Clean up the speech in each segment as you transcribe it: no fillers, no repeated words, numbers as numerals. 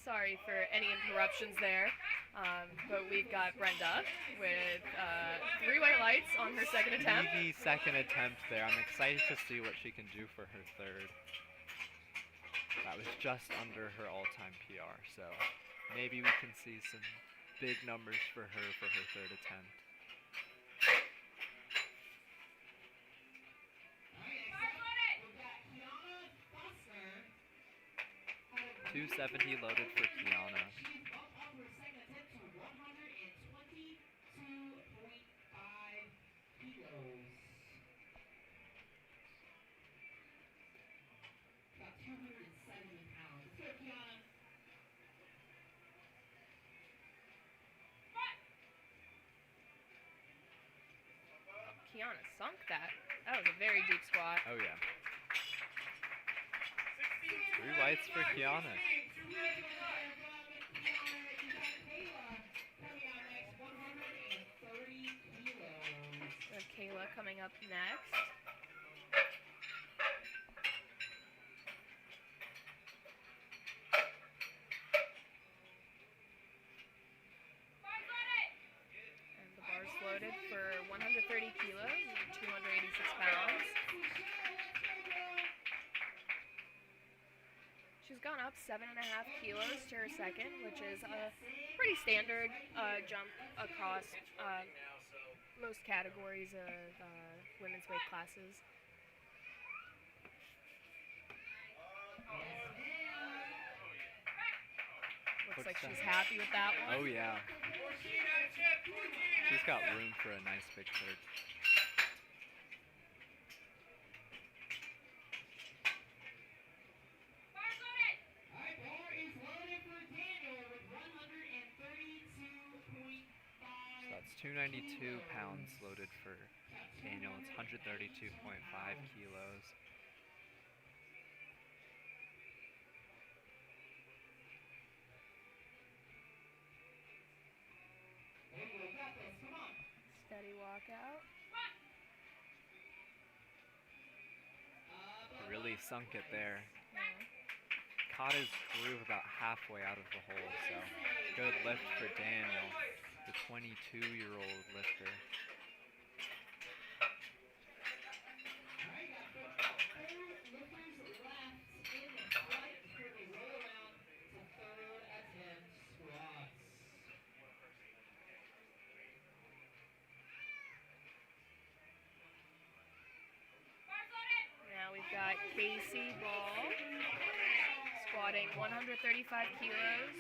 Sorry for any interruptions there. But we've got Brenda with 3 white lights on her second attempt. Easy second attempt there. I'm excited to see what she can do for her third. That was just under her all-time PR, so maybe we can see some big numbers for her third attempt. 270 loaded for Kiana. Kiana sunk that. That was a very deep squat. Oh yeah. 3 whites for Kiana. Kayla coming up next. And the bar's loaded for 130 kilos and 286 pounds. She's gone up 7.5 kilos to her second, which is a pretty standard jump across most categories of women's weight classes. Looks like she's happy with that one. Oh yeah. She's got room for a nice big third. So that's 292 pounds loaded for Daniel. It's 132.5 kilos. Steady walkout. Really sunk it there. Yeah. Caught his groove about halfway out of the hole, so good lift for Daniel, the 22-year-old lifter. Now we've got Casey Ball squatting 135 kilos.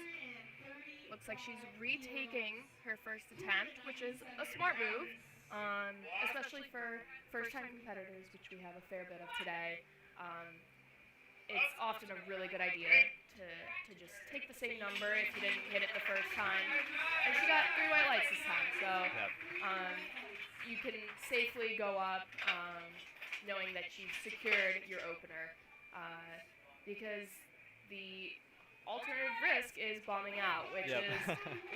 Looks like she's retaking her first attempt, which is a smart move, especially for first-time competitors, which we have a fair bit of today. It's often a really good idea to just take the same number if you didn't hit it the first time. And she got 3 white lights this time, so you can safely go up knowing that you've secured your opener, because the alternative risk is bombing out, which is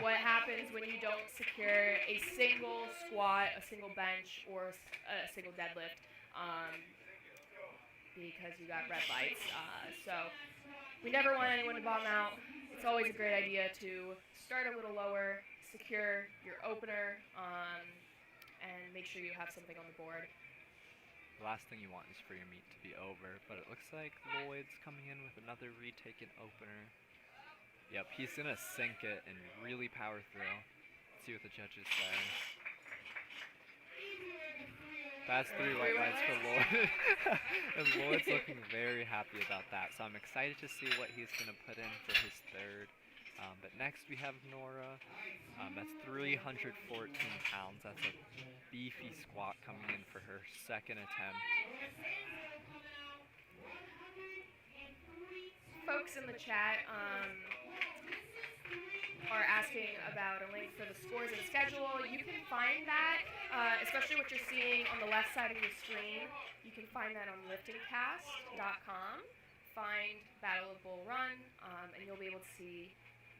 what happens when you don't secure a single squat, a single bench, or a single deadlift, because you got red lights. So we never want anyone to bomb out. It's always a great idea to start a little lower, secure your opener, and make sure you have something on the board. The last thing you want is for your meet to be over, but it looks like Lloyd's coming in with another retaken opener. Yep, he's gonna sink it and really power through. Let's see what the judges say. That's 3 white lights for Lloyd. And Lloyd's looking very happy about that, so I'm excited to see what he's gonna put in for his third. But next we have Nora. That's 314 pounds. That's a beefy squat coming in for her second attempt. Folks in the chat are asking about a link for the scores and schedule. You can find that, especially what you're seeing on the left side of your screen. You can find that on liftingcast.com. Find Battle of Bull Run, and you'll be able to see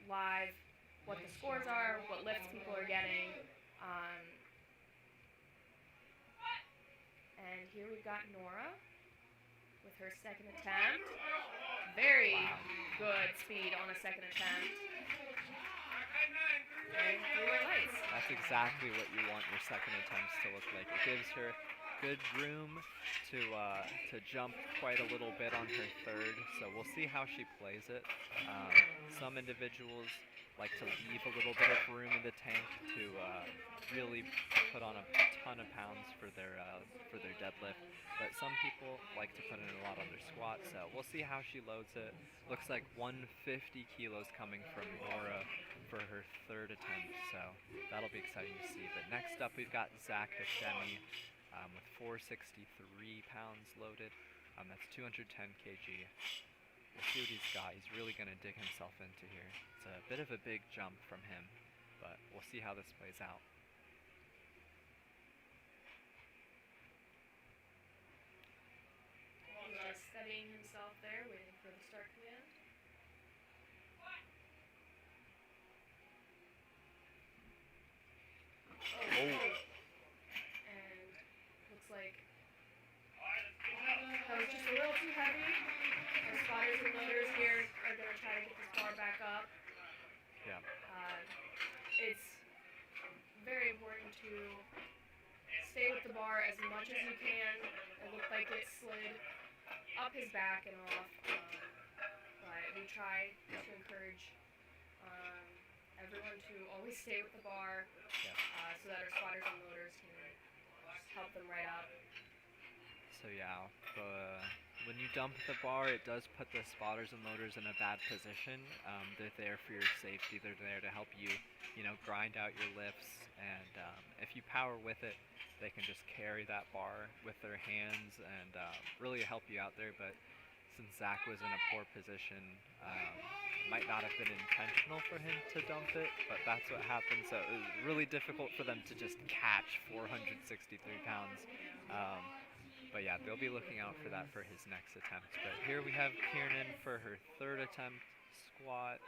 live what the scores are, what lifts people are getting. And here we've got Nora with her second attempt. Very Wow. good speed on a second attempt. And 3 white lights. That's exactly what you want your second attempts to look like. It gives her good room to jump quite a little bit on her third, so we'll see how she plays it. Some individuals like to leave a little bit of room in the tank to really put on a ton of pounds for their deadlift, but some people like to put in a lot on their squat, so we'll see how she loads it. Looks like 150 kilos coming from Nora for her third attempt, so that'll be exciting to see. But next up we've got Zach Hashemi with 463 pounds loaded. That's 210 kg. We'll see what he's got. He's really going to dig himself into here. It's a bit of a big jump from him, but we'll see how this plays out. He's just steadying himself there, waiting for the start command. Oh. And looks like that was just a little too heavy. Our spotters and loaders here are going to try to get this bar back up. Yeah. It's very important to stay with the bar as much as you can. It looked like it slid up his back and off, but we try to encourage everyone to always stay with the bar so that our spotters and loaders can just help them right up. So yeah, when you dump the bar, it does put the spotters and loaders in a bad position. They're there for your safety. They're there to help you, grind out your lifts. And if you power with it, they can just carry that bar with their hands and really help you out there. But since Zach was in a poor position, it might not have been intentional for him to dump it, but that's what happened. So it was really difficult for them to just catch 463 pounds. But yeah, they'll be looking out for that for his next attempt. But here we have Kiernan for her third attempt squat.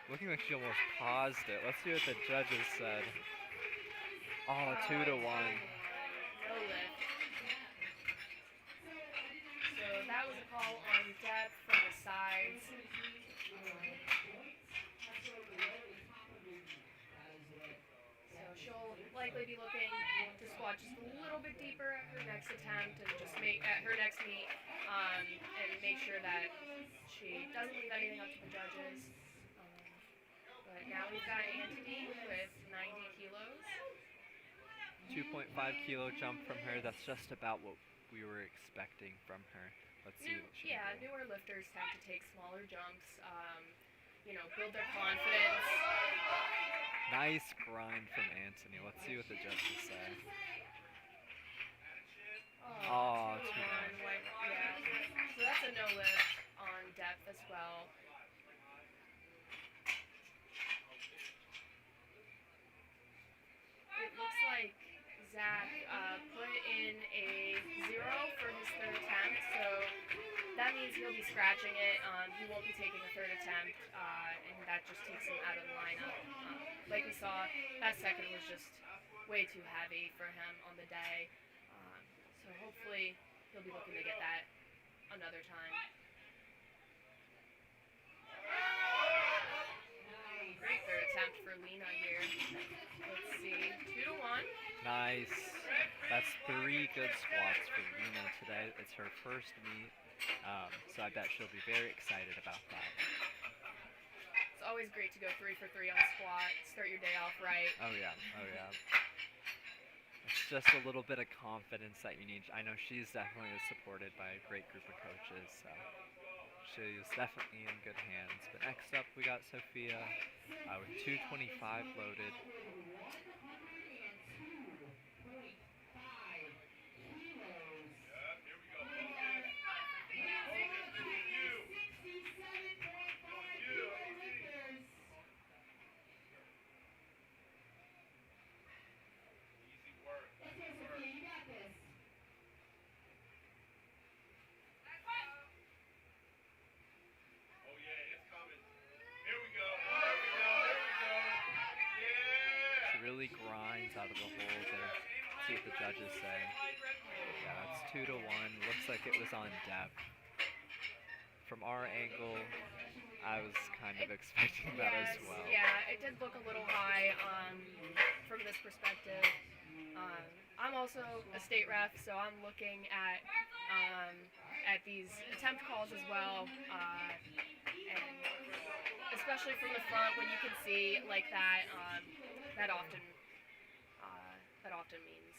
Looking like she almost paused it. Let's see what the judges said. Oh, 2-1. No lift. So that was a call on depth from the sides. So she'll likely be looking to squat just a little bit deeper at her next attempt and just at her next meet and make sure that she doesn't leave anything up to the judges. But now we've got Anthony with 90 kilos. 2.5 kilo jump from her. That's just about what we were expecting from her. Let's see what she can do. Newer lifters tend to take smaller jumps, build their confidence. Nice grind from Anthony. Let's see what the judges say. Oh, 2-1. Yeah. So that's a no lift on depth as well. It looks like Zach put in a 0 for his third attempt, so that means he'll be scratching it. He won't be taking a third attempt, and that just takes him out of the lineup. Like we saw, that second was just way too heavy for him on the day. So hopefully he'll be looking to get that another time. Great third attempt for Lena here. Let's see, 2-1. Nice. That's 3 good squats for Lena today. It's her first meet, so I bet she'll be very excited about that. It's always great to go 3 for 3 on squat. Start your day off right. Oh yeah. It's just a little bit of confidence that you need. I know she's definitely supported by a great group of coaches, so she's definitely in good hands. But next up we got Sophia with 225 loaded. Really grinds out of the hole there. Let's see what the judges say. Yeah, that's 2 to 1. Looks like it was on depth. From our angle, I was kind of expecting that as well. Yeah, it did look a little high from this perspective. I'm also a state ref, so I'm looking at these attempt calls as well, and especially from the front when you can see like that, that often means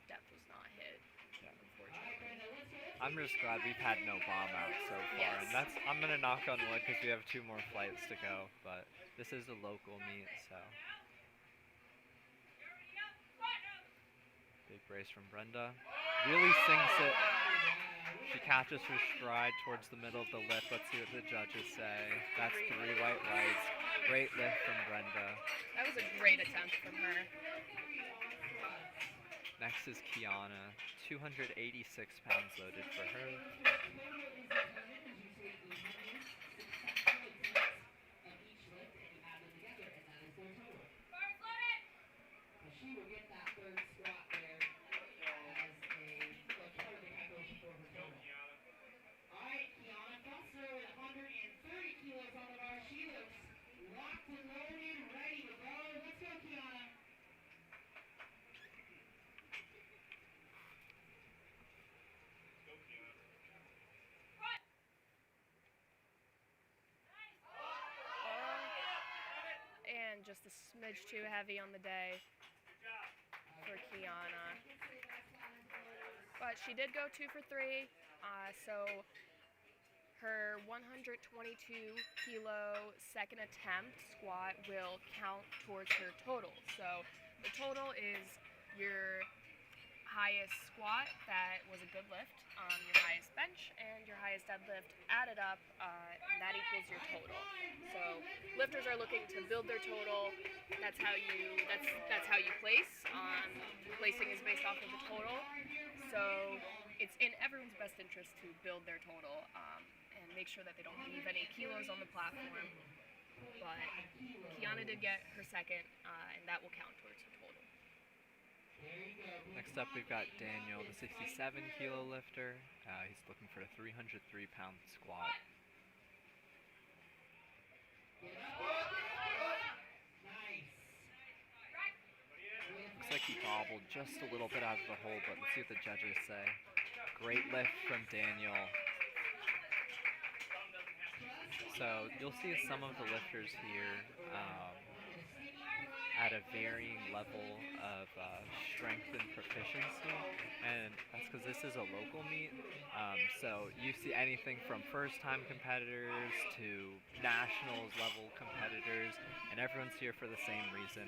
depth was not hit. Yeah. Unfortunately. I'm just glad we've had no bomb out so far, Yes. and I'm gonna knock on wood because we have 2 more flights to go. But this is a local meet, so. Big brace from Brenda. Really sinks it. She catches her stride towards the middle of the lift. Let's see what the judges say. That's 3 white lights. Great lift from Brenda. That was a great attempt from her. Next is Kiana. 286 pounds loaded for her. And just a smidge too heavy on the day for Kiana. But she did go 2 for 3, so her 122 kilo second attempt squat will count towards her total. So the total is your highest squat, that was a good lift, your highest bench, and your highest deadlift added up, and that equals your total. So lifters are looking to build their total. That's how you place. Placing is based off of the total. So it's in everyone's best interest to build their total and make sure that they don't leave any kilos on the platform. But Kiana did get her second, and that will count towards her total. Next up, we've got Daniel, the 67 kilo lifter. He's looking for a 303 pound squat. Looks like he bobbled just a little bit out of the hole, but let's see what the judges say. Great lift from Daniel. So you'll see some of the lifters here at a varying level of strength and proficiency, and that's because this is a local meet. So you see anything from first-time competitors to nationals level competitors, and everyone's here for the same reason.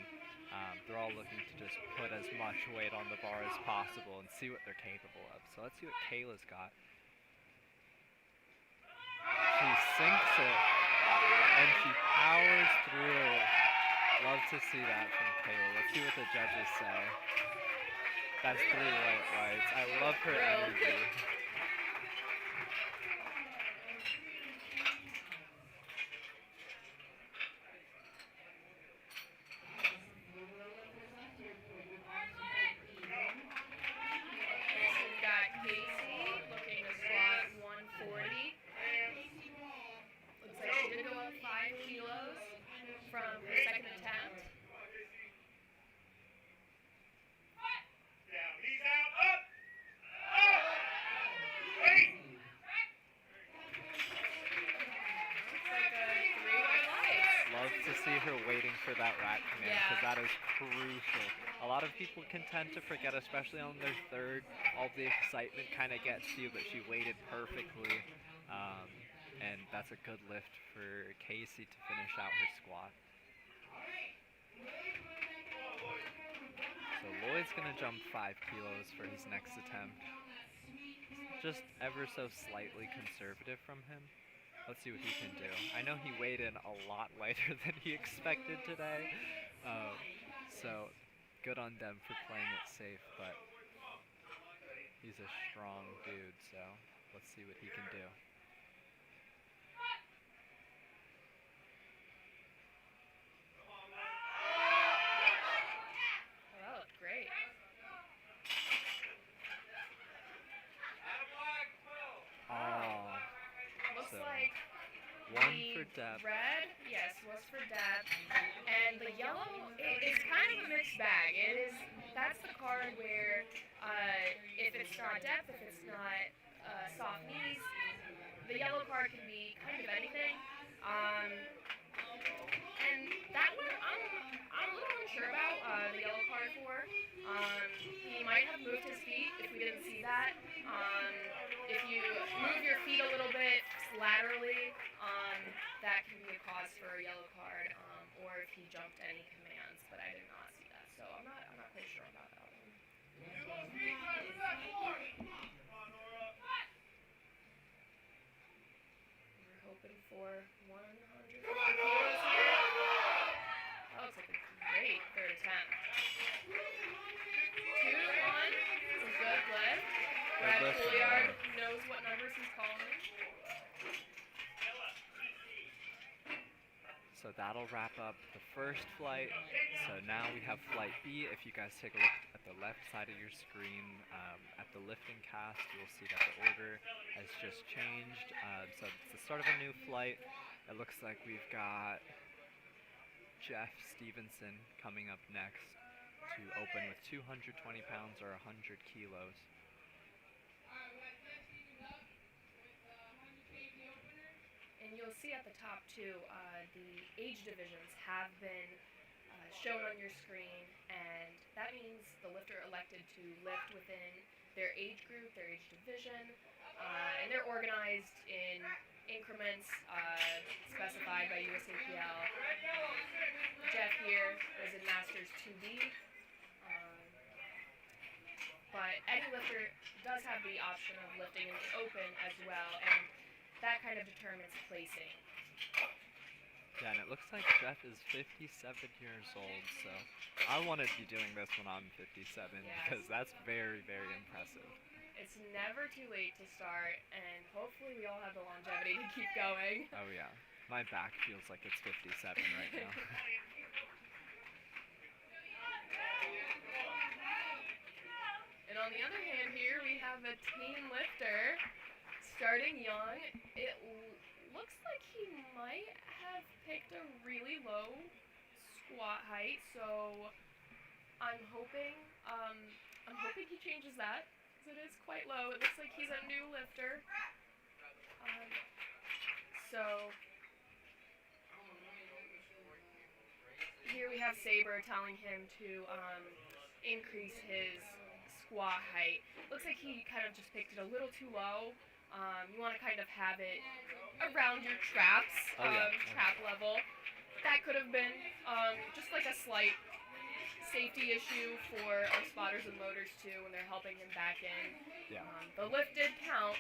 They're all looking to just put as much weight on the bar as possible and see what they're capable of. So let's see what Kayla's got. She sinks it, and she powers through. Love to see that from Kayla. Let's see what the judges say. That's 3 white lights. I love her energy. We've got Casey looking to squat 140. Looks like she did go up 5 kilos from her second attempt. Down, knees out, up, up, wait. Looks like 3 white lights. Love to see her waiting for that rack command, because Yeah. that is crucial. A lot of people can tend to forget, especially on their third. All the excitement kind of gets to you, but she waited perfectly. And that's a good lift for Casey to finish out her squat. So Lloyd's gonna jump 5 kilos for his next attempt. Just ever so slightly conservative from him. Let's see what he can do. I know he weighed in a lot lighter than he expected today. So good on them for playing it safe, but he's a strong dude, so let's see what he can do. Oh, great. depth. Red, yes, was for depth. And the yellow is kind of a mixed bag. That's the card where if it's not depth, if it's not soft knees, the yellow card can be kind of anything. And that one, I'm a little unsure about the yellow card for. He might have moved his feet if we didn't see that. If you move your feet a little bit laterally, that can be a cause for a yellow card. Or if he jumped any commands, but I did not see that, so I'm not quite sure about that one. We're hoping for 100 kilos here. That looks like a great third attempt. 2-1. It's a good lift. Brad Couillard knows what numbers he's calling. So that'll wrap up the first flight. So now we have flight B. If you guys take a look at the left side of your screen, at the lifting cast, you'll see that the order has just changed. So it's the start of a new flight. It looks like we've got Jeff Stevenson coming up next to open with 220 pounds or 100 kilos. And you'll see at the top too, the age divisions have been shown on your screen, and that means the lifter elected to lift within their age group, their age division, and they're organized in increments specified by USAPL. Jeff here was in Masters 2B, but any lifter does have the option of lifting in the open as well, and that kind of determines placing. Yeah, and it looks like Jeff is 57 years old, so I want to be doing this when I'm 57, because that's very, very impressive. It's never too late to start, and hopefully we all have the longevity to keep going. Oh yeah, my back feels like it's 57 right now. And on the other hand here, we have a teen lifter starting young. It looks like he might have picked a really low squat height, so I'm hoping he changes that, because it is quite low. It looks like he's a new lifter. So here we have Saber telling him to increase his squat height. Looks like he kind of just picked it a little too low. You want to kind of have it around your traps, trap level. That could have been just like a slight safety issue for our spotters and loaders too when they're helping him back in. Yeah. The lift did count,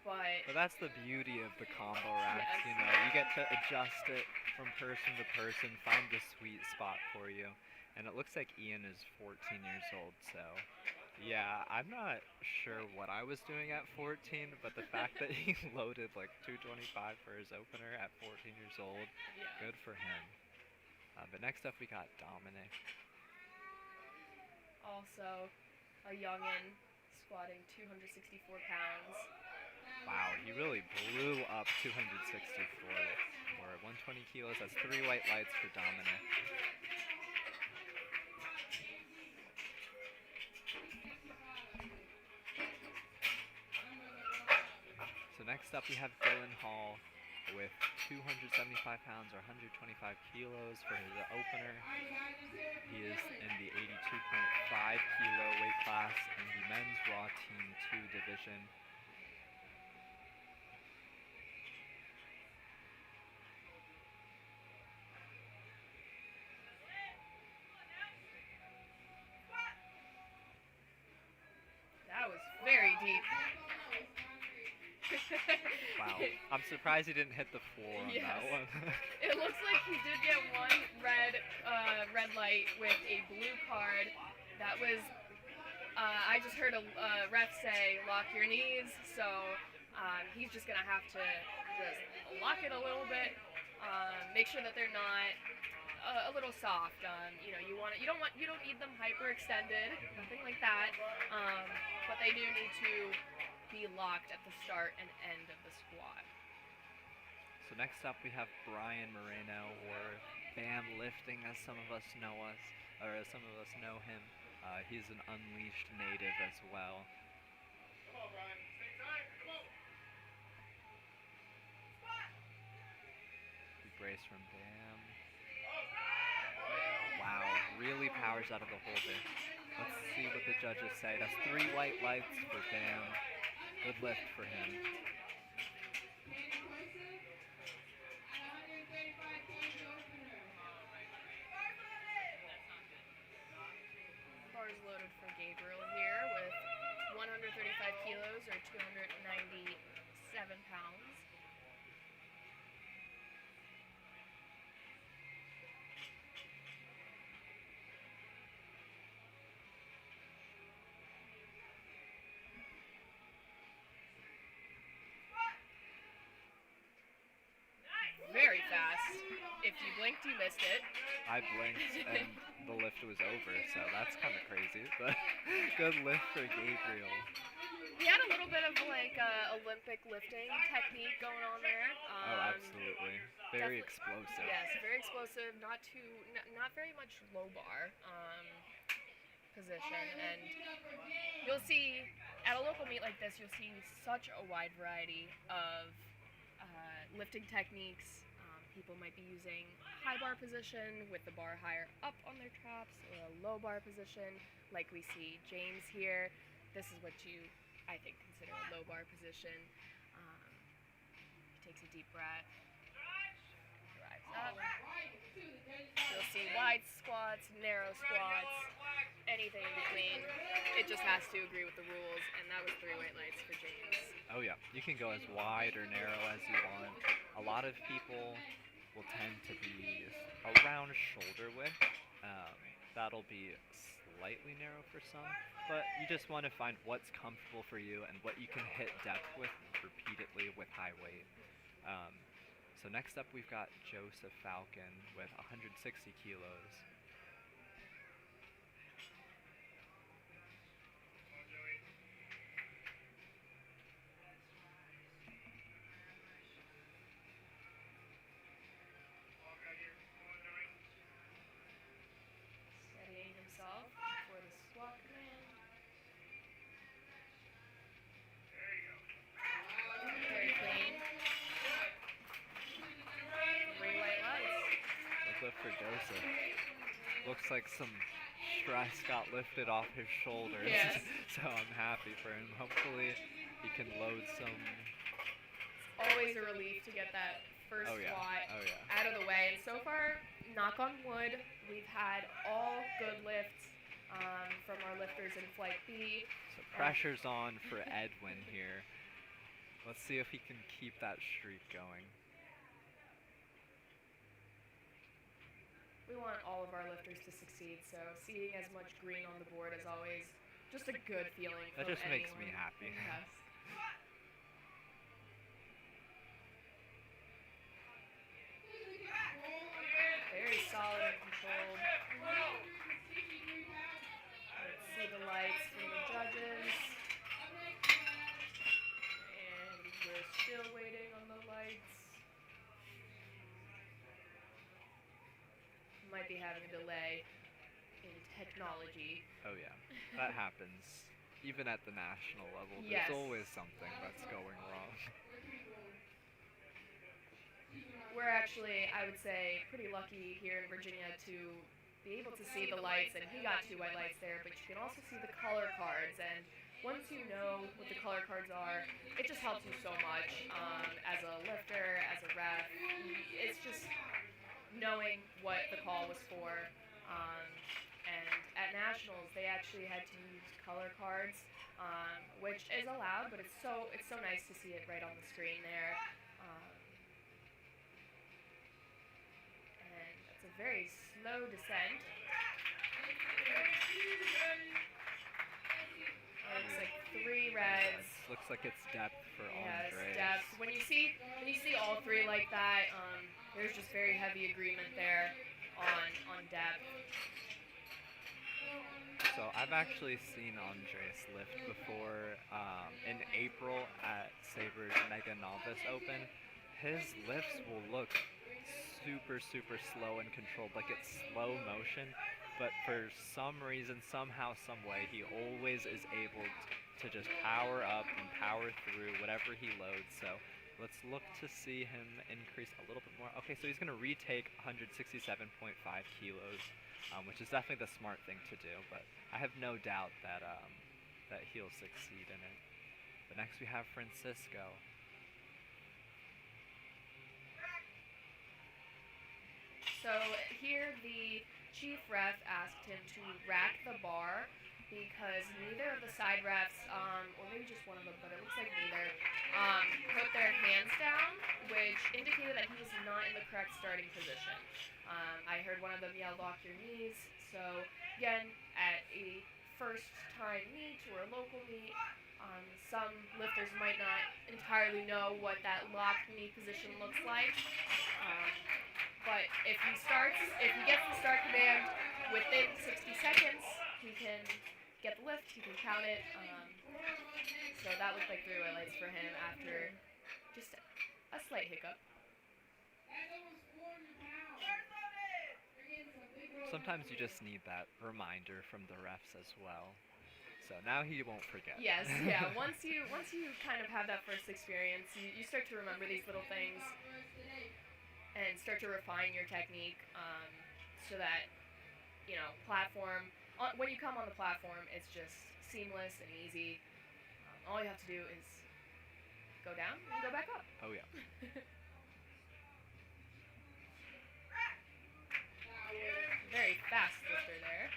but that's the beauty of the combo racks, yes. You know, you get to adjust it from person to person, find the sweet spot for you. And it looks like Ian is 14 years old, so yeah, I'm not sure what I was doing at 14, but the fact that he loaded like 225 for his opener at 14 years old, good for him. But next up we got Dominic. Also a youngin, squatting 264 pounds. Wow, he really blew up 264 or 120 kilos. That's 3 white lights for Dominic. So next up we have Dylan Hall with 275 pounds or 125 kilos for his opener. He is in the 82.5 kilo weight class in the men's raw team 2 division. That was very deep. Wow, I'm surprised he didn't hit the floor on that one. It looks like he did get one red light with a blue card. That was, I just heard a ref say, lock your knees, so he's just gonna have to just lock it a little bit, make sure that they're not a little soft. You know, you don't need them hyperextended, nothing like that, but they do need to be locked at the start and end of the squat. So So next up we have Brian Moreno, or Bam Lifting as some of us know him. He's an Unleashed native as well. Come on, Brian. Stay tight. Come on. Big brace from Bam. Wow, really powers out of the holder. Let's see what the judges say. That's 3 white lights for Bam. Good lift for him. Bars loaded for Gabriel here with 135 kilos or 297 pounds. Very fast. If you blinked, you missed it. I blinked and the lift was over, so that's kind of crazy, but good lift for Gabriel. He had a little bit of like Olympic lifting technique going on there. Oh, absolutely. Very explosive. Yes, very explosive. Not very much low bar position, and you'll see at a local meet like this, you'll see such a wide variety of lifting techniques. People might be using high bar position with the bar higher up on their traps, or a low bar position like we see James here. This is what you, I think, consider a low bar position. He takes a deep breath, drives up. You'll see wide squats, narrow squats, anything in between. It just has to agree with the rules, and that was 3 white lights for James. Oh yeah, you can go as wide or narrow as you want. A lot of people will tend to be around shoulder width. That'll be slightly narrow for some, but you just want to find what's comfortable for you and what you can hit depth with repeatedly with high weight. So next up we've got Joseph Falcon with 160 kilos. Steadying himself for the squat command. Very clean. 3 white lights. Good lift for Joseph. Looks like some stress got lifted off his shoulders. Yes. So I'm happy for him. Hopefully he can load some. Always a relief to get that first Oh yeah. squat Oh yeah. out of the way. And so far, knock on wood, we've had all good lifts from our lifters in Flight B. So pressure's on for Edwin here. Let's see if he can keep that streak going. We want all of our lifters to succeed, so seeing as much green on the board is always just a good feeling. That from just makes me anyone. happy. Yes. Very solid and controlled. Let's see the lights from the judges. And we're still waiting on the lights. Might be having a delay in technology. Oh yeah, that happens. Even at the national level, Yes. there's always something that's going wrong. We're actually, I would say, pretty lucky here in Virginia to be able to see the lights, and he got 2 white lights there, but you can also see the color cards, and once you know what the color cards are, it just helps you so much as a lifter, as a ref. It's just knowing what the call was for. And at nationals, they actually had to use color cards, which is allowed, but it's so nice to see it right on the screen there. And that's a very slow descent. Looks like 3 reds. Looks like it's depth for Yes, Andres. depth. When you see all 3 like that, there's just very heavy agreement there on depth. So I've actually seen Andres lift before in April at Saber's Mega Novice Open. his lifts will look super, super slow and controlled, like it's slow motion, but for some reason, somehow, some way, he always is able to just power up and power through whatever he loads. So let's look to see him increase a little bit more. Okay, so he's going to retake 167.5 kilos, which is definitely the smart thing to do, but I have no doubt that that he'll succeed in it. But next we have Francisco. So here the chief ref asked him to rack the bar because neither of the side refs, or maybe just one of them, but it looks like neither, put their hands down, which indicated that he was not in the correct starting position. I heard one of them yell, "Lock your knees." So again, at a first time meet or a local meet, some lifters might not entirely know what that locked knee position looks like. But if he gets the start command within 60 seconds, he can get the lift, he can count it. So that looked like 3 white lights for him after just a slight hiccup. Sometimes you just need that reminder from the refs as well. So now he won't forget. Yes, yeah. Once you kind of have that first experience, you start to remember these little things and start to refine your technique, so that, platform, when you come on the platform, it's just seamless and easy. All you have to do is go down and go back up. Oh yeah. Very fast lifter there.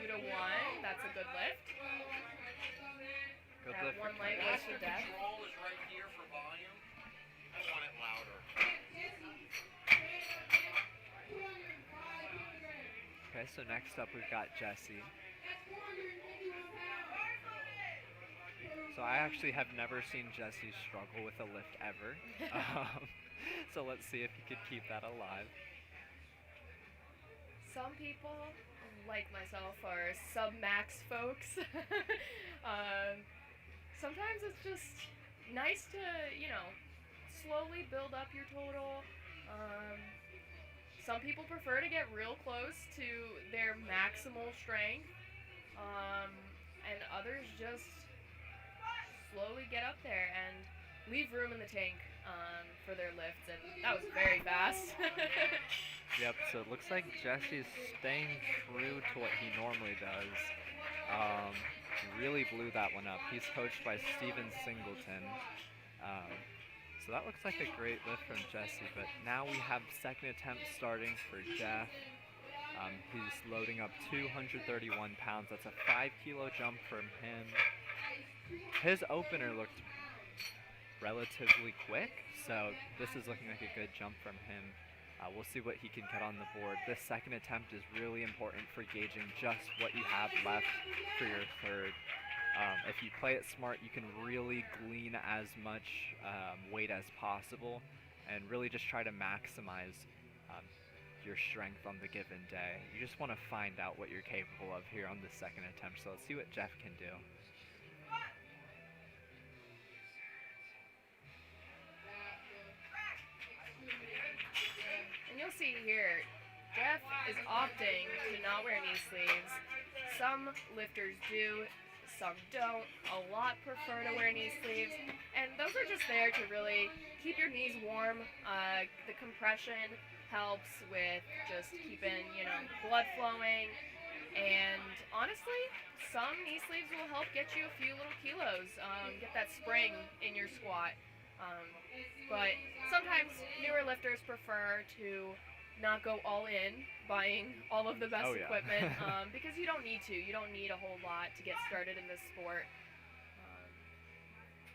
2 to 1, that's a good lift. Good That lift. one light was for death. Control is right here for volume. I want it louder. Okay, so next up we've got Jesse. So I actually have never seen Jesse struggle with a lift ever. So let's see if he could keep that alive. Some people, like myself, are sub-max folks. Sometimes it's just nice to, slowly build up your total. Some people prefer to get real close to their maximal strength, and others just slowly get up there and leave room in the tank for their lifts, and that was very fast. Yep, so it looks like Jesse's staying true to what he normally does. He really blew that one up. He's coached by Steven Singleton. So that looks like a great lift from Jesse, but now we have second attempt starting for Jeff. He's loading up 231 pounds. That's a 5-kilo jump from him. His opener looked relatively quick, so this is looking like a good jump from him. We'll see what he can get on the board. This second attempt is really important for gauging just what you have left for your third. If you play it smart, you can really glean as much weight as possible and really just try to maximize your strength on the given day. You just want to find out what you're capable of here on the second attempt. So let's see what Jeff can do. And you'll see here, Jeff is opting to not wear knee sleeves. Some lifters do, some don't. A lot prefer to wear knee sleeves, and those are just there to really keep your knees warm. The compression helps with just keeping, blood flowing, and honestly, some knee sleeves will help get you a few little kilos, get that spring in your squat. But sometimes newer lifters prefer to not go all in, buying all of the best equipment, because you don't need to. You don't need a whole lot to get started in this sport.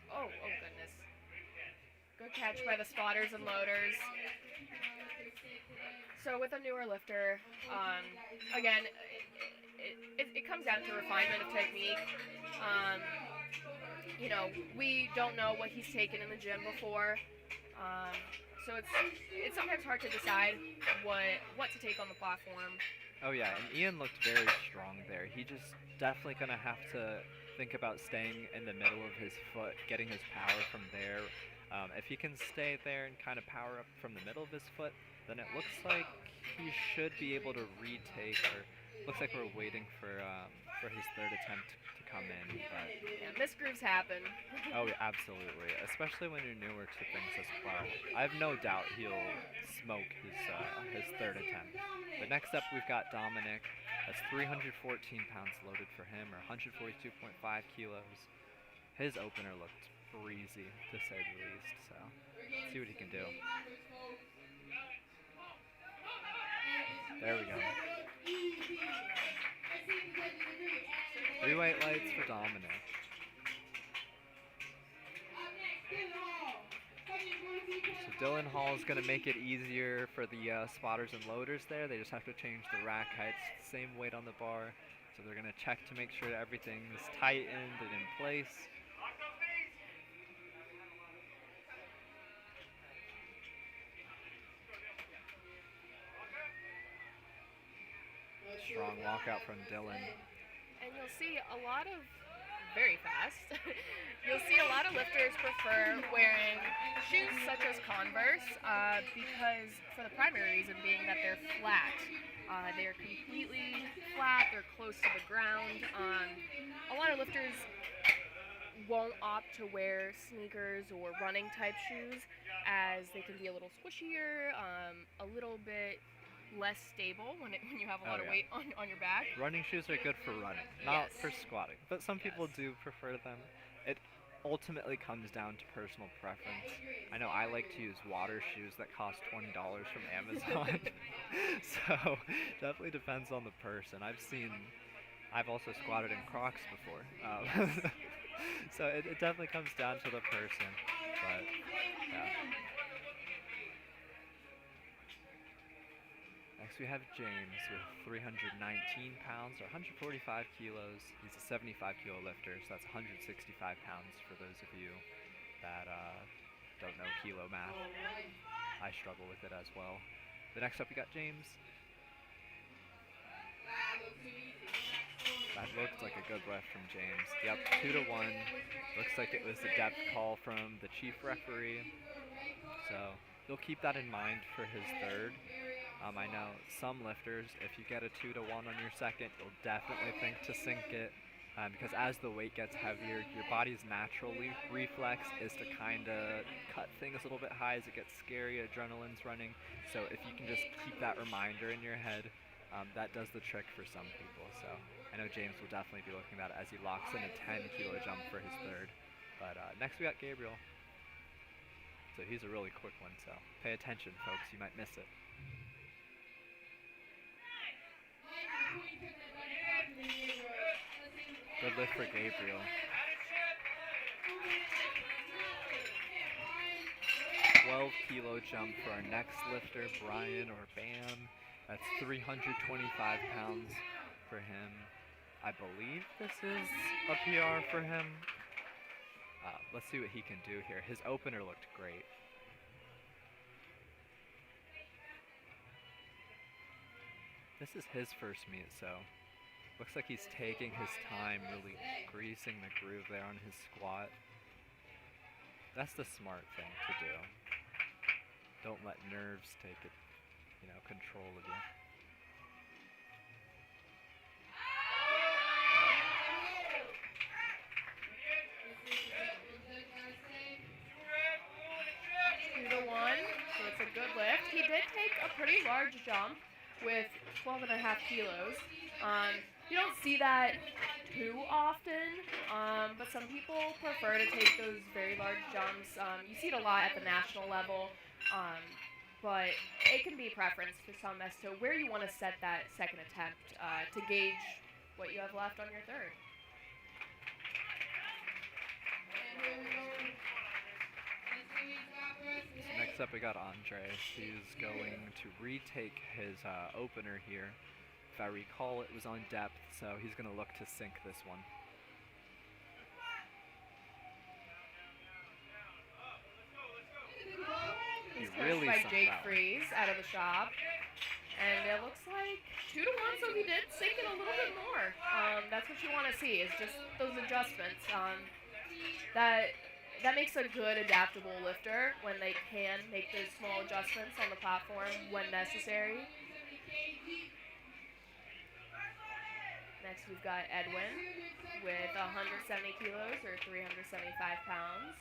Oh goodness. Good catch by the spotters and loaders. So with a newer lifter, again, it comes down to refinement of technique. We don't know what he's taken in the gym before. So it's sometimes hard to decide what to take on the platform. Oh yeah, and Ian looked very strong there. He just definitely gonna have to think about staying in the middle of his foot, getting his power from there. If he can stay there and kind of power up from the middle of his foot, then it looks like he should be able to retake, or looks like we're waiting for his third attempt to come in. But Yeah, misgrooves happen. oh, yeah, absolutely, especially when you're newer to things as well. I have no doubt he'll smoke his third attempt. But next up, we've got Dominic. That's 314 pounds loaded for him, or 142.5 kilos. His opener looked breezy, to say the least, so let's see what he can do. There we go. 3 white lights for Dominic. So Dylan Hall is going to make it easier for the spotters and loaders there. They just have to change the rack heights, same weight on the bar. So they're going to check to make sure that everything's tightened and in place. Strong walkout from Dylan. And you'll see a lot of, very fast, you'll see a lot of lifters prefer wearing shoes such as Converse because, for the primary reason being that they're flat. They're completely flat, they're close to the ground. A lot of lifters won't opt to wear sneakers or running type shoes as they can be a little squishier, a little bit less stable when you have a lot of weight on your back. Running shoes are good for running, not for squatting, but some people do prefer them. It ultimately comes down to personal preference. I know I like to use water shoes that cost $20 from Amazon, so definitely depends on the person. I've also squatted in Crocs before, so it definitely comes down to the person, but yeah. Next we have James with 319 pounds, or 145 kilos. He's a 75 kilo lifter, so that's 165 pounds for those of you that don't know kilo math. I struggle with it as well. The next up we got James. That looked like a good lift from James. Yep, 2-1. Looks like it was a depth call from the chief referee. So you'll keep that in mind for his third. I know some lifters, if you get a 2-1 on your second, you'll definitely think to sink it, because as the weight gets heavier, your body's natural reflex is to kind of cut things a little bit high as it gets scary, adrenaline's running. So if you can just keep that reminder in your head, that does the trick for some people. So I know James will definitely be looking at it as he locks in a 10 kilo jump for his third. But next we got Gabriel. So he's a really quick one, so pay attention, folks, you might miss it. Good lift for Gabriel. 12 kilo jump for our next lifter, Brian, or Bam. That's 325 pounds for him. I believe this is a PR for him. Let's see what he can do here. His opener looked great. This is his first meet, so looks like he's taking his time, really greasing the groove there on his squat. That's the smart thing to do. Don't let nerves take it, control of you. So it's a good lift. He did take a pretty large jump with 12.5 kilos. You don't see that too often, but some people prefer to take those very large jumps. You see it a lot at the national level, but it can be preference for some as to where you want to set that second attempt to gauge what you have left on your third. Next up we got Andres. He's going to retake his opener here. If I recall, it was on depth, so he's going to look to sink this one. He's really by Jake Freeze out of the shop. And it looks like 2-1, so he did sink it a little bit more. That's what you want to see, is just those adjustments. That that makes a good adaptable lifter when they can make those small adjustments on the platform when necessary. Next we've got Edwin with 170 kilos or 375 pounds.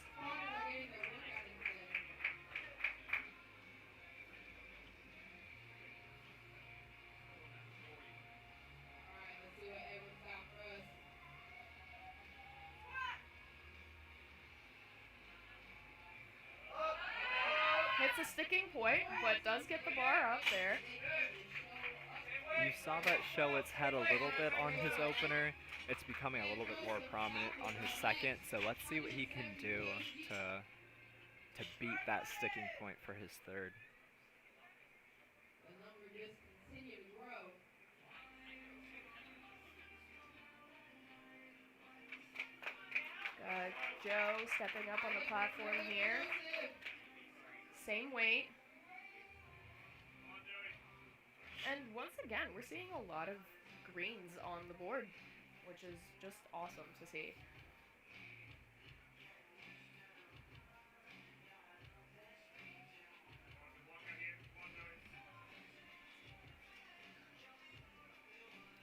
Hits a sticking point, but does get the bar up there. You saw that show its head a little bit on his opener. It's becoming a little bit more prominent on his second, so let's see what he can do to beat that sticking point for his third. Joe stepping up on the platform here. Same weight. And once again, we're seeing a lot of greens on the board, which is just awesome to see.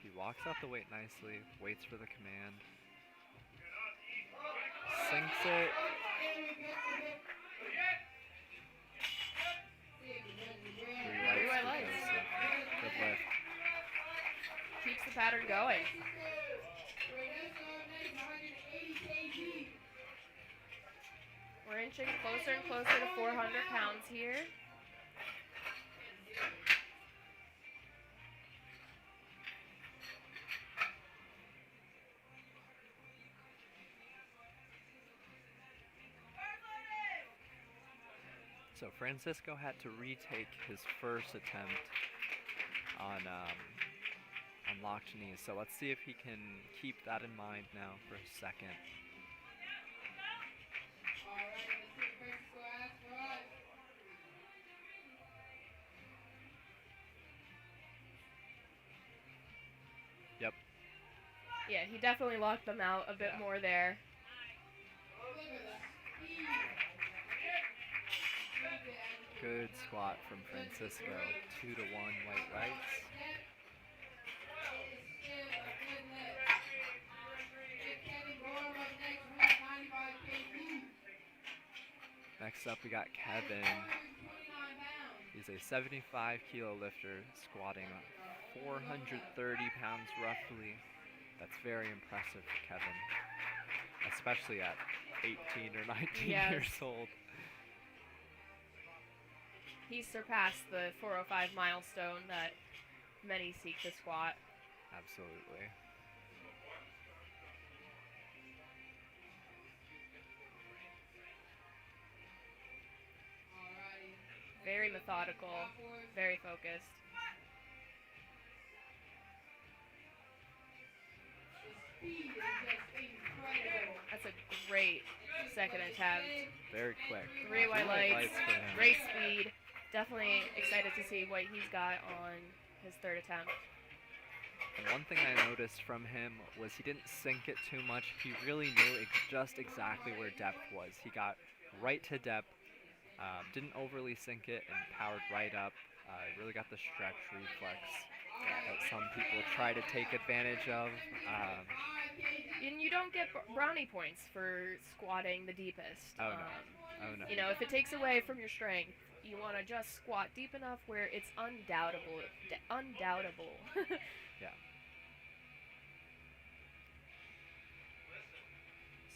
He walks out the weight nicely, waits for the command. Sinks it. Three white lights. Good lift. Keeps the pattern going. We're inching closer and closer to 400 pounds here. So Francisco had to retake his first attempt on locked knees. So let's see if he can keep that in mind now for his second. Yep. Yeah, he definitely locked them out a bit more there. Good squat from Francisco. 2-1 white lights. Next up we got Kevin. He's a 75 kilo lifter squatting 430 pounds roughly. That's very impressive for Kevin, especially at 18 or 19 years old. He surpassed the 405 milestone that many seek to squat. Absolutely. Very methodical, very focused. That's a great second attempt. Very quick. 3 white lights, for him. great speed. Definitely excited to see what he's got on his third attempt. And one thing I noticed from him was he didn't sink it too much. He really knew just exactly where depth was. He got right to depth, didn't overly sink it, and powered right up. Really got the stretch reflex that some people try to take advantage of. And you don't get brownie points for squatting the deepest. Oh, no. Oh, no. You know, if it takes away from your strength, you want to just squat deep enough where it's undoubtable. Yeah.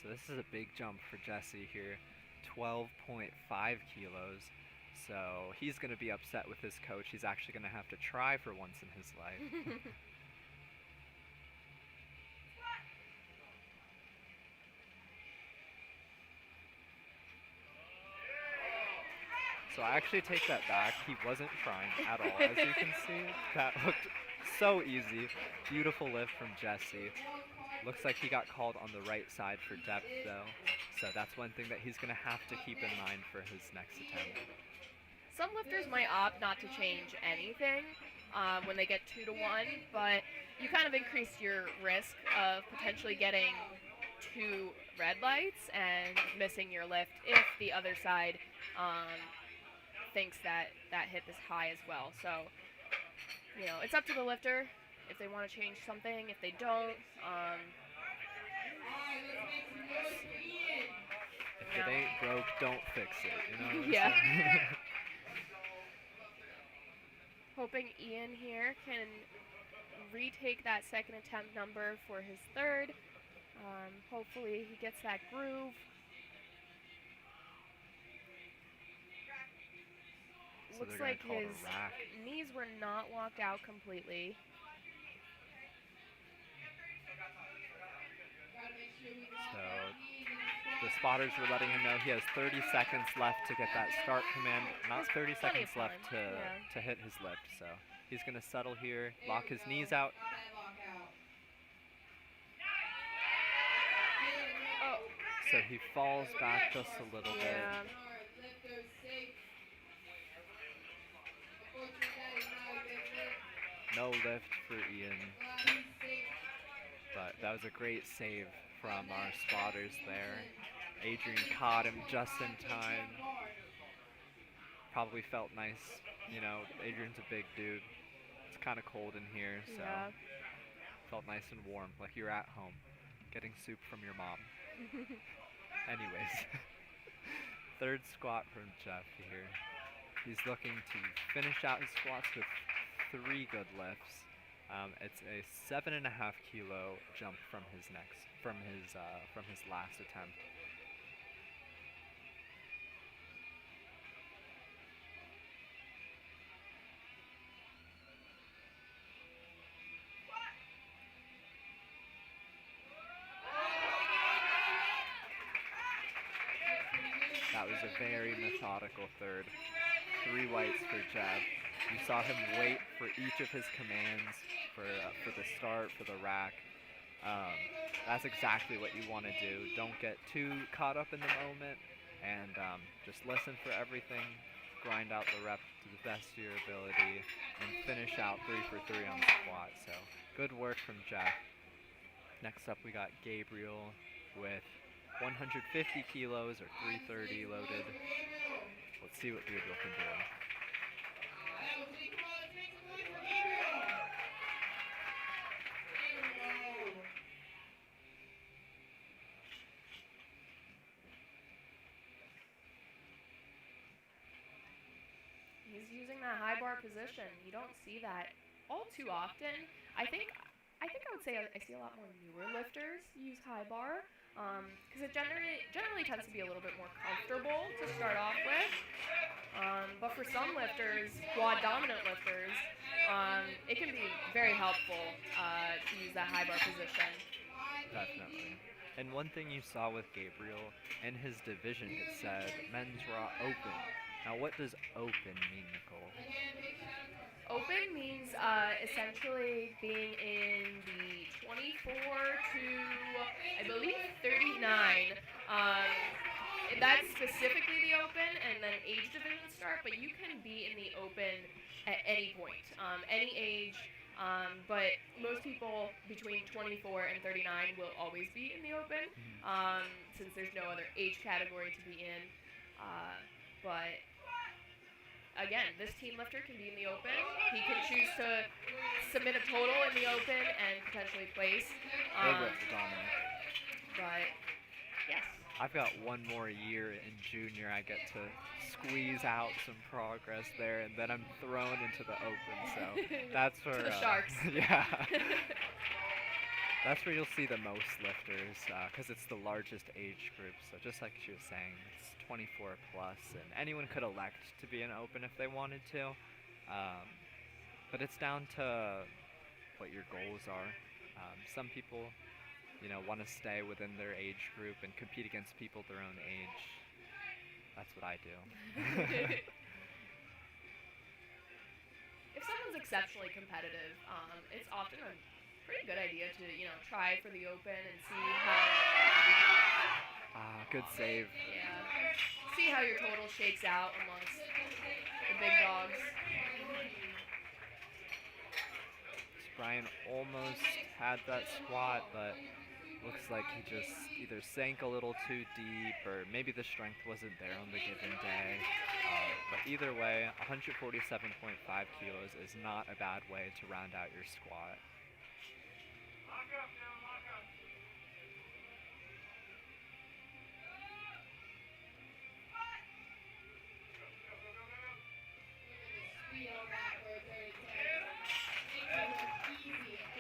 So this is a big jump for Jesse here, 12.5 kilos. So he's going to be upset with his coach. He's actually going to have to try for once in his life. So I actually take that back. He wasn't trying at all, as you can see. That looked so easy. Beautiful lift from Jesse. Looks like he got called on the right side for depth, though. So that's one thing that he's going to have to keep in mind for his next attempt. Some lifters might opt not to change anything when they get 2-1, but you kind of increase your risk of potentially getting 2 red lights and missing your lift if the other side thinks that that hip is high as well. So, you know, it's up to the lifter if they want to change something. If they don't, If it ain't broke, don't fix it. You know what I'm Yeah. saying? hoping Ian here can retake that second attempt number for his third. Hopefully he gets that groove. So Looks they're gonna like call it a his rack. knees were not walked out completely. So the spotters were letting him know he has 30 seconds left to get that start command. Not 30 Plenty of seconds left time, to hit his lift. So he's going to settle here, lock his knees out. Oh, So he falls back just a little bit. yeah. No lift for Ian. But that was a great save from our spotters there. Adrian caught him just in time. Probably felt nice. You know, Adrian's a big dude. It's kind of cold in here, so Yeah. felt nice and warm, like you're at home, getting soup from your mom. Anyways, third squat from Jeff here. He's looking to finish out his squats with 3 good lifts. It's a 7.5 kilo jump from his last attempt. That was a very methodical third. 3 whites for Jeff. You saw him wait for each of his commands, for the start, for the rack. That's exactly what you want to do. Don't get too caught up in the moment, and just listen for everything. Grind out the rep to the best of your ability, and finish out 3 for 3 on the squat. So good work from Jeff. Next up, we got Gabriel with 150 kilos or 330 loaded. Let's see what Gabriel can do. He's using that high bar position. You don't see that all too often. I think I would say I see a lot more newer lifters use high bar because it generally tends to be a little bit more comfortable to start off with. But for some lifters, quad dominant lifters, it can be very helpful to use that high bar position. Definitely. And one thing you saw with Gabriel, in his division it said men's raw open. Now what does open mean, Nicole? Open means essentially being in the 24 to, I believe, 39. That's specifically the open, and then age division start, but you can be in the open at any point, any age. But most people between 24 and 39 will always be in the open, since there's no other age category to be in. But again, this team lifter can be in the open. He can choose to submit a total in the open and potentially place. Good lift, Dominic. But yes. I've got one more year in junior. I get to squeeze out some progress there, and then I'm thrown into the open. So that's where To the sharks. Yeah. That's where you'll see the most lifters, because it's the largest age group. So just like she was saying, it's 24 plus, and anyone could elect to be in open if they wanted to. But it's down to what your goals are. Some people, want to stay within their age group and compete against people their own age. That's what I do. If someone's exceptionally competitive, it's often a pretty good idea to, try for the open and see how. Good save. Yeah. See how your total shakes out amongst the big dogs. Brian almost had that squat, but Looks like he just either sank a little too deep or maybe the strength wasn't there on the given day. But either way, 147.5 kilos is not a bad way to round out your squat.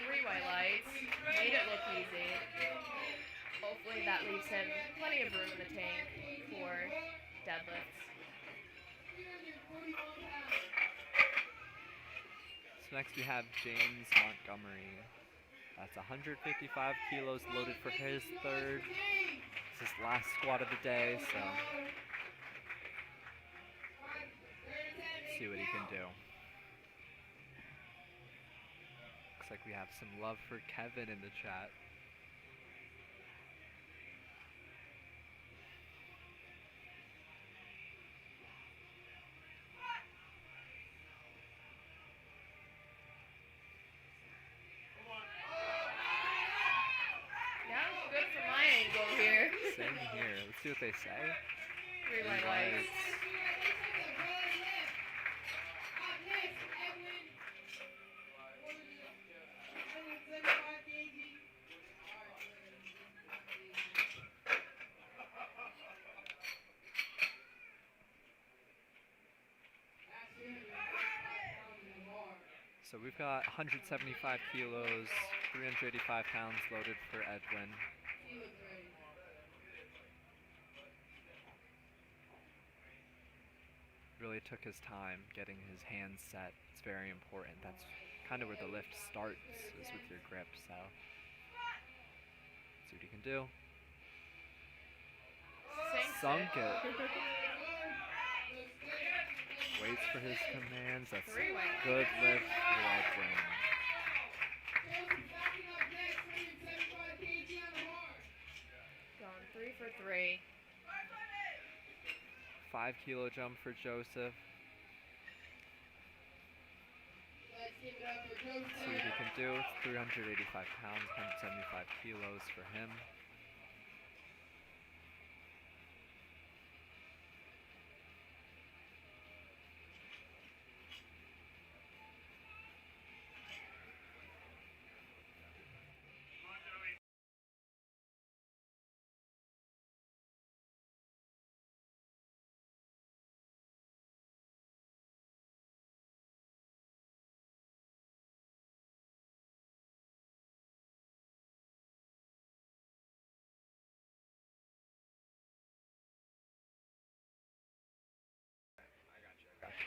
Three white lights. Made it look easy. Hopefully that leaves him plenty of room in the tank for deadlifts. So next we have James Montgomery. That's 155 kilos loaded for his third. It's his last squat of the day, so see what he can do. Looks like we have some love for Kevin in the chat. Yeah, good for my angle here. Same here. Let's see what they say. Three white lights. So we've got 175 kilos, 385 pounds loaded for Edwin. Really took his time getting his hands set. It's very important. That's kind of where the lift starts, is with your grip. So see what he can do. Sunk it. Waits for his commands. That's a good lift for Edwin. Going 3 for 3. 5 kilo jump for Joseph. See what he can do. It's 385 pounds, 175 kilos for him.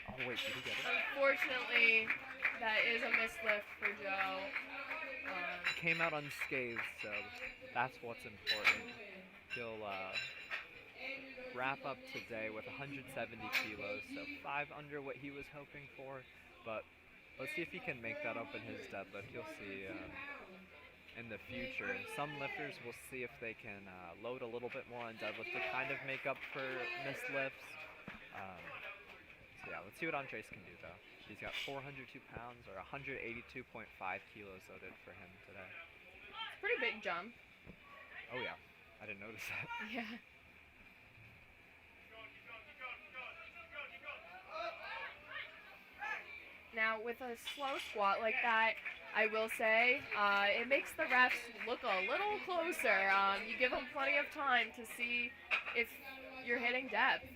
Oh wait, did he get it? Unfortunately, that is a missed lift for Joe. He came out unscathed, so that's what's important. He'll wrap up today with 170 kilos, so 5 under what he was hoping for. But let's see if he can make that up in his deadlift. You'll see in the future. Some lifters will see if they can load a little bit more on deadlift to kind of make up for missed lifts. So yeah, let's see what Andres can do though. He's got 402 pounds or 182.5 kilos loaded for him today. It's a pretty big jump. Oh yeah, I didn't notice that. Yeah. Now, with a slow squat like that, I will say, it makes the refs look a little closer. You give them plenty of time to see if you're hitting depth.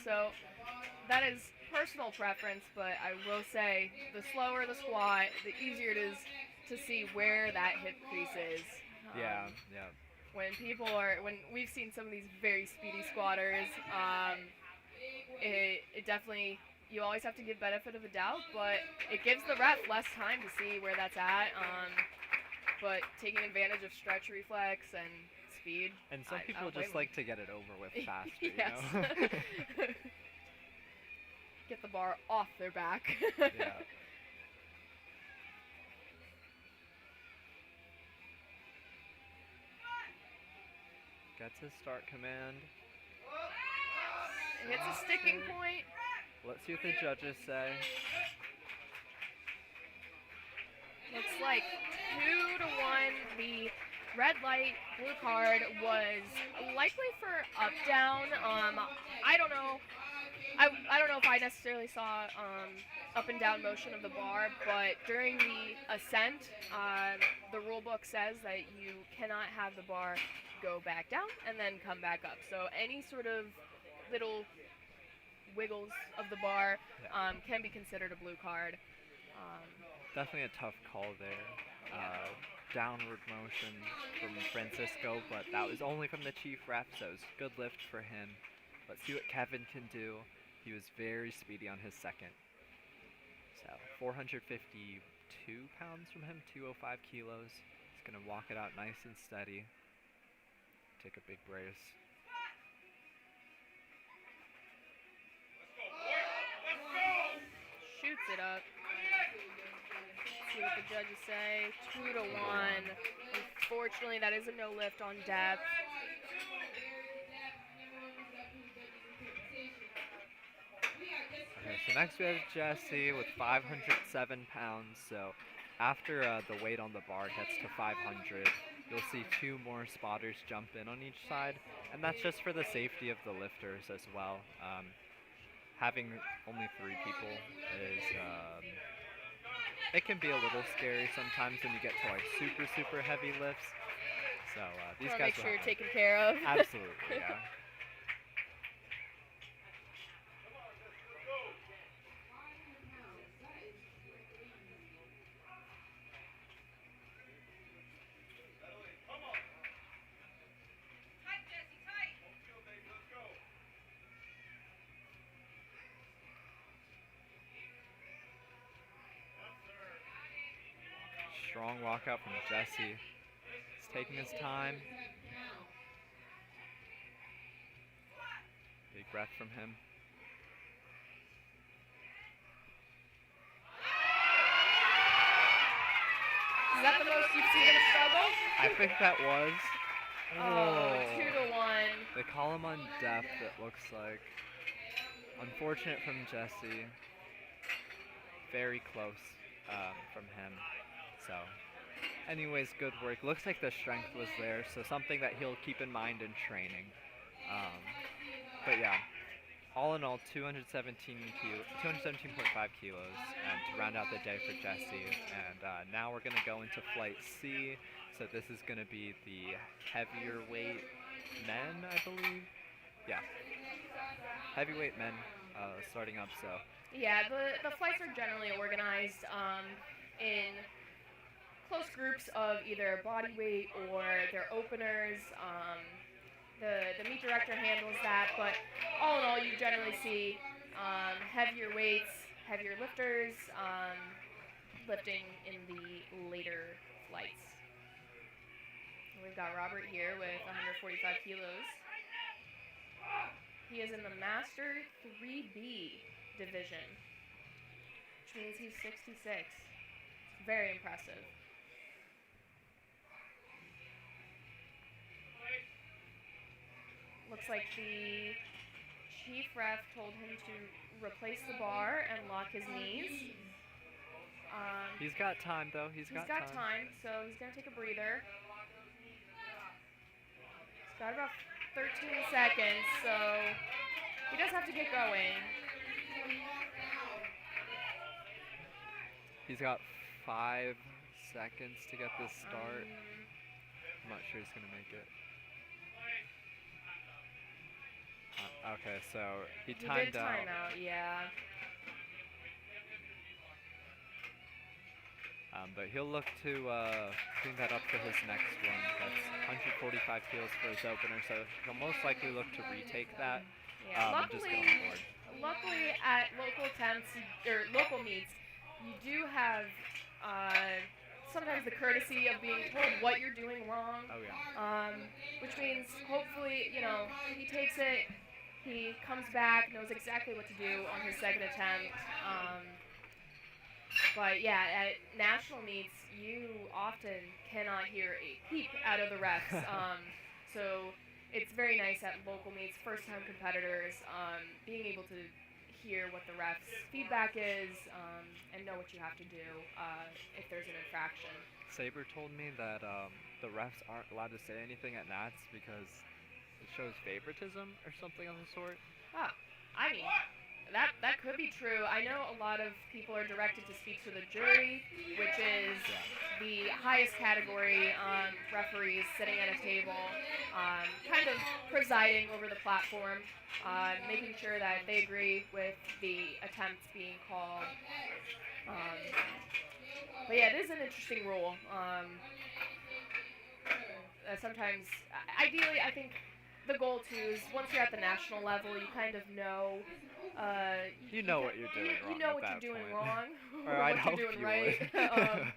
So that is personal preference, but I will say the slower the squat, the easier it is to see where that hip crease is. Yeah. When we've seen some of these very speedy squatters, it definitely, you always have to give benefit of the doubt, but it gives the ref less time to see where that's at. But taking advantage of stretch reflex and speed. And some people just like to get it over with faster, yes. you know? Get the bar off their back. Yeah. Gets his start command. Hits a sticking point. Let's see what the judges say. Looks like 2-1 the red light, blue card was likely for up down. I don't know. I don't know if I necessarily saw up and down motion of the bar, but during the ascent, the rule book says that you cannot have the bar go back down and then come back up. So any sort of little wiggles of the bar can be considered a blue card. Definitely a tough call there. Downward motion from Francisco, but that was only from the chief ref, so it was a good lift for him. Let's see what Kevin can do. He was very speedy on his second. So 452 pounds from him, 205 kilos. He's going to walk it out nice and steady. Take a big brace. Shoots it up. See what the judges say. 2-1. Unfortunately, that is a no lift on depth. Okay, so next we have Jesse with 507 pounds. So after the weight on the bar gets to 500, you'll see 2 more spotters jump in on each side, and that's just for the safety of the lifters as well. Having only 3 people is, it can be a little scary sometimes when you get to like super heavy lifts. So these guys Make will sure you're have taken care of. absolutely, yeah. Strong walkout from Jesse. He's taking his time. Big breath from him. Is that the most you've seen him struggle? I think that was. Oh, 2-1. They call him on depth, it looks like. Unfortunate from Jesse. Very close from him. So, anyways, good work. Looks like the strength was there, so something that he'll keep in mind in training. But yeah, all in all, 217.5 kilos to round out the day for Jesse. And now we're going to go into flight C. So this is going to be the heavier weight men, I believe. Yeah, heavyweight men starting up. So Yeah, the flights are generally organized in close groups of either body weight or their openers. The meet director handles that, but all in all, you generally see heavier weights, heavier lifters lifting in the later flights. We've got Robert here with 145 kilos. He is in the Master 3B division, which means he's 66. Very impressive. Looks like the chief ref told him to replace the bar and lock his knees. he's got time though. He's got time, so he's gonna take a breather. He's got about 13 seconds, so he does have to get going. He's got 5 seconds to get this start. I'm not sure he's gonna make it. Okay, so he timed did out. time out, yeah. But he'll look to clean that up for his next one. That's 145 kilos for his opener, so he'll most likely look to retake that. Yeah, And just go on board. luckily at local attempts or local meets, you do have sometimes the courtesy of being told what you're doing wrong. Oh yeah. Which means hopefully, he takes it, he comes back, knows exactly what to do on his second attempt. But yeah, at national meets, you often cannot hear a peep out of the refs. So it's very nice at local meets, first-time competitors, being able to hear what the ref's feedback is and know what you have to do if there's an infraction. Saber told me that the refs aren't allowed to say anything at Nats because it shows favoritism or something of the sort. Ah, I mean, that could be true. I know a lot of people are directed to speak to the jury, which is the highest category referees sitting at a table, kind of presiding over the platform, making sure that they agree with the attempts being called. But yeah, it is an interesting rule. Sometimes, ideally, I think the goal too is once you're at the national level, you kind of know. You know what you're doing wrong. You know at what you're that doing point. wrong, Or or I'd what hope you're doing you right. would.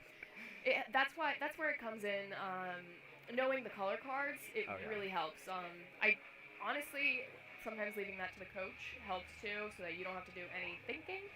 That's where it comes in. Knowing the color cards, it really helps. I honestly sometimes leaving that to the coach helps too, so that you don't have to do any thinking.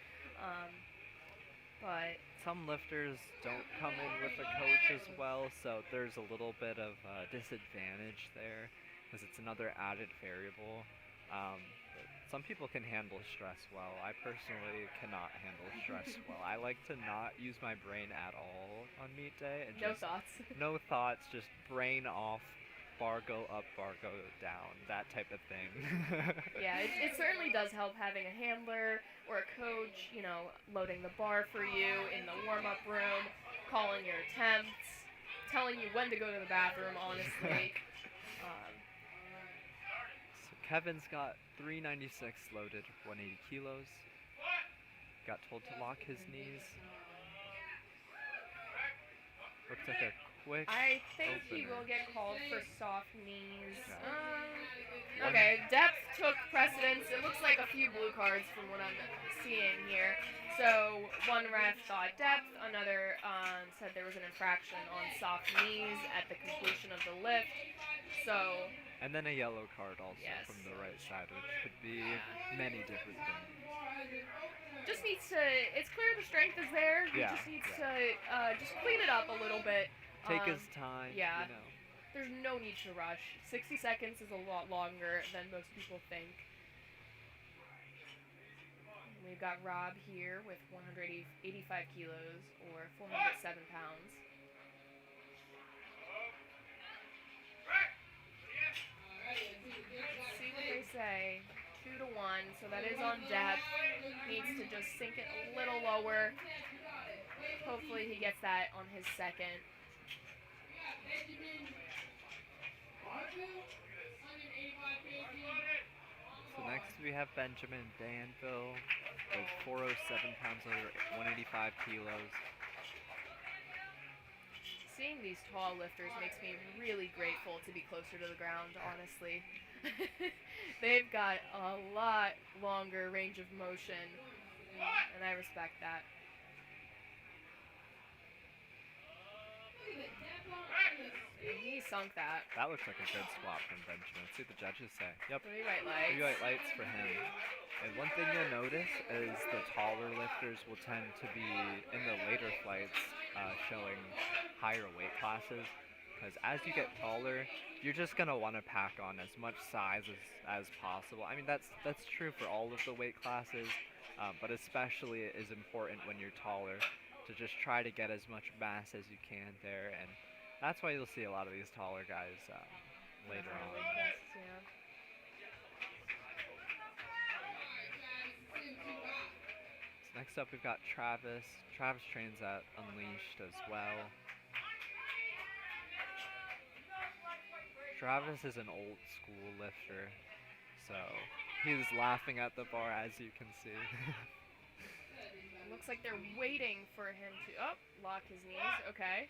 But some lifters don't come in with a coach as well, so there's a little bit of disadvantage there because it's another added variable. But some people can handle stress well. I personally cannot handle stress well. I like to not use my brain at all on meet day. And no thoughts. No thoughts, just brain off, bar go up, bar go down, that type of thing. Yeah, it certainly does help having a handler or a coach, loading the bar for you in the warm-up room, calling your attempts, telling you when to go to the bathroom, honestly. So Kevin's got 396 loaded, 180 kilos. Got told to lock his knees. Looks like a quick I think he opener. will get called for soft knees. Okay, depth took precedence. It looks like a few blue cards from what I'm seeing here. So one ref thought depth, another said there was an infraction on soft knees at the completion of the lift. So. And then a yellow card also Yes. from the right side, which could be many different things. Just needs to. It's clear the strength is there. He just needs to just clean it up a little bit. Take his time. Yeah. There's no need to rush. 60 seconds is a lot longer than most people think. We've got Rob here with 185 kilos or 407 pounds. Let's see what they say. 2-1, so that is on depth. Needs to just sink it a little lower. Hopefully he gets that on his second. So next we have Benjamin Danville with 407 pounds over 185 kilos. Seeing these tall lifters makes me really grateful to be closer to the ground, honestly. They've got a lot longer range of motion, and I respect that. He sunk that. That looks like a good squat from Benjamin. Let's see what the judges say. Yep. 3 white lights. 3 white lights for him. And one thing you'll notice is the taller lifters will tend to be in the later flights showing higher weight classes. Because as you get taller, you're just going to want to pack on as much size as possible. I mean, that's true for all of the weight classes, but especially it is important when you're taller to just try to get as much mass as you can there. And that's why you'll see a lot of these taller guys later on. So next up we've got Travis. Travis trains at Unleashed as well. Travis is an old school lifter, so he's laughing at the bar as you can see. Looks like they're waiting for him to lock his knees. Okay.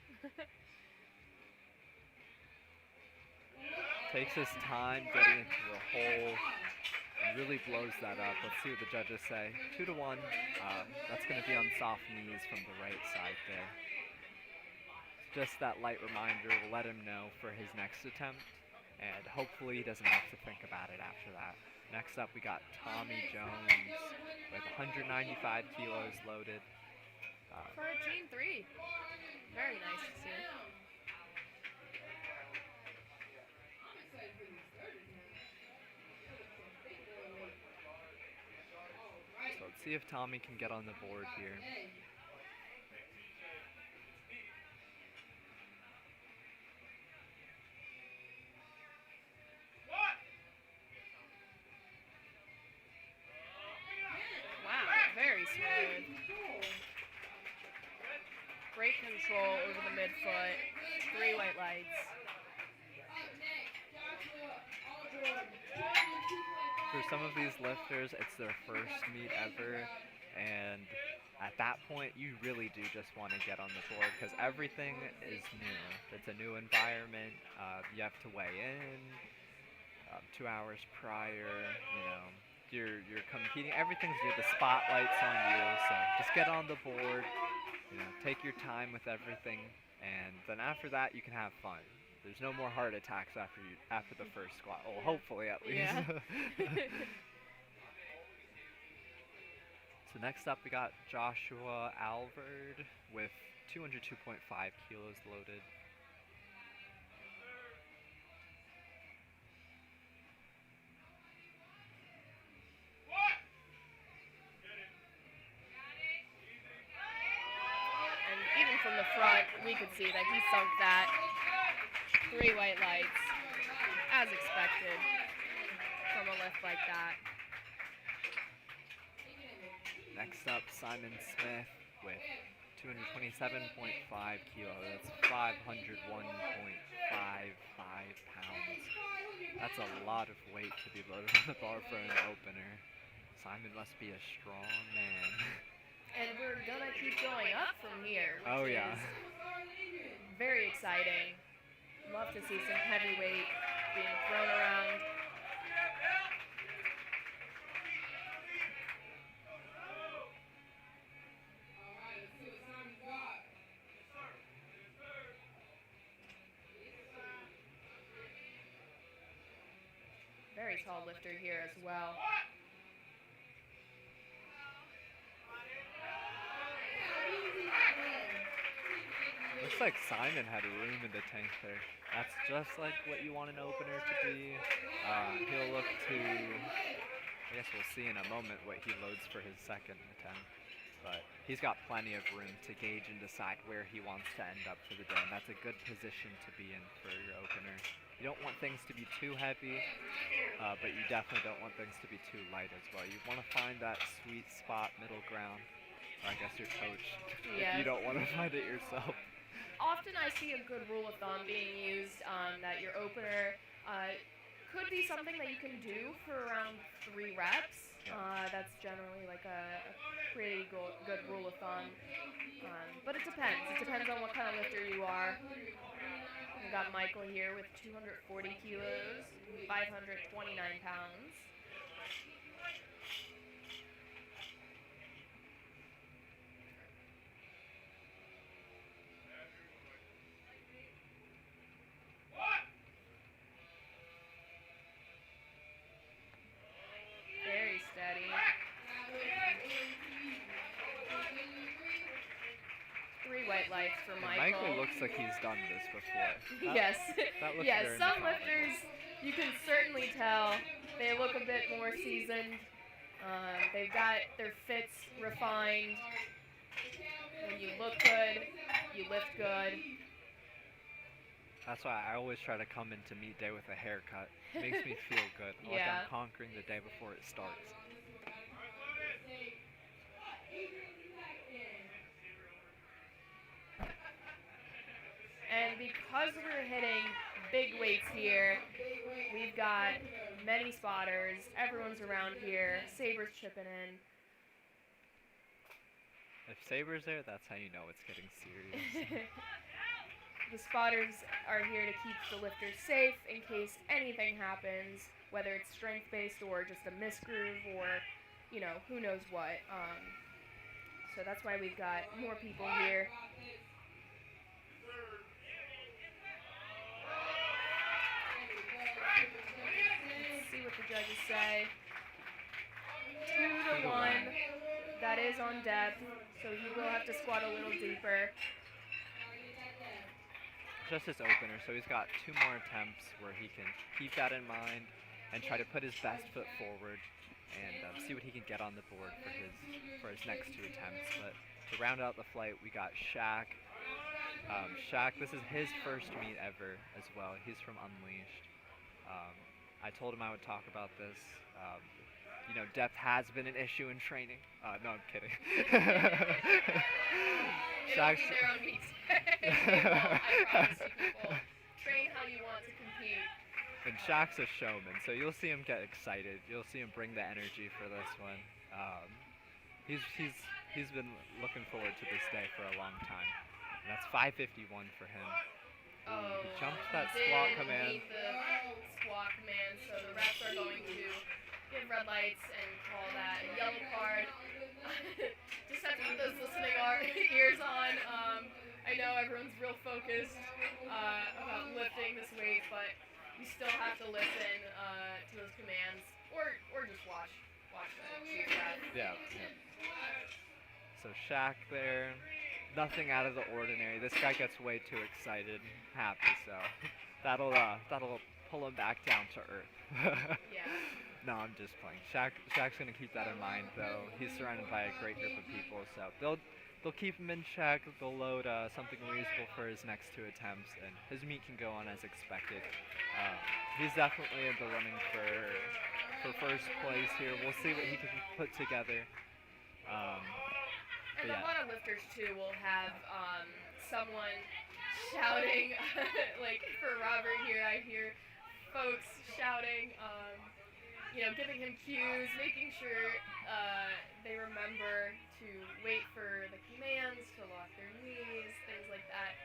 Takes his time getting into the hole and really blows that up. Let's see what the judges say. 2-1. That's going to be on soft knees from the right side there. Just that light reminder will let him know for his next attempt, and hopefully he doesn't have to think about it after that. Next up we got Tommy Jones with 195 kilos loaded. For a team 3. Very nice to see. see if Tommy can get on the board here. Wow, very smooth. Great control over the midfoot. 3 white lights. For some of these lifters, it's their first meet ever, and at that point, you really do just want to get on the board because everything is new. It's a new environment. You have to weigh in 2 hours prior. You're competing. Everything's new. The spotlight's on you, so just get on the board. Take your time with everything, and then after that, you can have fun. There's no more heart attacks after the first squat. Well, hopefully at least. Yeah. So next up, we got Joshua Alvord with 202.5 kilos loaded. And even from the front, we could see that he sunk that. 3 white lights, as expected from a lift like that. Next up, Simon Smith with 227.5 kilos. That's 501.55 pounds. That's a lot of weight to be loaded on the bar for an opener. Simon must be a strong man. And we're gonna keep going up from here, which Oh yeah. is very exciting. Love to see some heavyweight being thrown around. Very tall lifter here as well. Looks like Simon had room in the tank there. That's just like what you want an opener to be. He'll look to, I guess we'll see in a moment what he loads for his second attempt. But he's got plenty of room to gauge and decide where he wants to end up for the day. And that's a good position to be in for your opener. You don't want things to be too heavy, but you definitely don't want things to be too light as well. You want to find that sweet spot, middle ground. Or I guess your coach, if you don't want to find it yourself. Often I see a good rule of thumb being used that your opener could be something that you can do for around 3 reps. That's generally like a pretty good rule of thumb. But it depends. It depends on what kind of lifter you are. We got Michael here with 240 kilos, 529 pounds. Very steady. 3 white lights for And Michael. Michael looks like he's done this before. Yes. That looks Yes, very some methodical. lifters, you can certainly tell they look a bit more seasoned. They've got their fits refined. When you look good, you lift good. That's why I always try to come into meet day with a haircut. It makes me feel good. Like Yeah. I'm conquering the day before it starts. And because we're hitting big weights here, we've got many spotters. Everyone's around here. Saber's chipping in. If Saber's there, that's how you know it's getting serious. The spotters are here to keep the lifters safe in case anything happens, whether it's strength-based or just a misgroove or, who knows what. So that's why we've got more people here. Let's see what the judges say. 2 to 1. That is on depth, so he will have to squat a little deeper. Just his opener, so he's got 2 more attempts where he can keep that in mind and try to put his best foot forward and see what he can get on the board for his next 2 attempts. But to round out the flight, we got Shaq. Shaq, this is his first meet ever as well. He's from Unleashed. I told him I would talk about this. You know, depth has been an issue in training. No, I'm kidding. Shaq's their own meets. I promise you, people. Train how you want to compete. And Shaq's a showman, so you'll see him get excited. You'll see him bring the energy for this one. He's been looking forward to this day for a long time. And that's 551 for him. Oh, he jumped that squat command. Beat the squat command, so the refs are going to give red lights and call that a yellow card. Just have to put those listening ears on. I know everyone's real focused about lifting this weight, but you still have to listen to those commands, or just watch the chief ref. Yeah. So Shaq there, nothing out of the ordinary. This guy gets way too excited, happy, so that'll pull him back down to earth. Yeah. No, I'm just playing. Shaq's gonna keep that in mind, though. He's surrounded by a great group of people, so they'll keep him in check. They'll load something reasonable for his next 2 attempts, and his meet can go on as expected. He's definitely in the running for first place here. We'll see what he can put together. And yeah. a lot of lifters too will have someone shouting, like for Robert here, I hear folks shouting, giving him cues, making sure they remember to wait for the commands, to lock their knees, things like that.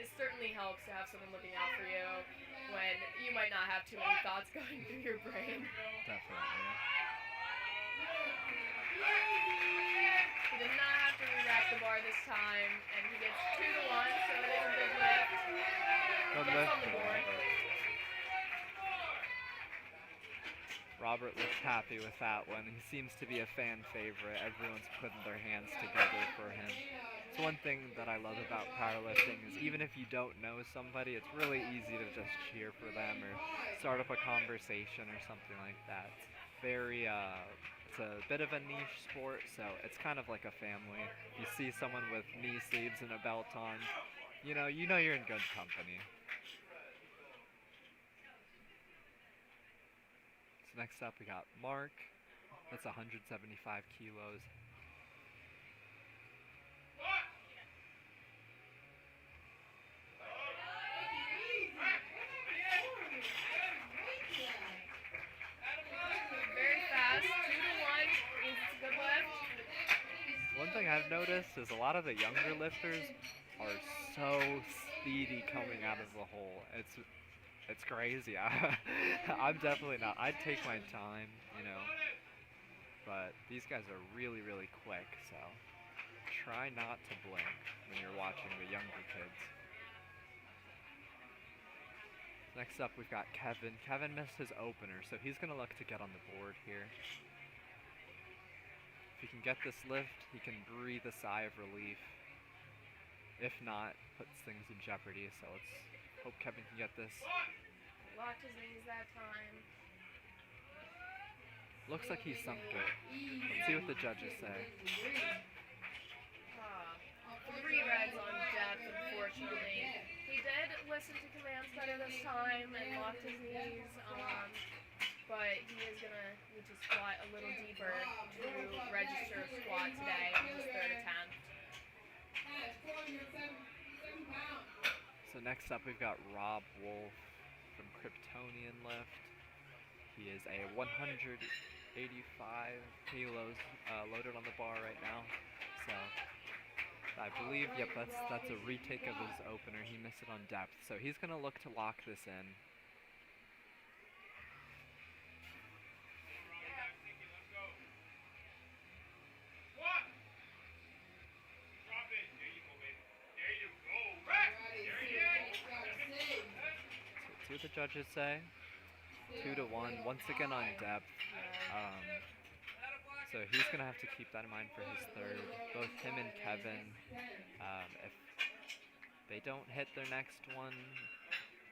It certainly helps to have someone looking out for you when you might not have too many thoughts going through your brain. Definitely. He does not have to re-rack the bar this time, and he gets 2 to 1, so it is a big lift. Gets on the board. Robert looks happy with that one. He seems to be a fan favorite. Everyone's putting their hands together for him. It's one thing that I love about powerlifting is even if you don't know somebody, it's really easy to just cheer for them or start up a conversation or something like that. It's a bit of a niche sport, so it's kind of like a family. You see someone with knee sleeves and a belt on, you know you're in good company. So next up we got Mark. That's 175 kilos. One thing I've noticed is a lot of the younger lifters are so speedy coming out of the hole. It's crazy. I'm definitely not. I'd take my time, but these guys are really, really quick, so try not to blink when you're watching the younger kids. Next up, we've got Kevin. Kevin missed his opener, so he's going to look to get on the board here. If he can get this lift, he can breathe a sigh of relief. If not, puts things in jeopardy, so let's hope Kevin can get this. Locked his knees that time. Looks like he sunk it. Let's see what the judges say. 3 reds on depth, unfortunately. He did listen to commands better this time and locked his knees, but he is going to need to squat a little deeper to register a squat today on his 3rd attempt. So next up we've got Rob Wolf from Kryptonian Lift. He is a 185 kilos loaded on the bar right now. So I believe, yep, that's a retake of his opener. He missed it on depth. So he's going to look to lock this in. What the judges say? 2 to 1, once again on depth. So he's gonna have to keep that in mind for his 3rd. Both him and Kevin, if they don't hit their next one,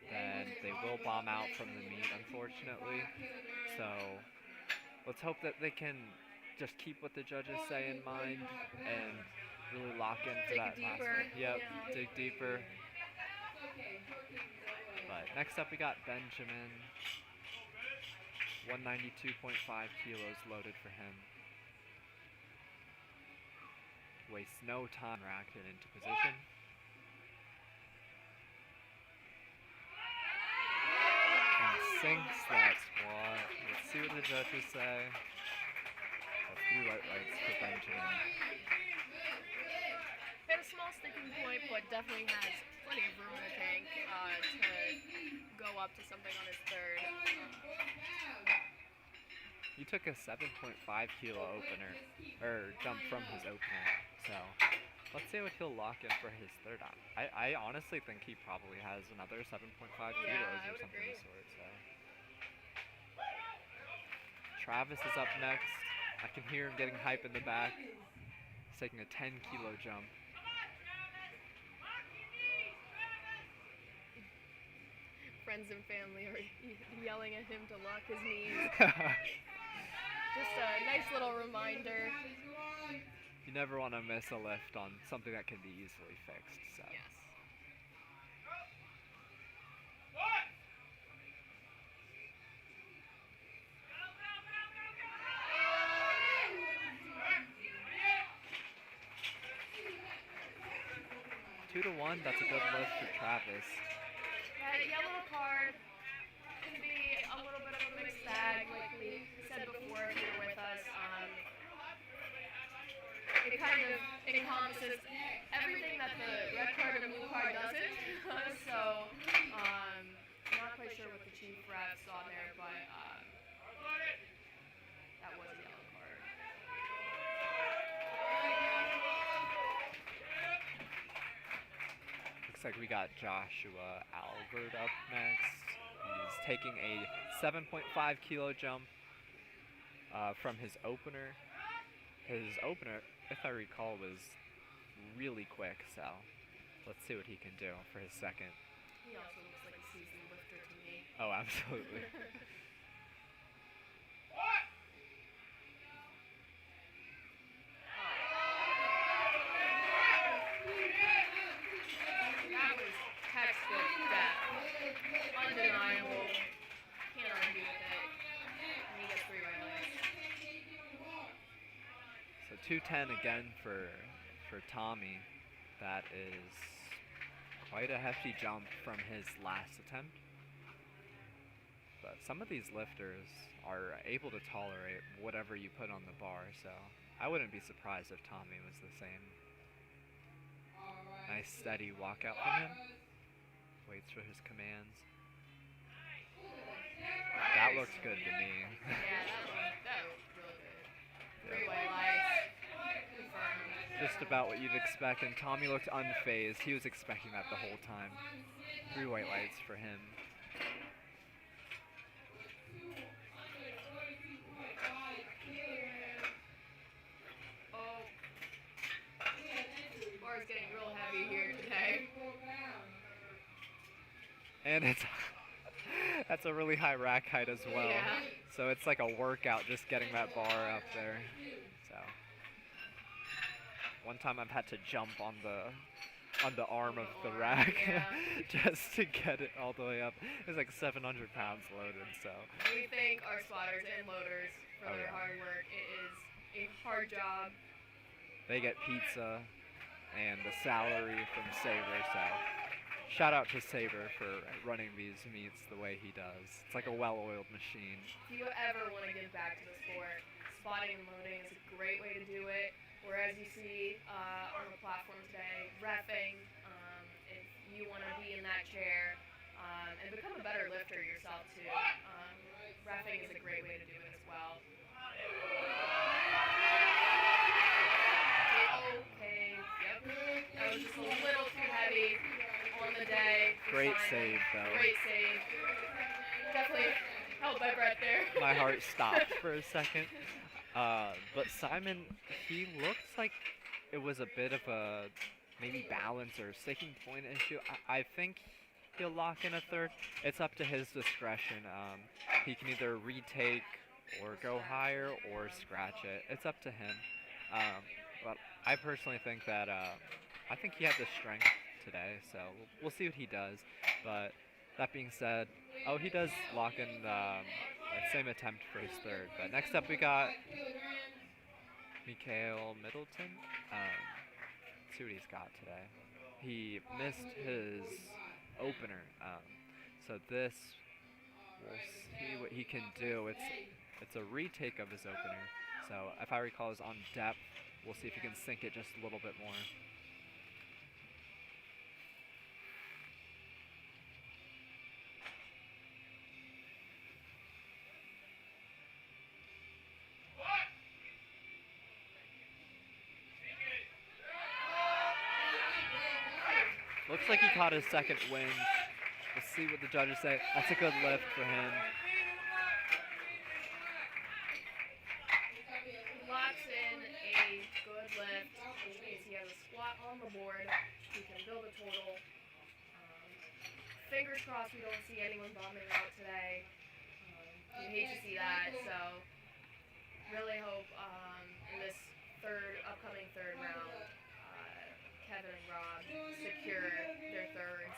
then they will bomb out from the meet, unfortunately. So let's hope that they can just keep what the judges say in mind and really lock in for Dig that last deeper. one. Yep, Yeah. dig deeper. But next up we got Benjamin. 192.5 kilos loaded for him. Wastes no time racking into position. And sinks that squat. Let's see what the judges say. That's 3 white lights for Benjamin. Hit a small sticking point, but definitely has plenty of room, I think, to go up to something on his third. He took a 7.5 kilo opener, or jump from his opener. So let's see what he'll lock in for his third op. I honestly think he probably has another 7.5 kilos I or would something agree. of the sort. So Travis is up next. I can hear him getting hype in the back. He's taking a 10 kilo jump. Friends and family are yelling at him to lock his knees. Just a nice little reminder. You never want to miss a lift on something that can be easily fixed. So. Yes. Two to one, that's a good lift for Travis. That yellow card can be a little bit of a mixed bag, like we said before if you were with us. It kind of encompasses everything that the red card and blue card doesn't. So, not quite sure what the chief ref saw there, but that was a yellow card. Looks like we got Joshua Albert up next. He's taking a 7.5 kilo jump from his opener. His opener, if I recall, was really quick, so let's see what he can do for his second. He also looks like a seasoned lifter to me. Oh, absolutely. That was textbook death. Undeniable. Can't argue with it. And he gets 3 right legs. So 210 again for Tommy. That is quite a hefty jump from his last attempt. But some of these lifters are able to tolerate whatever you put on the bar, so I wouldn't be surprised if Tommy was the same. Nice steady walkout from him. Waits for his commands. That looked good to me. Yeah, that was really good. 3 white lights. Confirmed. Just about what you'd expect, and Tommy looked unfazed. He was expecting that the whole time. 3 white lights for him. Oh. Bar's getting real heavy here today. And it's that's a really high rack height as well. Yeah. So it's like a workout just getting that bar up there. So one time I've had to jump on the arm of the rack Yeah. just to get it all the way up. It was like 700 pounds loaded, so We thank our spotters and loaders for Oh, their yeah. hard work. It is a hard job. they get pizza and a salary from Saber, so shout out to Saber for running these meets the way he does. It's like a well-oiled machine. If you ever want to give back to the sport, spotting and loading is a great way to do it. Whereas you see on the platform today, reffing, if you want to be in that chair and become a better lifter yourself too, reffing is a great way to do it as well. Okay, yep. That was just a little too heavy on the day. Great Simon. save, though. Great save. Definitely held my breath there. My heart stopped for a second. But Simon, he looks like it was a bit of a maybe balance or sticking point issue. I think he'll lock in a third. It's up to his discretion. He can either retake or go higher or scratch it. It's up to him. But I personally think that I think he had the strength today, so we'll see what he does. But that being said, oh, he does lock in the same attempt for his third. But next up we got Mikhail Middleton. Let's see what he's got today. He missed his opener, so this we'll see what he can do. It's a retake of his opener, so if I recall, is on depth. We'll see if he can sink it just a little bit more. Looks like he caught his second wind. We'll see what the judges say. That's a good lift for him. Locks in a good lift, which means he has a squat on the board. He can build a total. Fingers crossed we don't see anyone bombing out today. You hate to see that, so really hope in this upcoming third round, Kevin and Rob secure their thirds.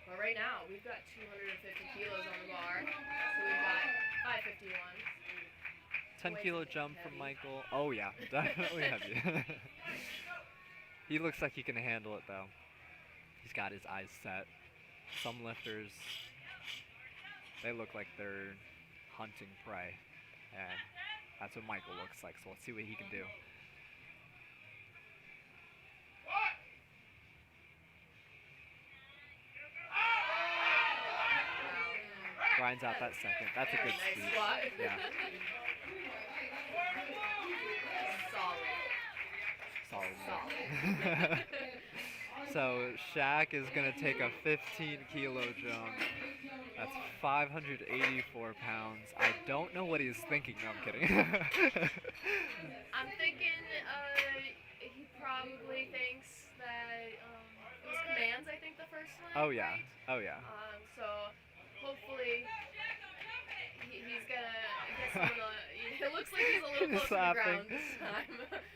But right now, we've got 250 kilos on the bar, so we've got 551. 10-kilo jump from Michael. Oh yeah, definitely heavy. He looks like he can handle it though. He's got his eyes set. Some lifters, they look like they're hunting prey, and that's what Michael looks like. So let's see what he can do. Grinds out that second. That's a good Nice speed. squat. Yeah. Solid. Solid. So Shaq is gonna take a 15-kilo jump. That's 584 pounds. I don't know what he's thinking. No, I'm kidding. I'm thinking he probably thinks that it was commands, I think, the first one. Oh yeah. Right? Oh yeah. So hopefully he's gonna get some of the. It looks like he's a little He's closer to the laughing. ground this time.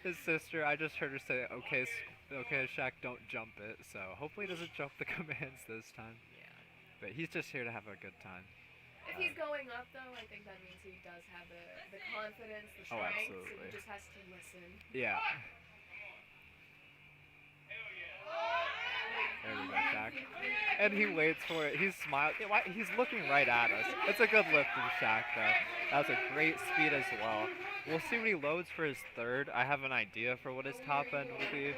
His sister, I just heard her say, okay, okay, Shaq, don't jump it. So hopefully he doesn't jump the commands this time. Yeah. But he's just here to have a good time. If he's going up, though, I think that means he does have the confidence, the Oh, strength. So absolutely. he just has to listen. Yeah. There we go, Shaq. And he waits for it. He's smiling. He's looking right at us. It's a good lift from Shaq, though. That was a great speed as well. We'll see what he loads for his third. I have an idea for what his top end will be.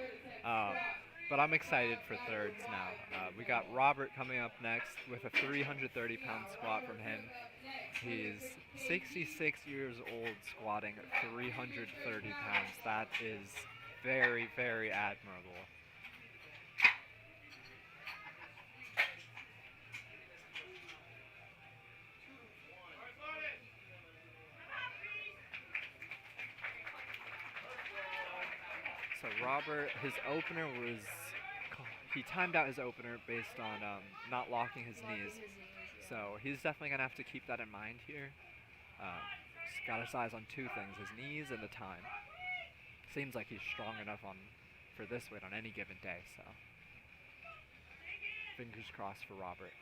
But I'm excited for thirds now. We got Robert coming up next with a 330-pound squat from him. He's 66 years old squatting at 330 pounds. That is very, very admirable. So Robert, his opener was, he timed out his opener based on not locking his knees. So he's definitely going to have to keep that in mind here. Just got his eyes on two things, his knees and the time. Seems like he's strong enough for this weight on any given day, so. Fingers crossed for Robert.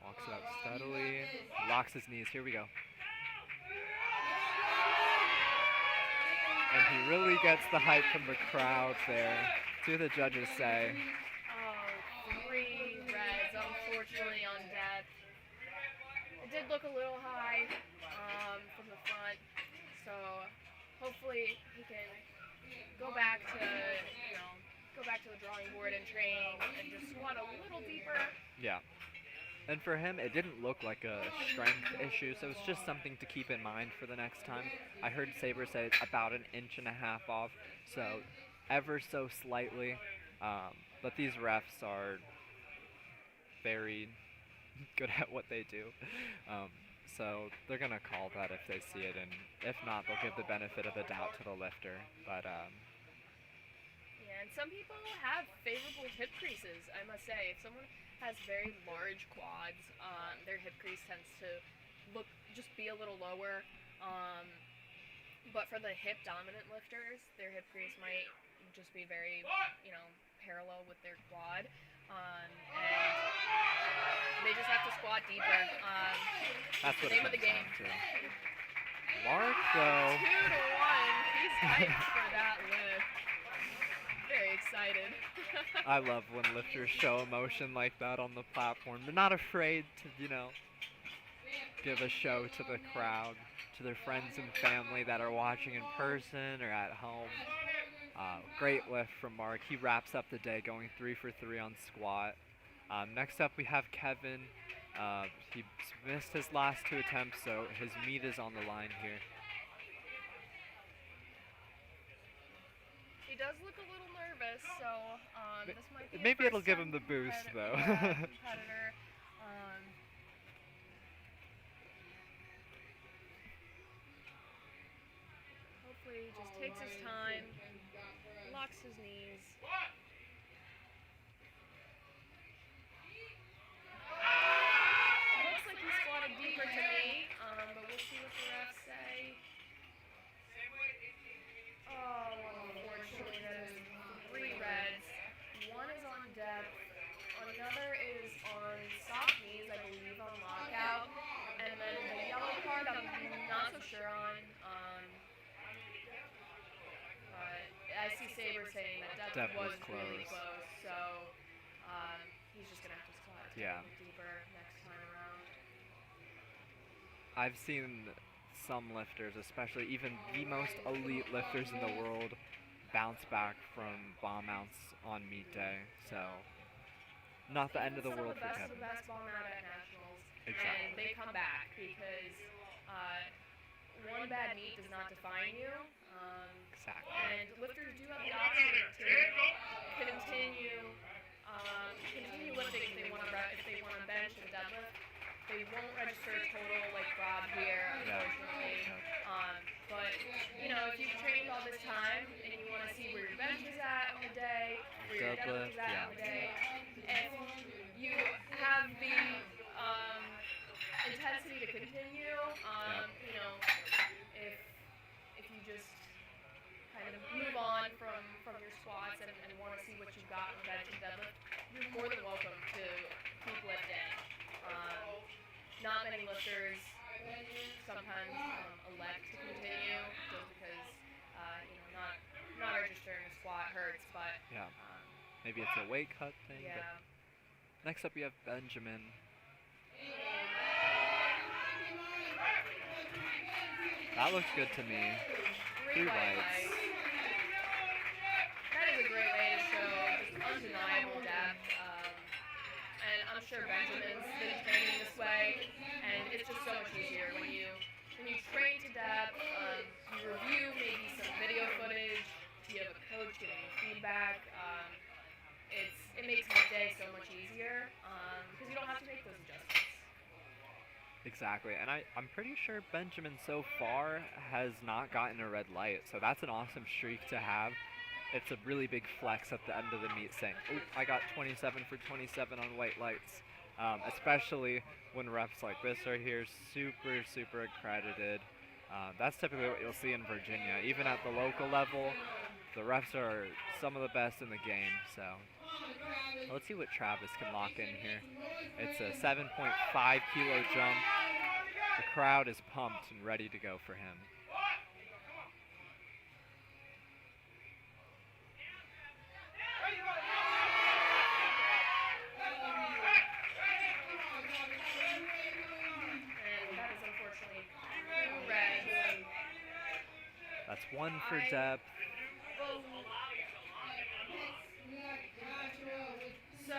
Walks it up steadily, locks his knees, here we go. And he really gets the hype from the crowd there. See what the judges say. Oh, 3 reds, unfortunately, on depth. It did look a little high from the front, so hopefully he can go back to the drawing board and training and just squat a little deeper. Yeah. And for him, it didn't look like a strength issue, so it's just something to keep in mind for the next time. I heard Saber say it's about 1.5 inches off, so ever so slightly. But these refs are very good at what they do. So they're going to call that if they see it, and if not, they'll give the benefit of the doubt to the lifter. But yeah, and some people have favorable hip creases, I must say. If someone has very large quads, their hip crease tends to just be a little lower. But for the hip dominant lifters, their hip crease might just be very, parallel with their quad. And they just have to squat deeper. That's what name it of the comes game. down to. Mark, though. 2-1. He's hyped for that lift. Very excited. I love when lifters show emotion like that on the platform. They're not afraid to, give a show to the crowd, to their friends and family that are watching in person or at home. Great lift from Mark. He wraps up the day going 3 for 3 on squat. Next up we have Kevin. He missed his last 2 attempts, so his meat is on the line here. He does look a little nervous, so this might be Maybe a it'll give him first-time the boost, though. competitor. Hopefully he just takes his time, locks his knees. Looks like he squatted deeper to me, but we'll see what the refs say. Oh, unfortunately, that is 3 reds. One is on depth, another is on soft knees, I believe, on lockout, and then the yellow part I'm not so sure on. I see Saber saying that depth was really close, so he's just going to have to squat deeper next time around. I've seen some lifters, especially even the most elite lifters in the world, bounce back from bomb mounts on meet day. So, not the end of the world for Kevin. The best bomb out at nationals, Exactly. and they come back because one bad meet does not define you. Exactly. And lifters do have the option to continue lifting if they want to bench and deadlift. They won't register a total like Rob here, unfortunately. But if you've trained all this time and you want to see where your bench is at on the day, where your deadlift is at on the day, and you have the intensity to continue, if you just kind of move on from your squats and want to see what you've got in bench and deadlift, you're more than welcome to keep lifting. Not many lifters sometimes elect to continue just because not registering a squat hurts, but maybe it's a weight cut thing. Yeah. But next up we have Benjamin. That looks good to me. 3 whites. That is a great way to show just undeniable depth. And I'm sure Benjamin's been training this way, and it's just so much easier when you train to depth. You review maybe some video footage. You have a coach giving you feedback. It makes the day so much easier because you don't have to make those adjustments. Exactly, and I'm pretty sure Benjamin so far has not gotten a red light, so that's an awesome streak to have. It's a really big flex at the end of the meet saying, oh, I got 27 for 27 on white lights, especially when refs like this are here, super, super accredited. That's typically what you'll see in Virginia. Even at the local level, the refs are some of the best in the game, so let's see what Travis can lock in here. It's a 7.5 kilo jump. The crowd is pumped and ready to go for him. And that is unfortunately red. That's 1 for depth. So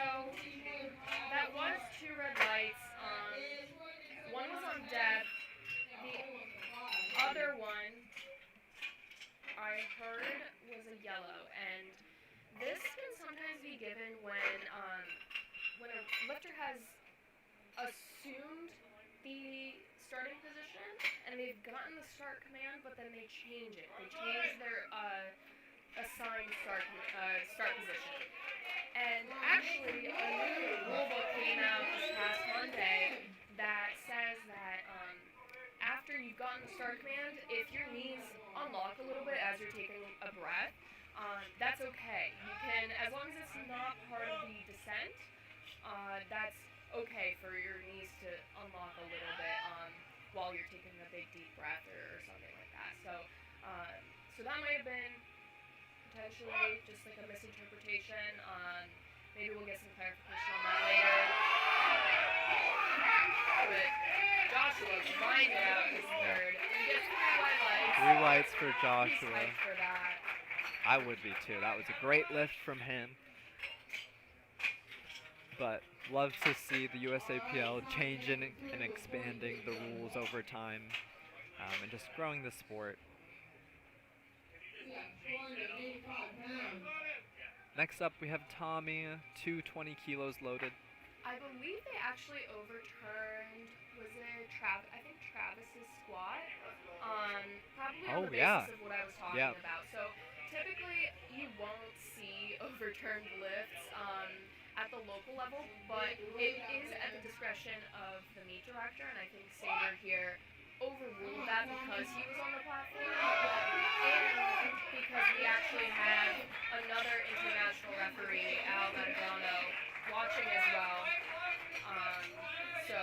that was 2 red lights. One was on depth. The other one I heard was a yellow, and this can sometimes be given when a lifter has assumed the starting position and they've gotten the start command, but then they change it. They change their assigned start position. And actually, a new rule book came out this past Monday that says that on the start command, if your knees unlock a little bit as you're taking a breath, that's okay. You can, as long as it's not part of the descent, that's okay for your knees to unlock a little bit while you're taking a big deep breath or something like that. So that might have been potentially just like a misinterpretation. Maybe we'll get some clarification on that later. But Joshua grinded out his third. He gets 3 white lights. 3 whites for He's Joshua. hyped for that. I would be too. That was a great lift from him. But love to see the USAPL changing and expanding the rules over time, and just growing the sport. Next up, we have Tommy, 220 kilos loaded. I believe they actually overturned, was it I think Travis's squat, probably on the basis of what I was talking about. So typically you won't see overturned lifts at the local level, but it is at the discretion of the meet director, and I think Saber here overruled that because he was on the platform, and because we actually have another international referee, Al Matagrano, watching as well. So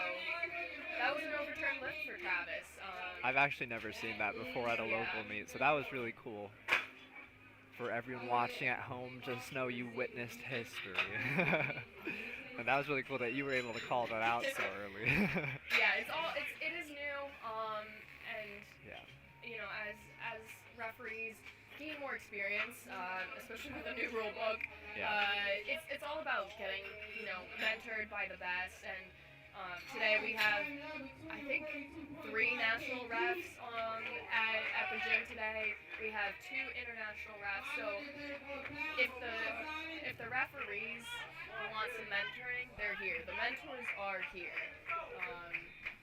that was an overturned lift for Travis. I've actually never seen that before at a local meet, so that was really cool. For everyone watching at home, just know you witnessed history. And that was really cool that you were able to call that out so early. Yeah, it is new, and you know, as referees gain more experience, especially with the new rule book, it's all about getting, you know, mentored by the best. And today we have, I think, 3 national refs at the gym today. We have 2 international refs. So if the referees want some mentoring, they're here. The mentors are here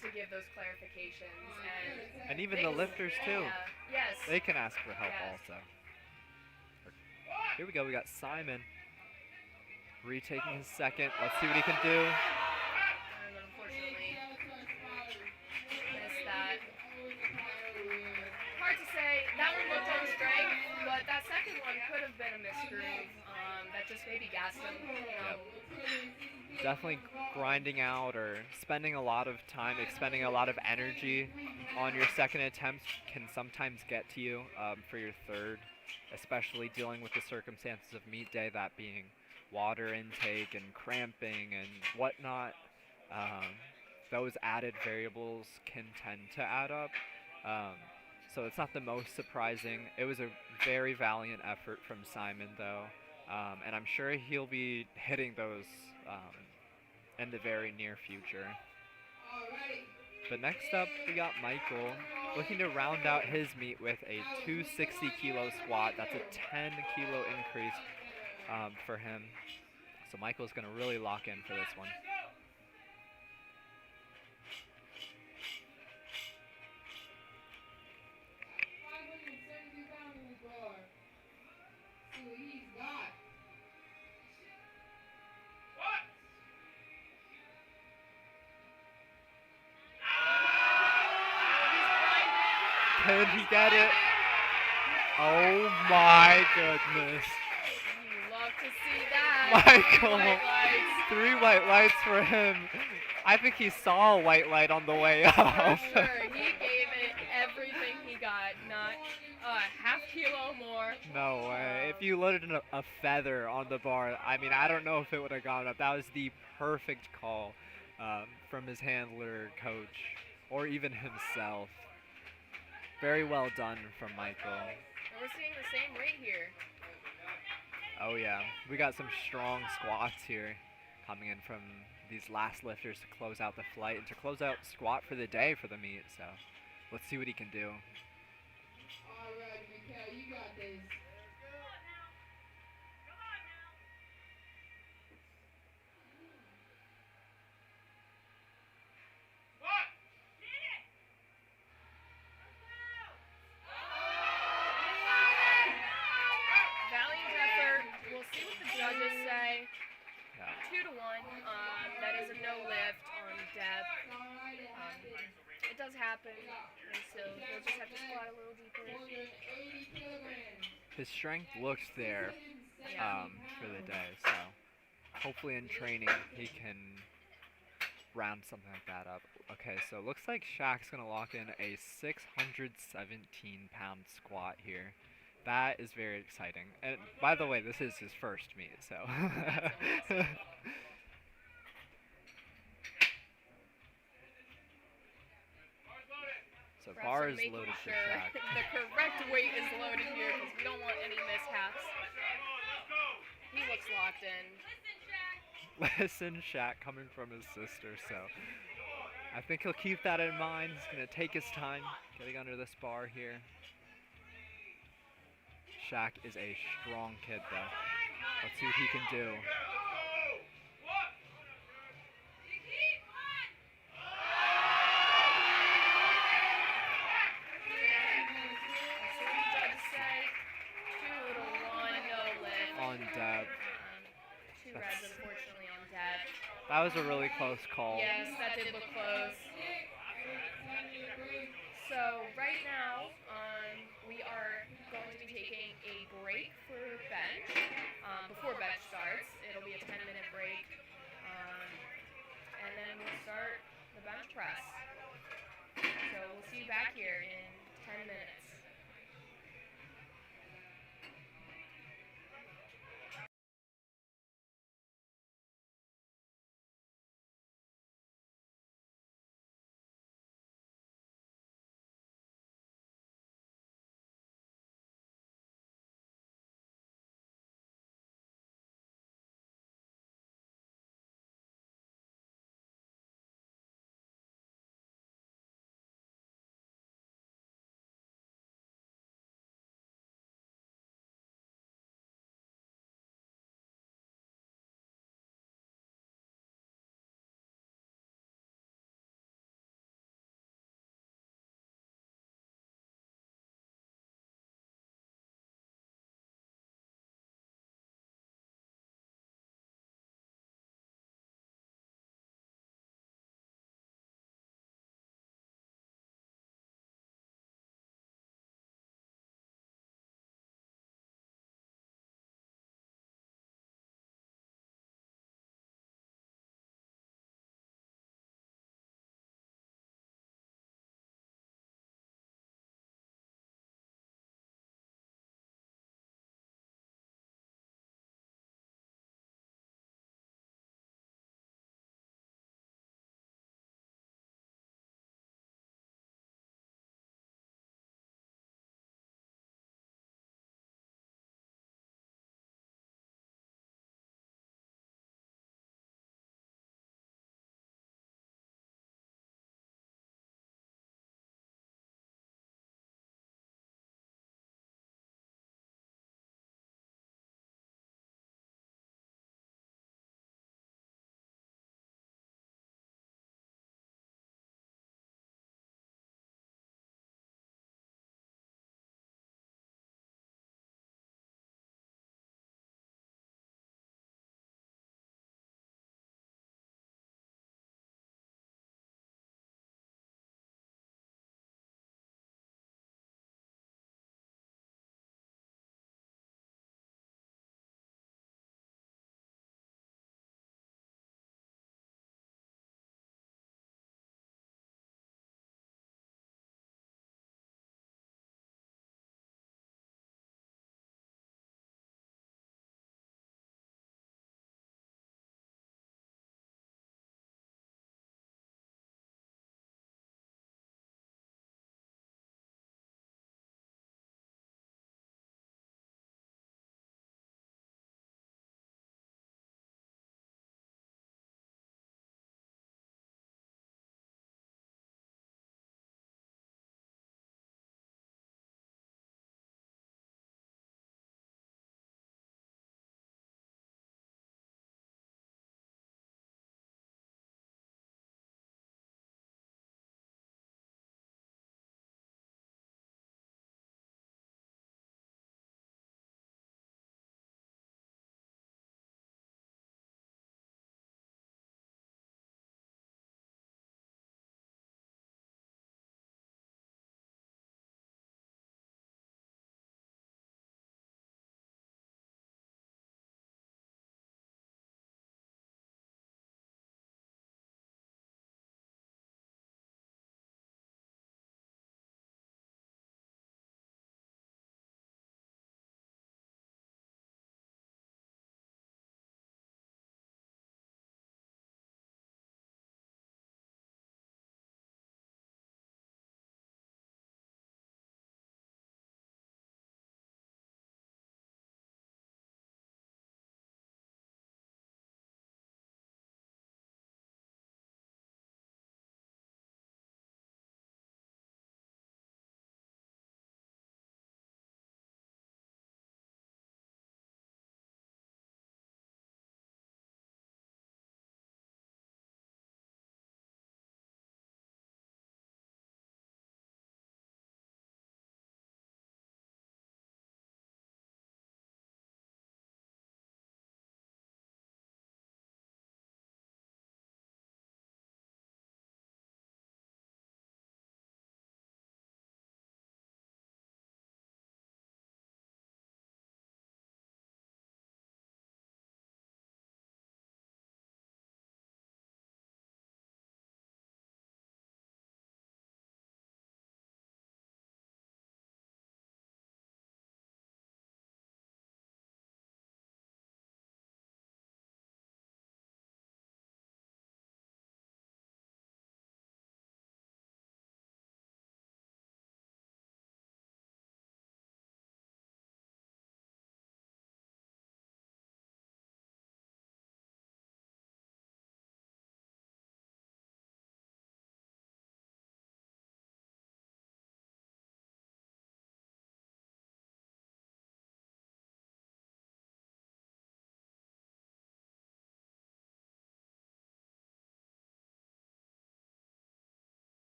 to give those clarifications, and even the lifters too. Yes. They can ask for help also. Here we go. We got Simon retaking his second. Let's see what he can do. And unfortunately, missed that. Hard to say. That one looked on strength, but that second one could have been a misgroove. That just maybe gassed him. You know. Definitely grinding out or spending a lot of time, expending a lot of energy on your second attempt can sometimes get to you for your third, especially dealing with the circumstances of meet day, that being water intake and cramping and whatnot. Those added variables can tend to add up. So it's not the most surprising. It was a very valiant effort from Simon though, and I'm sure he'll be hitting those in the very near future. But next up, we got Michael looking to round out his meet with a 260 kilo squat. That's a 10 kilo increase for him. So Michael's going to really lock in for this one. Can he get it? Oh my goodness. You love to see that. Michael, 3 white lights. 3 white lights for him. I think he saw a white light on the way up. For sure. He gave it everything he got, not a half kilo more. No way. If you loaded a feather on the bar, I mean, I don't know if it would have gone up. That was the perfect call from his handler, coach, or even himself. Very well done from Michael. And we're seeing the same rate here. Oh yeah, we got some strong squats here coming in from these last lifters to close out the flight and to close out squat for the day for the meet. So let's see what he can do. All right, Mikhail, you got this. Valiant effort. We'll see what the judges say. Yeah. 2-1. That is a no lift on depth. it does happen, and so you'll just have to squat a little deeper. His strength looks there Yeah. for the day, so hopefully in training he can round something like that up. Okay, so it looks like Shaq's gonna lock in a 617-pound squat here. That is very exciting. And by the way, this is his first meet, so. That's awesome. So Refs bar are is making loaded for sure Shaq. the correct weight is loaded here because we don't want any mishaps. He looks locked in. Listen, Shaq coming from his sister, so I think he'll keep that in mind. He's gonna take his time getting under this bar here. Shaq is a strong kid though. Let's see what he can do. On Deb. Two reds, unfortunately, on Deb. That was a really close call. Yes, that did look close. So right now, we are going to be taking a break for bench. Before bench starts, it'll be a 10-minute break. And then we'll start the bench press. So we'll see you back here in 10 minutes.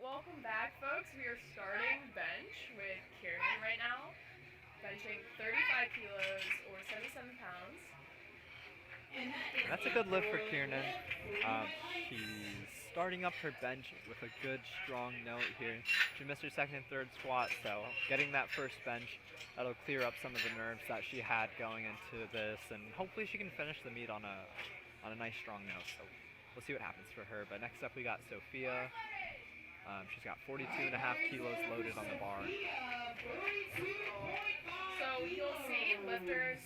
welcome back, folks. We are starting bench with Kieran right now, benching 35 kilos or 77 pounds. That's a good lift for Kiernan. She's starting up her bench with a good, strong note here. She missed her second and third squat, so getting that first bench, that'll clear up some of the nerves that she had going into this, and hopefully she can finish the meet on a nice, strong note. So we'll see what happens for her. But next up we got Sophia. She's got 42.5 kilos loaded on the bar. So you'll see lifters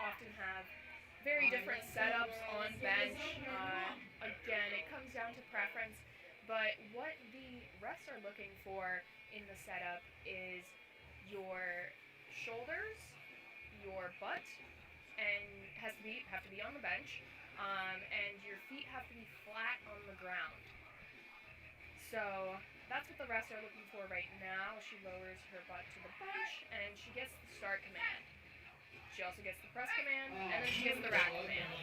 often have very different setups on bench. Again, it comes down to preference, but what the refs are looking for in the setup is your shoulders, your butt, and have to be on the bench, and your feet have to be flat on the ground. So that's what the refs are looking for right now. She lowers her butt to the bench, and she gets the start command. She also gets the press command, and then she gets the rack command.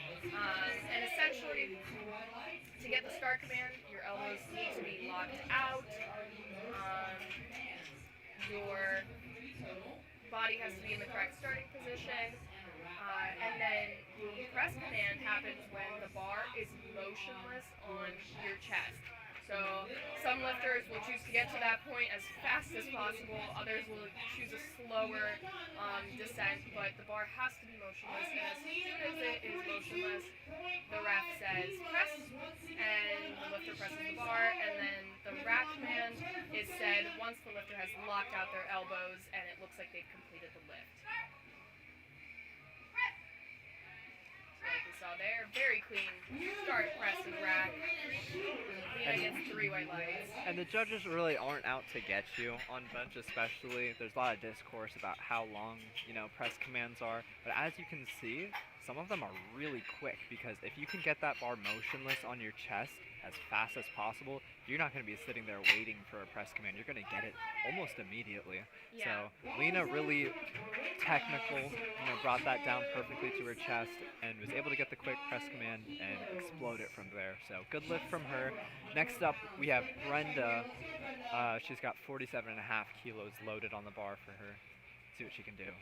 And essentially, to get the start command, your elbows need to be locked out. Your body has to be in the correct starting position. And then the press command happens when the bar is motionless on your chest. So some lifters will choose to get to that point as fast as possible. Others will choose a slower descent, but the bar has to be motionless. And as soon as it is motionless, the ref says press, and the lifter presses the bar, and then the rack command is said once the lifter has locked out their elbows and it looks like they've completed the lift. Like we saw there, very clean start, press, and rack. Lena gets 3 white lights. And the judges really aren't out to get you on bench, especially. There's a lot of discourse about how long, press commands are. But as you can see, some of them are really quick, because if you can get that bar motionless on your chest as fast as possible, you're not going to be sitting there waiting for a press command. You're going to get it almost immediately. Yeah. So Lena really technical, brought that down perfectly to her chest and was able to get the quick press command and explode it from there. So good lift from her. Next up, we have Brenda. She's got 47.5 kilos loaded on the bar for her. See what she can do.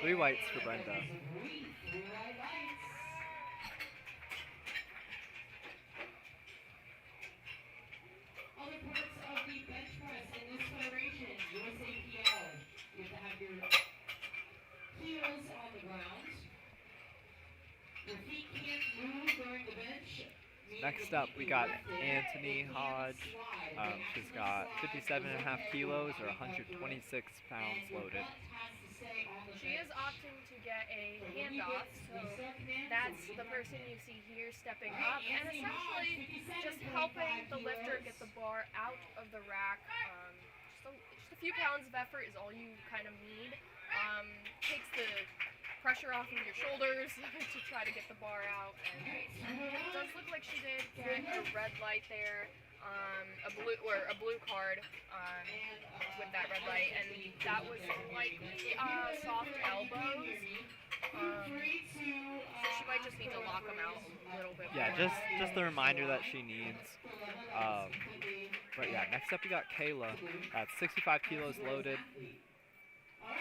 Three whites for Brenda. Other parts of the bench press in this federation, USAPL, you have to have your heels on the ground. Your feet can't move during the bench. Next up, we got Anthony Hodge. She's got 57.5 kilos or 126 pounds loaded. She is opting to get a handoff, so that's the person you see here stepping up and essentially just helping the lifter get the bar out of the rack. Just a few pounds of effort is all you kind of need. Takes the pressure off of your shoulders to try to get the bar out, and it does look like she did get a red light there. A blue card with that red light, and that was likely soft elbows. So she might just need to lock them out a little bit. Yeah, more. just the reminder that she needs. But yeah, next up we got Kayla at 65 kilos loaded.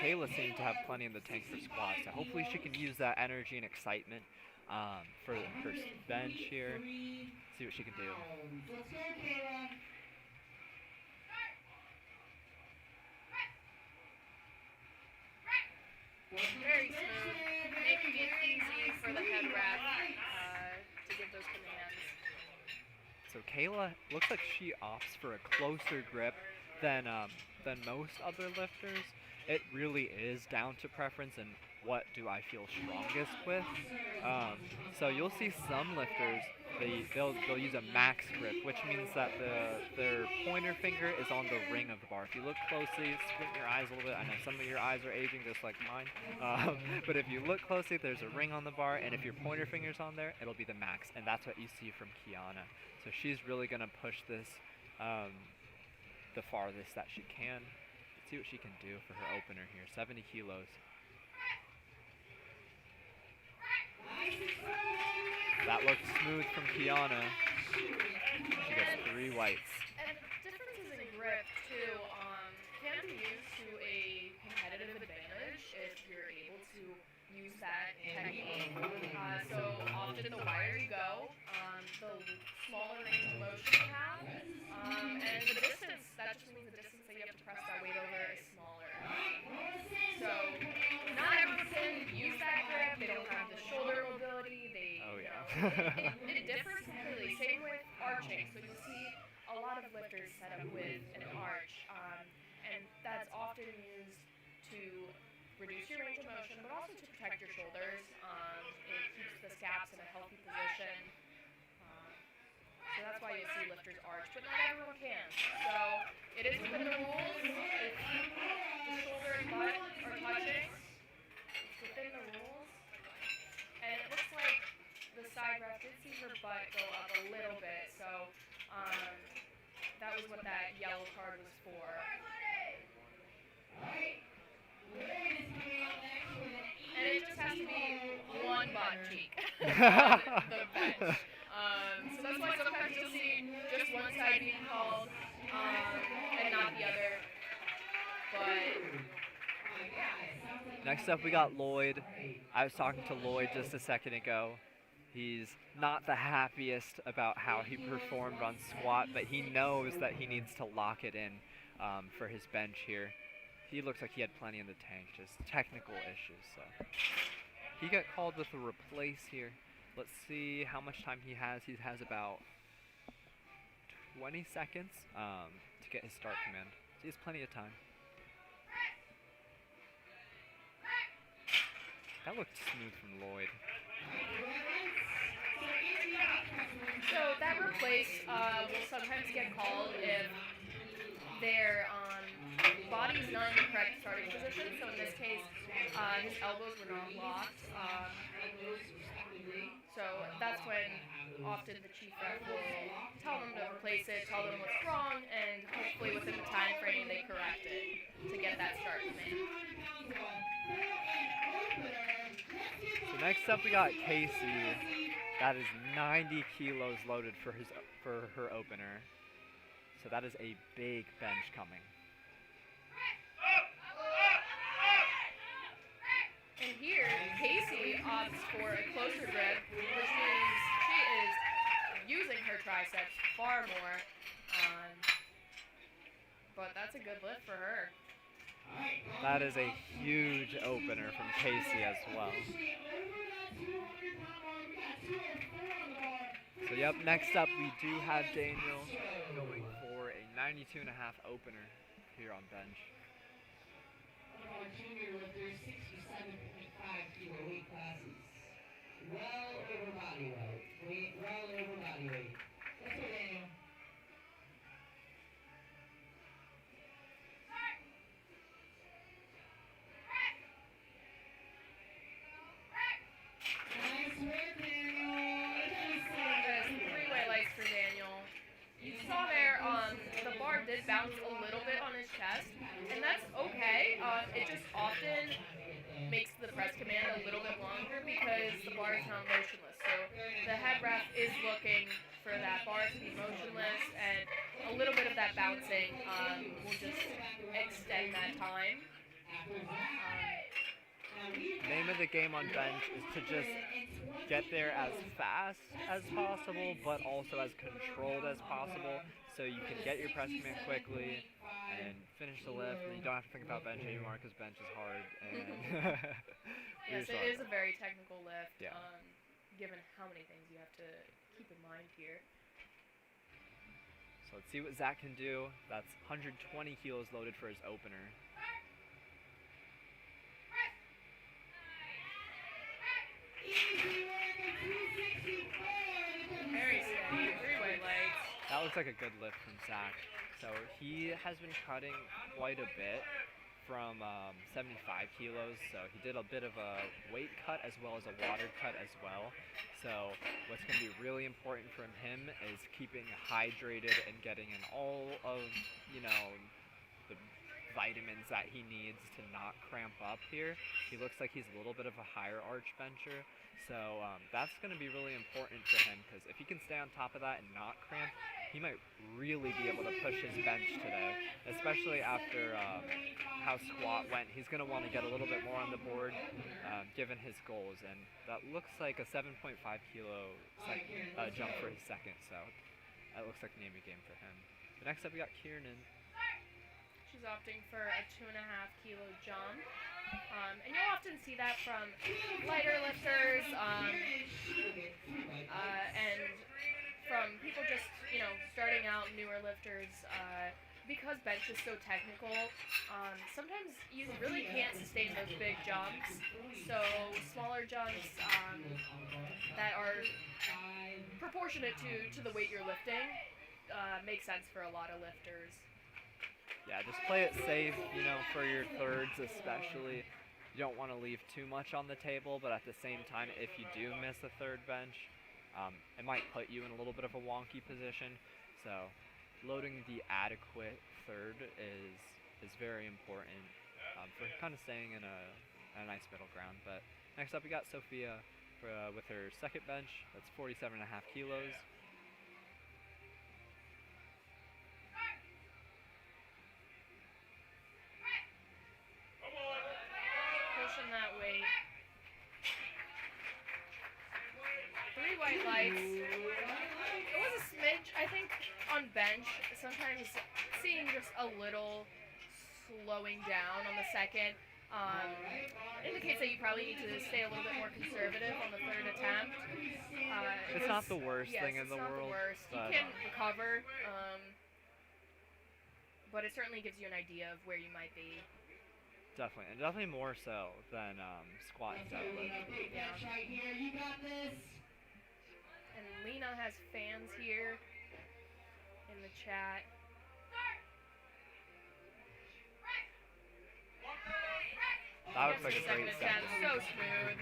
Kayla seemed to have plenty in the tank for squats, so hopefully she can use that energy and excitement for her bench here. See what she can do. Very smooth, making it easy for the head ref to give those commands. So Kayla looks like she opts for a closer grip than most other lifters. It really is down to preference and what do I feel strongest with. So you'll see some lifters, they'll use a max grip, which means that their pointer finger is on the ring of the bar. If you look closely, squint your eyes a little bit. I know some of your eyes are aging just like mine. But if you look closely, there's a ring on the bar, and if your pointer finger's on there, it'll be the max. And that's what you see from Kiana. So she's really going to push this the farthest that she can. Let's see what she can do for her opener here. 70 kilos. That looks smooth from Kiana. She gets 3 whites. And differences in grip, too, can be used to a competitive advantage if you're able to use that technique. So often the wider you go, the smaller range of motion you have. And the distance, that just means the distance that you have to press that weight over is smaller. So not everyone can use that grip. They don't have the shoulder mobility. Oh, yeah. It differs completely. Same with arching. So you'll see a lot of lifters set up with an arch, and that's often used to reduce your range of motion, but also to protect your shoulders. It keeps the scaps in a healthy position. So that's why you'll see lifters arch, but not everyone can. So it is within the rules. If the shoulder and butt are touching, it's within the rules. And it looks like the side ref did see her butt go up a little bit, so that was what that yellow card was for. And it just has to be one butt cheek on the bench. So that's why sometimes you'll see just one side being called and not the other. But Next up, we got Lloyd. I was talking to Lloyd just a second ago. He's not the happiest about how he performed on squat, but he knows that he needs to lock it in for his bench here. He looks like he had plenty in the tank, just technical issues. So he got called with a replace here. Let's see how much time he has. He has about 20 seconds to get his start command. So he has plenty of time. That looked smooth from Lloyd. so that replace will sometimes get called if their body's not in the correct starting position. So in this case, his elbows were not locked. So that's when often the chief ref will tell them to replace it, tell them what's wrong, and hopefully within the time frame they correct it to get that start command. So next up we got Casey. That is 90 kilos loaded for her opener. So that is a big bench coming. And here, Casey opts for a closer grip, which means she is using her triceps far more. But that's a good lift for her. That is a huge opener from Casey as well. So yep, next up we do have Daniel going for a 92.5 opener here on bench. Junior lifters, 67.5 kilo weight classes. Well over body weight. Well over body weight. Let's go, Daniel. Nice work, Daniel. There's 3-way legs for Daniel. You saw there, the bar did bounce a little bit on his chest, and that's okay. It just often makes the press command a little bit longer because the bar is not motionless. So the head ref is looking for that bar to be motionless, and a little bit of that bouncing will just extend that time. Name of the game on bench is to just get there as fast as possible, but also as controlled as possible, so you can get your press command quickly and finish the lift, and you don't have to think about bench anymore because bench is hard. And Yes, it is a very technical lift, Yeah. Given how many things you have to keep in mind here. So let's see what Zach can do. That's 120 kilos loaded for his opener. Very steady, 3-way legs. That looks like a good lift from Zach. So he has been cutting quite a bit from 75 kilos, so he did a bit of a weight cut as well as a water cut as well. So what's going to be really important for him is keeping hydrated and getting in all of, the vitamins that he needs to not cramp up here. He looks like he's a little bit of a higher arch bencher, so that's going to be really important for him, because if he can stay on top of that and not cramp, he might really be able to push his bench today, especially after how squat went. He's going to want to get a little bit more on the board given his goals, and that looks like a 7.5 kilo jump for his second, so that looks like an name game for him. But next up we got Kiernan. She's opting for a 2.5 kilo jump. And you'll often see that from lighter lifters and from people just, starting out, newer lifters. Because bench is so technical, sometimes you really can't sustain those big jumps. So smaller jumps that are proportionate to the weight you're lifting make sense for a lot of lifters. Yeah, just play it safe, for your thirds especially. You don't want to leave too much on the table, but at the same time, if you do miss a third bench, it might put you in a little bit of a wonky position. So loading the adequate third is very important for kind of staying in a nice middle ground. But next up we got Sophia with her second bench. That's 47.5 kilos. Pushing that weight. 3 white lights. It was a smidge, I think, on bench. Sometimes seeing just a little slowing down on the second indicates that you probably need to stay a little bit more conservative on the third attempt. It's not the worst thing in the world. It's not the worst. You can recover, but it certainly gives you an idea of where you might be. Definitely, and definitely more so than squat and deadlift. Yeah. Right here, you got this. And Lena has fans here in the chat. That looks like a great attempt. second. So smooth.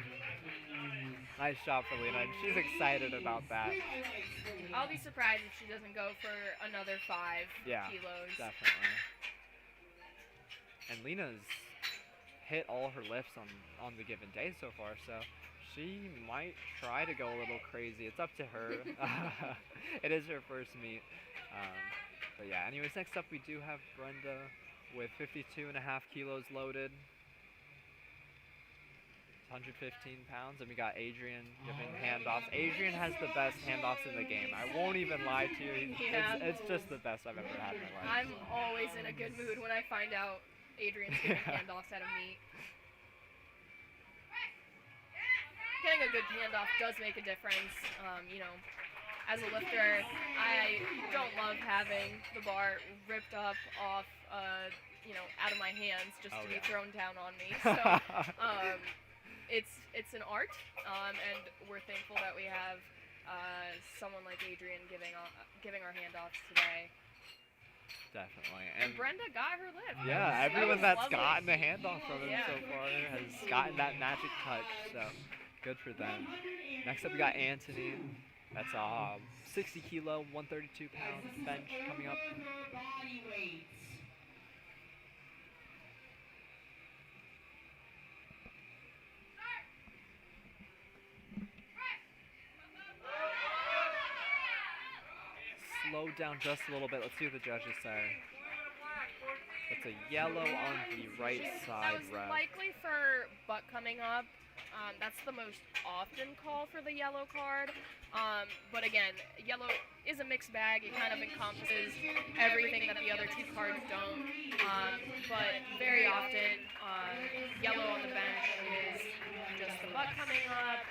Nice job for Lena, and she's excited about that. I'll be surprised if she doesn't go for another 5 kilos. Definitely. And Lena's hit all her lifts on the given day so far, so she might try to go a little crazy. It's up to her. It is her first meet. But yeah, anyways, next up we do have Brenda with 52.5 kilos loaded. 115 pounds, and we got Adrian giving handoffs. Adrian has the best handoffs in the game. I won't even lie to you. It's just the best I've ever had in my life. I'm always in a good mood when I find out Adrian's giving handoffs at a meet. Getting a good handoff does make a difference. As a lifter, I don't love having the bar ripped up off, out of my hands just to be thrown down on me. So, it's an art, and we're thankful that we have someone like Adrian giving our handoffs today. Definitely. And Brenda got her lift. Yeah, everyone that's lovely. gotten a handoff from him so far has gotten that magic touch, so good for them. Next up we got Anthony. That's a 60 kilo, 132 pound bench coming up. Slow down just a little bit. Let's see what the judges say. It's a yellow on the right side rep. Likely for butt coming up. That's the most often call for the yellow card. But again, yellow is a mixed bag. It kind of encompasses everything that the other 2 cards don't. But very often, yellow on the bench is just the butt coming up,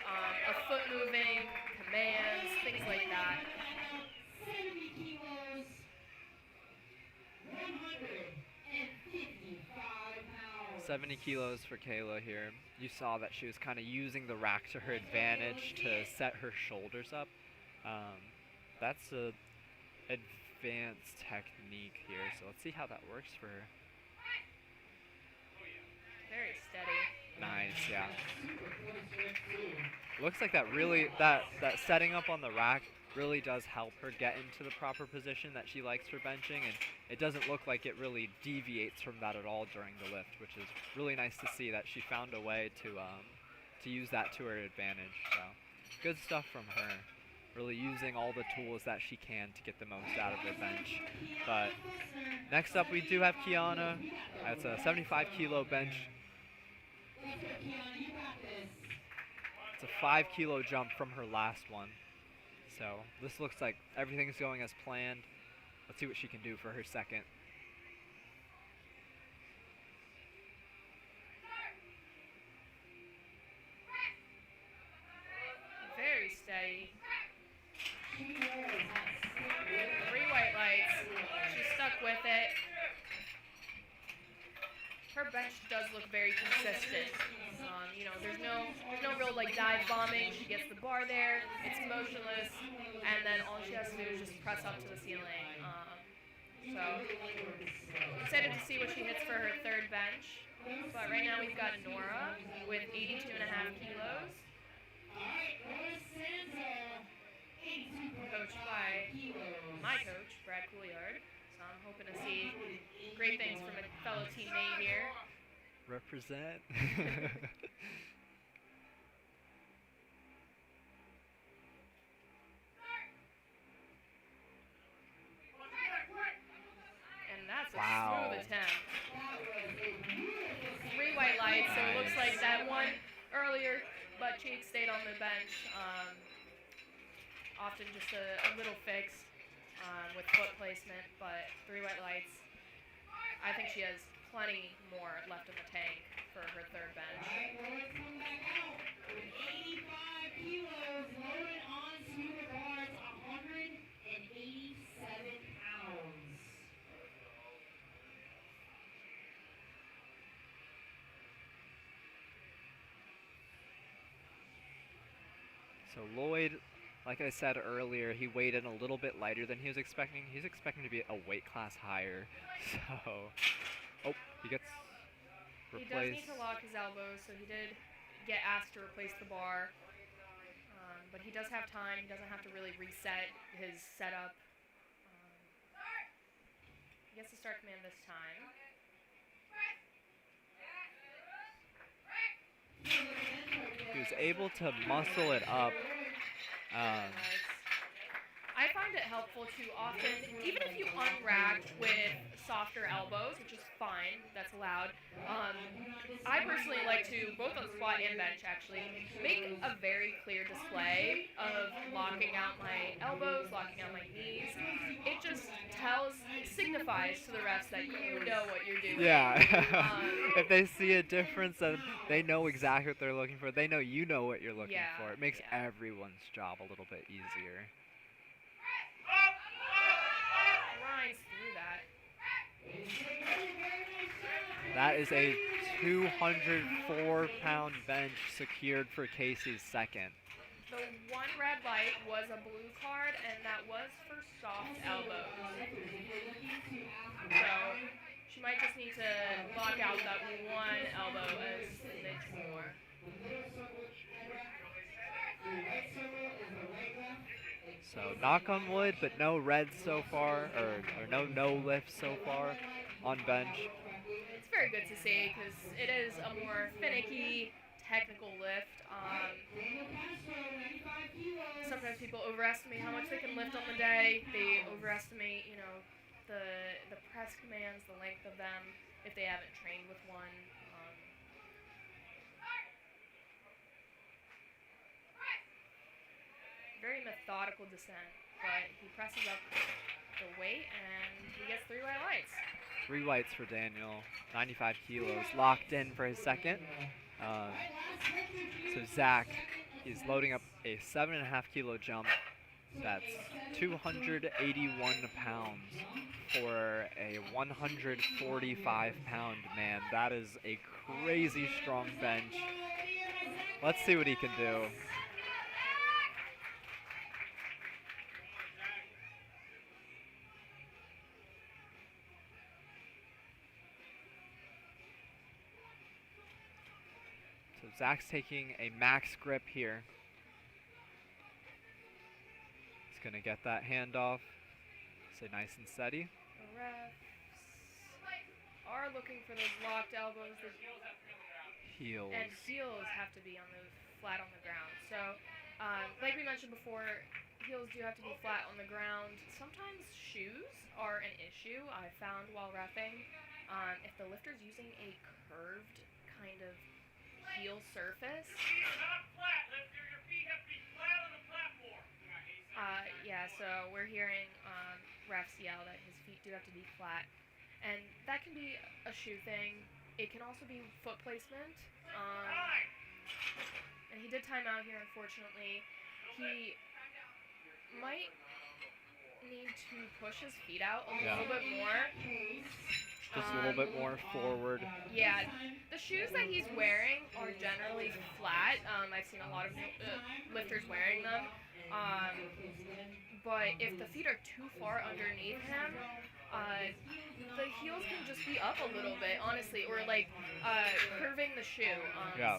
a foot moving, commands, things like that. 70 kilos for Kayla here. You saw that she was kind of using the rack to her advantage to set her shoulders up. That's a advanced technique here, so let's see how that works for her. Very steady. Nice, yeah. Looks like that really, that setting up on the rack really does help her get into the proper position that she likes for benching, and it doesn't look like it really deviates from that at all during the lift, which is really nice to see that she found a way to use that to her advantage. So good stuff from her. Really using all the tools that she can to get the most out of her bench. But next up we do have Kiana. That's a 75 kilo bench. It's a 5 kilo jump from her last one. So this looks like everything's going as planned. Let's see what she can do for her second. Very steady. 3 white lights. She's stuck with it. Her bench does look very consistent. You know, there's no real like dive bombing. She gets the bar there. It's motionless, and then all she has to do is just press up to the ceiling. So excited to see what she hits for her third bench. But right now we've got Nora with 82.5 kilos. Coached by my coach, Brad Couliard. So I'm hoping to see great things from a fellow teammate here. Represent. And that's a Wow. smooth attempt. 3 white lights, so it looks like that one earlier butt cheek stayed on the bench. Often just a little fix with foot placement, but 3 white lights. I think she has plenty more left in the tank for her third bench. 85 kilos loaded onto the bars, 187 pounds. So Lloyd, like I said earlier, he weighed in a little bit lighter than he was expecting. He's expecting to be a weight class higher. So, oh, he gets replaced. He does need to lock his elbows, so he did get asked to replace the bar. But he does have time. He doesn't have to really reset his setup. He gets the start command this time. He was able to muscle it up. I find it helpful to often, even if you unrack with softer elbows, which is fine, that's allowed. I personally like to, both on squat and bench actually, make a very clear display of locking out my elbows, locking out my knees. It just signifies to the refs that you know what you're doing. Yeah. If they see a difference, then they know exactly what they're looking for. They know you know what you're looking for. It makes everyone's job a little bit easier. Grinds through that. That is a 204-pound bench secured for Casey's second. The one red light was a blue card, and that was for soft elbows. So she might just need to lock out that one elbow a smidge more. So knock on wood, but no reds so far, or no lifts so far on bench. It's very good to see because it is a more finicky, technical lift. Sometimes people overestimate how much they can lift on the day. They overestimate, you know, the press commands, the length of them, if they haven't trained with one. Very methodical descent, but he presses up the weight and he gets 3 white lights. 3 whites for Daniel, 95 kilos, locked in for his second. So Zach is loading up a 7.5 kilo jump. That's 281 pounds for a 145-pound man. That is a crazy strong bench. Let's see what he can do. So Zach's taking a max grip here. He's going to get that handoff. Stay nice and steady. The refs are looking for those locked elbows. Heels. And heels have to be on the flat on the ground. So, like we mentioned before, heels do have to be flat on the ground. Sometimes shoes are an issue I found while reffing. If the lifter's using a curved kind of heel surface. Yeah, so we're hearing refs yell that his feet do have to be flat. And that can be a shoe thing. It can also be foot placement. And he did time out here, unfortunately. He might need to push his feet out a little bit more. Just a little bit more forward. Yeah, the shoes that he's wearing are generally flat. I've seen a lot of lifters wearing them. But if the feet are too far underneath him, the heels can just be up a little bit, honestly, or like curving the shoe.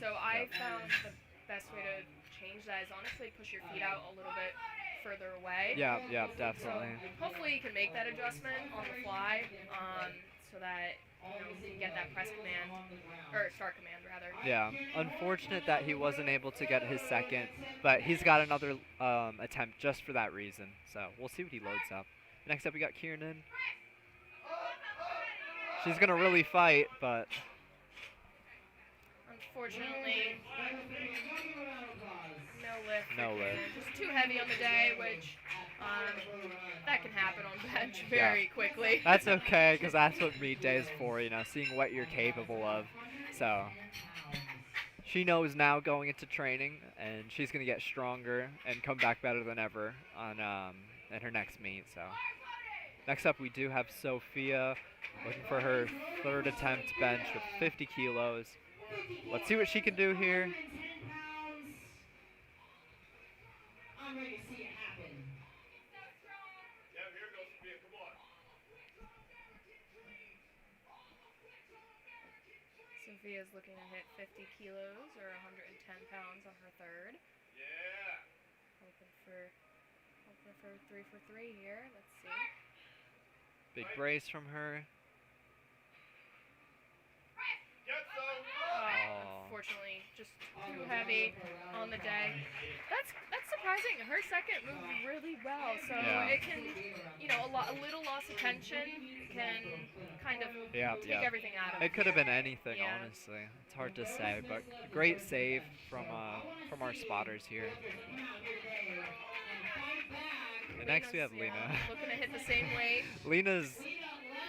So I found the best way to change that is honestly push your feet out a little bit further away. Yeah, definitely. So hopefully you can make that adjustment on the fly, so that you can get that press command, or start command rather. Yeah, unfortunate that he wasn't able to get his second, but he's got another attempt just for that reason. So we'll see what he loads up. Next up we got Kiernan. She's gonna really fight, but unfortunately, no lift. No lift. Just too heavy on the day, which that can happen on bench very quickly. That's okay, because that's what meet day is for, you know, seeing what you're capable of. So she knows now going into training, and she's gonna get stronger and come back better than ever on in her next meet. So next up we do have Sophia looking for her third attempt bench with 50 kilos. Let's see what she can do here. I'm ready to see it happen. Sophia's looking to hit 50 kilos or 110 pounds on her third. Hoping for 3 for 3 here. Let's see. Big brace from her. Unfortunately, just too heavy on the day. That's surprising. Her second moved really well, so it can, you know, a little loss of tension can kind of take everything out of it. It could have been anything, honestly. It's hard to say, but great save from our spotters here. And next we have Lena. Looking to hit the same weight. Lena's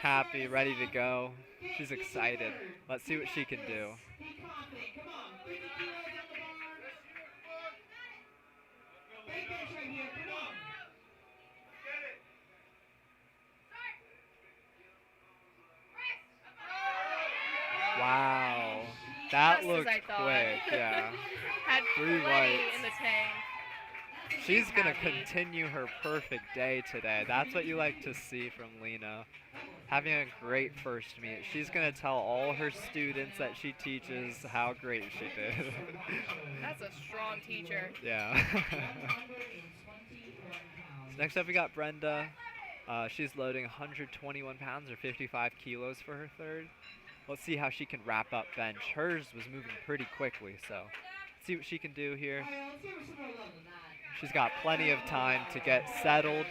happy, ready to go. She's excited. Let's see what she can do. Wow, that looked quick. Yeah, Had 3 plenty whites. in the tank. She's gonna continue her perfect day today. That's what you like to see from Lena. Having a great first meet. She's gonna tell all her students that she teaches how great she did. That's a strong teacher. Yeah. So next up we got Brenda. She's loading 121 pounds or 55 kilos for her third. Let's see how she can wrap up bench. Hers was moving pretty quickly, so let's see what she can do here. She's got plenty of time to get settled.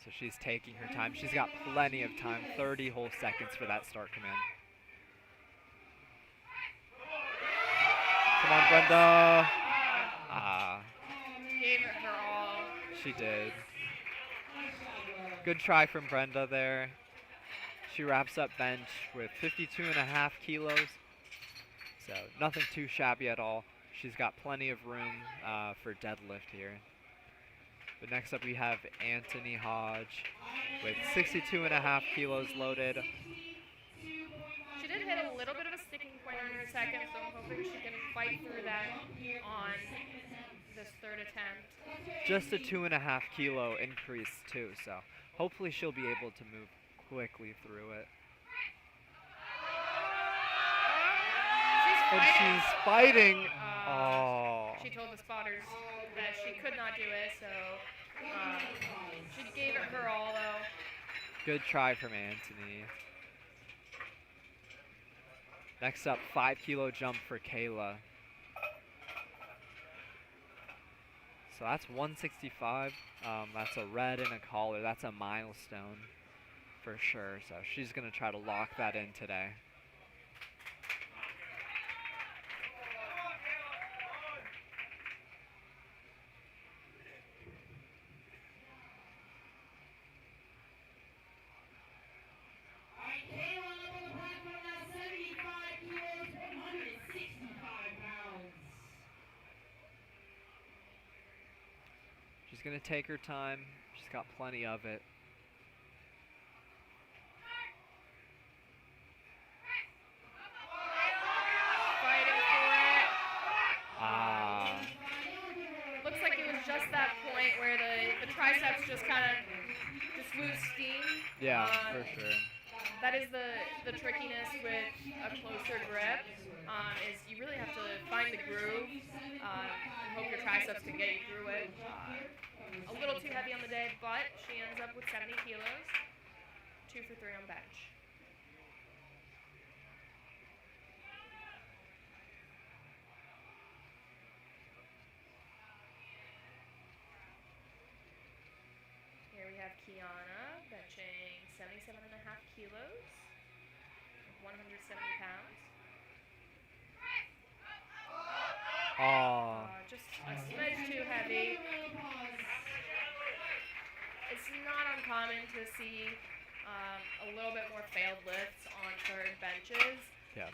So she's taking her time. She's got plenty of time, 30 whole seconds for that start command. Come on, Brenda. Gave it her all. She did. Good try from Brenda there. She wraps up bench with 52.5 kilos. So nothing too shabby at all. She's got plenty of room for deadlift here. But next up we have Anthony Hodge with 62.5 kilos loaded. She did hit a little bit of a sticking point on her second, so I'm hoping she can fight through that on this third attempt. Just a 2.5 kilo increase too, so hopefully she'll be able to move quickly through it. And she's fighting. Oh. She told the spotters that she could not do it, so she gave it her all, though. Good try from Anthony. Next up, 5 kilo jump for Kayla. So that's 165. That's a red and a collar. That's a milestone for sure. So she's going to try to lock that in today. She's going to take her time. She's got plenty of it. Fighting for it. Looks like it was just that point where the triceps just kind of lose steam. Yeah, for sure. That is the trickiness with a closer grip, is you really have to find the groove and hope your triceps can get you through it. A little too heavy on the day, but she ends up with 70 kilos, 2 for 3 on bench. Here we have Kiana benching 77.5 kilos, 170 pounds. Just a smidge too heavy. It's not uncommon to see a little bit more failed lifts on third benches. Yes.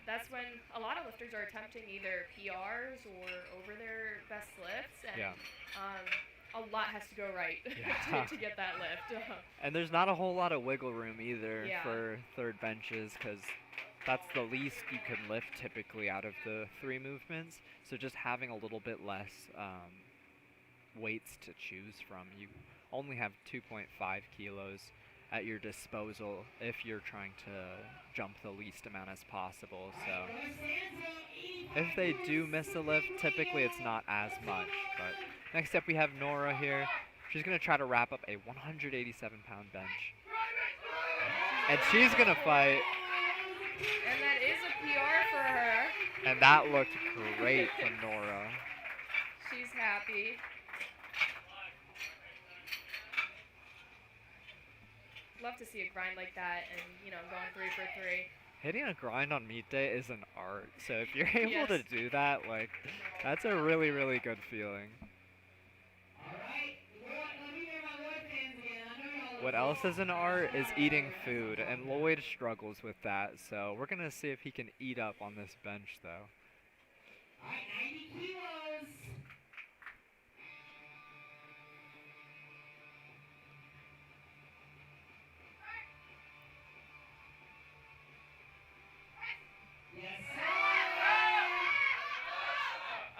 That's when a lot of lifters are attempting either PRs or over their best lifts, and a lot has to go right to get that lift. And there's not a whole lot of wiggle room either for third benches, because that's the least you can lift typically out of the 3 movements. So just having a little bit less weights to choose from. You only have 2.5 kilos at your disposal if you're trying to jump the least amount as possible. So if they do miss a lift, typically it's not as much. But next up we have Nora here. She's going to try to wrap up a 187-pound bench. And she's going to fight. And that is a PR for her. And that looked great from Nora. She's happy. Love to see a grind like that and, going 3 for 3. Hitting a grind on meet day is an art. So if you're able to do that, that's a really, really good feeling. What else is an art is eating food, and Lloyd struggles with that. So we're going to see if he can eat up on this bench, though. 90 kilos.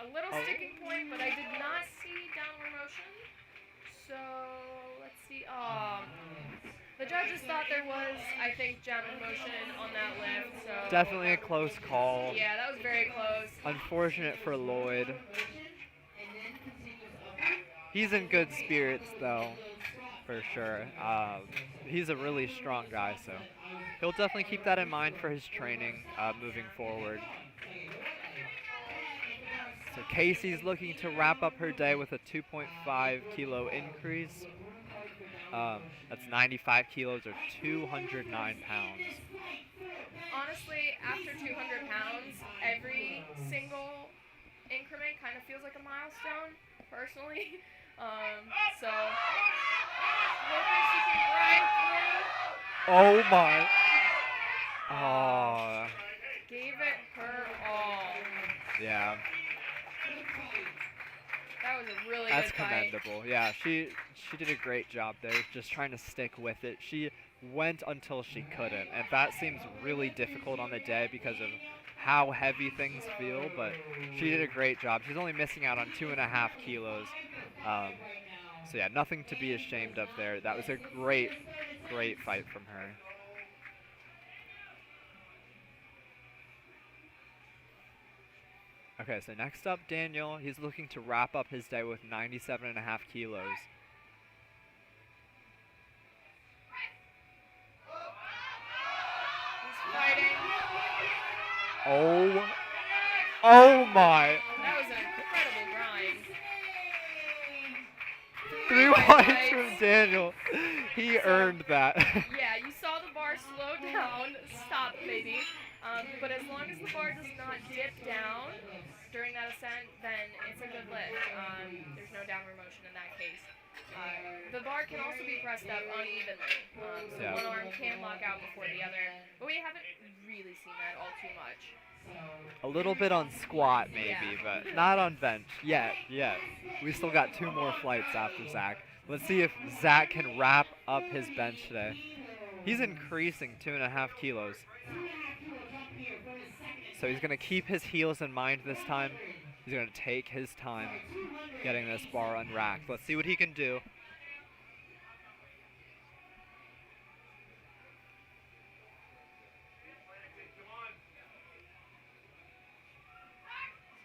A little sticking point, but I did not see downward motion. So let's see. The judges thought there was, I think, downward motion on that lift. So Definitely a close call. yeah, that was very close. Unfortunate for Lloyd. He's in good spirits, though, for sure. He's a really strong guy, so he'll definitely keep that in mind for his training moving forward. So Casey's looking to wrap up her day with a 2.5 kilo increase. That's 95 kilos or 209 pounds. Honestly, after 200 pounds, every single increment kind of feels like a milestone, personally. So, hoping she can grind through. Oh my. Oh. Gave it her all. Yeah. That was a really That's good fight. commendable. Yeah, she did a great job there, just trying to stick with it. She went until she couldn't, and that seems really difficult on the day because of how heavy things feel, but she did a great job. She's only missing out on 2.5 kilos. So yeah, nothing to be ashamed of there. That was a great, great fight from her. Okay, so next up, Daniel. He's looking to wrap up his day with 97.5 kilos. He's fighting. Oh my! That was an incredible grind. 3 whites from Daniel. He earned that. Yeah, you saw the bar slow down, stop maybe, but as long as the bar does not dip down during that ascent, then it's a good lift. There's no downward motion in that case. The bar can also be pressed up unevenly, so Yeah. one arm can lock out before the other, but we haven't really seen that all too much. A little bit on squat maybe, but not on bench yet. We still got 2 more flights after Zach. Let's see if Zach can wrap up his bench today. He's increasing 2.5 kilos. So he's going to keep his heels in mind this time. He's going to take his time getting this bar unracked. Let's see what he can do.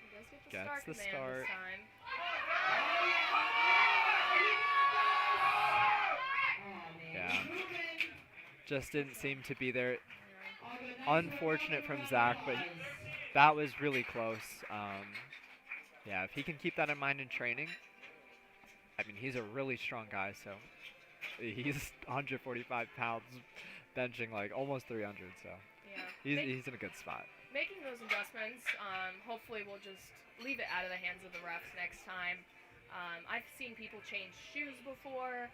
He does get the Gets the start command start. this time. Yeah. Just didn't seem to be there. Unfortunate from Zach, but that was really close. Yeah, if he can keep that in mind in training, I mean, he's a really strong guy, so he's 145 pounds, benching like almost 300, so Yeah. he's in a good spot. Making those adjustments, hopefully we'll just leave it out of the hands of the refs next time. I've seen people change shoes before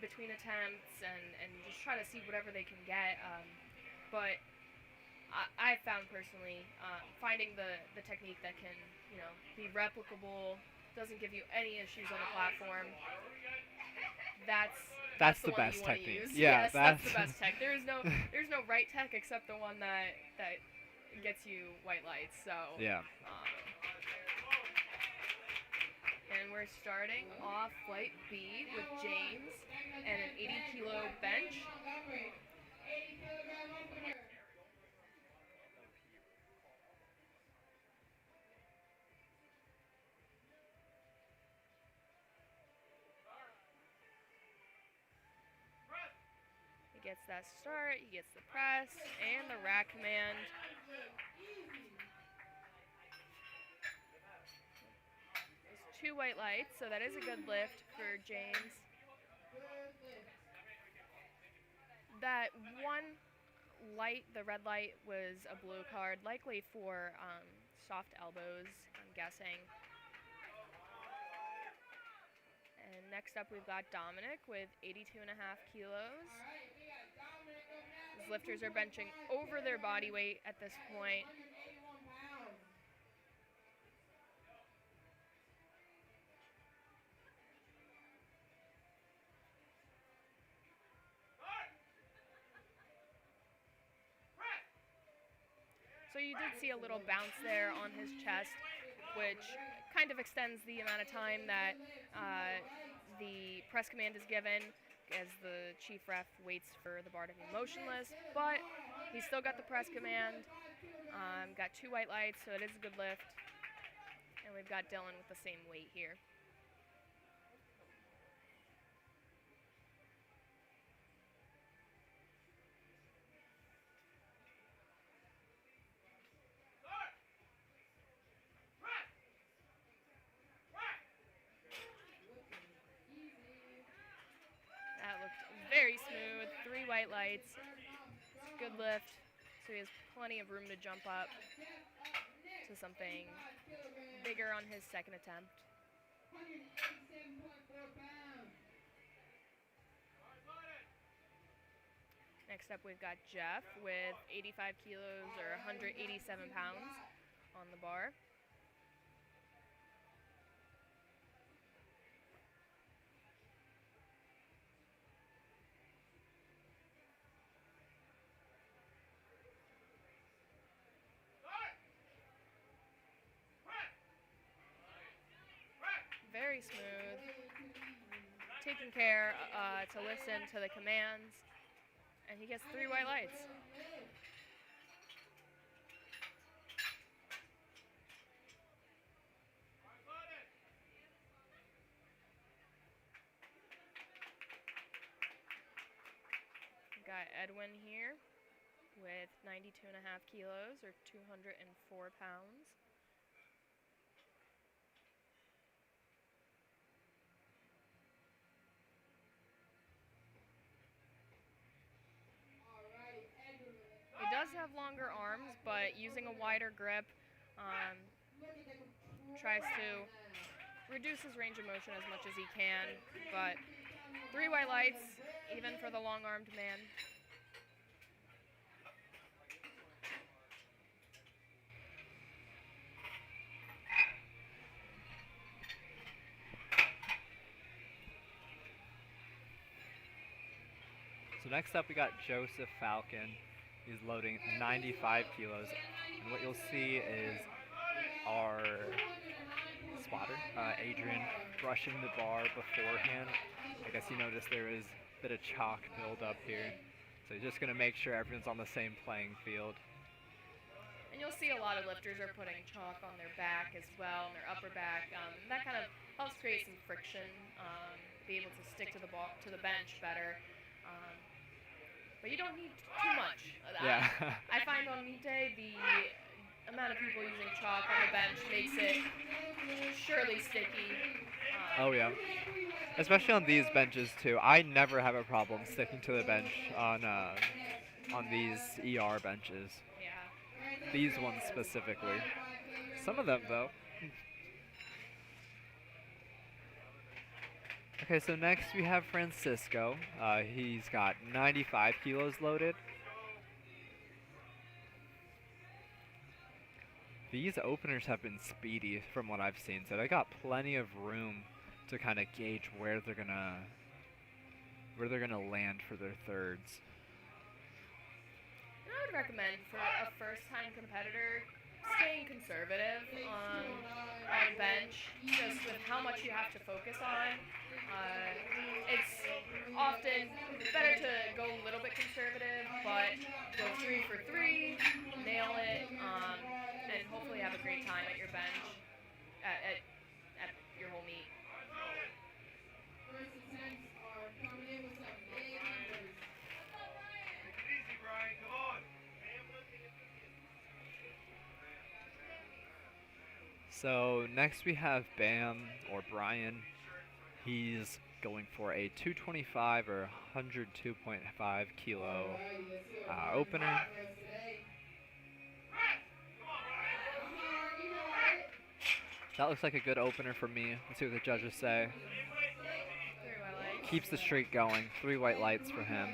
between attempts and just try to see whatever they can get. But I found personally finding the technique that can, be replicable, doesn't give you any issues on the platform. That's the one best you wanna technique. use. Yeah, yes, that's the best tech. There's no right tech except the one that gets you white lights. So Yeah. And we're starting off flight B with James and an 80-kilo bench. He gets that start, he gets the press, and the rack command. There's 2 white lights, so that is a good lift for James. That one light, the red light, was a blue card, likely for soft elbows, I'm guessing. And next up we've got Dominic with 82.5 kilos. His lifters are benching over their body weight at this point. So you did see a little bounce there on his chest, which kind of extends the amount of time that the press command is given as the chief ref waits for the bar to be motionless. But he's still got the press command, got 2 white lights, so it is a good lift. And we've got Dylan with the same weight here. That looked very smooth, 3 white lights, good lift, so he has plenty of room to jump up to something bigger on his second attempt. Next up we've got Jeff with 85 kilos or 187 pounds on the bar. very smooth, taking care to listen to the commands, and he gets 3 white lights. We've got Edwin here with 92.5 kilos, or 204 pounds. He does have longer arms, but using a wider grip tries to reduce his range of motion as much as he can. But 3 white lights, even for the long-armed man. So next up we got Joseph Falcon. He's loading 95 kilos. And what you'll see is our spotter, Adrian, brushing the bar beforehand. I guess you noticed there is a bit of chalk buildup here. So he's just going to make sure everyone's on the same playing field. And you'll see a lot of lifters are putting chalk on their back as well, and their upper back. That kind of helps create some friction, be able to stick to the bench better. But you don't need too much of that. Yeah. I find on meet day, the amount of people using chalk on the bench makes it surely sticky. Oh yeah. Especially on these benches too. I never have a problem sticking to the bench on these ER benches. Yeah. These ones specifically. Some of them though. Okay, so next we have Francisco. He's got 95 kilos loaded. These openers have been speedy from what I've seen, so they got plenty of room to kind of gauge where they're gonna land for their thirds. And I would recommend for a first-time competitor staying conservative on bench, just with how much you have to focus on. It's often better to go a little bit conservative, but go 3 for 3, nail it, and hopefully have a great time at your bench, at your whole meet. So next we have Bam, or Brian. He's going for a 225 or 102.5 kilo opener. That looks like a good opener for me. Let's see what the judges say. 3 white lights. Keeps the streak going. 3 white lights for him.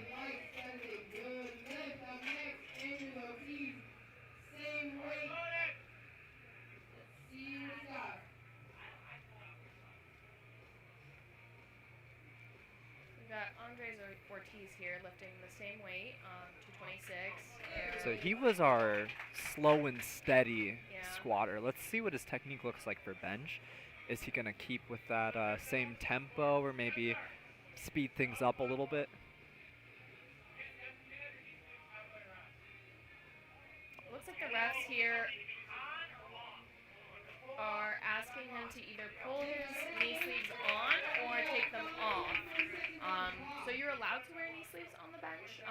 Andres Ortiz here lifting the same weight, 226. So he was our slow and steady Yeah. squatter. Let's see what his technique looks like for bench. Is he going to keep with that same tempo or maybe speed things up a little bit? Looks like the refs here are asking him to either pull his knee sleeves on or take them off. So you're allowed to wear knee sleeves on the bench,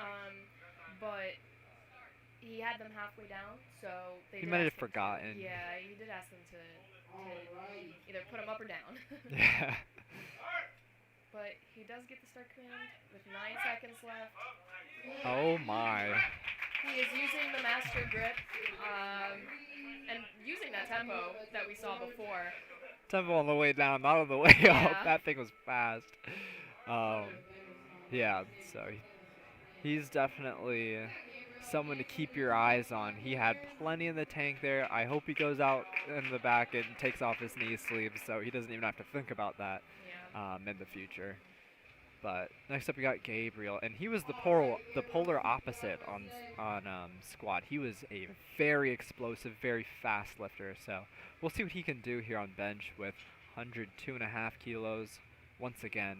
but he had them halfway down, so they He did might have ask him to- forgotten. Yeah, he did ask them to either put them up or down. Yeah. But he does get the start command with 9 seconds left. Oh my. He is using the master grip and using that tempo that we saw before. Tempo on the way down, not on the way Yeah. up. That thing was fast. Yeah, so he's definitely someone to keep your eyes on. He had plenty in the tank there. I hope he goes out in the back and takes off his knee sleeves so he doesn't even have to think about that in the future. But next up we got Gabriel, and he was the polar opposite on squat. He was a very explosive, very fast lifter. So we'll see what he can do here on bench with 102.5 kilos once again.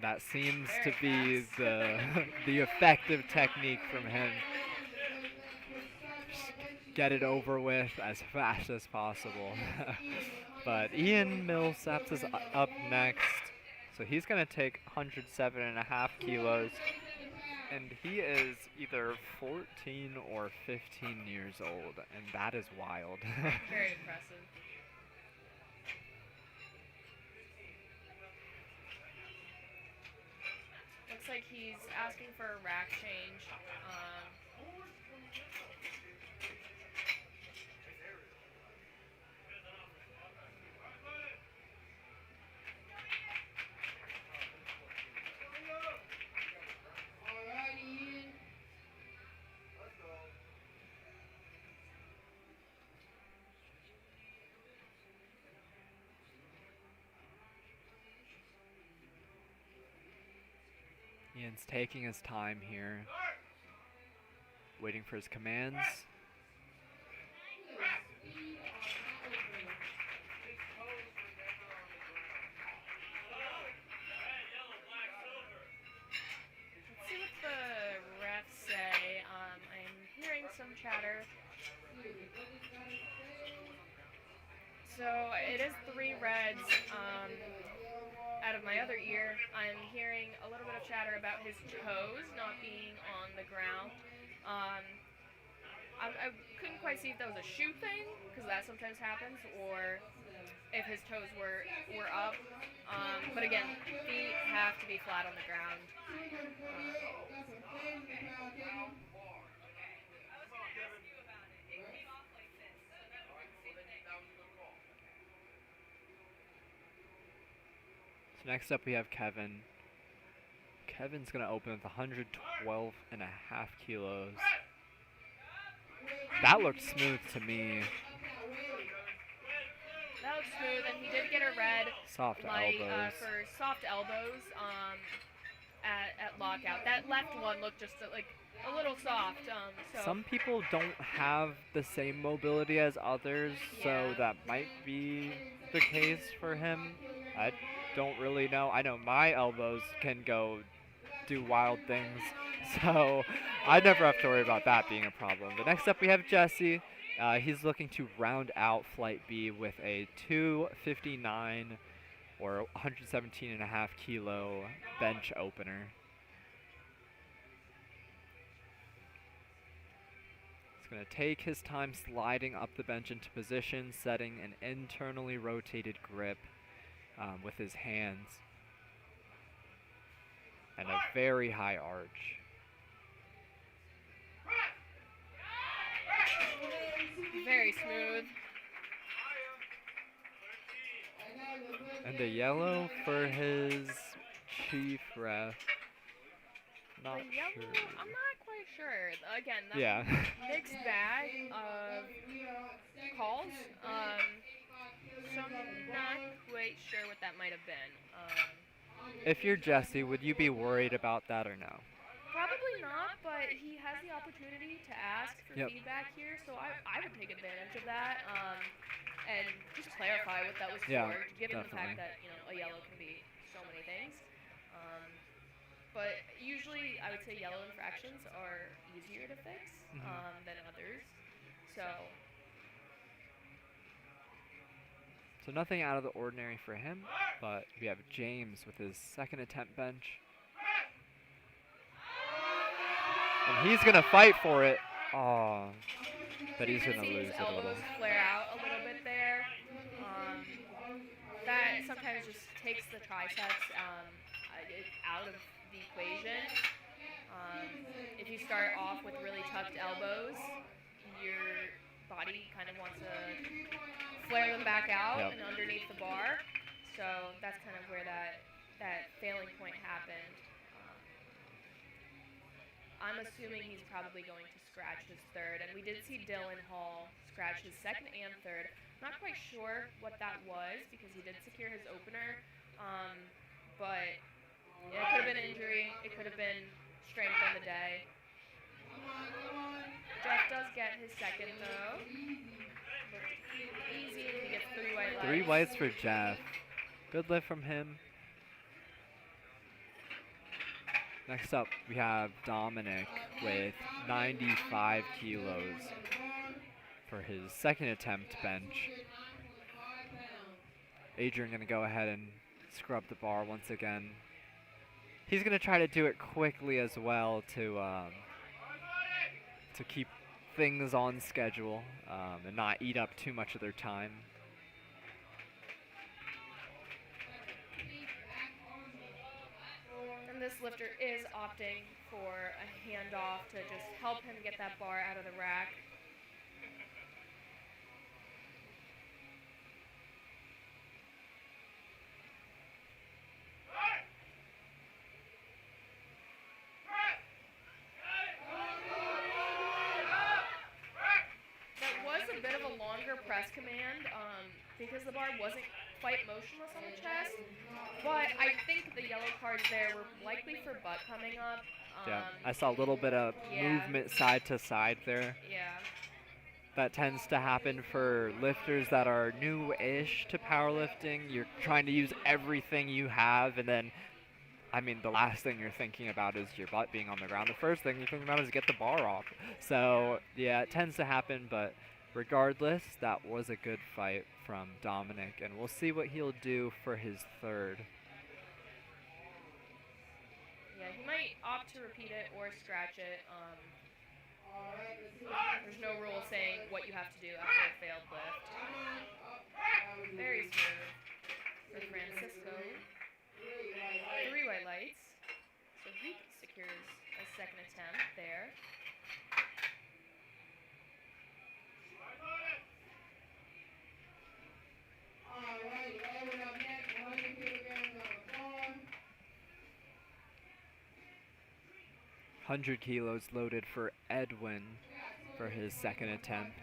That seems to be the the effective technique from him. Just get it over with as fast as possible. But Ian Millsaps is up next. So he's going to take 107.5 kilos. And he is either 14 or 15 years old. And that is wild. Very impressive. Looks like he's asking for a rack change. Ian's taking his time here, waiting for his commands. Let's see what the refs say. I'm hearing some chatter. So it is 3 reds. Out of my other ear, I'm hearing a little bit of chatter about his toes not being on the ground. I couldn't quite see if that was a shoe thing, because that sometimes happens, or if his toes were up. But again, feet have to be flat on the ground. So next up we have Kevin. Kevin's going to open with 112.5 kilos. That looked smooth to me. That looks smooth, and he did get a red Soft light elbows. for soft elbows at lockout. That left one looked just like a little soft. So Some people don't have the same mobility as others, so Yeah. that might be the case for him. I don't really know. I know my elbows can go do wild things, so I never have to worry about that being a problem. But next up we have Jesse. He's looking to round out Flight B with a 259 or 117.5 kilo bench opener. He's going to take his time sliding up the bench into position, setting an internally rotated grip with his hands, and a very high arch. very smooth. And a yellow for his chief ref. Not The yellow, sure. I'm not quite sure. Again, that Yeah. mixed bag of calls. So I'm not quite sure what that might have been. If you're Jesse, would you be worried about that or no? Probably not, but he has the opportunity to ask for Yep. feedback here, so I would take advantage of that and just clarify what that was Yeah, for, given the definitely. fact that a yellow can be so many things. But usually, I would say yellow infractions are easier to fix than others. So nothing out of the ordinary for him, but we have James with his second attempt bench. And he's going to fight for it. Oh, but he's going to See lose his it a little. elbows flare out a little bit there. That sometimes just takes the triceps out of the equation. If you start off with really tucked elbows, your body kind of wants to flare them back out Yep. and underneath the bar. So that's kind of where that failing point happened. I'm assuming he's probably going to scratch his third, and we did see Dylan Hall scratch his second and third. Not quite sure what that was because he did secure his opener, but it could have been injury, it could have been strength on the day. Jeff does get his second though. 3 whites for Jeff. Good lift from him. Next up, we have Dominic with 95 kilos for his second attempt bench. Adrian gonna go ahead and scrub the bar once again. He's gonna try to do it quickly as well to keep things on schedule and not eat up too much of their time. And this lifter is opting for a handoff to just help him get that bar out of the rack. That was a bit of a longer press command because the bar wasn't quite motionless on the chest, but I think the yellow cards there were likely for butt coming up. Yeah, I saw a little bit of movement side to side there. Yeah. That tends to happen for lifters that are new-ish to powerlifting. You're trying to use everything you have, and then, I mean, the last thing you're thinking about is your butt being on the ground. The first thing you're thinking about is get the bar off. So, yeah, it tends to happen, but regardless, that was a good fight from Dominic, and we'll see what he'll do for his third. Yeah, he might opt to repeat it or scratch it. There's no rule saying what you have to do after a failed lift. Very smooth for Francisco. 3 white lights. So he secures a second attempt there. Alright, Edwin up next, 100 kilograms on the floor. 100 kilos loaded for Edwin for his second attempt.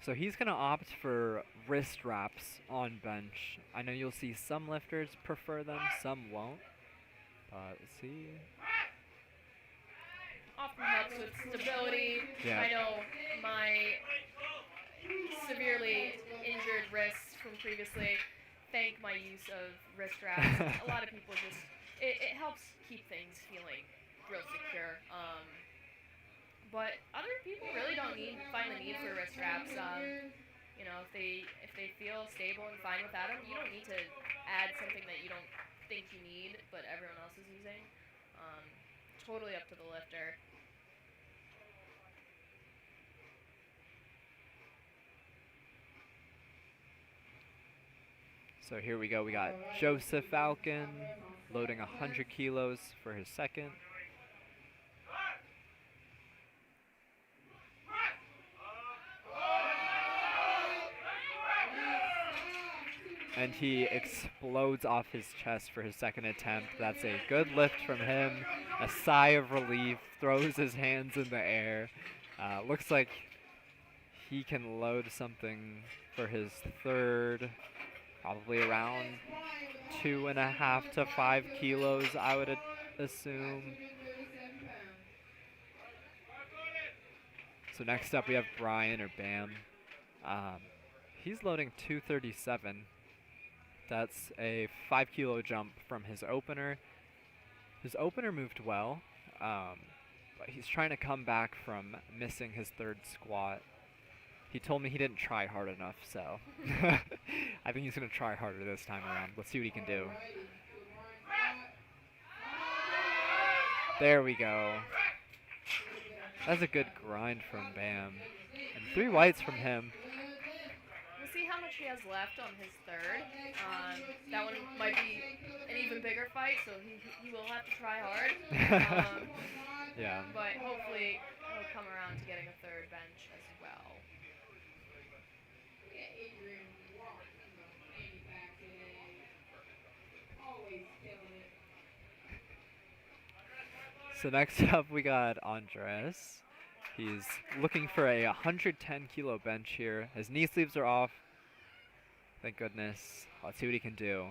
So he's going to opt for wrist wraps on bench. I know you'll see some lifters prefer them, some won't. But let's see. Often helps with stability. Yeah. I know my severely injured wrists from previously thank my use of wrist wraps. A lot of people just, it helps keep things feeling real secure. But other people really don't find the need for wrist wraps. You know, if they feel stable and fine without them, you don't need to add something that you don't think you need, but everyone else is using. Totally up to the lifter. So here we go. We got Joseph Falcon loading 100 kilos for his second. And he explodes off his chest for his second attempt. That's a good lift from him. A sigh of relief, throws his hands in the air. Looks like he can load something for his third, probably around 2.5 to 5 kilos, I would assume. So next up we have Brian, or Bam. He's loading 237. That's a 5 kilo jump from his opener. His opener moved well, but he's trying to come back from missing his third squat. He told me he didn't try hard enough, so I think he's going to try harder this time around. Let's see what he can do. There we go. That's a good grind from Bam. And 3 whites from him. We'll see how much he has left on his third. That one might be an even bigger fight, so he will have to try hard. Yeah. But hopefully he'll come around to getting a third bench as well. So next up we got Andres. He's looking for a 110 kilo bench here. His knee sleeves are off. Thank goodness. Let's see what he can do.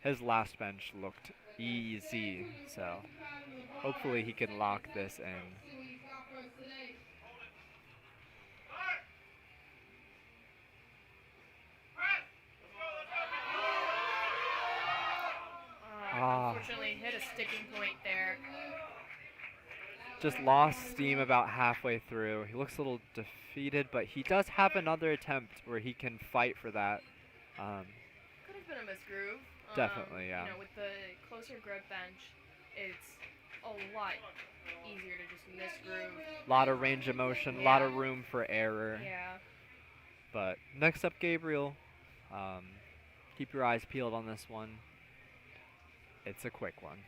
His last bench looked easy, so hopefully he can lock this in. Unfortunately, hit a sticking point there. Just lost steam about halfway through. He looks a little defeated, but he does have another attempt where he can fight for that. Could have been a misgroove. Definitely, yeah. You know, with the closer grip bench, it's a lot easier to just misgroove. A lot of range of motion, a lot of room for error. Yeah. But next up, Gabriel. Keep your eyes peeled on this one. It's a quick one.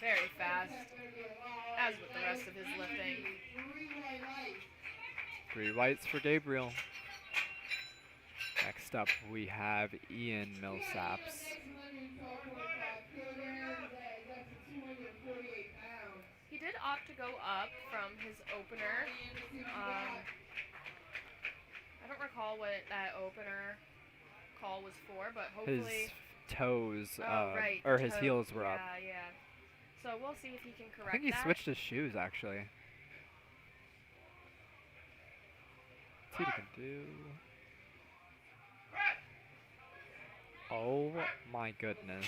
Very fast, as with the rest of his lifting. 3 whites for Gabriel. Next up, we have Ian Millsaps. He did opt to go up from his opener. I don't recall what that opener call was for, but hopefully... His toes, right, or his heels were up. Yeah. So we'll see if he can correct I think he that. switched his shoes, actually. Let's see what he can do. Oh my goodness.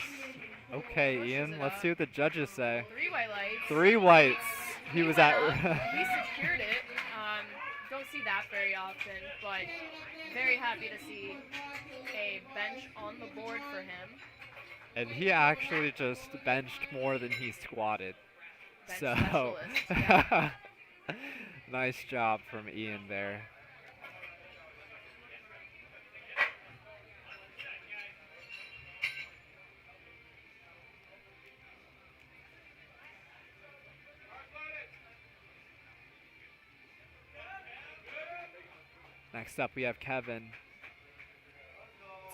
Okay, Ian, let's see what the judges say. 3 white lights. 3 whites. He was at... He secured it. Don't see that very often, but very happy to see a bench on the board for him. And he actually just benched more than he squatted. Bench So, specialist, yeah. nice job from Ian there. Next up, we have Kevin.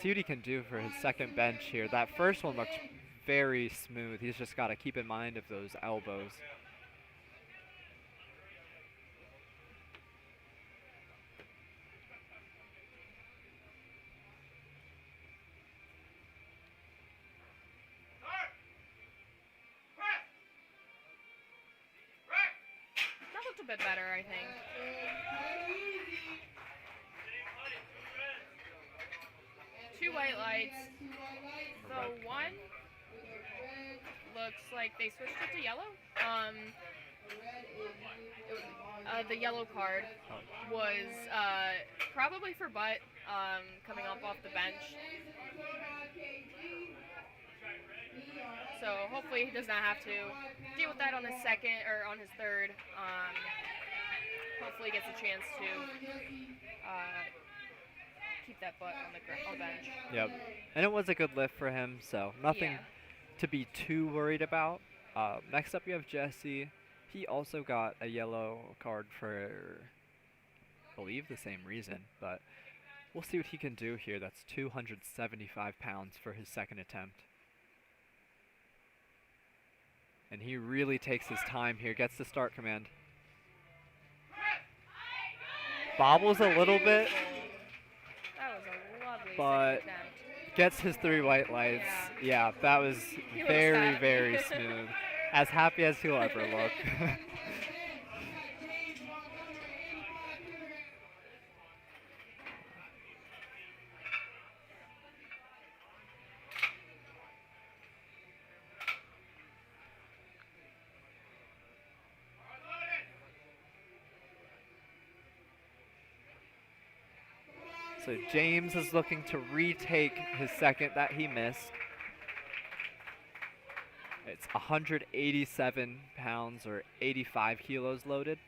See what he can do for his second bench here. That first one looks very smooth. He's just got to keep in mind of those elbows. That looked a bit better, I think. Two white lights. So one looks like they switched it to yellow. The yellow card was probably for butt, coming off the bench. So hopefully he does not have to deal with that on his second or on his third. Hopefully he gets a chance to keep that butt on the bench. Yep. And it was a good lift for him, so nothing to be too worried about. Next up, we have Jesse. He also got a yellow card for, I believe, the same reason, but we'll see what he can do here. That's 275 pounds for his second attempt. And he really takes his time here, gets the start command. Bobbles a little bit, That was a lovely but second attempt. gets his 3 white lights. Yeah, that was He looks very, happy. very smooth. As happy as he'll ever look. So James is looking to retake his second that he missed. It's 187 pounds or 85 kilos loaded.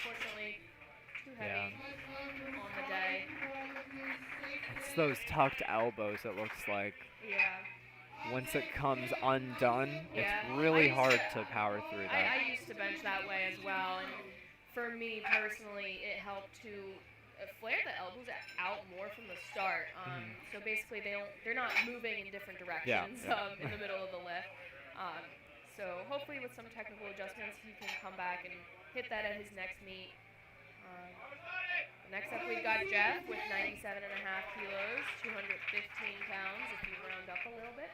Unfortunately, too heavy on the day. It's those tucked elbows, it looks like. Yeah. Once it comes undone, Yeah. it's really hard to power through that. I used to bench that way as well, and for me personally, it helped to flare the elbows out more from the start. So basically, they're not moving in different directions yeah. in the middle of the lift. So hopefully, with some technical adjustments, he can come back and hit that at his next meet. Next up, we've got Jeff with 97.5 kilos, 215 pounds if you round up a little bit.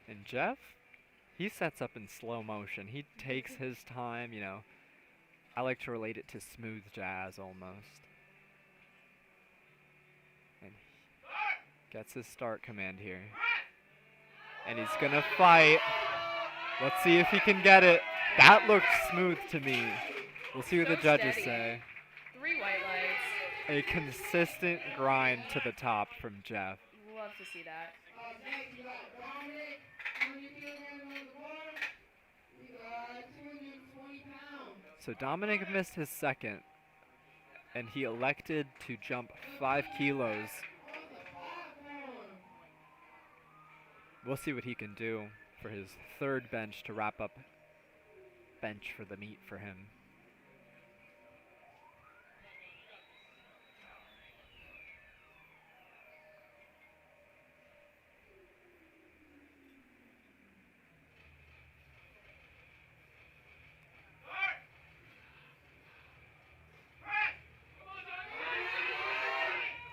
And Jeff, he sets up in slow motion. He takes his time, you know. I like to relate it to smooth jazz almost. And he gets his start command here. And he's gonna fight. Let's see if he can get it. That looked smooth to me. We'll see what the judges say. 3 white lights. A consistent grind to the top from Jeff. Love to see that. Next, you got Dominic, 100 kilograms on the board. We got 220 pounds. So Dominic missed his second, and he elected to jump 5 kilos. We'll see what he can do for his third bench to wrap up bench for the meet for him.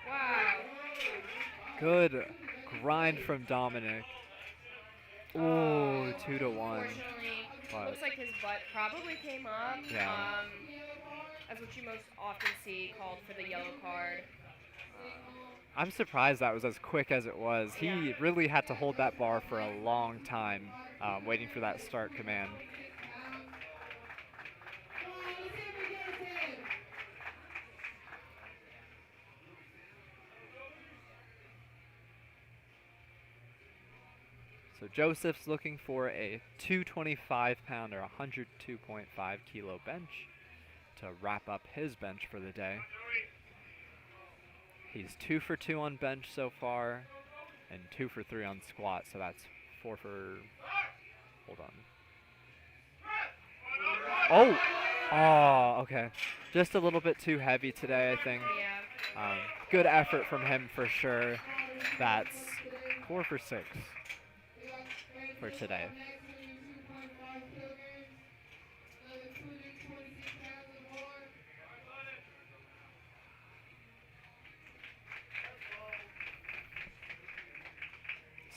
Wow. Good grind from Dominic. Ooh, 2 to 1. Unfortunately, But looks like his butt probably came up. Yeah. That's what you most often see called for the yellow card. I'm surprised that was as quick as it was. He really had to hold that bar for a long time, waiting for that start command. So Joseph's looking for a 225-pound or 102.5 kilo bench to wrap up his bench for the day. He's 2 for 2 on bench so far, and 2 for 3 on squat. So that's 4 for. Hold on. Oh, okay. Just a little bit too heavy today, I think. Yeah. Good effort from him for sure. That's 4 for 6 for today.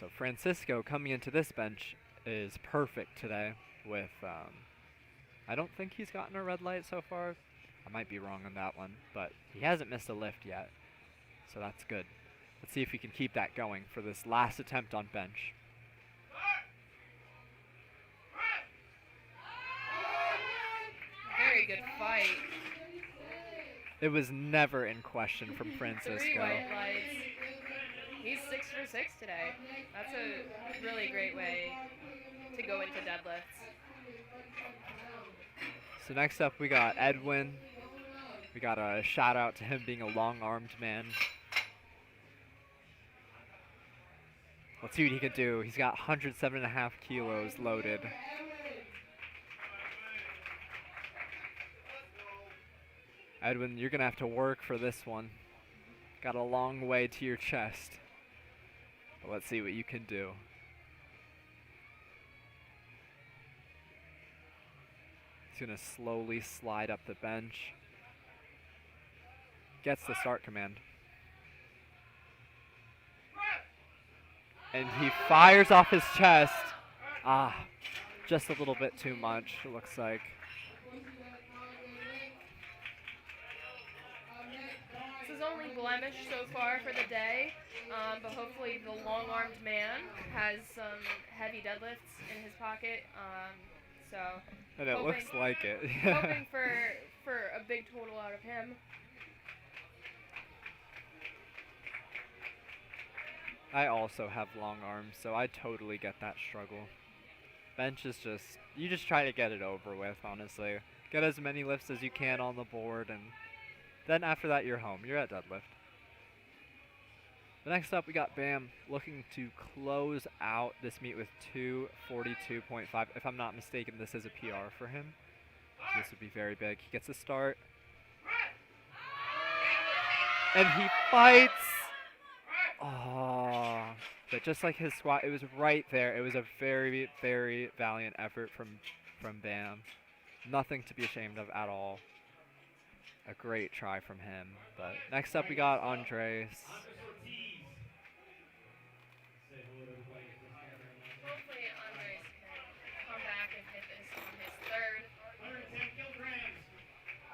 So Francisco coming into this bench is perfect today with, I don't think he's gotten a red light so far. I might be wrong on that one, but he hasn't missed a lift yet. So that's good. Let's see if we can keep that going for this last attempt on bench. Very good fight. It was never in question from 3 Francisco. white lights. He's 6 for 6 today. That's a really great way to go into deadlifts. So next up we got Edwin. We got a shout out to him being a long-armed man. Let's see what he can do. He's got 107.5 kilos loaded. Edwin, you're gonna have to work for this one. Got a long way to your chest. But let's see what you can do. He's gonna slowly slide up the bench. Gets the start command. And he fires off his chest. Just a little bit too much, it looks like. This is only blemish so far for the day, but hopefully the long-armed man has some heavy deadlifts in his pocket. And it looks like it. Hoping for a big total out of him. I also have long arms, so I totally get that struggle. Bench is just, you just try to get it over with, honestly. Get as many lifts as you can on the board, and then after that you're home. You're at deadlift. Next up we got Bam looking to close out this meet with 242.5. If I'm not mistaken, this is a PR for him. This would be very big. He gets a start. And he fights! Oh, but just like his squat, it was right there. It was a very, very valiant effort from Bam. Nothing to be ashamed of at all. A great try from him. But next up we got Andres. Hopefully Andres can come back and hit this on his third. 110 kilograms.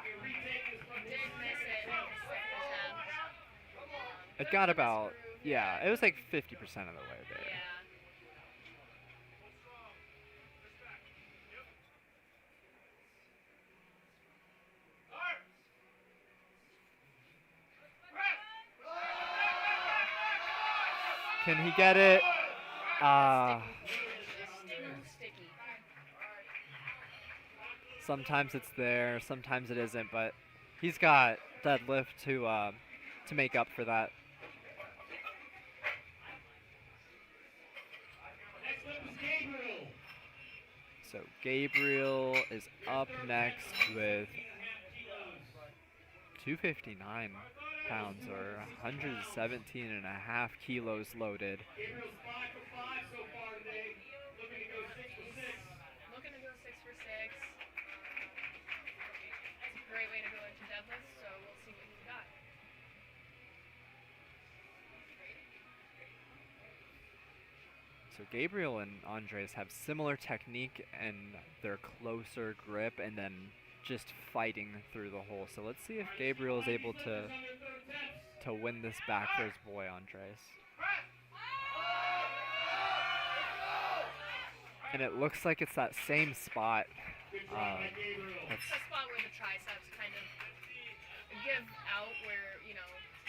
You retake this from Did miss it in his second attempt. It got about, yeah, it was like 50% of the way there. Yeah. Can he get it? Sticky. Sometimes it's there, sometimes it isn't, but he's got deadlift to make up for that. Next up is Gabriel. So Gabriel is up next with 259 pounds or 117 and a half kilos loaded. Gabriel's 5 for 5 so far today. Looking to go 6 for 6. Looking to go 6 for 6. That's a great way to go into deadlift, so we'll see what he's got. So Gabriel and Andres have similar technique and their closer grip and then just fighting through the hole. So let's see if Gabriel is able to win this back for his boy Andres. And it looks like it's that same spot. Good try by It's Gabriel. That's the spot where the triceps kind of give out, where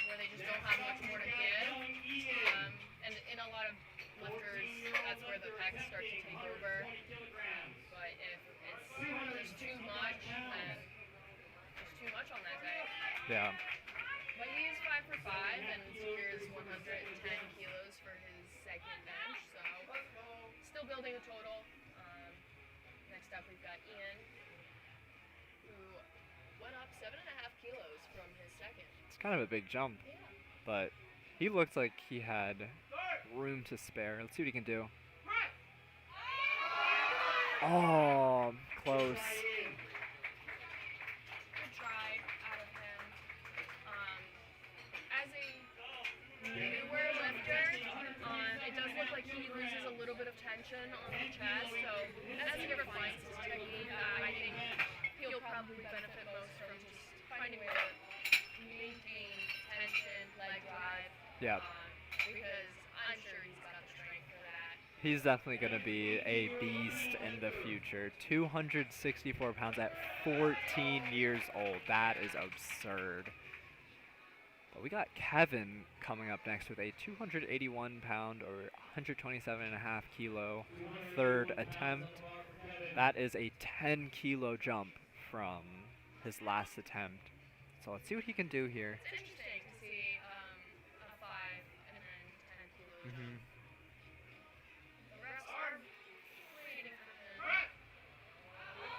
where they just don't have much more to give. And in a lot of lifters, that's where the pecs start to take over. But if there's too much, then there's too much on that day. yeah. But he is 5 for 5 and secures 110 kilos for his second bench, so still building a total. Next up we've got Ian, who went up 7.5 kilos from his second. It's kind of a big jump, Yeah. but he looked like he had room to spare. Let's see what he can do. Oh, close. Good try out of him. As a newer lifter, it does look like he loses a little bit of tension on the chest, so as he refines his technique, I think he'll probably benefit most from just finding a way to maintain tension, leg drive, Yeah. because I'm sure he's got the strength for that. He's definitely going to be a beast in the future. 264 pounds at 14 years old. That is absurd. But we got Kevin coming up next with a 281 pound or 127 and a half kilo third attempt. That is a 10 kilo jump from his last attempt. So let's see what he can do here. It's interesting to see a 5 and then 10 kilos. The refs are waiting for him.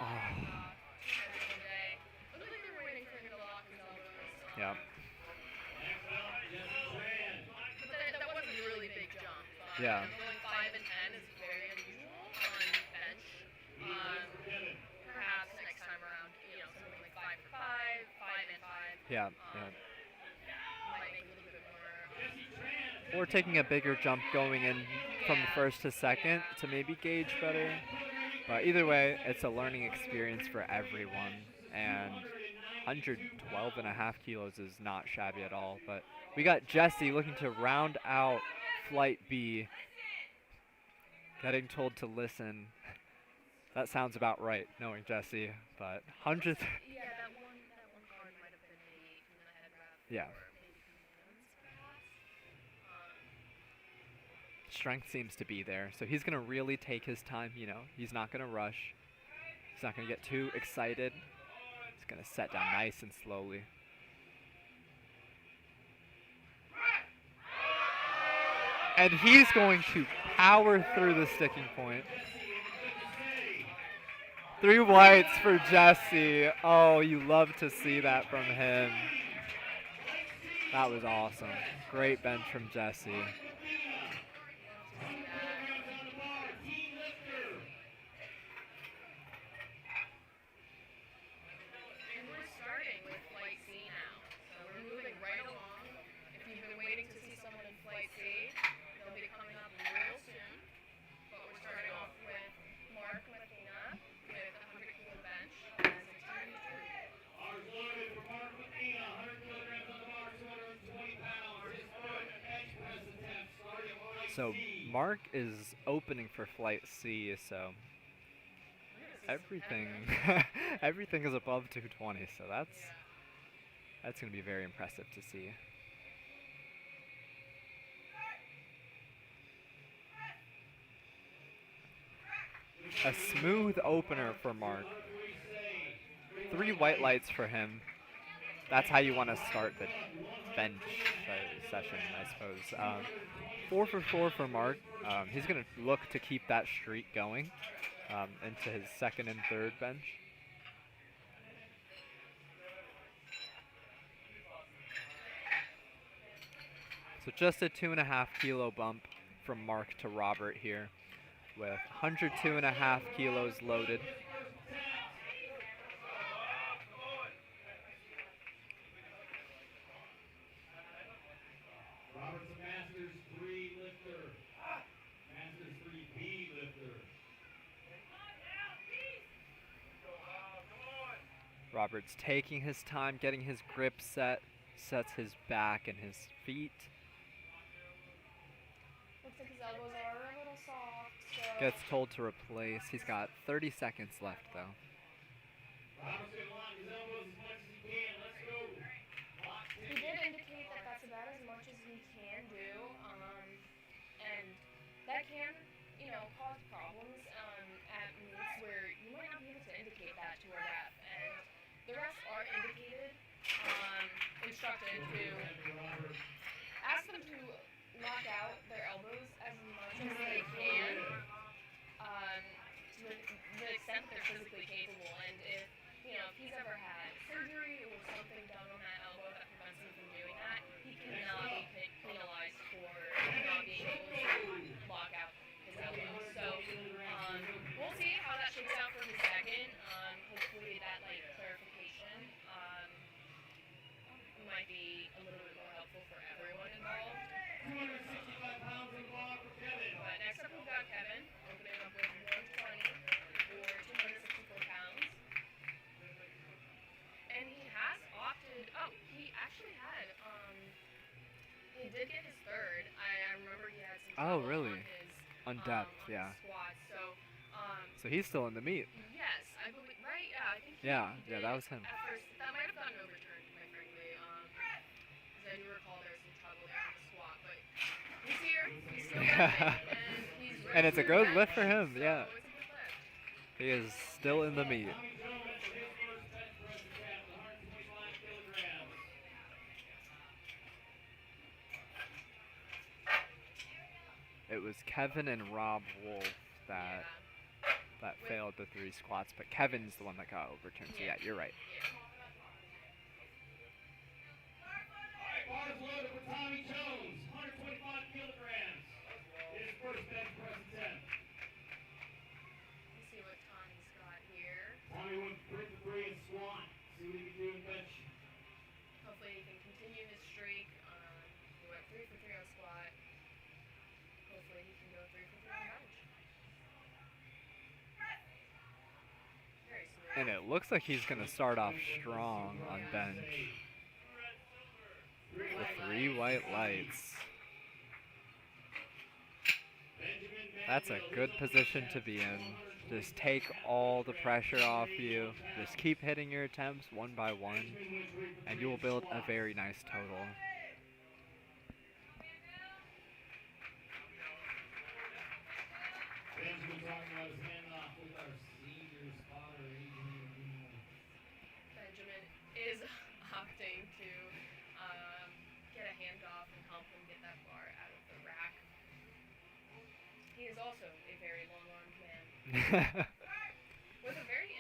Oh, Every day. Looked like they were waiting for him to lock his elbows. yeah. But that was a really big jump. Yeah. Going 5 and 10 is very unusual on bench. Perhaps next time around, something like 5 for 5, 5 and 5. Yeah. Might make a little bit more. Or taking a bigger jump going in from the first to second to maybe gauge better. But either way, it's a learning experience for everyone. And 112 and a half kilos is not shabby at all. But we got Jesse looking to round out Flight B. Getting told to listen. That sounds about right, knowing Jesse. But 100th. Yeah, that one card might have been maybe from the head wrap. Yeah. Or maybe from the hands, perhaps. Strength seems to be there. So he's going to really take his time, He's not going to rush. He's not going to get too excited. He's going to set down nice and slowly. And he's going to power through the sticking point. 3 whites for Jesse. Oh, you love to see that from him. That was awesome. Great bench from Jesse. Love to see that. And we're starting with Flight C now. So we're moving right along. If you've been waiting to see someone in Flight C, they'll be coming up real soon. But we're starting off with Mark Messina with a 100 kilo bench as a team three. Ours loaded for Mark Messina, 100 kilograms on the bar, 220 pounds. His first bench press attempt starting Flight So C. Mark is opening for Flight C, so everything everything is above 220, so that's going to be very impressive to see. A smooth opener for Mark. 3 white lights for him. That's how you want to start the bench session, I suppose. 4 for 4 for Mark. He's going to look to keep that streak going into his second and third bench. So just a 2.5 kilo bump from Mark to Robert here, with 102.5 kilos loaded. Robert's a Masters 3 lifter. Masters 3B lifter. Robert's taking his time, getting his grip set, sets his back and his feet. Looks like his elbows are a little soft, so Gets told to replace. He's got 30 seconds left though. Robert's gonna lock his elbows as much as he can. Let's go. Lock he did indicate that that's about as much as he can do, and that can, cause problems at meets where you might not be able to indicate that to a ref, and the refs are instructed to ask them to lock out their elbows as much as they can, to the extent that they're physically capable, and if he's ever had surgery or something done on that elbow that prevents him from doing that, he cannot be penalized for not being able to lock out his elbow. So we'll see how that shakes out for his second. Hopefully that clarification might be a little bit more helpful for everyone involved. 265 pounds in the bar for Kevin. But next up we've got Kevin opening up with 120 for 264 pounds. And he has opted, he actually had, he did get his third. I remember he had some trouble really? on his, On depth, on yeah. his squats. So he's still in the meet. Yes, I believe, right? Yeah, I think he Yeah, did that was him. At first, that might have gotten overturned, quite frankly. Because I do recall there was some trouble there on the squat, but he's here, he's still lifting, and he's ready And it's a good lift for him, so yeah. it's a good lift. He is still in the meet. Tommy Jones for his first bench press attempt, 125 kilograms. It was Kevin and Rob Wolf that failed the 3 squats, but Kevin's the one that got overturned. So yeah, you're right. Bars loaded for Tommy Jones, 125 kilograms. His first bench press attempt. Let's see what Tommy's got here. Tommy went 3 for 3 in squat. See what he can do in bench. Hopefully he can continue his streak. He went 3 for 3 on squat. Hopefully he can go 3 for 3 on bench. Very smooth. And it looks like he's going to start off strong on bench. The 3 white lights. That's a good position to be in. Just take all the pressure off you. Just keep hitting your attempts one by one, and you will build a very nice total. Benjamin talking about his handoff with our senior spotter, Adrian. Benjamin is opting to get a handoff and help him get that bar out of the rack. He is also a very long-armed man with a very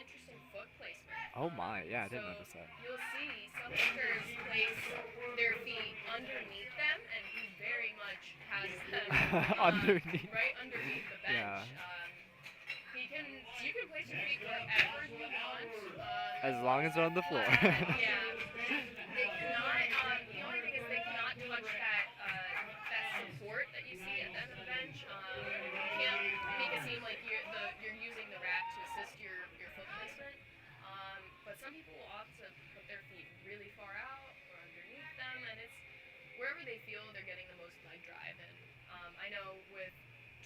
Oh my, yeah, I didn't So notice that. you'll see some lifters place their feet underneath them, and he very much has them Underneath. right underneath the Yeah. bench. You can place your feet wherever you want. As long as they're on the floor. Yeah. They cannot. The only thing is they cannot touch that support that you see at the end of the bench. You can't make it seem like you're using the rack to assist your foot placement. But some people will opt to put their feet really far out or underneath them, and it's wherever they feel they're getting the most leg drive. And I know with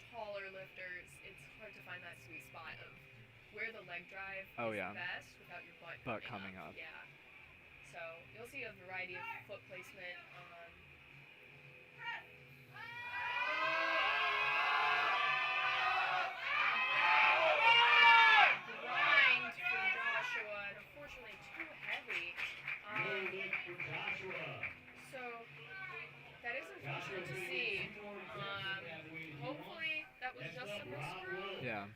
taller lifters, it's hard to find that sweet spot of where the leg drive Oh, is yeah. best without your butt Coming up. Yeah. So you'll see a variety of foot placement. Grind for Joshua, and unfortunately too heavy. So that is unfortunate to see. Hopefully that was just a misthrow. Yeah.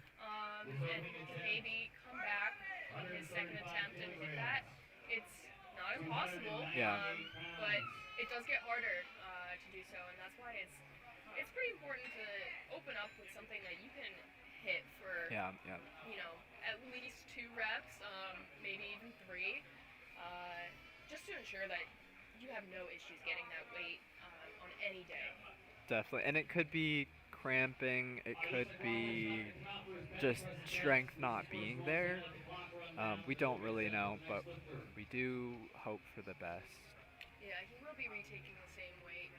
And he can maybe come back on his second attempt and hit that. It's not impossible. Yeah. But it does get harder to do so, and that's why it's pretty important to open up with something that you can hit for Yeah. at least 2 reps, maybe even 3, just to ensure that you have no issues getting that weight on any day. Definitely. And it could be cramping, it could be just strength not being there. We don't really know, but we do hope for the best. Yeah, he will be retaking the same weight.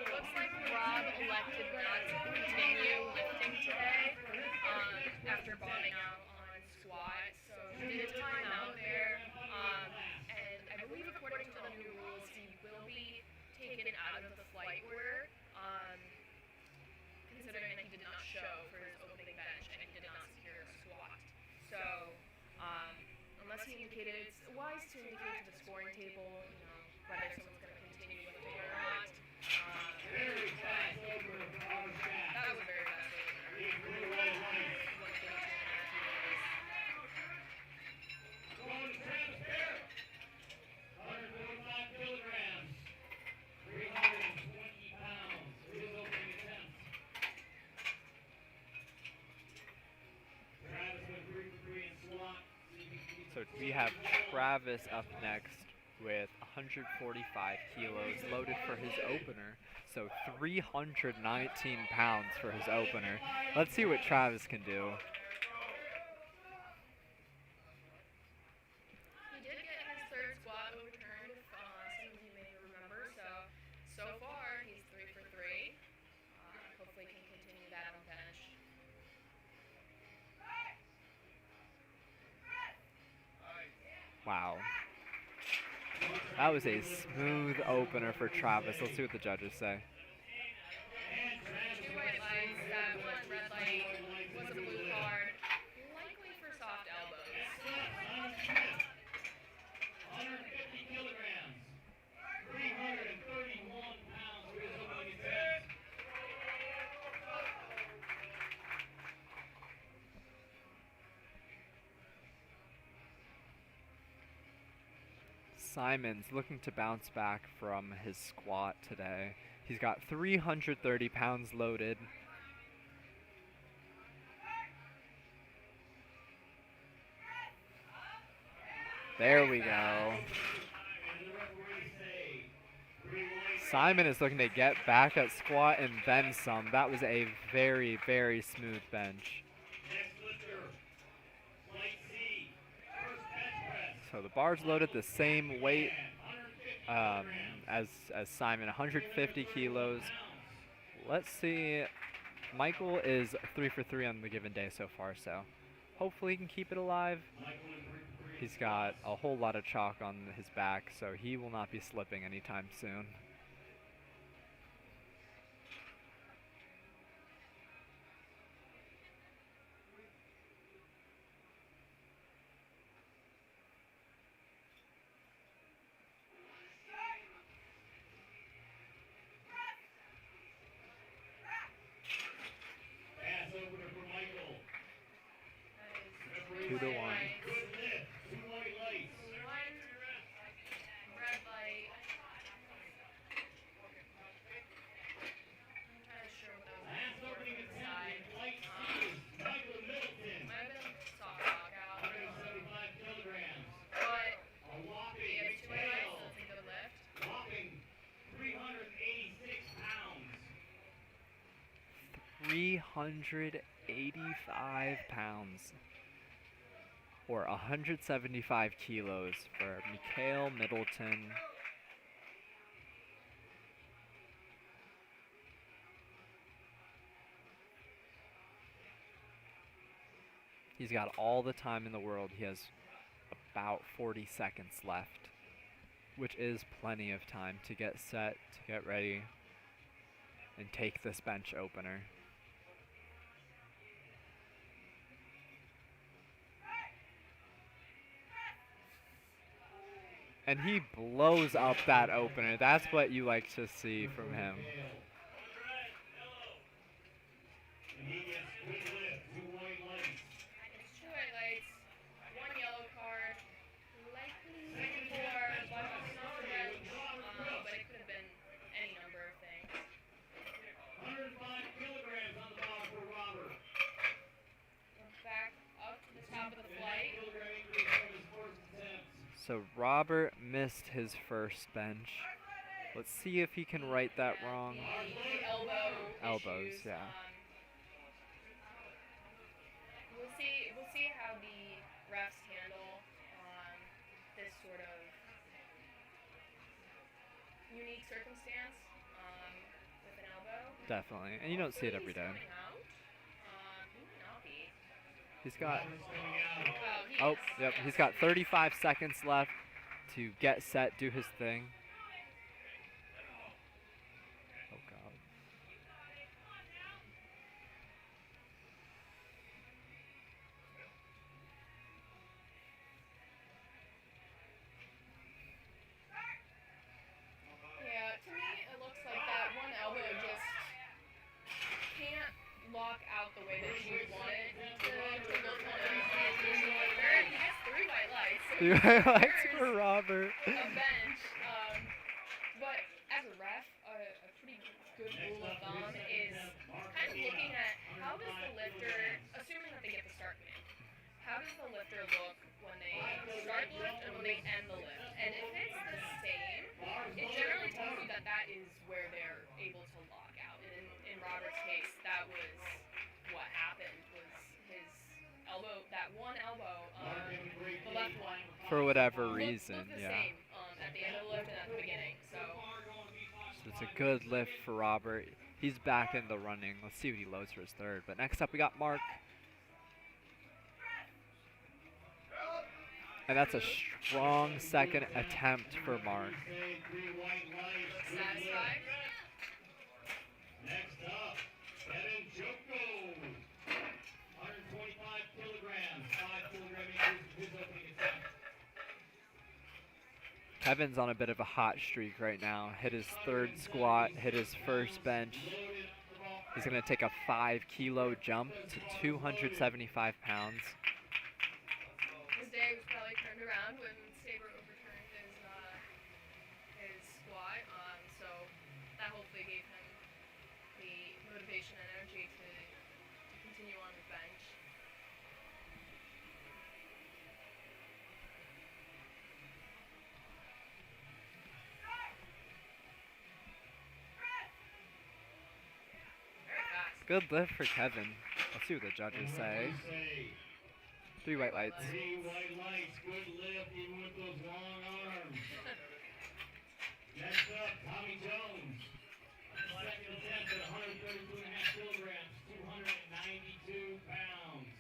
Looks like Rob elected not to continue lifting today after bombing out on squat. So he did a timeout there. And I believe according to the new rules, he will be taken out of the flight order, considering that he did not show for his opening bench and he did not secure a squat. So unless he indicated, it's wise to indicate to the scoring table, whether someone's going to continue lifting or not. That was a very fast So we have Travis up next with 145 kilos loaded for his opener. So 319 pounds for his opener. Let's see what Travis can do. He did get his third squat overturned, if some of you may remember. So far, he's 3 for 3. Hopefully can continue that on bench. Wow. That was a smooth opener for Travis. Let's see what the judges say. 2 white lights, that 1 red light was a blue card, likely for soft elbows. 150 kilograms, 331 pounds for his opening attempt. Simon's looking to bounce back from his squat today. He's got 330 pounds loaded. There we go. Simon is looking to get back at squat and then some. That was a very, very smooth bench. Next lifter, flight C, first bench press. So the bar's loaded the same weight as Simon, 150 kilos. Let's see. Michael is 3 for 3 on the given day so far, so hopefully he can keep it alive. He's got a whole lot of chalk on his back, so he will not be slipping anytime soon. Pass opener for Michael. 2 to 1. Good lift. 2 white lights. One red light. I'm not sure what those Last were opening from the attempt side. in light speed. Michael Middleton. Might have been soft knockout. 175 kilograms. But A he whopping has 2 white lights, so tail. it's a good lift. Whopping 386 pounds. 385 pounds, or 175 kilos for Mikhail Middleton. He's got all the time in the world. He has about 40 seconds left, which is plenty of time to get set, to get ready, and take this bench opener. And he blows up that opener. That's what you like to see from him. And he gets good lift. 2 white lights. It's 2 white lights, 1 yellow card, likely Second for attempt, watching off the bench, Robert but Brooks. it could have been any number of things. 105 kilograms on the ball for Robert. We're back up to the top of the flight. Kilogram increase from his first attempt. So Robert missed his first bench. Let's see if he can right that wrong. The Elbows, issues, yeah. We'll see how the refs handle this sort of unique circumstance with an elbow. Definitely. And you don't see it every Hopefully day. he's coming out. He might not be. He's got, Robert's coming out. He oh, is. yep, Yeah. he's got 35 seconds left to get set, do his thing. Oh, God. Yeah, to me it looks like that one elbow just can't lock out the way that you want it to look on a visual. He has 3 white lights. So Three he highlights deserves for Robert. a bench. But as a ref, a pretty good rule of thumb is kind of looking at how does the lifter, assuming that they get the start command, how does the lifter look when they start the lift and when they end the lift? And if it's the same, it generally tells you that that is where they're able to lock out. And in Robert's case, that was what happened, was his elbow, that one elbow, the left one, For whatever looked reason, the yeah. same at the end of the lift and at the beginning. So So it's a good lift for Robert. He's back in the running. Let's see what he loads for his third. But next up, we got Mark. And that's a strong second attempt for Mark. satisfied. Next up, Kevin Joko. 125 kilograms. 5 kilogram increase in his opening attempt. Kevin's on a bit of a hot streak right now. Hit his third squat, hit his first bench. He's going to take a 5-kilo jump to 275 pounds. His day was probably turned around when Saber overturned his squat. So that hopefully gave him the motivation and energy to continue on the bench. Very fast. Good lift for Kevin. Let's see what the judges say. 3 white lights. 3 white lights, good lift, even with those long arms. Next up, Tommy Jones. Second attempt at 132.5 kilograms, 292 pounds.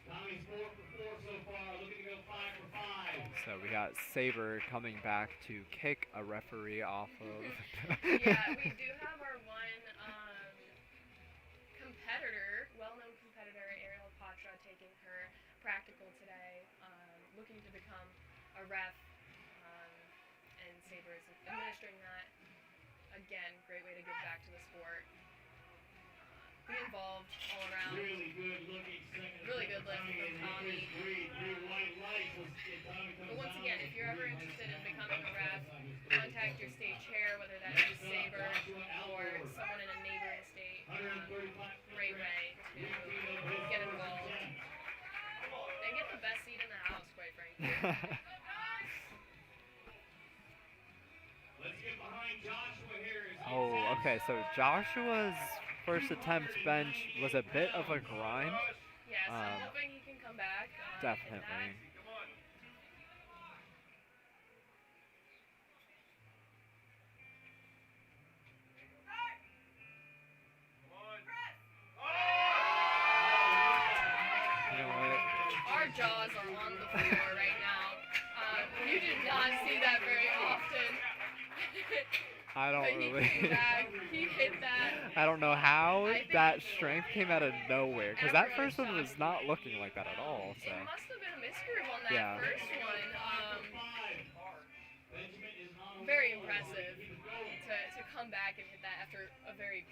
Tommy's 4 for 4 so far, looking to go 5 for 5. So we got Saber coming back to kick a referee off of. Yeah, we do have our one competitor, well-known competitor, Ariel Patra, taking her practical today, looking to become a ref, and Saber is administering that. Again, great way to give back to the sport. Be involved all around. Really good looking second. Really good lift from Tommy. 3 white lights. Let's get Tommy comes But once down. again, if you're ever interested in becoming a ref, contact your state chair, whether that be Saber or someone in a neighboring state. Great way to get involved and get the best seat in the house, quite frankly. Let's get behind Joshua here. Oh, okay. So Joshua's first attempt bench was a bit of a grind. Yeah, so I'm hoping he can come back. Definitely. You know what? Our jaws are on the floor right now. You did not see that very often. I don't But he really. came back, he hit that. I don't know how I think that strength came out of nowhere, because that first one was not looking like that at all. So. It must have been a misgroove on that Yeah. first one. Very impressive to come back and hit that after a very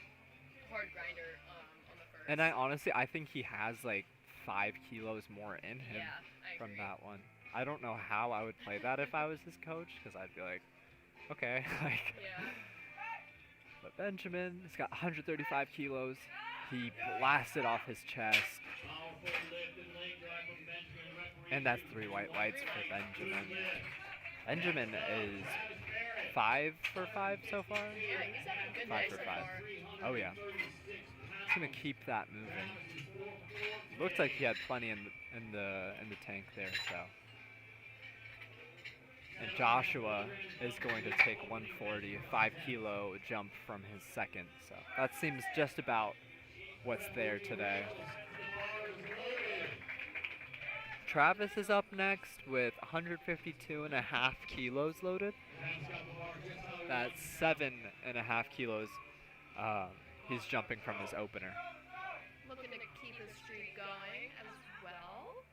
hard grinder on the first. And I think he has like 5 kilos more in him Yeah, I from agree. that one. I don't know how I would play that if I was his coach, because I'd be like, okay, like. Yeah. But Benjamin, he's got 135 kilos. He blasted off his chest. And that's 3 white lights for Benjamin. Benjamin is 5 for 5 so far. Yeah, he's having a good 5 day for so 5. far. Oh yeah. He's gonna keep that moving. Looks like he had plenty in the tank there. So. And Joshua is going to take 140, 5 kilo jump from his second. So that seems just about what's there today. Travis is up next with 152.5 kilos loaded. That's 7.5 kilos. He's jumping from his opener. Looking to keep his streak going as well.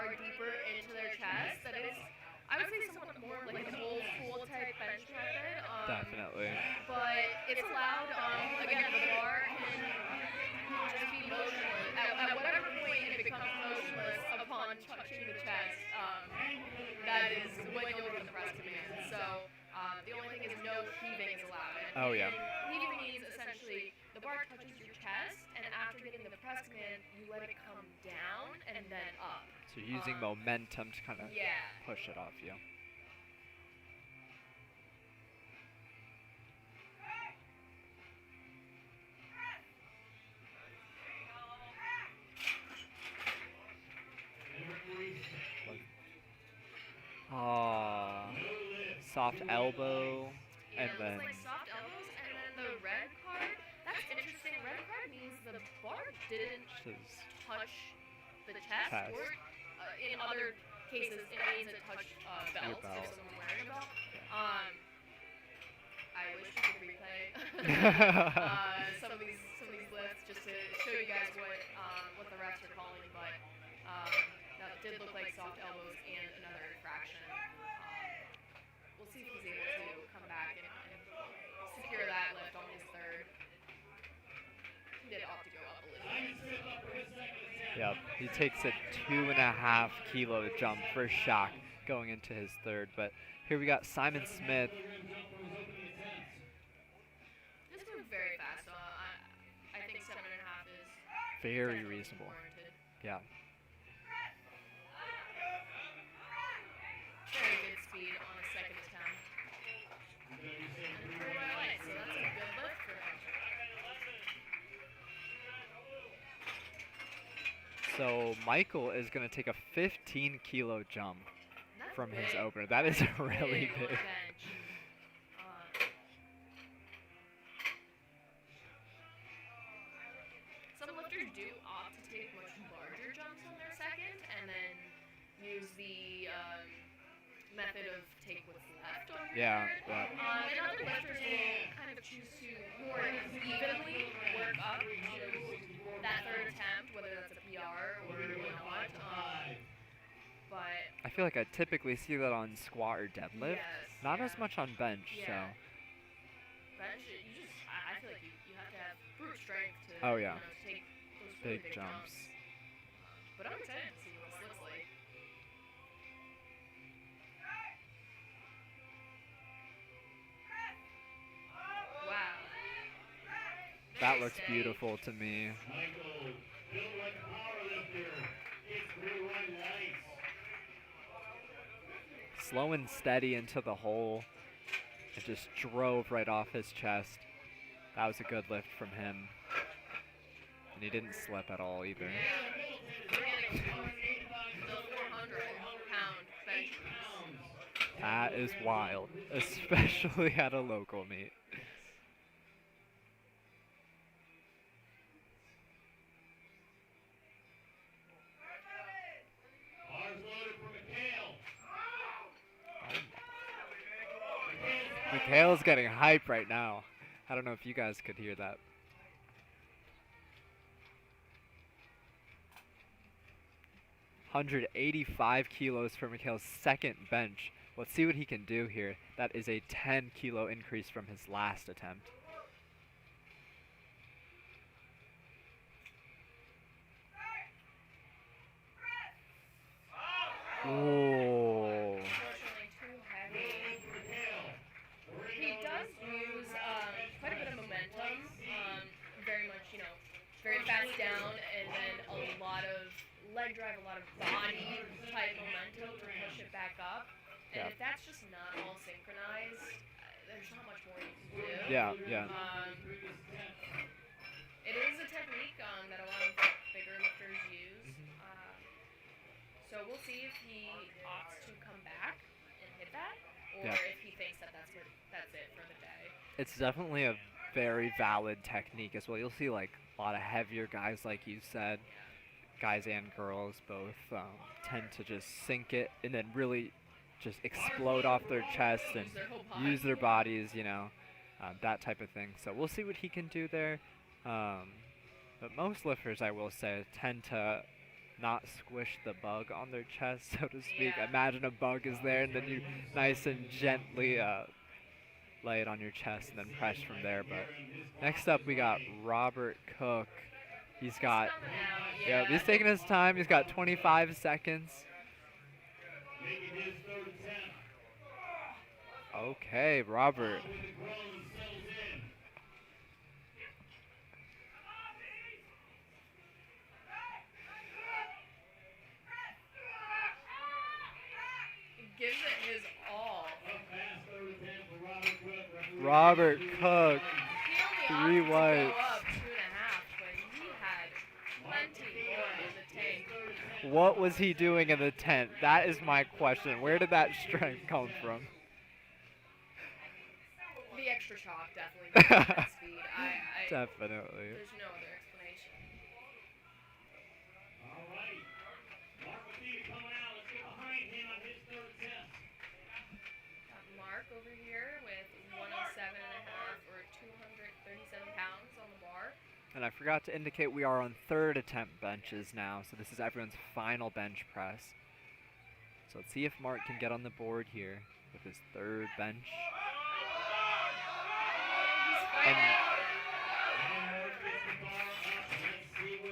Deeper into their chest. That is, I would say, somewhat more like an old school type bench method. Definitely. But it's allowed. Again, the bar can just be motionless. At whatever point it becomes motionless upon touching the chest, that is when you'll look at the press command. So the only thing is no heaving is allowed. And Oh yeah. heaving means essentially the bar touches your chest, and after getting the press command, you let it come down and then up. So you're using momentum to kind of Yeah. push it off you. Ah, soft elbow, Yeah, and it then looks like soft elbows, and then the red card. That's interesting. Red card means the bar didn't just touch the chest, Chest. or in other cases it means it touched belt, belt. if someone's wearing a belt. I wish we could replay some of these lifts just to show you guys what the refs are calling, but that did look like soft elbows and another infraction. We'll see if he's able to come back and secure that lift on his third. He did opt to go up a little. Yep, he takes a 2.5 kilo jump for shock going into his third. But here we got Simon Smith. This very definitely reasonable. warranted. Yeah. Very good speed on a second attempt. And 3 white lights, so that's a good lift for him. So Michael is going to take a 15-kilo jump That's from his big. opener. That is That's really on a big. bench. Some lifters do opt to take much larger jumps on their second and then use the method of take what's left on your Yeah, third. yeah. And other lifters will kind of choose to more evenly work up to that third attempt, whether that's a PR or not. But I feel like I typically see that on squat or deadlift. yes, Not yeah. as much on bench, Yeah. so. Bench, I feel like you have to have brute strength to, Oh, yeah. to take those really Big big jumps. But I'm excited to see what this looks like. Wow. That Very looks steady. beautiful to me. Michael, built like a powerlifter. It's 3 white lights. Slow and steady into the hole. It just drove right off his chest. That was a good lift from him. And he didn't slip at all either. The 400-pound bench press. That is wild, especially at a local meet. Bars loaded for Mikhail. Mikhail's getting hype right now. I don't know if you guys could hear that. $185 kilos for Mikhail's second bench. Let's see what he can do here. That is a 10-kilo increase from his last attempt. Oh. Unfortunately, too heavy. He does use quite a bit of momentum. Very much, very fast down, and then a lot of leg drive, a lot of body type momentum to push it back up. And Yeah. if that's just not all synchronized, there's not much more you can do. Yeah, yeah. It is a technique that a lot of bigger lifters use. So we'll see if he opts to come back and hit that, or Yeah. if he thinks that that's it for the day. It's definitely a very valid technique as well. You'll see like a lot of heavier guys, like you said, guys and girls both tend to just sink it and then really just explode off their chest and Use their whole body. use their bodies, that type of thing. So we'll see what he can do there. But most lifters, I will say, tend to not squish the bug on their chest, so to speak. Yeah. Imagine a bug is there and then you nice and gently lay it on your chest and then press from there. But next up we got Robert Cook. He's got, Coming out, yeah, he's taking his time. He's got 25 seconds. Making his third attempt. Okay, Robert. With the groan settles in. Gives it his all. A fast third attempt for Robert Cook. Referee Robert Cook. He Three only opted to whites. go up 2.5, but he had plenty more in the tank. What was he doing in the tent? That is my question. Where did that strength come from? The extra chalk definitely gives him that speed. Definitely. There's no other explanation. All right. Mark Matthew coming out. Let's get behind him on his third attempt. Got Mark over here with 107.5 or 237 pounds on the bar. And I forgot to indicate we are on third attempt benches now, so this is everyone's final bench press. So let's see if Mark can get on the board here with his third bench. And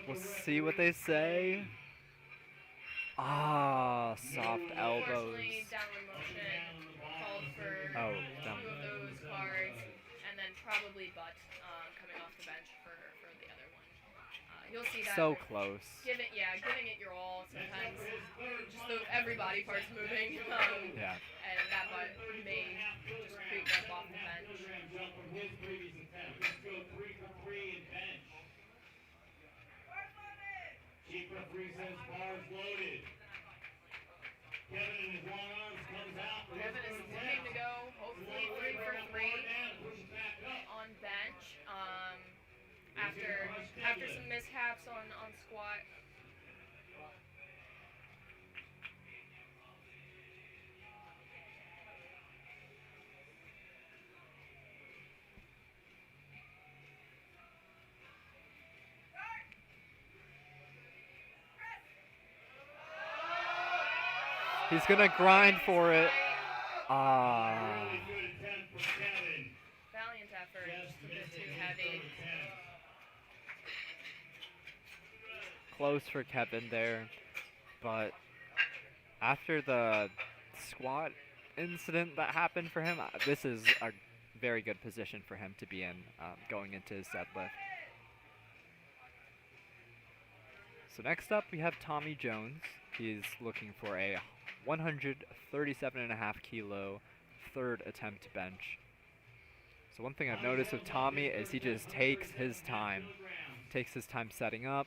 we'll see what they say. Ah, soft elbows. Unfortunately, downward motion called for Oh, two down. of those cards, and then probably butt coming off the bench for the other one. You'll see that. So close. Giving it your all. Sometimes just every body part's moving. Yeah. And that butt may just creep up off the bench. Chief referee says bars loaded. Kevin in his long arms comes out. Kevin is looking to go, hopefully 3 for 3 on bench. After some mishaps on squat. He's gonna grind for it. Ah. Valiant effort, just a bit too heavy. Close for Kevin there, but after the squat incident that happened for him, this is a very good position for him to be in going into his deadlift. So next up we have Tommy Jones. He's looking for a 137.5 kilo third attempt bench. So one thing I've noticed with Tommy is he just takes his time setting up,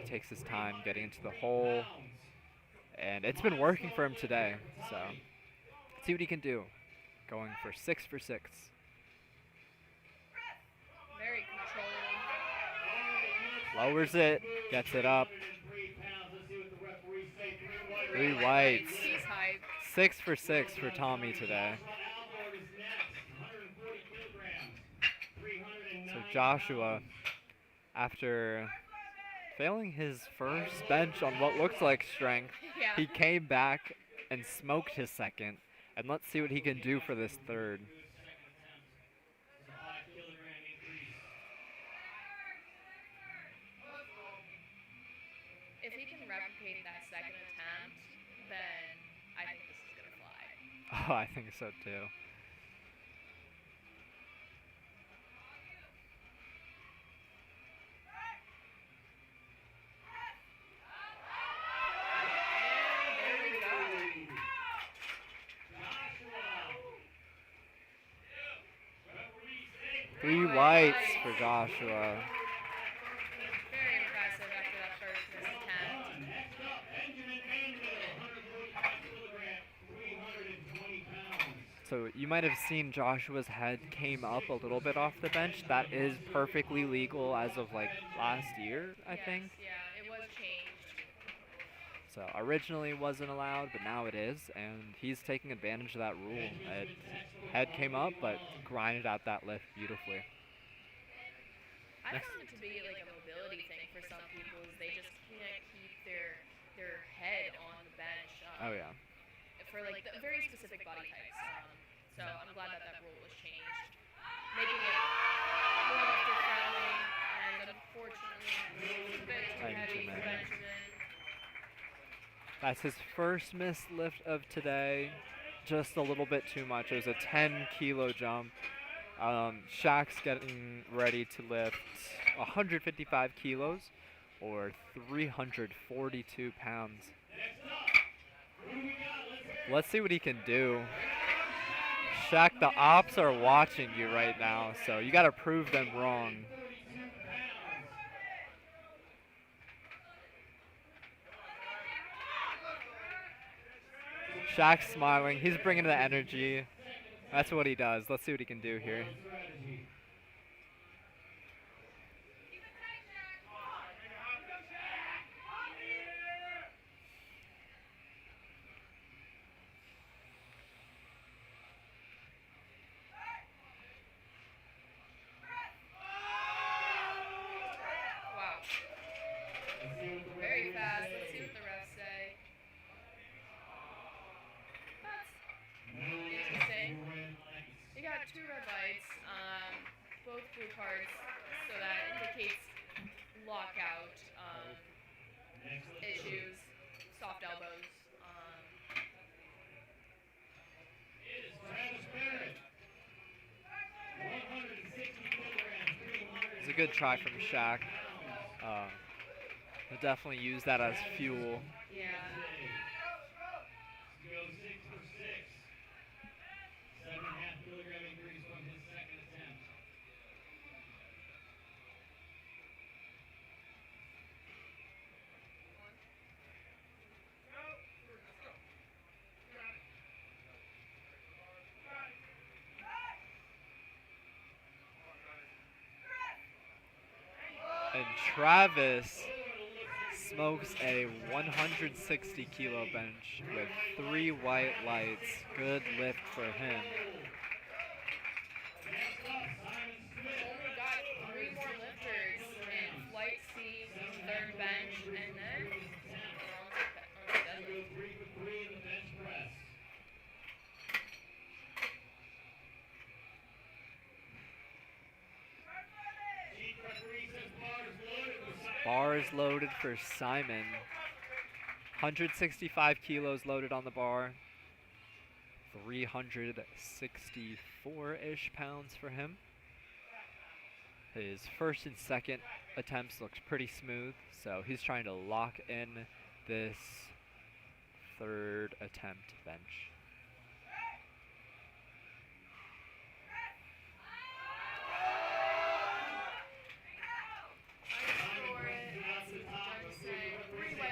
takes his time getting into the hole, and it's been working for him today. So let's see what he can do. Going for 6 for 6. Very controlled. Lowers it, gets it up. 3 whites. He's hyped. 6 for 6 for Tommy today. So Joshua, after failing his first bench on what looks like strength, Yeah. he came back and smoked his second. And let's see what he can do for this third. If he can replicate that second attempt, then I think this is gonna fly. Oh, I think so too. And there we go. 3 whites for Joshua. Very impressive after that first missed attempt. So you might have seen Joshua's head came up a little bit off the bench. That is perfectly legal as of like last year, I think. Yeah, it was changed. So originally wasn't allowed, but now it is, and he's taking advantage of that rule. Head came up, but grinded out that lift beautifully. I found it to be like a mobility thing for some people, is they just can't keep their head on the bench. Oh yeah. For like the very specific body types. So I'm glad that rule was changed, making it more lifter friendly, and unfortunately it's a bit too heavy for Benjamin. That's his first missed lift of today. Just a little bit too much. It was a 10-kilo jump. Shaq's getting ready to lift 155 kilos or 342 pounds. Let's see what he can do. Shaq, the ops are watching you right now, so you got to prove them wrong. Shaq's smiling. He's bringing the energy. That's what he does. Let's see what he can do here. Wow. Very fast. Let's see what the refs say. That's interesting. You got 2 red lights, both blue cards, so that indicates lockout issues, soft elbows. It's a good try from Shaq. He'll definitely use that as fuel. Yeah. Go 6 for 6. 7.5 kilogram increase from his second attempt. And Travis smokes a 160 kilo bench with 3 white lights. Good lift for him. Next up, Simon Smith. Only got 3 more lifters in flight C, third bench, and then on the Go deadlift. 3 for 3 in the bench press. Chief referee says bars loaded for Simon. Bars loaded for Simon. 165 kilos loaded on the bar. 364-ish pounds for him. His first and second attempts looked pretty smooth, so he's trying to lock in this third attempt bench.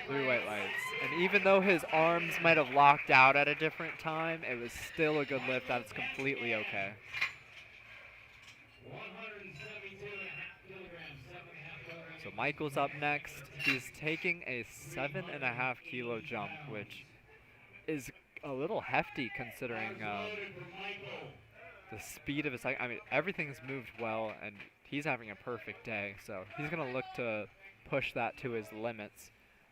Three white lights. And even though his arms might have locked out at a different time, it was still a good lift. That's completely okay. 172.5 kilograms, 7.5 kilograms. So Michael's up next. He's taking a 7.5 kilo jump, which is a little hefty considering Loaded for Michael. the speed of his cycle. I mean, everything's moved well, and he's having a perfect day. So he's going to look to push that to his limits.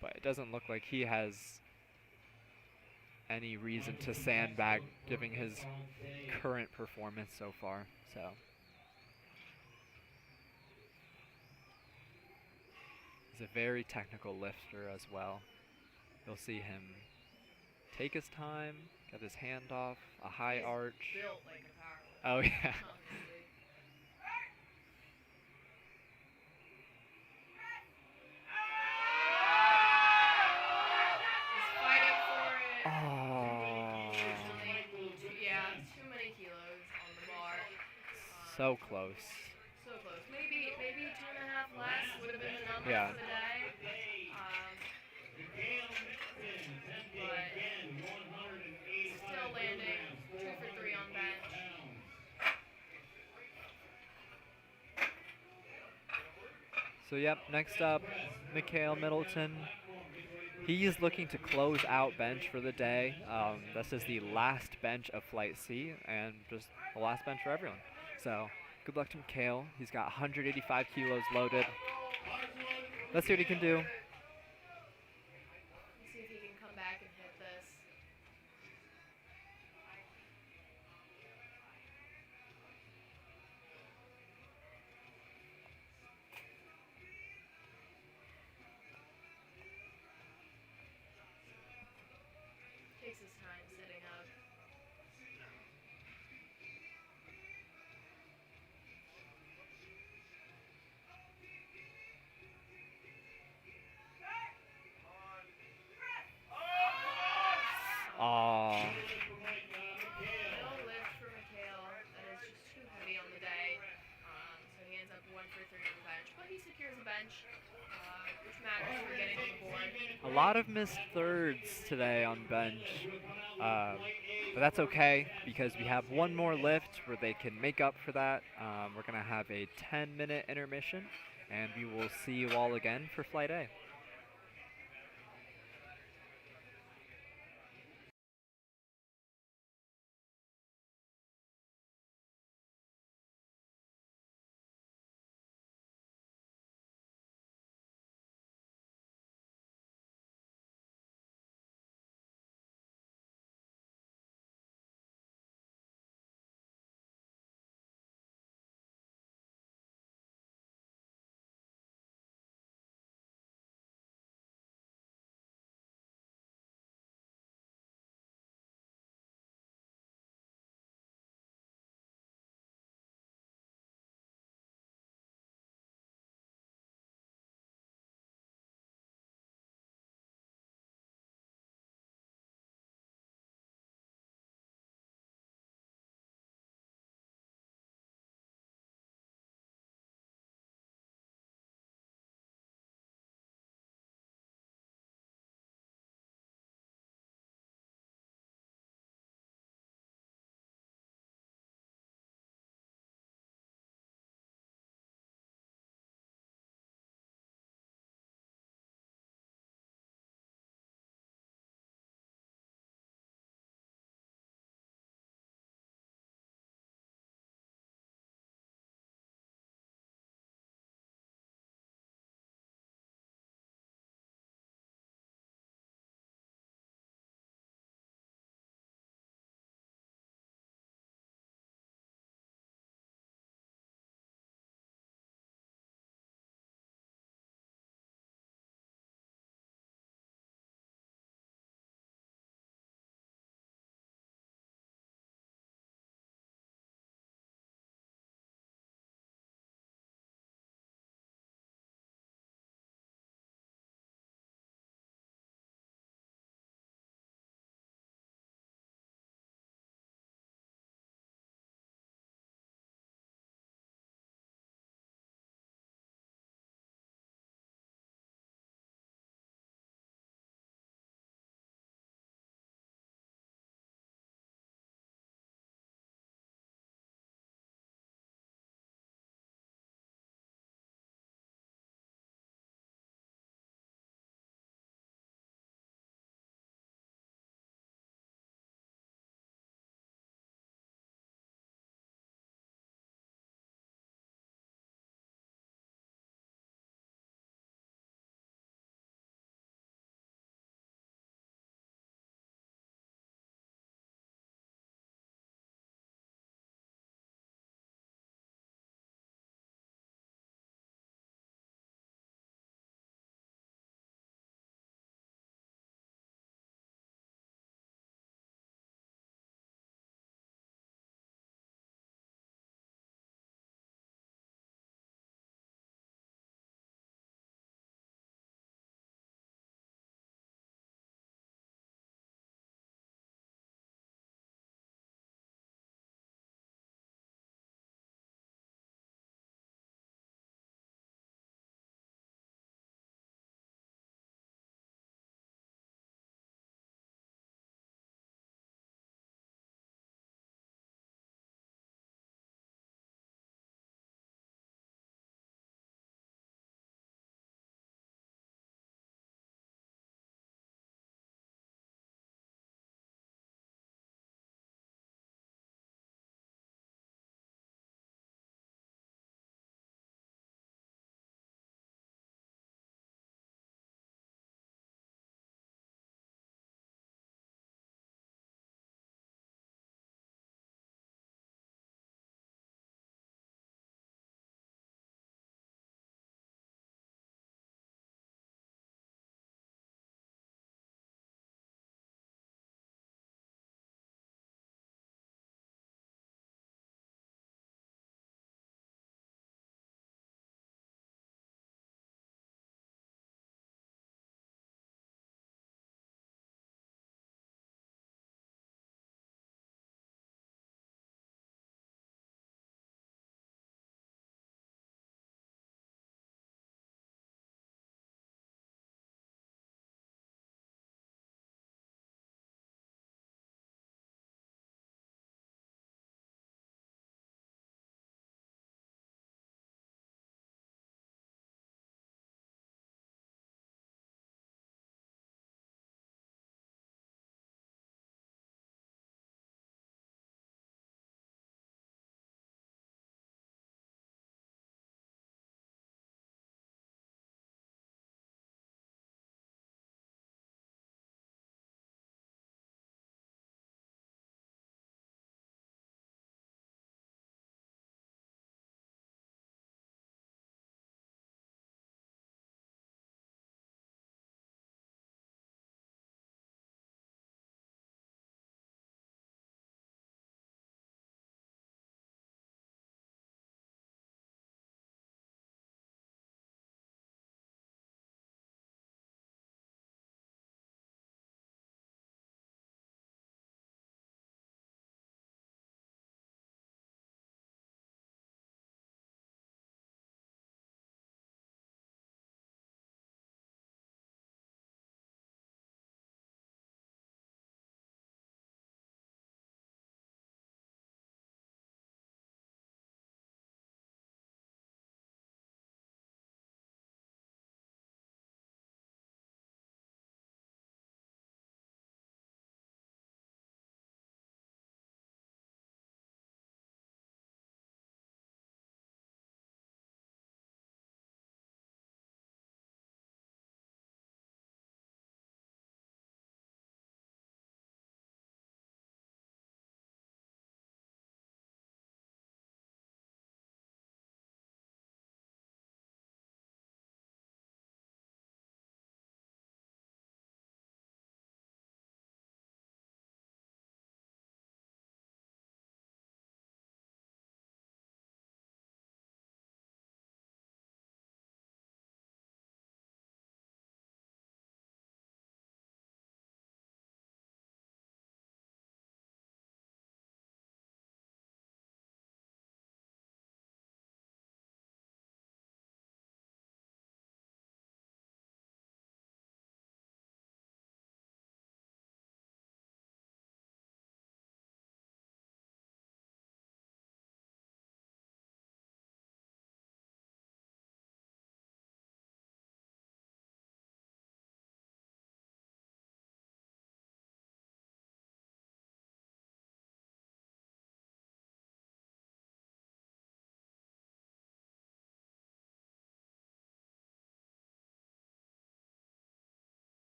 But it doesn't look like he has any reason to sandbag given his current performance so far. So he's a very technical lifter as well. You'll see him take his time, get his hand off, a high He's arch. built like a powerlifter. Oh yeah. Honestly. He's fighting for it. Oh, Yeah, too many kilos on the bar. so close. So close. Maybe 2.5 less would have been the number Yeah. for the day. But still landing 2 for 3 on bench. So yep, next up, Mikhail Middleton. He's looking to close out bench for the day. This is the last bench of Flight C and just the last bench for everyone. So good luck to Mikhail. He's got 185 kilos loaded. Let's see what he can do. Let's see if he can come back and hit this. Takes his time sitting up. Aw. No lift for Mikhail. That is just too heavy on the day. So he ends up 1 for 3 on the bench. But he secures a bench, which matters for getting on the board. A lot of missed thirds today on bench. But that's okay because we have one more lift where they can make up for that. We're going to have a 10-minute intermission, and we will see you all again for Flight A.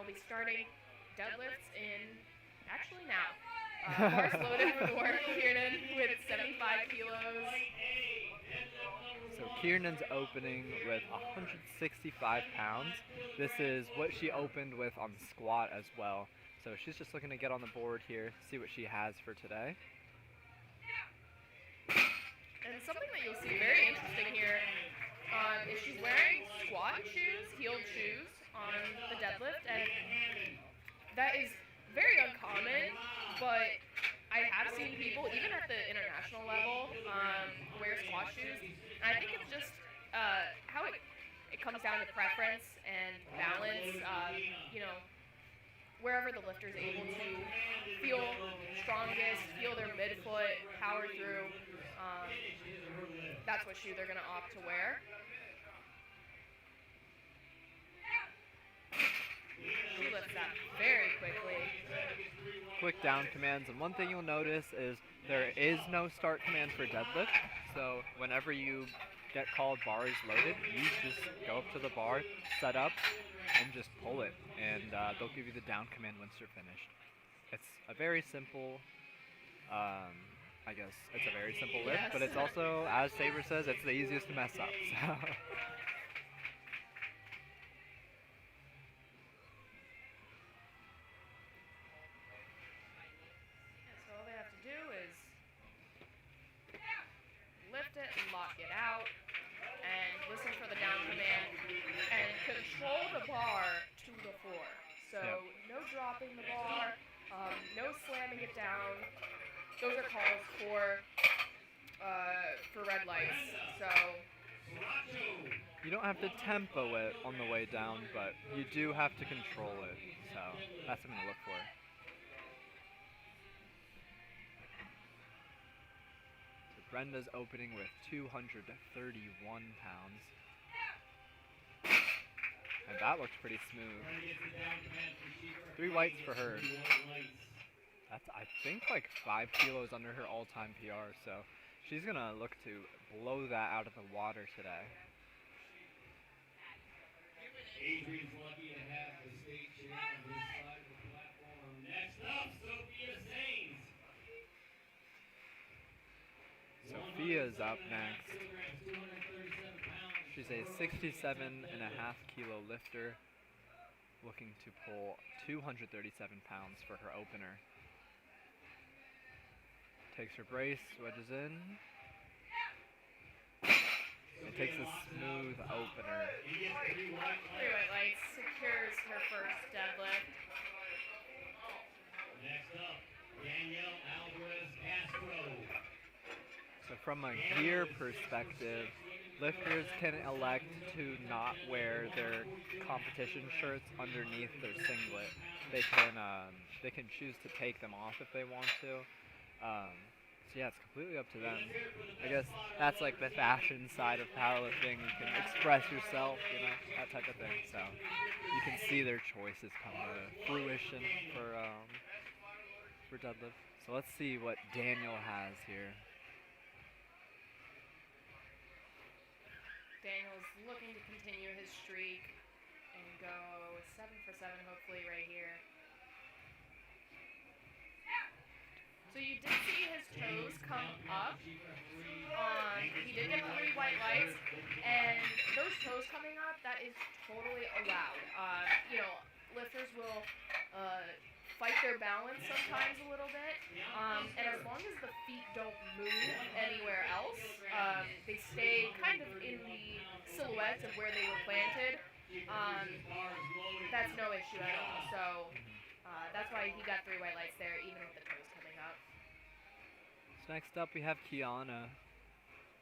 we'll be starting deadlifts actually now. Bars loaded for work, Kiernan with 75 kilos. So Kiernan's opening with 165 pounds. This is what she opened with on squat as well. So she's just looking to get on the board here, see what she has for today. And something that you'll see very interesting here is she's wearing squat shoes, heeled shoes on the deadlift, and that is very uncommon, but I have seen people, even at the international level, wear squat shoes. And I think it's just how it comes down to preference and balance, wherever the lifter is able to feel strongest, feel their midfoot, power through, that's what shoe they're going to opt to wear. She lifts that very quickly. Quick down commands, and one thing you'll notice is there is no start command for deadlift. So whenever you get called bar is loaded, you just go up to the bar, set up, and just pull it, and they'll give you the down command once you're finished. It's a very simple, I guess it's a very simple lift, Yes. but it's also, as Saber says, it's the easiest to mess up. So. So all they have to do is lift it and lock it out, and listen for the down command, and control the bar to the floor. So no dropping the bar, no slamming it down. Those are calls for red lights. So You don't have to tempo it on the way down, but you do have to control it. So that's what I'm gonna look for. So Brenda's opening with 231 pounds. And that looks pretty smooth. 3 whites for her. That's, I think, like 5 kilos under her all-time PR, so she's gonna look to blow that out of the water today. Adrian's lucky to have the state chair on his side of the platform. Next up, Sophia Sains. Sophia's up next. 237 pounds. She's a 67.5 kilo lifter, looking to pull 237 pounds for her opener. Takes her brace, wedges in. It takes a smooth opener. 3 white lights secures her first deadlift. Next up, Danielle Alvarez Castro. So from a gear perspective, lifters can elect to not wear their competition shirts underneath their singlet. They can choose to take them off if they want to. So yeah, it's completely up to them. I guess that's like the fashion side of powerlifting. You can express yourself, that type of thing. So you can see their choices come to fruition for deadlift. So let's see what Daniel has here. Daniel's looking to continue his streak and go 7 for 7 hopefully right here. So you did see his toes come up. He did get 3 white lights, and those toes coming up, that is totally allowed. Lifters will fight their balance sometimes a little bit, and as long as the feet don't move anywhere else, they stay kind of in the silhouette of where they were planted, that's no issue at all. So that's why he got 3 white lights there, even with the toes coming up. So next up we have Kiana,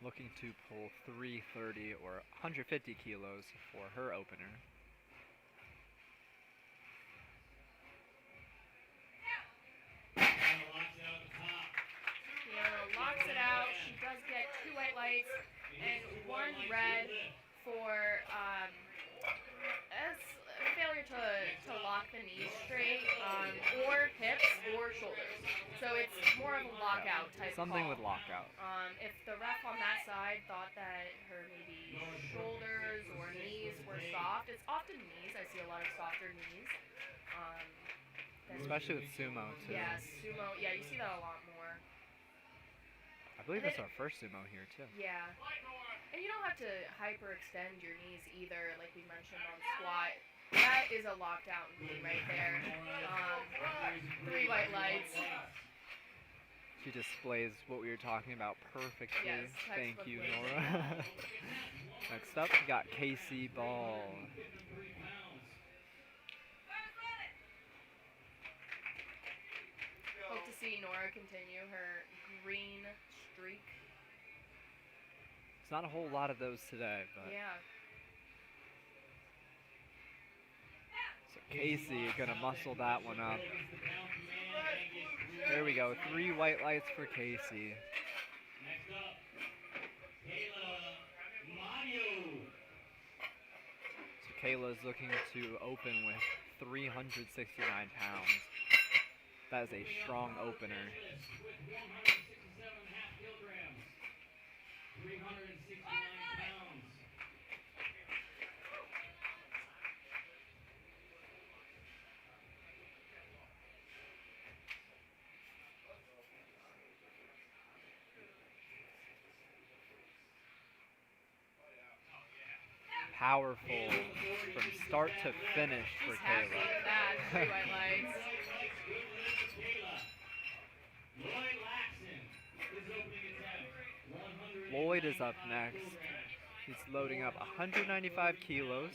looking to pull 330 or 150 kilos for her opener. Kiana locks it out. She does get 2 white lights and 1 red for a failure to lock the knees straight, or hips or shoulders. So it's more of a lockout type Something call. with lockout. If the ref on that side thought that her maybe shoulders or knees were soft, it's often knees. I see a lot of softer knees. than Especially with sumo too. yeah, sumo. Yeah, you see that a lot more. I believe And it's our first sumo here too. Yeah. And you don't have to hyperextend your knees either, like we mentioned on squat. That is a lockdown knee right there. 3 white lights. She displays what we were talking about perfectly. Yes, Thank textbook you, laser. Nora. Next up, we got Casey Ball. Hope to see Nora continue her green streak. It's not a whole lot of those today, but Yeah. so Casey gonna muscle that one up. There we go, 3 white lights for Casey. Next up, Kayla Mario. So Kayla's looking to open with 369 pounds. That is a strong opener. With 167.5 kilograms. 369 pounds. Powerful from start to finish for She's happy Kayla. with that. 3 white lights. Lloyd Laxon is opening attempt. Lloyd is up next. He's loading up 195 kilos.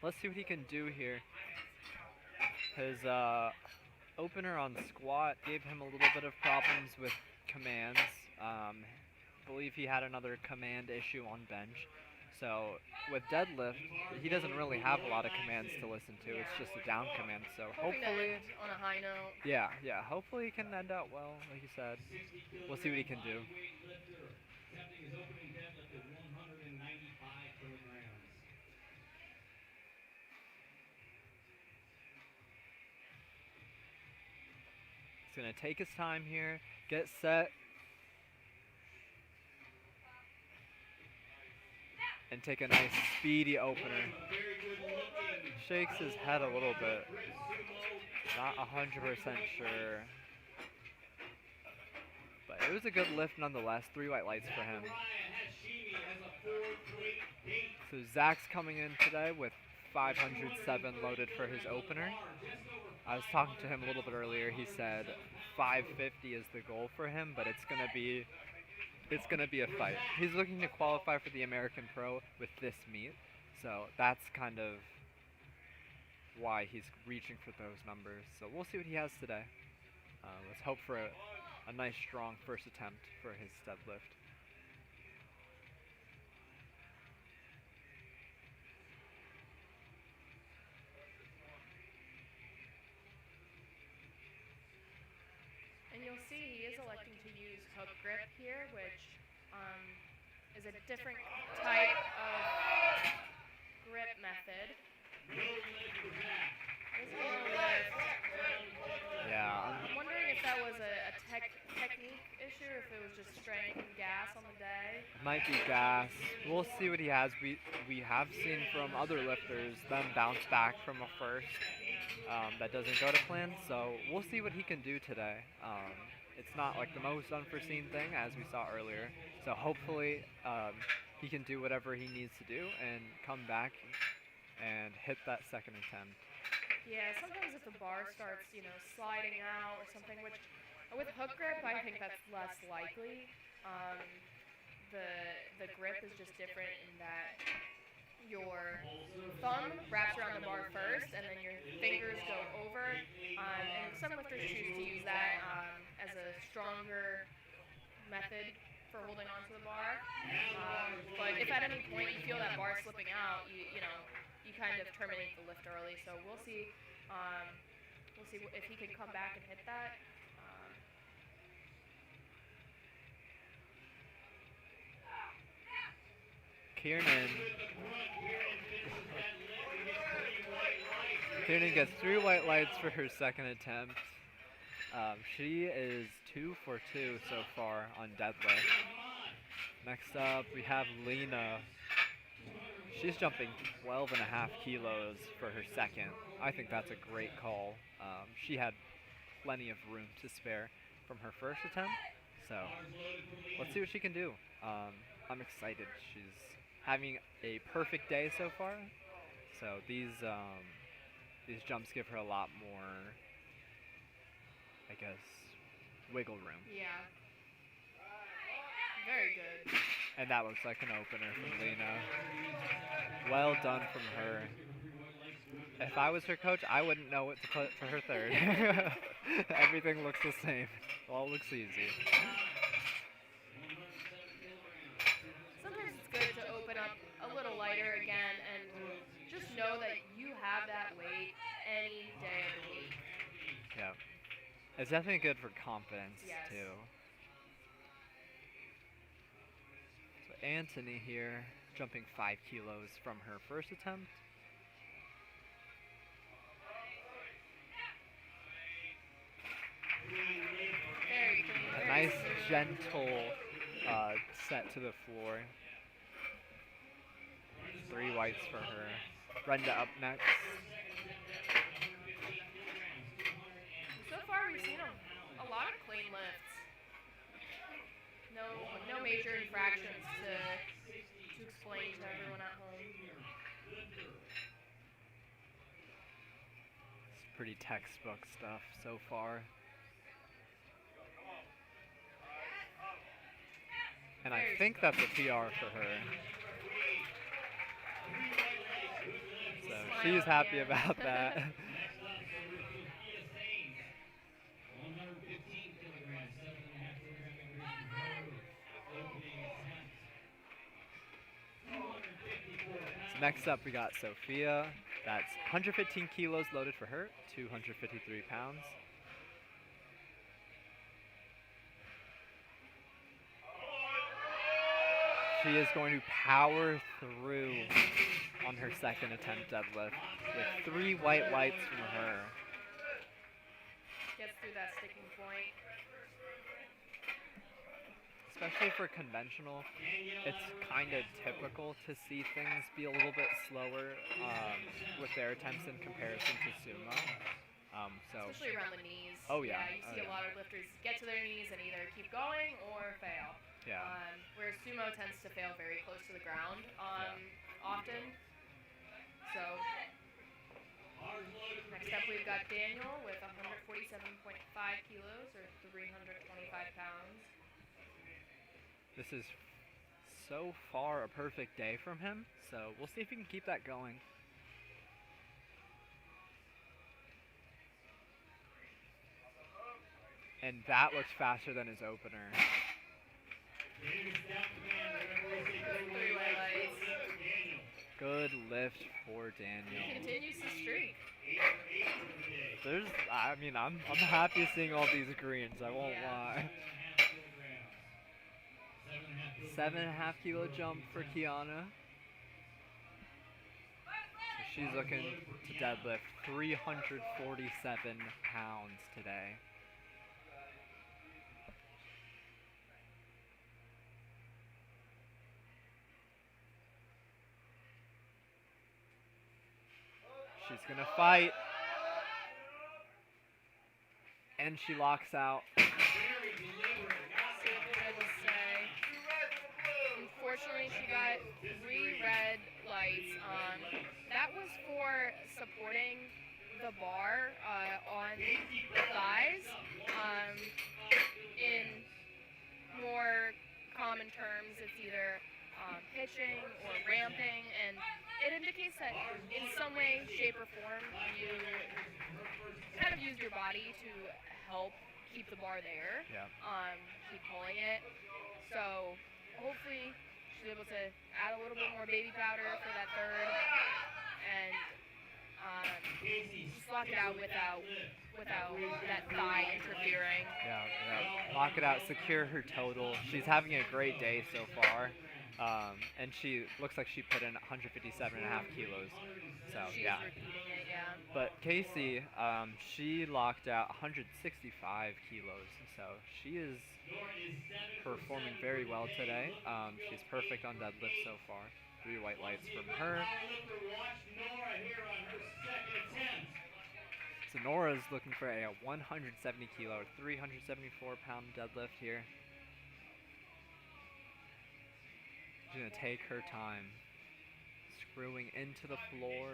Let's see what he can do here. His opener on squat gave him a little bit of problems with commands. Believe he had another command issue on bench. So with deadlift, he doesn't really have a lot of commands to listen to. It's just a down command. So Hoping to hopefully, end on a high note. yeah, hopefully he can end out well, like you said. We'll see what he can do. Attempting his opening deadlift at 195 kilograms. He's gonna take his time here, get set, and take a nice speedy opener. Shakes his head a little bit. Not 100% sure. But it was a good lift nonetheless. 3 white lights for him. So Zach's coming in today with 507 loaded for his opener. I was talking to him a little bit earlier. He said 550 is the goal for him, but it's gonna be a fight. He's looking to qualify for the American Pro with this meet, so that's kind of why he's reaching for those numbers. So we'll see what he has today. Let's hope for a nice, strong first attempt for his deadlift. And you'll see he is electing to use hook grip here, which is a different type of grip method. There's a little lift. Yeah, I'm wondering if that was a technique issue, or if it was just strength and gas on the day. might be gas. We'll see what he has. We have seen from other lifters them bounce back from a first. That doesn't go to plan, so we'll see what he can do today. It's not like the most unforeseen thing, as we saw earlier, so hopefully he can do whatever he needs to do and come back and hit that second attempt. Yeah, sometimes if the bar starts, sliding out or something, which with hook grip, I think that's less likely. The grip is just different in that your thumb wraps around the bar first, and then your fingers go over. And some lifters choose to use that as a stronger method for holding onto the bar. But if at any point you feel that bar slipping out, you kind of terminate the lift early. So we'll see. We'll see if he can come back and hit that. Kiernan gets 3 white lights for her second attempt. She is 2 for 2 so far on deadlift. Next up, we have Lena. she's jumping 12 and a half kilos for her second. I think that's a great call. She had plenty of room to spare from her first attempt, so let's see what she can do. I'm excited. She's having a perfect day so far, so these jumps give her a lot more, I guess, wiggle room. Yeah. Very good. And that looks like an opener from Lena. Well done from her. If I was her coach, I wouldn't know what to put for her third. Everything looks the same. It all looks easy. Sometimes it's good to open up a little lighter again and just know that you have that weight any day of the week. Yeah. It's definitely good for confidence, Yes. too. So Anthony here, jumping 5 kilos from her first attempt. Very clean. A Very nice, smooth. gentle set to the floor. 3 whites for her. Brenda up next. So far, we've seen a lot of clean lifts. No major infractions to explain to everyone at home. It's pretty textbook stuff so far. And I think that's a PR for her. So she's happy about that. So next up we got Sophia. That's 115 kilos loaded for her, 253 pounds. She is going to power through on her second attempt deadlift with 3 white lights from her. Gets through that sticking point. Especially for conventional, it's kind of typical to see things be a little bit slower with their attempts in comparison to sumo. Especially around the knees. Oh, yeah. You see a lot of lifters get to their knees and either keep going or fail. Yeah. Whereas sumo tends to fail very close to the ground often. So next up we've got Daniel with 147.5 kilos or 325 pounds. This is so far a perfect day from him, so we'll see if he can keep that going. And that looks faster than his opener. 3 white lights. Good lift for He Daniel. continues the streak. I'm happy seeing all these greens, I won't Yeah. lie. 7.5 kilo jump for Kiana. So she's looking to deadlift 347 pounds today. She's gonna fight. And she locks out. See what the judges say. Unfortunately, she got 3 red lights. That was for supporting the bar on the thighs. In more common terms, it's either hitching or ramping, and it indicates that in some way, shape, or form, you kind of use your body to help keep the bar there. Yeah. Keep pulling it. So hopefully she's able to add a little bit more baby powder for that third, and just lock it out without that thigh interfering. Yeah. Lock it out, secure her total. She's having a great day so far. And she looks like she put in 157.5 kilos. So She's yeah. repeating it, yeah. Yeah. But Casey, she locked out 165 kilos, so she is performing very well today. She's perfect on deadlift so far. 3 white lights from her. So Nora's looking for a 170 kilo, 374 pound deadlift here. She's gonna take her time, screwing into the floor,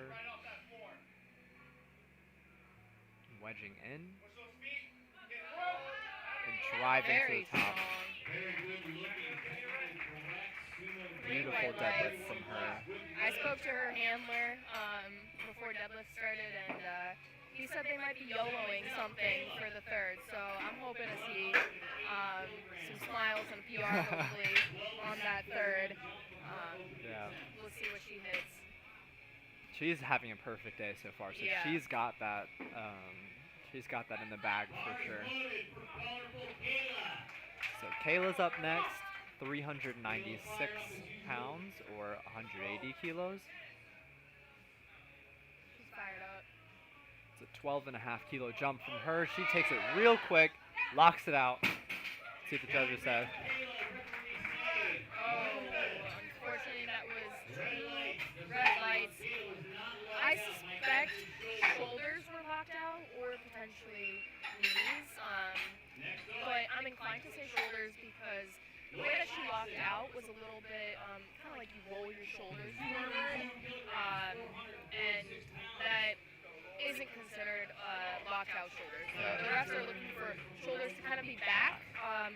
wedging in, and driving to Very the top. strong. Beautiful white deadlift lights. from her. I spoke to her handler before deadlift started, and he said they might be YOLOing something for the third. So I'm hoping to see some smiles and a PR hopefully on that third. Yeah. We'll see what she hits. She's having a perfect day so far, so Yeah. she's got that. She's got that in the bag for sure. So Kayla's up next, 396 pounds or 180 kilos. She's fired up. It's a 12.5 kilo jump from her. She takes it real quick, locks it out. See what the judges say. Oh, unfortunately that was 2 red lights. I suspect shoulders were locked out or potentially knees. But I'm inclined to say shoulders because the way that she locked out was a little bit kind of like you roll your shoulders forward. And that isn't considered locked out shoulders. The refs are looking for shoulders to kind of be back.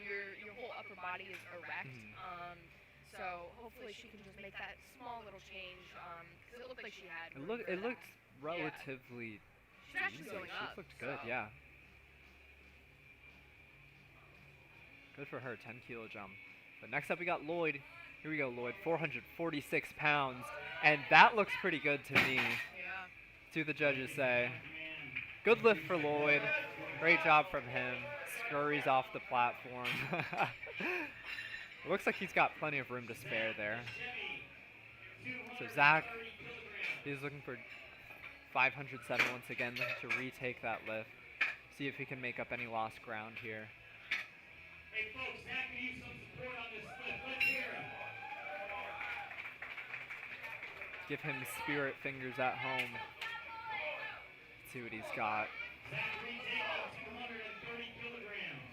Your whole upper body is erect. So hopefully she can just make that small little change because it looked like she had. It looked relatively. She's actually easy. going up. She looked good, so. yeah. Good for her, 10 kilo jump. But next up we got Lloyd. Here we go, Lloyd, 446 pounds. And that looks pretty good to me. Yeah. See what the judges say. Good lift for Lloyd. Great job from him. Scurries off the platform. It looks like he's got plenty of room to spare there. So Zach, he's looking for 507 once again to retake that lift. See if he can make up any lost ground here. Hey folks, Zach can use some support on this lift. Let's hear him. Give him spirit fingers at home. Let's see what he's got. Zach retaking 230 kilograms.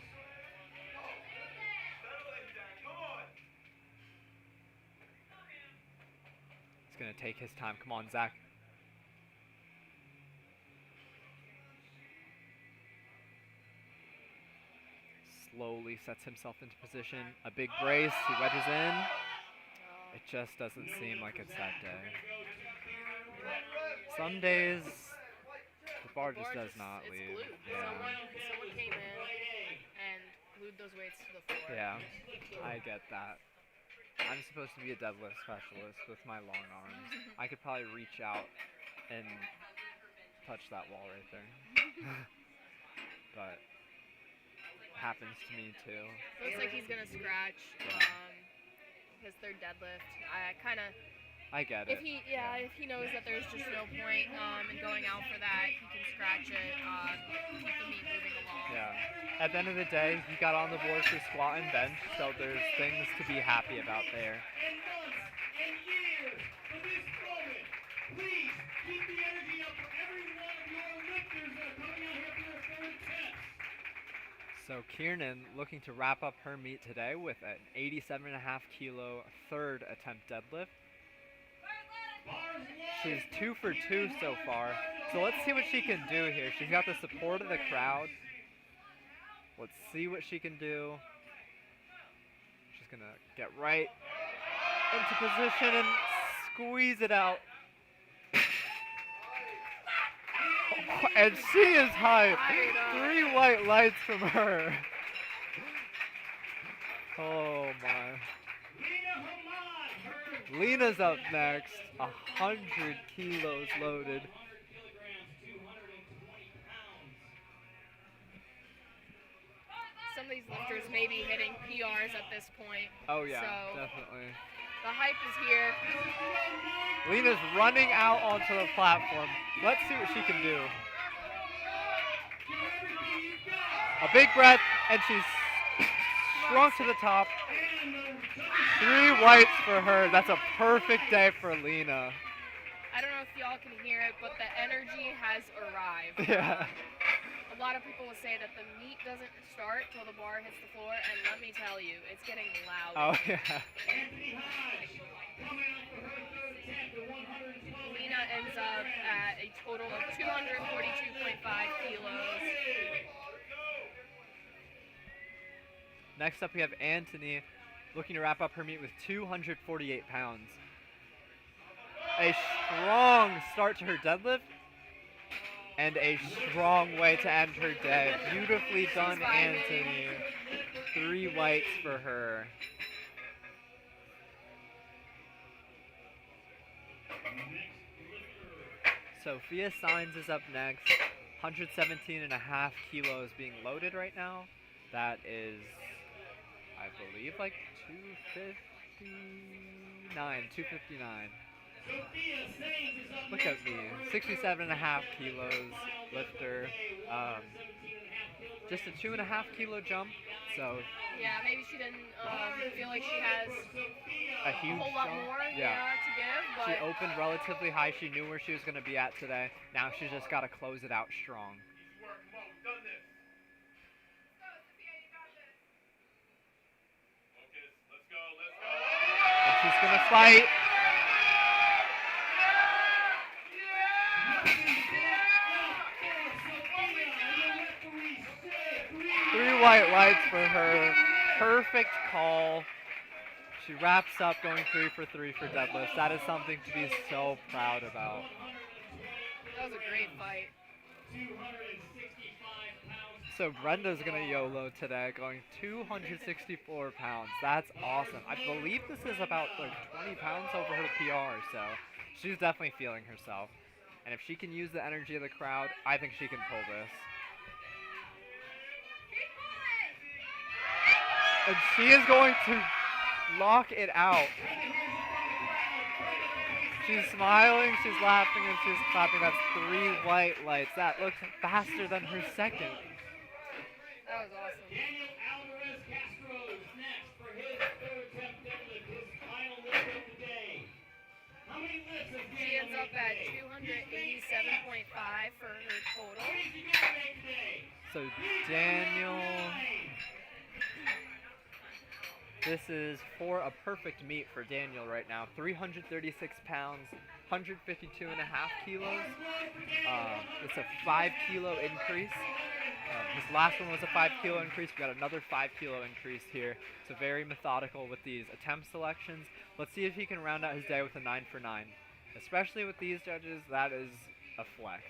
He's gonna take his time. Come on, Zach. Slowly sets himself into position. A big brace. He wedges in. It just doesn't seem like it's that day. Some days the bar just does not it's leave. Glued. Yeah. Someone came in and glued those weights to the floor. Yeah, I get that. I'm supposed to be a deadlift specialist with my long arms. I could probably reach out and touch that wall right there. But happens to me too. Looks like he's gonna scratch his third deadlift. I get it. If he knows that there's just no point in going out for that, he can scratch it, keep the meat moving along. Yeah. At the end of the day, he got on the board for squat and bench, so there's things to be happy about there. And months and years for this moment. Please keep the energy up for every one of your lifters that are coming out here for their third test. So Kiernan looking to wrap up her meet today with an 87.5 kilo third attempt deadlift. She's 2 for 2 so far. So let's see what she can do here. She's got the support of the crowd. Let's see what she can do. She's gonna get right into position and squeeze it out. Oh, and she is hyped. 3 white lights from her. Oh my. Lena's up next. 100 kilos loaded. Some of these lifters may be hitting PRs at this point. Oh yeah, So definitely. The hype is here. Lena's running out onto the platform. Let's see what she can do. A big breath, and she's shrunk to the top. 3 whites for her. That's a perfect day for Lena. I don't know if y'all can hear it, but the energy has arrived. Yeah. A lot of people will say that the meet doesn't start till the bar hits the floor, and let me tell you, it's getting loud. Oh, yeah. Lena ends up at a total of 242.5 kilos. Next up, we have Anthony looking to wrap up her meet with 248 pounds. A strong start to her deadlift and a strong way to end her day. Beautifully done, Anthony. 3 whites for her. Sophia Saenz is up next. 117.5 kilos being loaded right now. That is, I believe, like 259. Look at me, 67.5 kilos lifter. Just a 2.5 kilo jump. So yeah, maybe she didn't feel like she has a huge whole lot jump. more to give. But She opened relatively high. She knew where she was going to be at today. Now she's just got to close it out strong. And she's going to fight. Three white lights for her. Perfect call. She wraps up going 3 for 3 for deadlifts. That is something to be so proud about. that was a great fight. So Brenda's going to YOLO today, going 264 pounds. That's awesome. I believe this is about like 20 pounds over her PR, so she's definitely feeling herself. And if she can use the energy of the crowd, I think she can pull this. And she is going to lock it out. She's smiling, she's laughing, and she's clapping. That's 3 white lights. That looks faster than her second. That was awesome. Daniel Alvarez Castro is next for his third attempt deadlift, his final lift of the day. How many lifts has She ends up at 287.5 for her total. So Daniel, this is for a perfect meet for Daniel right now. 336 pounds, 152.5 kilos. It's a 5 kilo increase. His last one was a 5 kilo increase. We got another 5 kilo increase here. So very methodical with these attempt selections. Let's see if he can round out his day with a 9 for 9. Especially with these judges, that is a flex.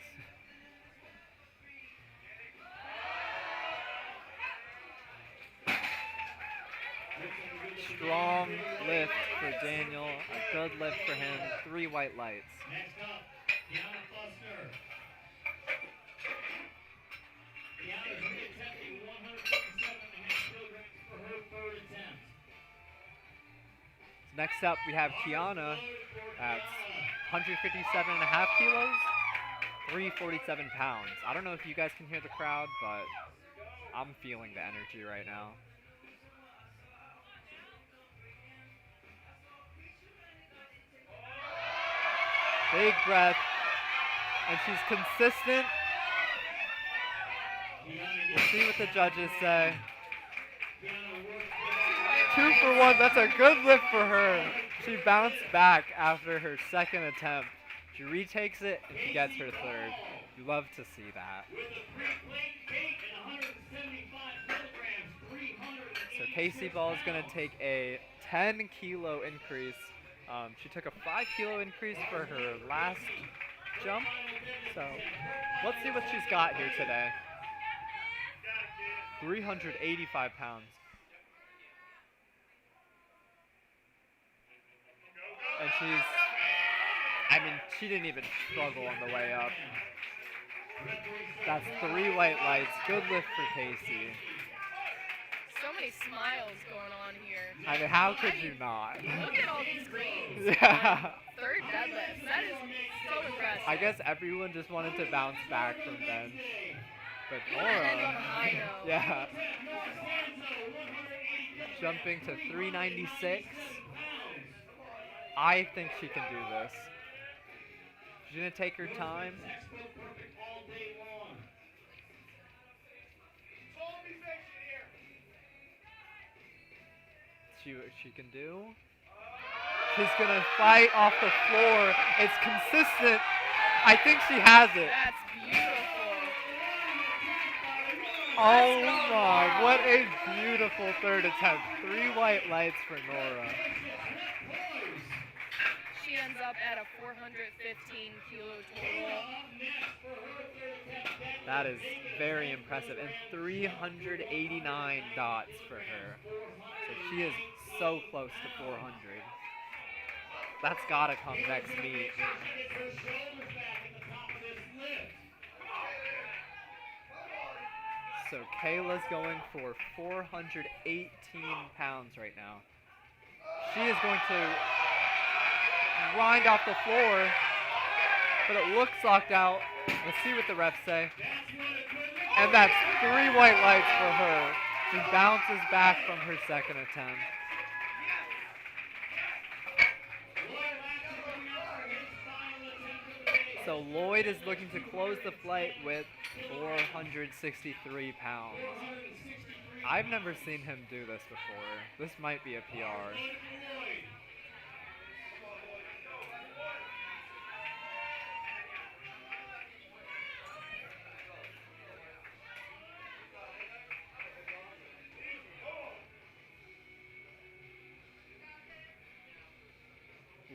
Strong lift for Daniel, a good lift for him, 3 white lights. Next up, Deanna Fuster. Deanna's reattempting 157.5 kilograms for her third attempt. Next up, we have Kiana at 157.5 kilos, 347 pounds. I don't know if you guys can hear the crowd, but I'm feeling the energy right now. Big breath, and she's consistent. We'll see what the judges say. 2 for 1, that's a good lift for her. She bounced back after her second attempt. She retakes it, and she gets her third. You love to see that. So Casey Ball is going to take a 10 kilo increase. She took a 5 kilo increase for her last jump. So let's see what she's got here today. 385 pounds. And she didn't even struggle on the way up. That's 3 white lights. Good lift for Casey. So many smiles going on here. I mean, how could you not? Look at all these greens. Yeah. Third deadlift. That is so impressive. I guess everyone just wanted to bounce back from bench. But You wanna end on a Nora, high note. yeah, jumping to 396. I think she can do this. She's gonna take her time. See what she can do. She's gonna fight off the floor. It's consistent. I think she has it. That's beautiful. Oh my, what a beautiful third attempt. 3 white lights for Nora. She ends up at a 415 kilo total. That is very impressive. And 389 dots for her. So she is so close to 400. That's gotta come next meet. So Kayla's going for 418 pounds right now. She is going to grind off the floor, but it looks locked out. Let's see what the refs say. And that's 3 white lights for her. She bounces back from her second attempt. So Lloyd is looking to close the flight with 463 pounds. I've never seen him do this before. This might be a PR.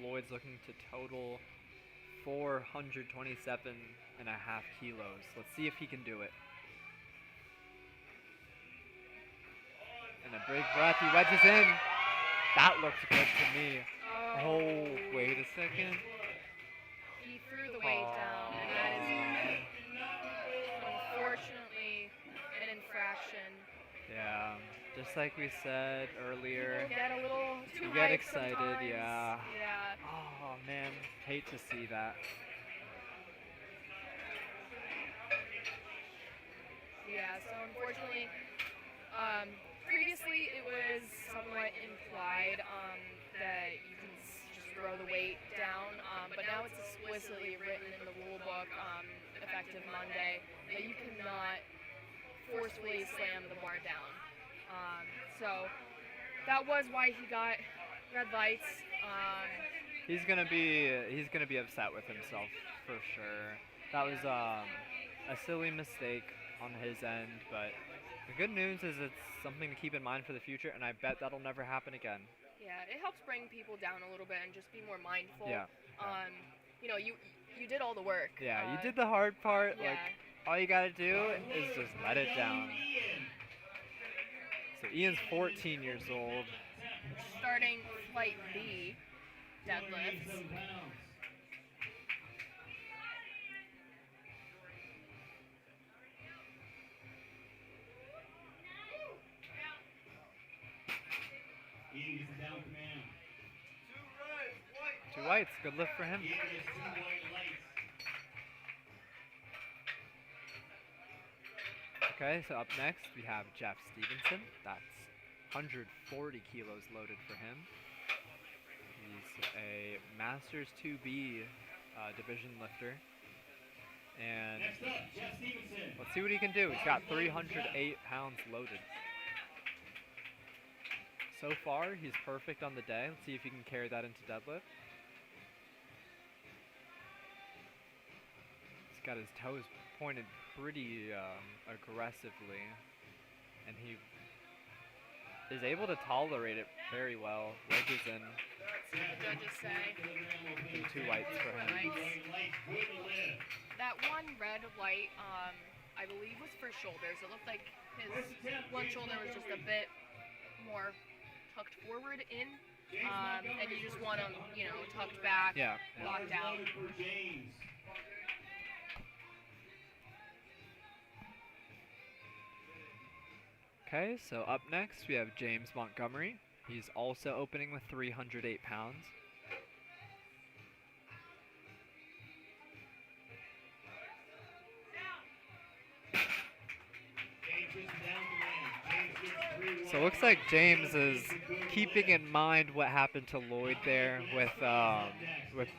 Lloyd's looking to total 427.5 kilos. Let's see if he can do it. And a big breath, he wedges in. That looks good to me. Oh, wait a second. He threw the weight down, and that is unfortunately an infraction. Yeah, just like we said earlier. People get a little too You get hyped excited, sometimes. yeah. Yeah. Oh man, hate to see that. Yeah, so unfortunately, previously it was somewhat implied that you can just throw the weight down, but now it's explicitly written in the rule book, effective Monday, that you cannot forcefully slam the bar down. So that was why he got red lights. He's gonna be upset with himself for sure. That was a silly mistake on his end, but the good news is it's something to keep in mind for the future, and I bet that'll never happen again. Yeah, it helps bring people down a little bit and just be more mindful. Yeah. You know, you did all the work. Yeah, you did the hard part. Yeah. Like, all you gotta do is just let it down. So Ian's 14 years old. Starting flight B, deadlifts. Ian gets the down command. 2 whites, good lift for him. Ian gets 2 white lights. Okay, so up next we have Jeff Stevenson. That's 140 kilos loaded for him. He's a Masters 2B division lifter. And Next up, Jeff Stevenson. let's see what he can do. He's got 308 pounds loaded. So far, he's perfect on the day. Let's see if he can carry that into deadlift. He's got his toes pointed pretty aggressively, and he is able to tolerate it very well. Wedges in. Let's see what the judges say. And 2 whites for him. That one red light, I believe, was for shoulders. It looked like his one shoulder was just a bit more tucked forward in, and you just want him, you know, tucked back, Yeah. locked out. Okay, so up next we have James Montgomery. He's also opening with 308 pounds. So it looks like James is keeping in mind what happened to Lloyd there with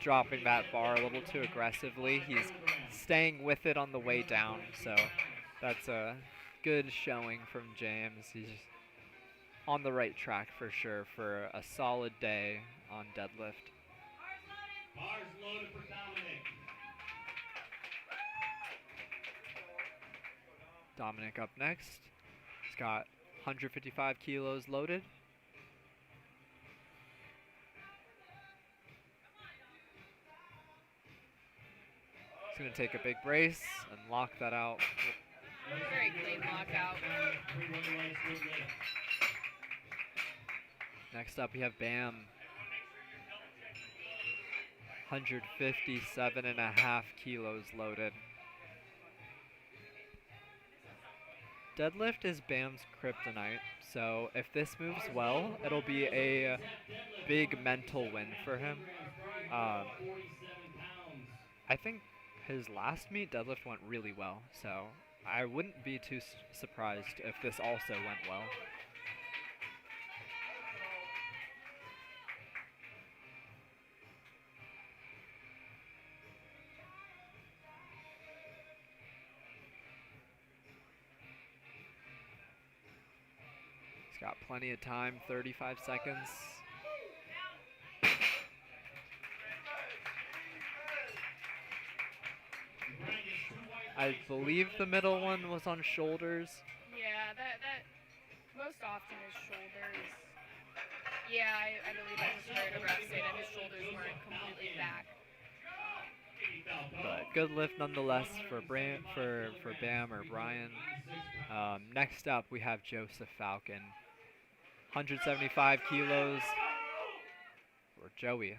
dropping that bar a little too aggressively. He's staying with it on the way down, so that's a good showing from James. He's on the right track for sure for a solid day on deadlift. Bars loaded for Dominic. Dominic up next. He's got 155 kilos loaded. He's going to take a big brace and lock that out. Very clean lockout. Next up we have Bam. 157.5 kilos loaded. Deadlift is Bam's kryptonite, so if this moves well, it'll be a big mental win for him. I think his last meet, deadlift, went really well, so I wouldn't be too surprised if this also went well. He's got plenty of time, 35 seconds. I believe the middle one was on shoulders. Yeah, that most often is shoulders. Yeah, I believe I just heard a ref say that his shoulders weren't completely back. But good lift nonetheless for Bam or Brian. Next up we have Joseph Falcon. 175 kilos for Joey.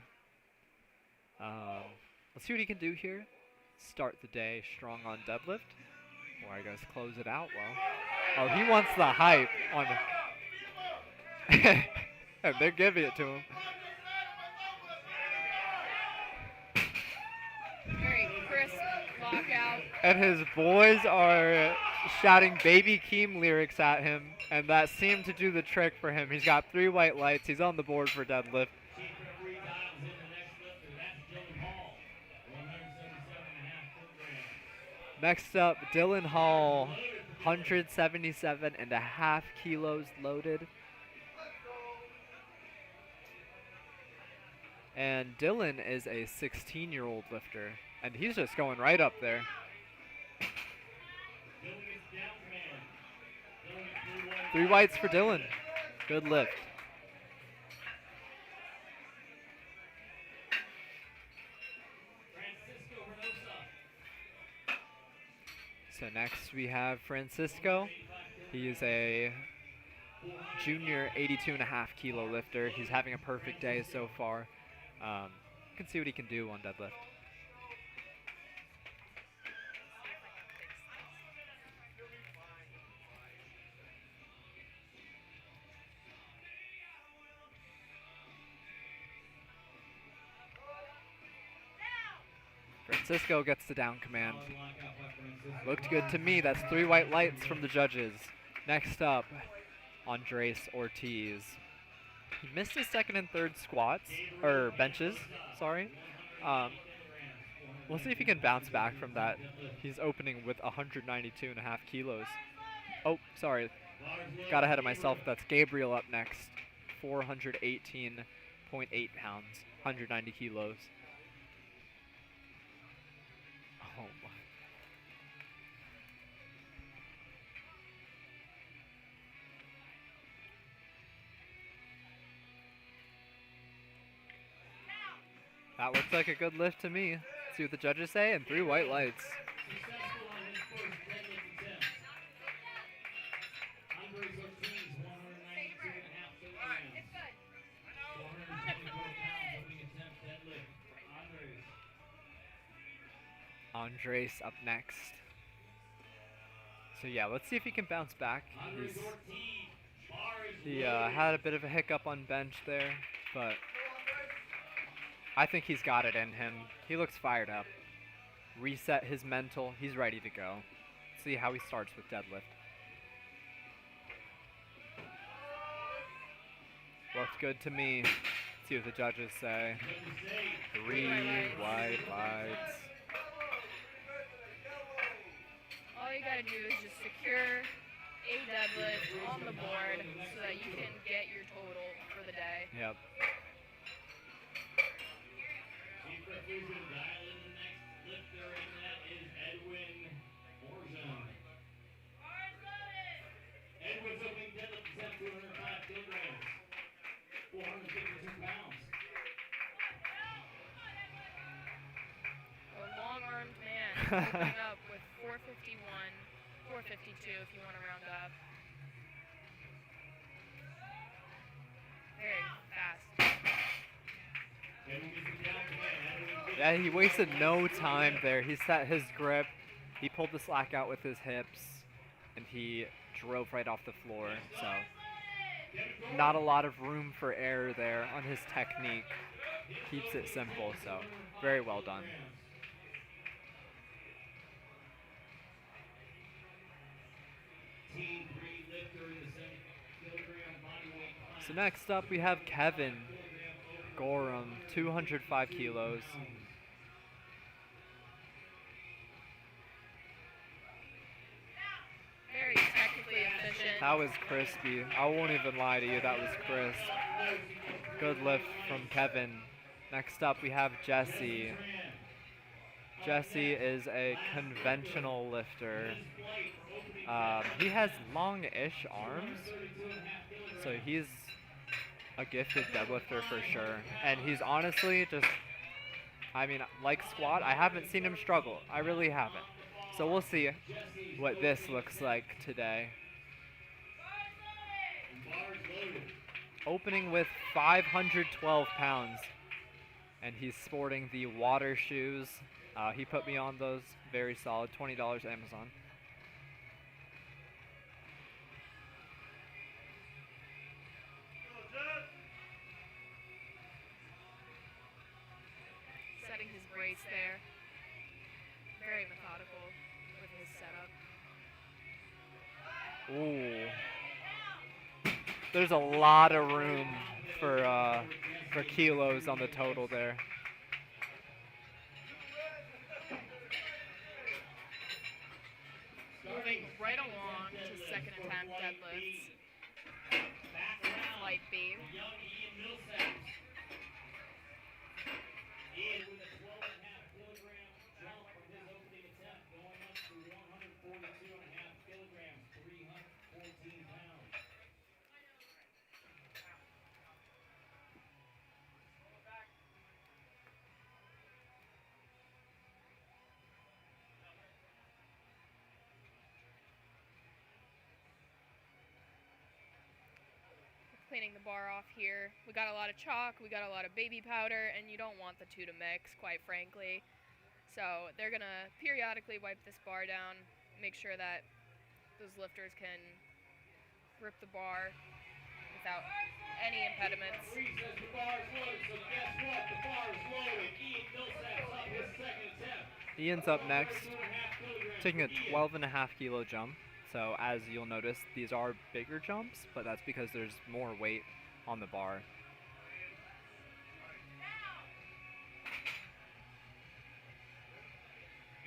Let's see what he can do here. Start the day strong on deadlift. Or I guess close it out well. Oh, he wants the hype on and they're giving it to him. Very crisp lockout. And his boys are shouting Baby Keem lyrics at him, and that seemed to do the trick for him. He's got 3 white lights. He's on the board for deadlift. Next up, Dylan Hall, 177.5 kilos loaded. And Dylan is a 16-year-old lifter, and he's just going right up there. Three whites for Dylan. Good lift. So next we have Francisco. He is a junior 82.5 kilo lifter. He's having a perfect day so far. You can see what he can do on deadlift. Francisco gets the down command. Looked good to me. That's 3 white lights from the judges. Next up, Andres Ortiz. He missed his second and third squats, or benches, sorry. We'll see if he can bounce back from that. He's opening with 192.5 kilos. Oh, sorry. Got ahead of myself. That's Gabriel up next. 418.8 pounds, 190 kilos. Oh my. That looks like a good lift to me. Let's see what the judges say, and 3 white lights. Andres up next. So yeah, let's see if he can bounce back. 114. Bar is He loaded. had a bit of a hiccup on bench there, but I think he's got it in him. He looks fired up. Reset his mental. He's ready to go. See how he starts with deadlift. Looks good to me. See what the judges say. Judges say 3 white lights. All you gotta do is just secure a deadlift on the board so that you can get your total for the day. Yep. Chief referee's gonna dial in the next lifter, and that is Edwin Orjan. Edwin's opening deadlift is at 205 kilograms, 452 pounds. A long-armed man opening up with 451, 452 if you want to round up. Very fast. Edwin gets the down command. Edwin gets Yeah, he wasted no time there. He set his grip. He pulled the slack out with his hips, and he drove right off the floor. So not a lot of room for error there on his technique. Keeps it simple, so very well done. Team 3 lifter in the 70 kilogram bodyweight class. So next up we have Kevin Gorham, 205 kilos. Very technically efficient. That was crispy. I won't even lie to you, that was crisp. Good lift from Kevin. Next up we have Jesse. Jesse is a conventional lifter. He has long-ish arms, so he's a gifted deadlifter for sure. And he's honestly just, I mean, like squat, I haven't seen him struggle. I really haven't. So we'll see what this looks like today. Opening with 512 pounds. And he's sporting the water shoes. He put me on those. Very solid. $20 Amazon. Setting his brace there. Very methodical with his setup. Ooh. There's a lot of room for kilos on the total there. Moving right along to second attempt deadlifts. Light beam. Young Ian Millsaps. Ian with a 12.5 kilogram jump from his opening attempt, going up to 142.5 kilograms, 314 pounds. Cleaning the bar off here. We got a lot of chalk, we got a lot of baby powder, and you don't want the two to mix, quite frankly. So they're gonna periodically wipe this bar down, make sure that those lifters can grip the bar without any impediments. Referee says the bar is loaded, so guess what? The bar is loaded. Ian Millsaps up his second attempt. Ian's up next, 2.5 kilograms. taking a Ian. 12.5 kilo jump. So as you'll notice, these are bigger jumps, but that's because there's more weight on the bar.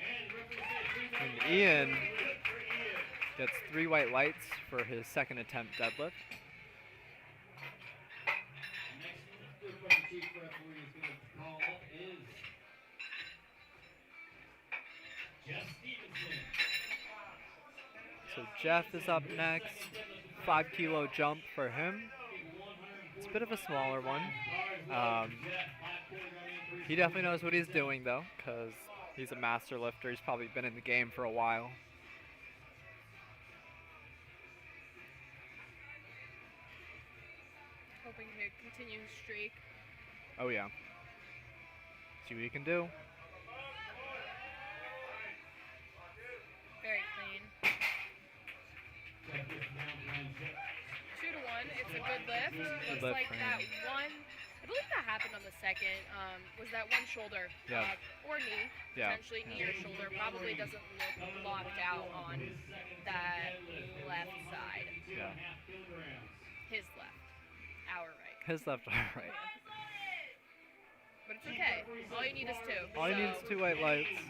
And referee says 3 And white Ian lights for Ian. gets 3 white lights for his second attempt deadlift. Next lifter from the chief referee is going to call up is Jeff Stevenson. So Jeff is up next. 5 kilo jump for him. It's a bit of a smaller one. He definitely knows what he's doing though, because he's a master lifter. He's probably been in the game for a while. Hoping to continue his streak. Oh yeah. See what you can do. Very clean. It's a good lift. Looks lift like for that him. one. I believe that happened on the second. Was that one shoulder Yeah. or knee? Yeah. Potentially knee or shoulder. Probably doesn't look locked out on that left side. Yeah. His left. Our right. His left, all right. But it's okay. All you need is two. All you need is 2 white lights.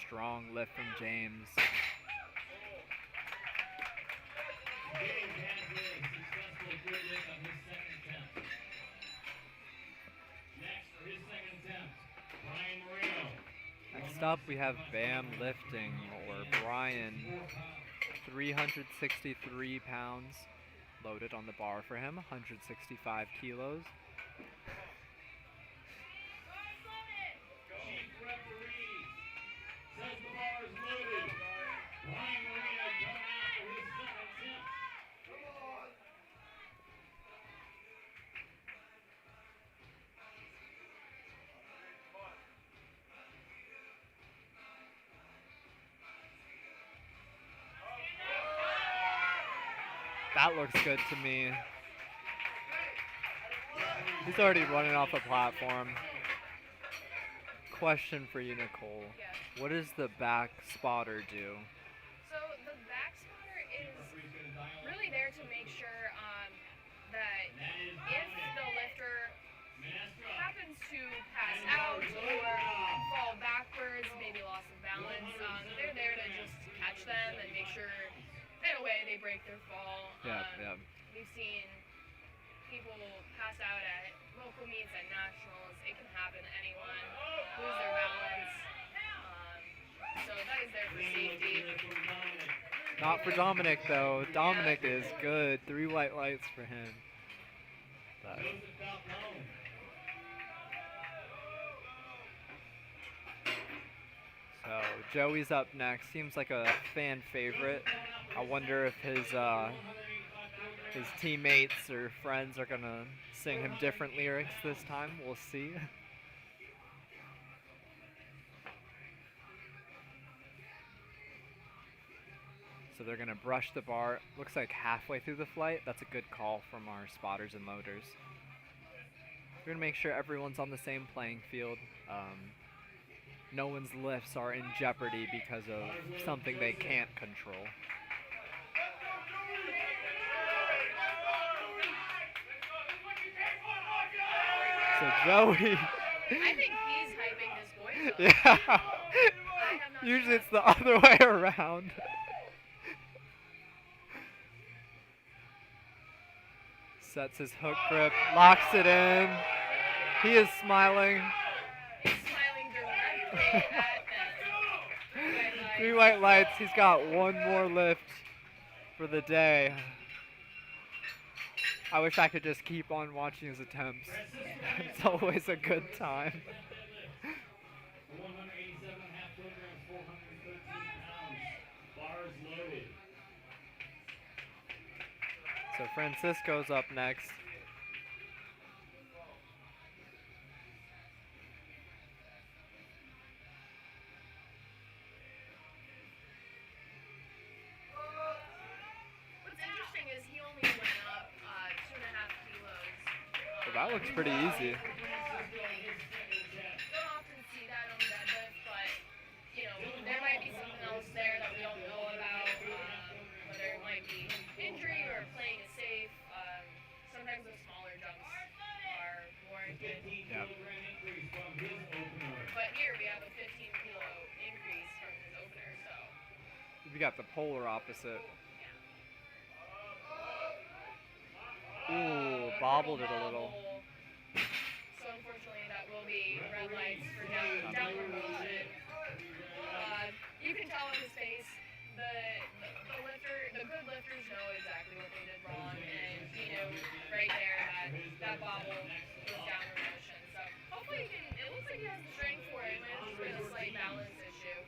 Strong lift from James. James has a successful good lift on his second attempt. Next, for his second attempt, Brian Moreno. Next up, we have BAM lifting, or Brian, 363 pounds loaded on the bar for him, 165 kilos. Chief referee says the bar is loaded. Brian Moreno coming out for his second attempt. That looks good to me. He's already running off a platform. Question for you, Nicole. Yeah. What does the back spotter do? So the back spotter is really there to make sure that if the lifter happens to pass out or fall backwards, maybe loss of balance, they're there to just catch them and make sure in a way they break their fall. Yeah, yeah. We've seen people pass out at local meets and nationals. It can happen to anyone, lose their balance. So that is there for safety. Not for Dominic, though. Dominic is good. 3 white lights for him. But so Joey's up next. Seems like a fan favorite. I wonder if his teammates or friends are gonna sing him different lyrics this time. We'll see. So they're gonna brush the bar. Looks like halfway through the flight. That's a good call from our spotters and loaders. We're gonna make sure everyone's on the same playing field. No one's lifts are in jeopardy because of something they can't control. So Joey. I think he's hyping his boys up. Yeah. I have not Usually sure. it's the other way around. Sets his hook grip, locks it in. He is smiling. He's smiling directly at them. 3 white lights. He's got 1 more lift for the day. I wish I could just keep on watching his attempts. It's always a good time. 187.5 kilograms, 413 pounds. Bars loaded. So Francisco's up next. What's interesting is he only went up 2.5 kilos. Well, that looks pretty easy. Don't often see that on deadlift, but there might be something else there that we don't know about. Whether it might be injury or playing it safe. Sometimes the smaller jumps are warranted. Yeah. But here we have a 15 kilo increase from his opener, so We got the polar opposite. Ooh, bobbled it a little. So unfortunately, that will be red lights for downward motion. You can tell in his face the good lifters know exactly what they did wrong, and he knew right there that bobble was downward motion. So hopefully it looks like he has the strength for it. It might have just been a slight balance issue.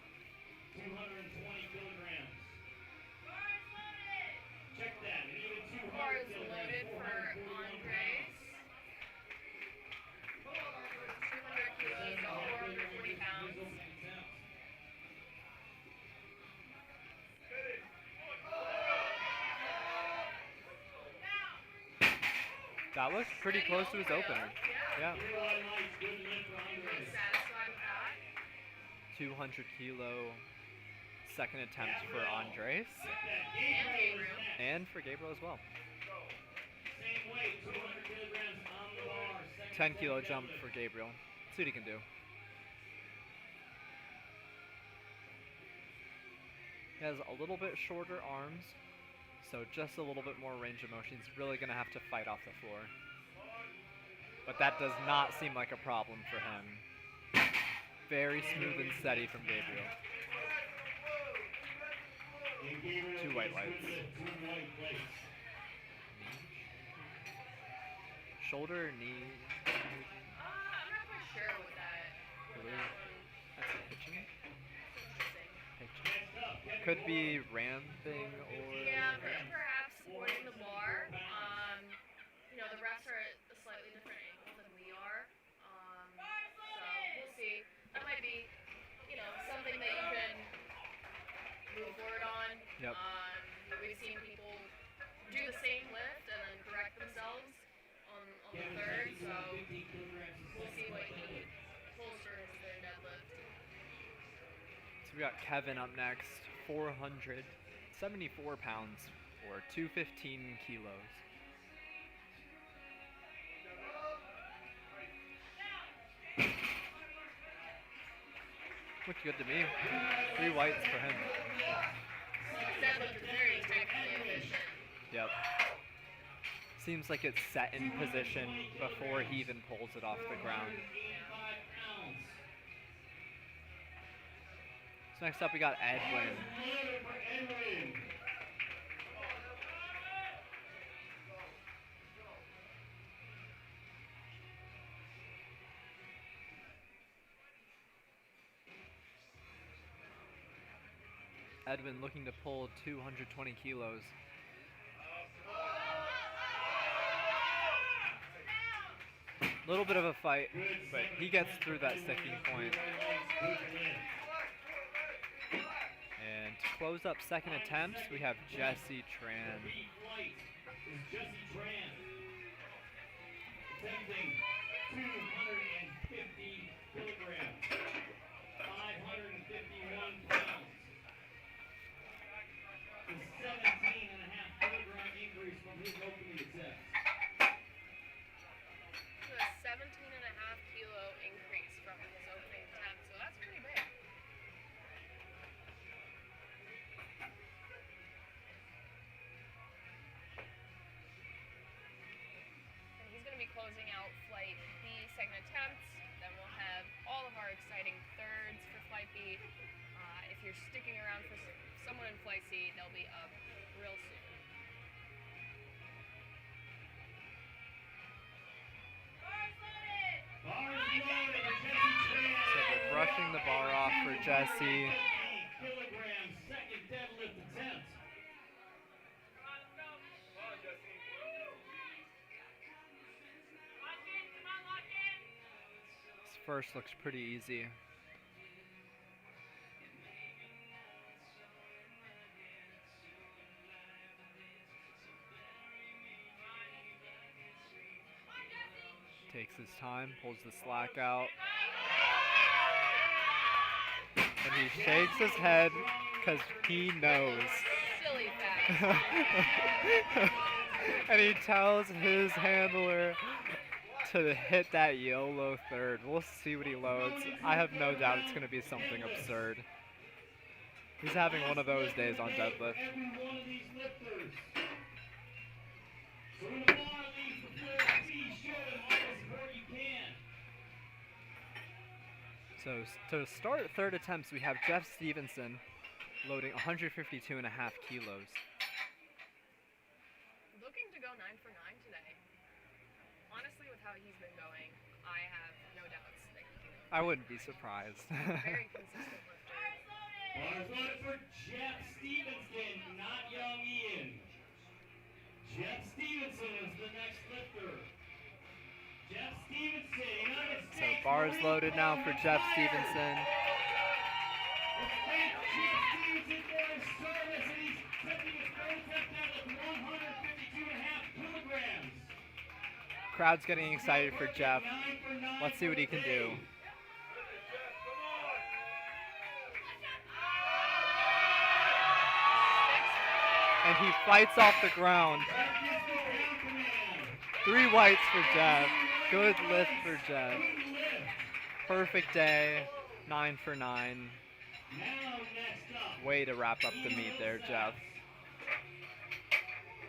220 kilograms. Check that. And even 200. Bars That was pretty close to his Way opener. up, yeah. Yeah. Three white lights, good lift for Pretty Andres. satisfied with that. 200 kilo second attempt for Andres. Check that. And Gabriel is Gabriel. next. And for Gabriel as well. Same weight, 200 kilograms on the bar. 10 kilo attempt jump deadlift. for Gabriel. See what he can do. He has a little bit shorter arms, so just a little bit more range of motion. He's really going to have to fight off the floor. But that does not seem like a problem for him. Very smooth and steady from Gabriel. And Gabriel 2 white gets lights. good lift, 2 white plates. Shoulder, knee. I'm not quite sure what that Really? one. That's pitching. Interesting. Pitching. Next up, Kevin Could be Gordon. ramping or. Yeah, perhaps supporting the bar. You know, the refs are at a slightly different angle than we are. So we'll see. That might be, you know, something that you can move forward on. Yep. We've seen people do the same lift and then correct themselves on the Kevin's third. heavy, So 215 kilograms is we'll see second what white he light. pulls for his third deadlift. So we got Kevin up next, 474 pounds or 215 kilos. Looked good to me. 3 whites for him. Deadlift is very technically efficient. Yep. Seems like it's set in position before he even pulls it off the ground. 85 pounds. So next up we got Edwin. Loaded for Edwin. Edwin looking to pull 220 kilos. Little bit of a fight, but he gets through that sticking point. And to close up second attempts, we have Jesse Tran. Beat flight is Jesse Tran. Attempting 250 kilograms, 551 pounds. A 17.5 kilogram increase from his opening attempt. So a 17.5 kilo increase from his opening attempt, so that's pretty big. And he's going to be closing out Flight B second attempts. Then we'll have all of our exciting thirds for Flight B. If you're sticking around for someone in Flight C, they'll be up real soon. Bar is loaded for Jesse Tran. So they're brushing the bar off for Jesse. 50 kilograms, second deadlift attempt. This first looks pretty easy. Takes his time, pulls the slack out. And he shakes his head because he knows. Silly fact. And he tells his handler to hit that YOLO third. We'll see what he loads. I have no doubt it's going to be something absurd. He's having one of those days on deadlift. Every one of these lifters. So when the bar leaves the floor, please show them all the support you can. So to start third attempts, we have Jeff Stevenson loading 152.5 kilos. Looking to go 9 for 9 today. Honestly, with how he's been going, I have no doubts that he can go. I wouldn't be surprised. Very consistent lifter. Bars loaded for Jeff Stevenson, not young Ian. Jeff Stevenson is the next lifter. Jeff Stevenson, United So States. bars Marine loaded now for Corps. Jeff Stevenson. Let's thank Jeff Stevenson for his service, and he's taking his third attempt deadlift, 152.5 kilograms. Crowd's getting excited for Jeff. Let's see what he can do. And he fights off the ground. 3 whites for Jeff. Good lift for Jeff. Perfect day. 9 for 9. Way to wrap up the meet there, Jeff.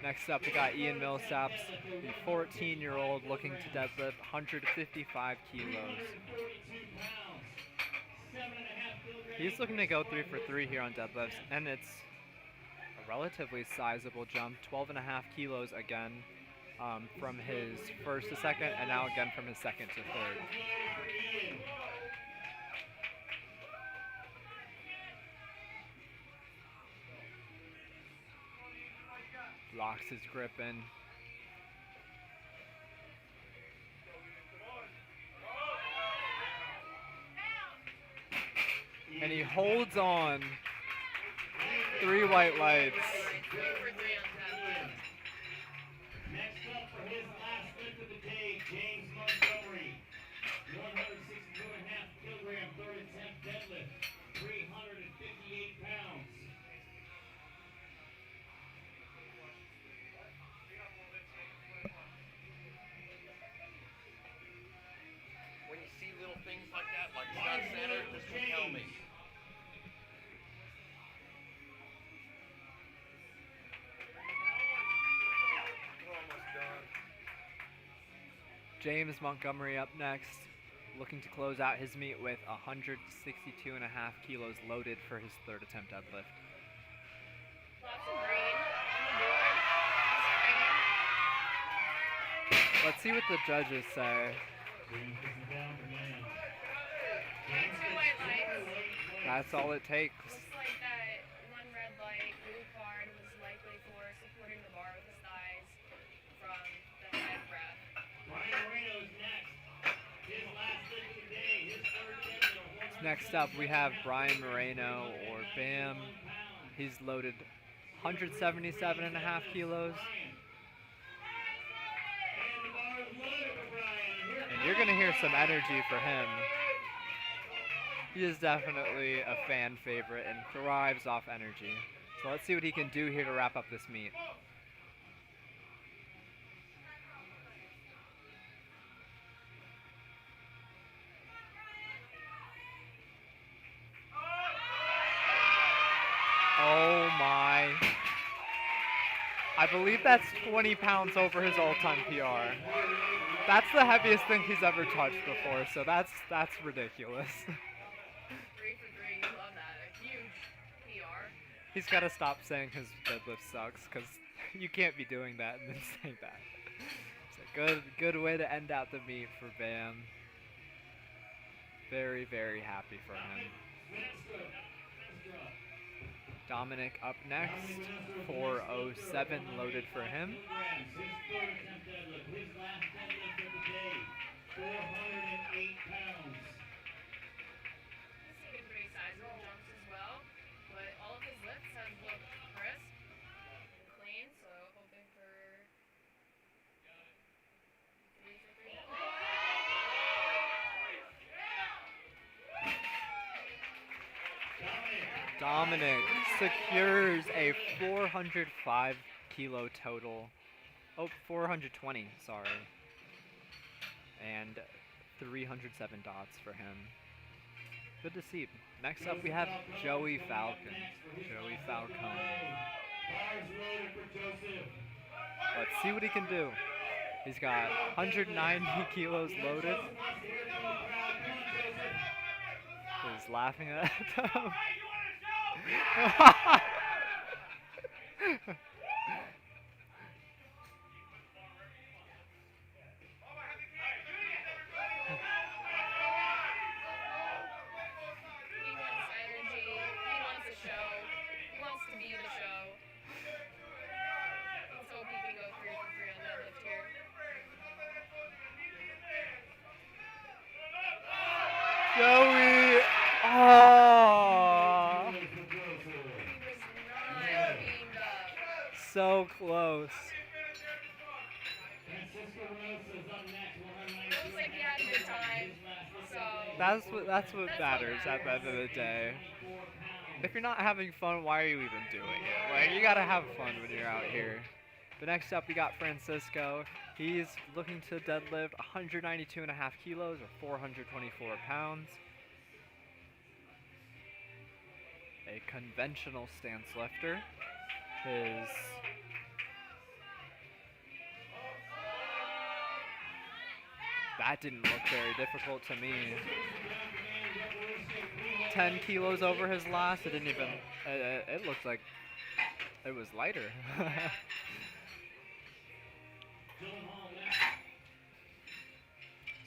Next up, we got Ian Millsaps, the 14-year-old looking to deadlift 155 kilos. He's looking to go 3 for 3 here on deadlifts, and it's a relatively sizable jump, 12.5 kilos again from his first to second, and now again from his second to third. Locks his grip in. And he holds on. 3 white lights. Next up for his last lift of the day, James Montgomery. 162.5 kilogram, third attempt deadlift, 358 pounds. When you see little things like that, like Scott Center, just tell me. We're almost done. James Montgomery up next, looking to close out his meet with 162.5 kilos loaded for his third attempt deadlift. Lots of green on the board. Let's see what the judges say. And 2 white lights. That's all it takes. Looks like that one red light, blue card, was likely for supporting the bar with his thighs from the head breath. Brian Moreno's next. His last lift of the day, his third deadlift. Next up, we have Brian Moreno, or BAM. He's loaded 177.5 kilos. And you're going to hear some energy for him. He is definitely a fan favorite and thrives off energy. So let's see what he can do here to wrap up this meet. Oh my. I believe that's 20 pounds over his all-time PR. That's the heaviest thing he's ever touched before, so that's ridiculous. 3 for 3, love that. A huge PR. He's got to stop saying his deadlift sucks, because you can't be doing that and then saying that. It's a good way to end out the meet for BAM. Very, very happy for him. Dominic up next, 407 loaded for him. His third attempt deadlift, his last deadlift of the day, 408 pounds. He's taken pretty sizable jumps as well, but all of his lifts have looked crisp and clean, so hoping for 3 for 3. Dominic secures a 405 kilo total. Oh, 420, sorry. And 307 dots for him. Good to see. Next up we have Joey Falcon. Joey Falcon. Let's see what he can do. He's got 190 kilos loaded. He's laughing at them. He wants energy, he wants a show, he wants to be the show. Let's hope he can go 3 for 3 on deadlift here. Joey! Oh! He was not beamed up. So close. Francisco Rose is up good time. So That's what That's matters what at the end of the matters. day. If you're not having fun, why are you even doing it? Like, you gotta have fun when you're out here. But next up, we got Francisco. He's looking to deadlift 192.5 kilos or 424 pounds. A conventional stance lifter. That didn't look very difficult to me. 10 kilos over his last. It didn't even. It looked like it was lighter.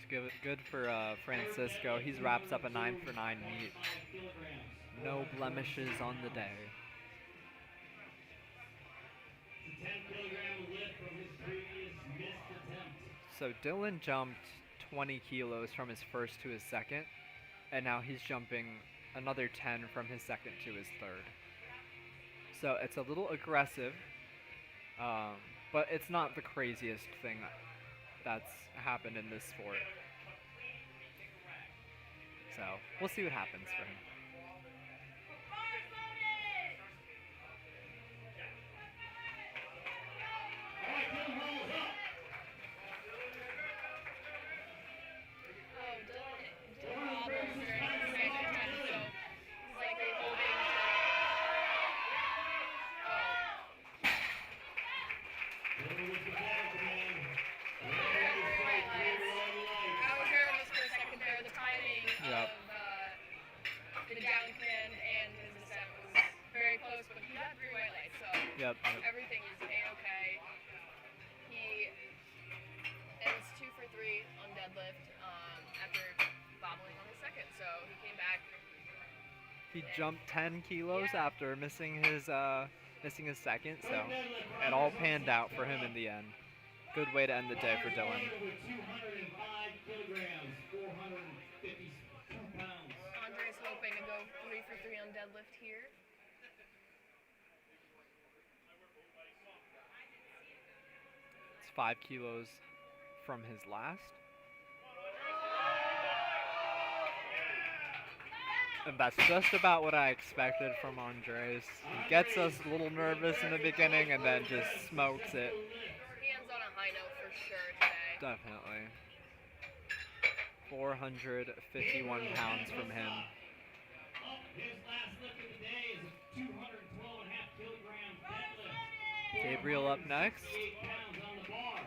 It's good for Francisco. He's wraps up a 9 for 9 meet. No blemishes on the day. So Dylan jumped 20 kilos from his first to his second, and now he's jumping another 10 from his second to his third. So it's a little aggressive, but it's not the craziest thing that's happened in this sport. So we'll see what happens for him. Yep. Everything is a-okay. He ends 2 for 3 on deadlift after bobbling on his second, so he came back. He jumped 10 kilos after missing his second, so it all panned out for him in the end. Good way to end the day for Dylan. 205 kilograms, 452 pounds. Andre's hoping to go 3 for 3 on deadlift here. It's 5 kilos from his last. And that's just about what I expected from Andres. He gets us a little nervous in the beginning and then just smokes it. He ends on a high note for sure today. Definitely. 451 pounds from him. His last lift of the day is a 212.5 kilogram deadlift. Gabriel up next. 48 pounds on the bar.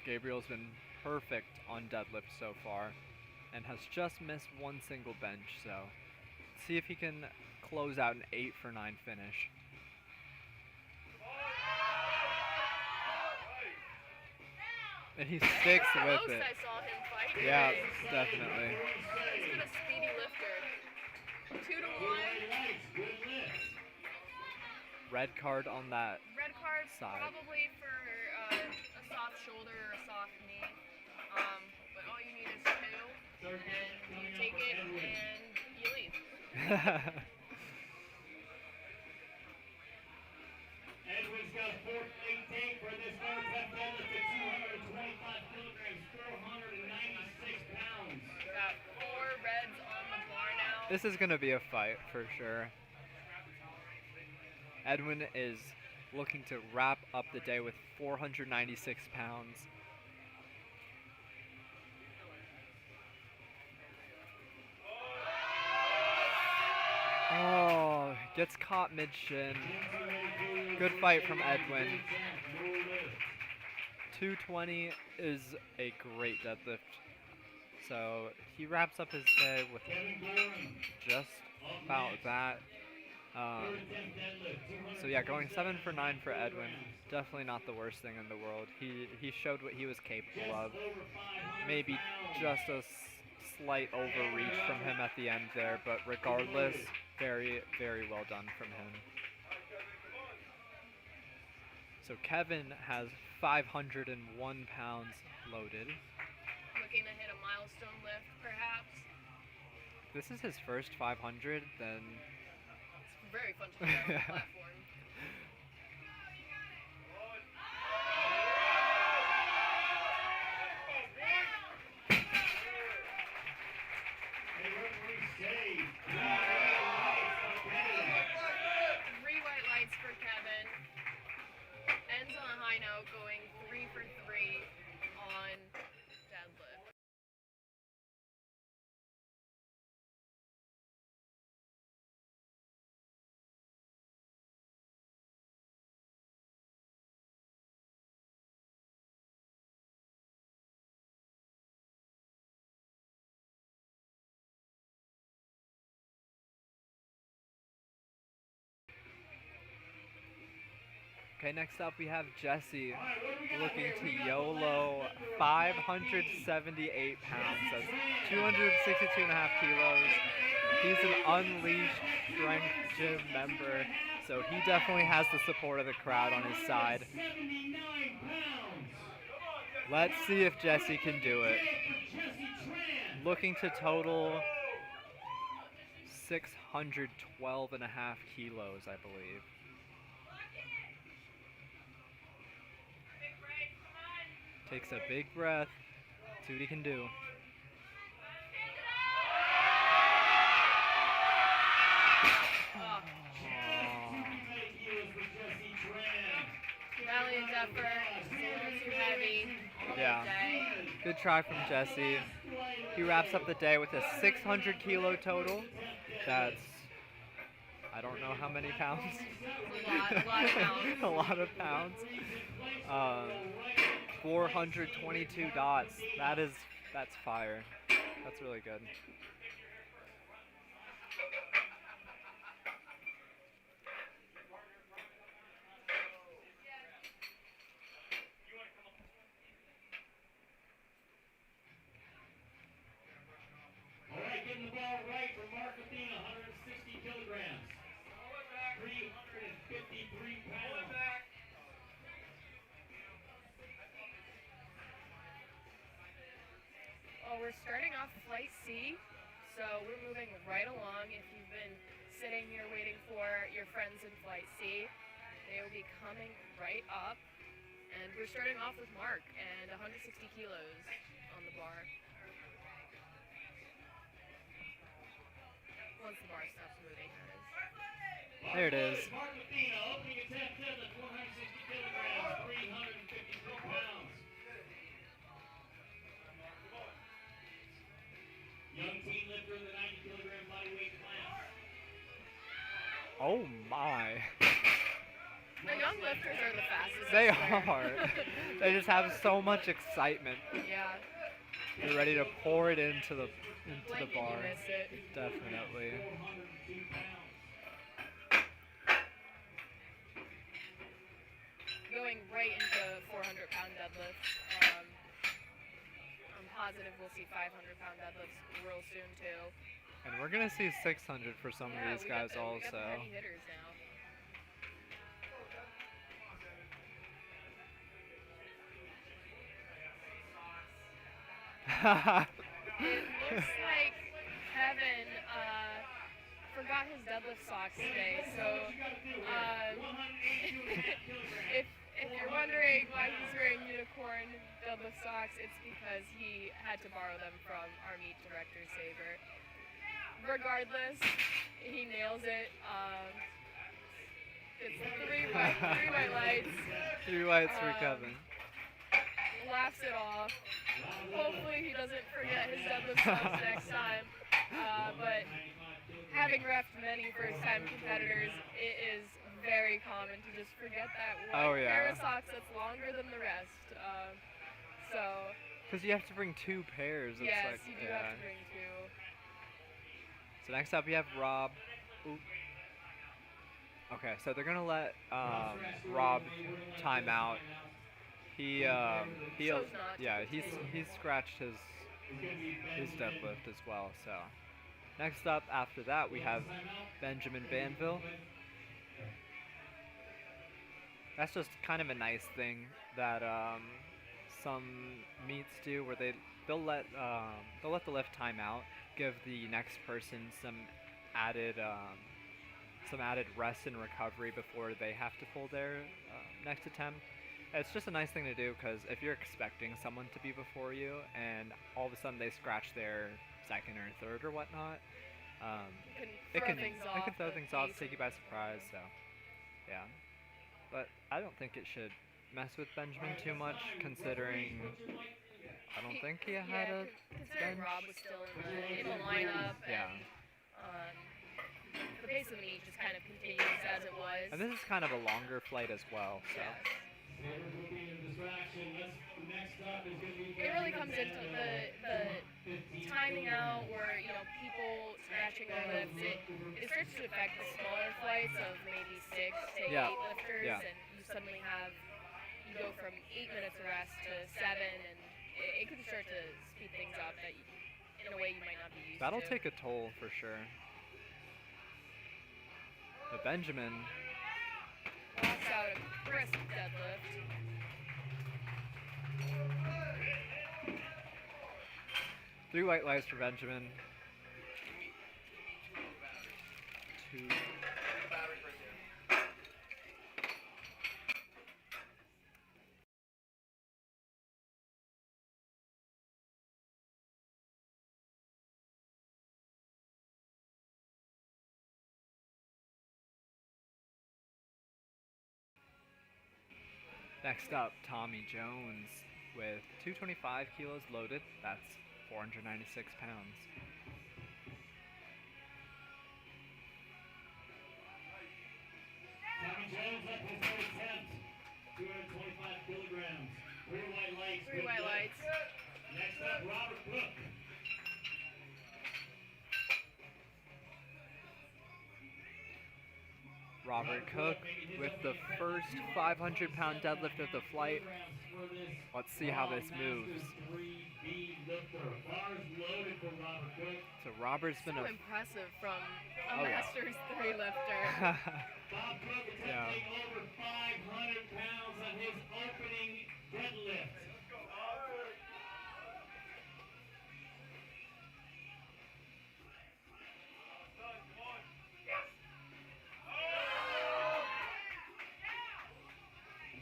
Gabriel's been perfect on deadlift so far and has just missed one single bench, so see if he can close out an 8 for 9 finish. And he sticks with Most it. I saw him fight Yeah, today, so definitely. he's been a speedy lifter. 2 to 1. Good lift. Red card on that. Red card Side. probably for a soft shoulder or a soft knee. But all you need is 2, and you take it and you leave. Edwin's got a 4.8 for this hard tap deadlift at 225 kilograms, 496 pounds. Got 4 reds on the bar now. This is going to be a fight for sure. Edwin is looking to wrap up the day with 496 pounds. Oh, gets caught mid-shin. Good fight from Edwin. 220 is a great deadlift. So he wraps up his day with just about that. So yeah, going 7 for 9 for Edwin. Definitely not the worst thing in the world. He showed what he was capable of. Maybe just a slight overreach from him at the end there, but regardless, very, very well done from him. So Kevin has 501 pounds loaded. Looking to hit a milestone lift, perhaps. This is his first 500, then It's very fun to do on the platform. Okay, next up we have Jesse looking to YOLO 578 pounds. That's 262.5 kilos. He's an Unleashed Strength Gym member, so he definitely has the support of the crowd on his side. Let's see if Jesse can do it. Looking to total 612.5 kilos, I believe. Takes a big breath. See what he can do. Valiant effort, just a little too heavy on Yeah. the day. Good try from Jesse. He wraps up the day with a 600 kilo total. That's, I don't know how many pounds. A lot of pounds. A lot of pounds. 422 dots. That's fire. That's really good. All right, getting the ball right for Mark Athena, 160 kilograms, 353 pounds. Well, we're starting off Flight C, so we're moving right along. If you've been sitting here waiting for your friends in Flight C, they will be coming right up. And we're starting off with Mark and 160 kilos on the bar. Once the bar stops moving, that is. There it is. Mark Athena, opening attempt deadlift, 160 kilograms, 353 pounds. Young teen lifter in the 90 kilogram bodyweight class. Oh my. The young lifters are the fastest. They I swear. are. They just have so much excitement. Yeah. They're ready to pour it into the Blink and bar. you miss it. Definitely. 402 pounds. Going right into 400-pound deadlifts. I'm positive we'll see 500-pound deadlifts real soon too. And we're gonna see 600 for some of these we got guys the, also. We got the heavy hitters now. It looks like Kevin forgot his deadlift socks today, so if you're wondering why he's wearing unicorn deadlift socks, it's because he had to borrow them from our meet director, Saber. Regardless, he nails it. It's three white lights. 3 whites for Kevin. Laughs it off. Hopefully he doesn't forget his deadlift socks next time. But having refed many first-time competitors, it is very common to just forget that one pair of socks that's longer than the rest. Because you have to bring 2 pairs. It's Yes, like, you do have to bring 2. So next up you have Rob. Ooh. Okay, so they're gonna let Rob time out. He scratched his deadlift as well. So next up after that we have Benjamin Banville. That's just kind of a nice thing that some meets do, where they'll let the lift time out, give the next person some added rest and recovery before they have to pull their next attempt. It's just a nice thing to do, because if you're expecting someone to be before you and all of a sudden they scratch their second or third or whatnot, it can throw things off, take you by surprise. So yeah, but I don't think it should mess with Benjamin too much, considering I don't think he had a considering bench. Rob was still in the lineup. Yeah. And, the pace of the meet just kind of continues as it was. And this is kind of a longer flight as well, so. Yes. It really comes into the timing out, where people scratching their lifts. It starts to affect the smaller flights of maybe 6 to 8 lifters, and you just suddenly have, you go from 8 minutes of rest to 7, and it can start to speed things up that in a way you might not be used That'll to. take a toll for sure. But Benjamin, Walks out a crisp deadlift. three white lights for Benjamin. Two. Batteries right there. Next up, Tommy Jones with 225 kilos loaded. That's 496 pounds. Tommy Jones up his third attempt. 225 kilograms. 3 white lights. 3 white lights. Next up, Robert Cook. Robert Cook with the first 500-pound deadlift of the flight. Let's see how this moves. So Robert's been So a impressive from a Oh, yeah. Masters 3 lifter. Bob Cook attempting Yeah. over 500 pounds on his opening deadlift.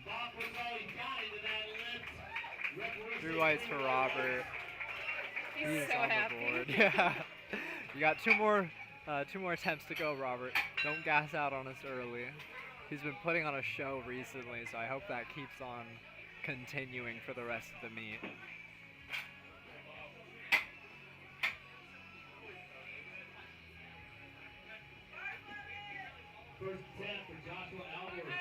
Bob puts all he got into that lift. Referee 3 says whites for Robert. He's so on happy. the board. Yeah. You got two more attempts to go, Robert. Don't gas out on us early. He's been putting on a show recently, so I hope that keeps on continuing for the rest of the meet. First attempt for Joshua Albert.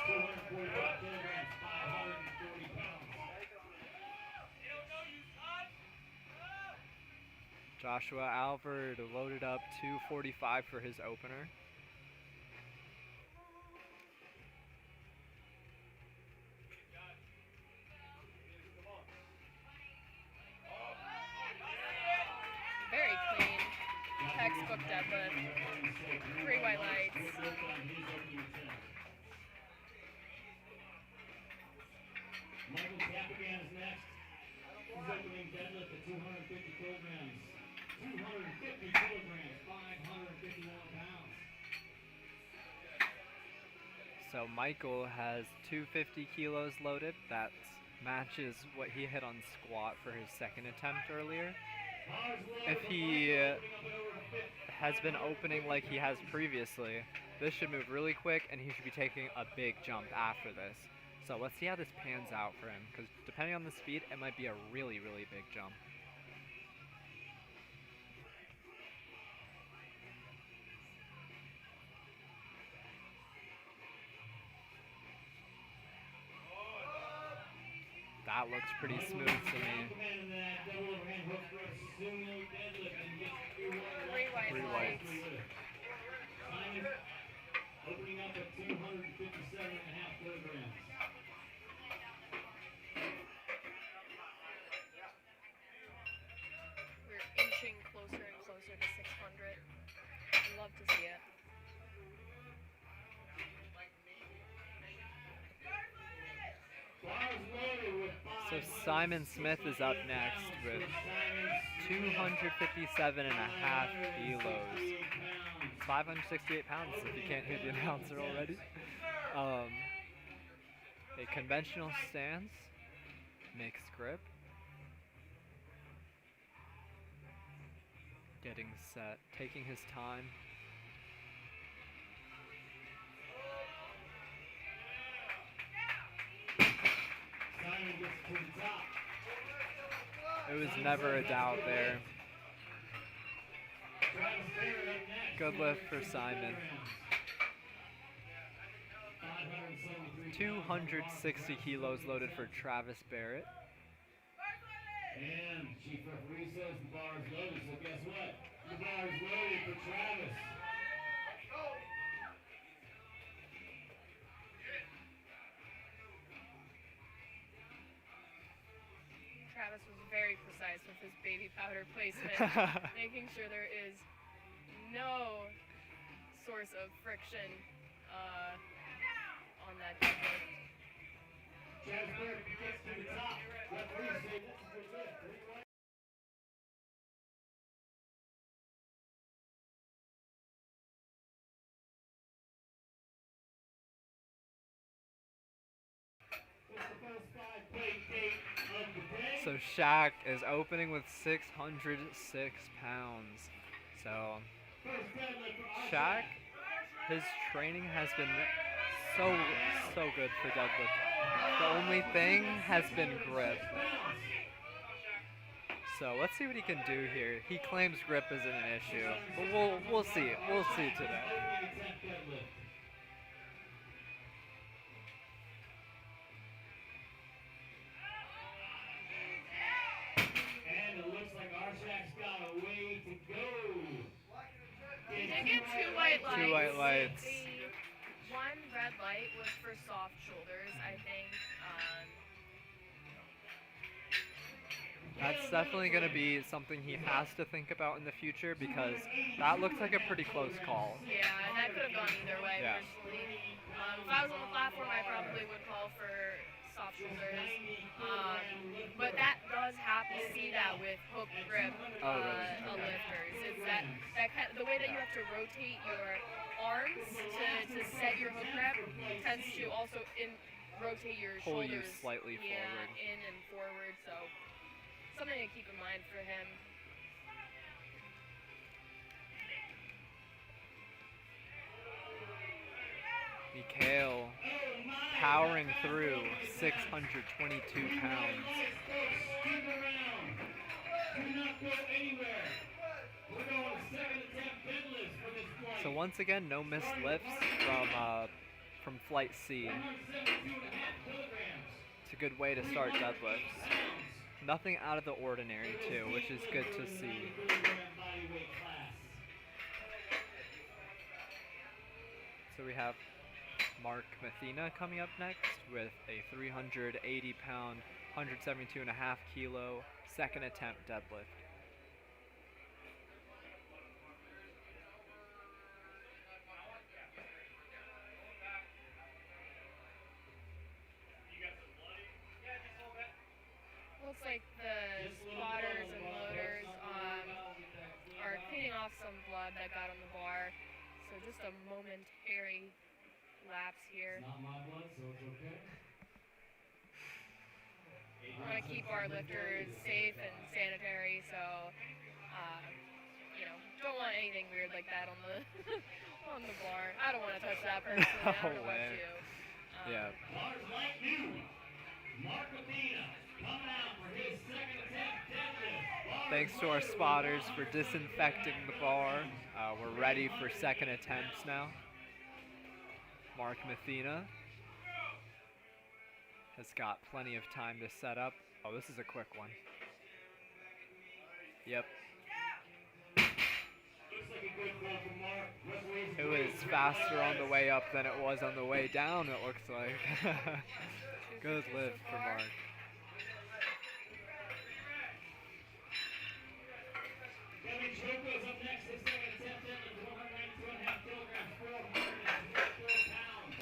245 kilograms, 540 pounds. Joshua Albert loaded up 245 for his opener. Very clean. Textbook deadlift. 3 white lights. Michael Capagan is next. His opening deadlift at 250 kilograms. 250 kilograms, 551 pounds. So Michael has 250 kilos loaded. That matches what he hit on squat for his second attempt earlier. If he has been opening like he has previously, this should move really quick and he should be taking a big jump after this. So let's see how this pans out for him, because depending on the speed, it might be a really, really big jump. That looks pretty smooth to me. 3 white 3 lights. whites. Simon opening up at 257.5 kilograms. We're inching closer and closer to 600. I'd love to see it. So Simon Smith is up next with 257.5 kilos. 568 pounds if you can't hear the announcer already. A conventional stance, mixed grip. Getting set, taking his time. It was never a doubt there. Good lift for Simon. 260 kilos loaded for Travis Barrett. And chief referee says the bar is loaded, so guess what? The bar is loaded for Travis. Travis was very precise with his baby powder placement, making sure there is no source of friction on that deadlift. Travis gets to the top. Referee say this is a good lift. So Shaq is opening with 606 pounds. So Shaq, his training has been so good for deadlift. The only thing has been grip. So let's see what he can do here. He claims grip isn't an issue, but we'll see. We'll see today. And it looks like Arshak's got a way to go. He did get 2 white lights. 2 white lights. The one red light was for soft shoulders, I think. That's definitely going to be something he has to think about in the future because that looks like a pretty close call. Yeah, and that could have gone either way, Yeah. personally. If I was on the platform, I probably would call for soft shoulders. But that does happen. You see that with hook grip lifters. It's that kind the way that you have to rotate your arms to set your hook grip tends to also rotate your Pull you shoulders slightly forward. in and forward. So something to keep in mind for him. Mikhail powering through 622 pounds. So once again, no missed lifts from flight C. It's a good way to start deadlifts. Nothing out of the ordinary too, which is good to see. So we have Mark Mathena coming up next with a 380 pound, 172.5 kilo second attempt deadlift. Looks like the spotters and loaders are cleaning off some blood that got on the bar. So just a momentary lapse here. Not my blood, so it's okay. We want to keep our lifters safe and sanitary, so don't want anything weird like that on the on the bar. I don't want to touch that personally. I don't know about you. Yeah. Bars like new. Mark Athena coming out for his second attempt deadlift. Thanks to our spotters for disinfecting the bar. We're ready for second attempts now. Mark Mathena has got plenty of time to set up. Oh, this is a quick one. Yep. It was faster on the way up than it was on the way down, it looks like. Good lift for Mark. Kevin Choco's up next, his second attempt deadlift, 192.5 kilograms, 424 pounds.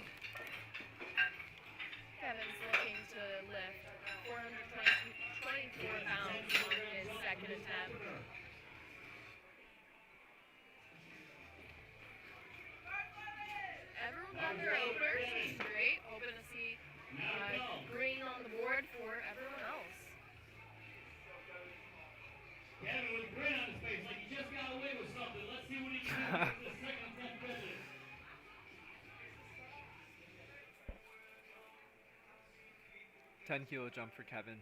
Kevin's looking to lift 424 pounds on his second attempt. Everyone got their openers, which is great. Hoping to see green on the board for everyone else. Kevin with a grin on his face, like he just got away with something. Let's see what he can do with this second attempt deadlift. 10-kilo jump for Kevin.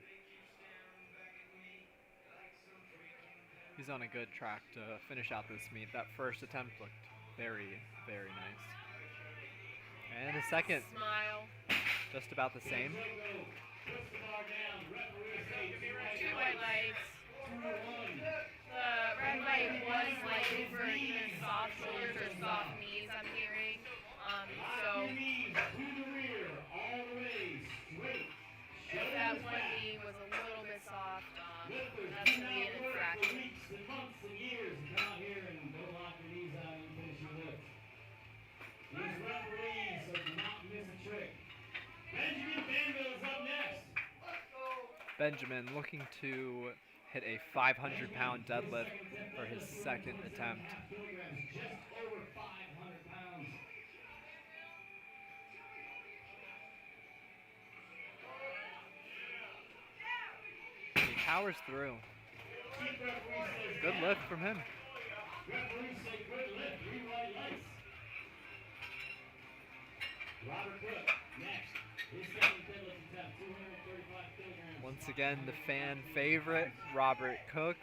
He's on a good track to finish out this meet. That first attempt looked very, very nice. And the second, Smile. just about the same. Puts the bar down. Referee say 2 white lights. 2-1. The red light was likely for either soft shoulders or soft knees, I'm hearing. So Knees to the rear, all the way straight. if that one knee was a little bit soft, That's going to be an infraction. weeks and months and years and come out here and don't lock your knees out and finish your lift. These referees are not miss a trick. Benjamin Banville is up next. Benjamin looking to hit a 500-pound deadlift for his second attempt. Just over 500 pounds. He powers through. Good lift from him. Referees say good lift, 3 white lights. Robert Cook, next. His second deadlift attempt, 235 kilograms. Once again, the fan favorite, Robert Cook,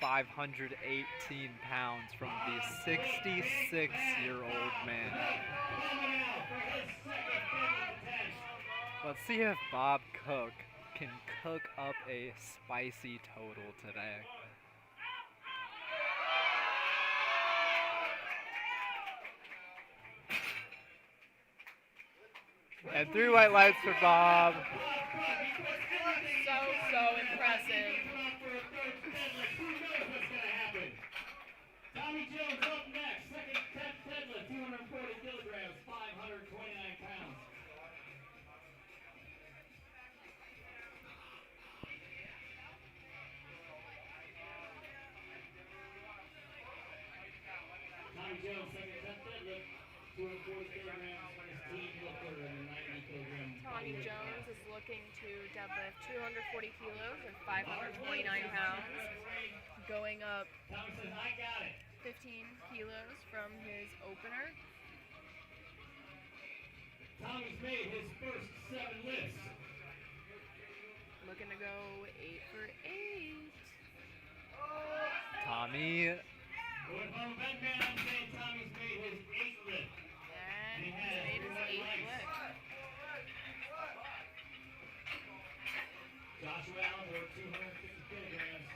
518 pounds from the 66-year-old man. Coming out for his second deadlift attempt. Let's see if Bob Cook can cook up a spicy total today. And 3 white lights for Bob. So impressive. Tommy Jones up next. Second attempt deadlift, 240 kilograms, 529 pounds. Tommy Jones, second attempt deadlift, 240 kilograms for his team lifter and a 90 kilogram. Tommy Jones is looking to deadlift 240 kilos or 529 pounds, going up Tommy says, I got it. 15 kilos from his opener. Tommy's made his first 7 lifts. Looking to go 8 for 8. Tommy, Going from a bed man, I'm saying Tommy's made his 8th lift. And he's made his 8th lift. Joshua Allen, 250 kilograms.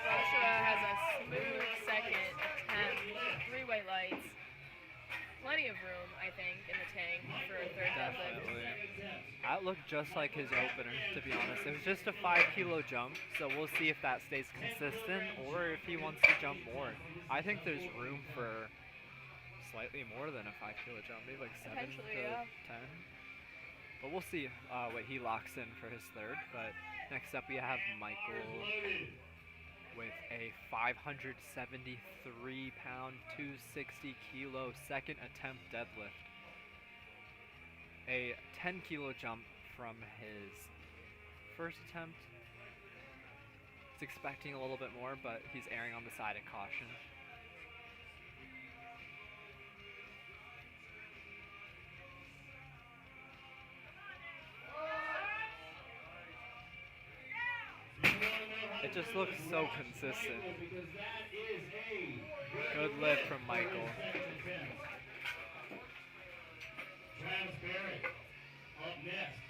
Joshua has a smooth second attempt, 3 white lights. Plenty of room, I think, in the tank for a third deadlift. definitely. That looked just like his opener, to be honest. It was just a 5-kilo jump, so we'll see if that stays consistent or if he wants to jump more. I think there's room for slightly more than a 5-kilo jump, maybe like 7 Potentially, to yeah. 10. But we'll see what he locks in for his third. But next up we have Michael with a 573-pound, 260-kilo second attempt deadlift. A 10-kilo jump from his first attempt. He's expecting a little bit more, but he's erring on the side of caution. It just looks so consistent. Good lift from Michael. Travis Barrett up next.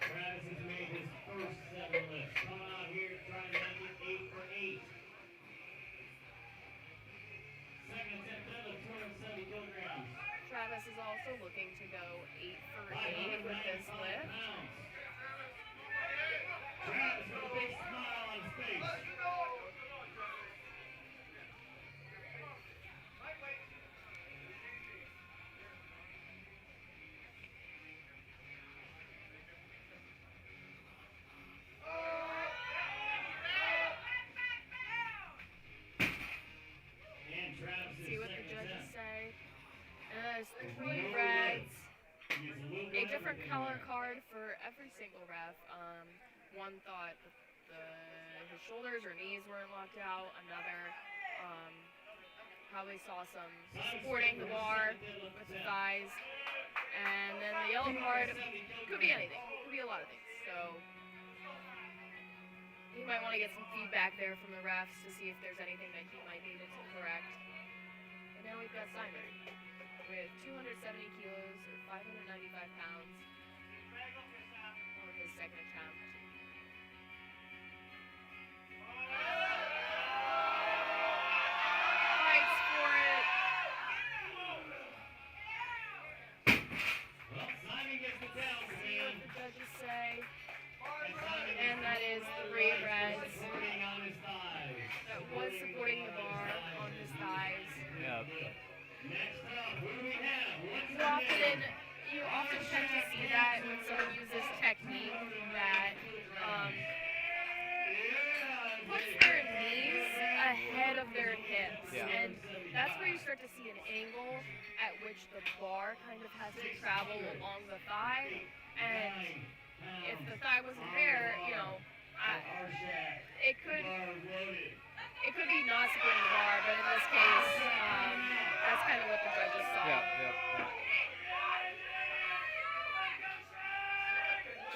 Travis has made his first 7 lifts. Coming out here trying to make it 8 for 8. Second attempt deadlift, 270 kilograms. Travis is also looking to go 8 for 8 with this lift. Travis with a big smile on his face. a different color card for every single ref. One thought his shoulders or knees weren't locked out. Another probably saw some supporting the bar with the thighs. And then the yellow card could be anything. Could be a lot of things. So you might want to get some feedback there from the refs to see if there's anything that he might be able to correct. And now we've got Simon with 270 kilos or 595 pounds on his second attempt. Fights for it. Well, Simon gets the down, See what man. the judges say. And Simon And that is three reds. supporting on his thighs. That was supporting the bar on his thighs. Yep. Next up, who do we have? What's You often tend to see that when someone uses technique that puts their knees ahead of their hips. Yeah. And that's where you start to see an angle at which the bar kind of has to travel along the thigh. And if the thigh wasn't there, it could be not supporting the bar, but in this case, that's kind of what the judges saw. Yep.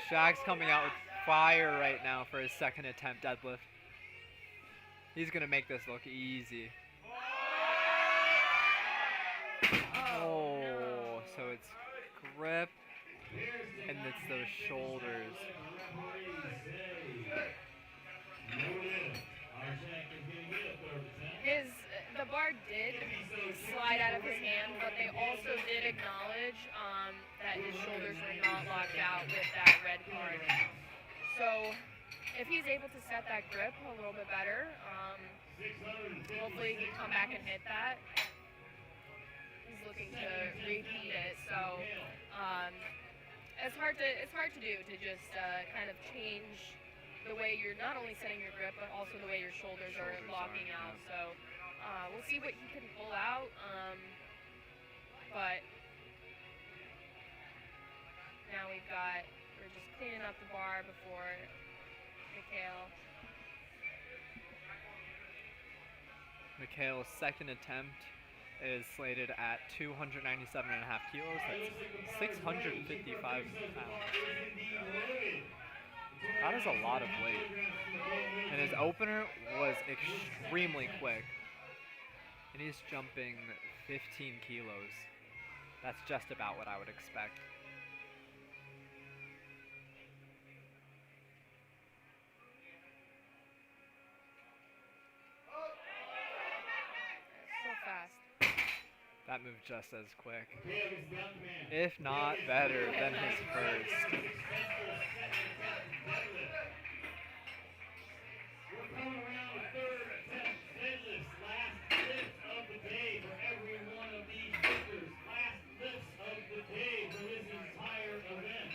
Shaq's coming out with fire right now for his second attempt deadlift. He's gonna make this look easy. Oh, no. So it's grip and it's those shoulders. The bar did slide out of his hand, but they also did acknowledge that his shoulders were not locked out with that red card. So if he's able to set that grip a little bit better, hopefully he can come back and hit that. He's looking to repeat it, so it's hard to do, to just kind of change the way you're not only setting your grip, but also the way your shoulders are locking out. So we'll see what he can pull out. But now we're just cleaning up the bar before Mikhail's second attempt is slated at 297.5 kilos. That's 655 pounds. That is a lot of weight. And his opener was extremely quick. And he's jumping 15 kilos. That's just about what I would expect. So fast. That moved just as quick. If not better than his first. We're coming around the third attempt. Deadlifts, last lift of the day for every one of these lifters. Last lifts of the day for this entire event.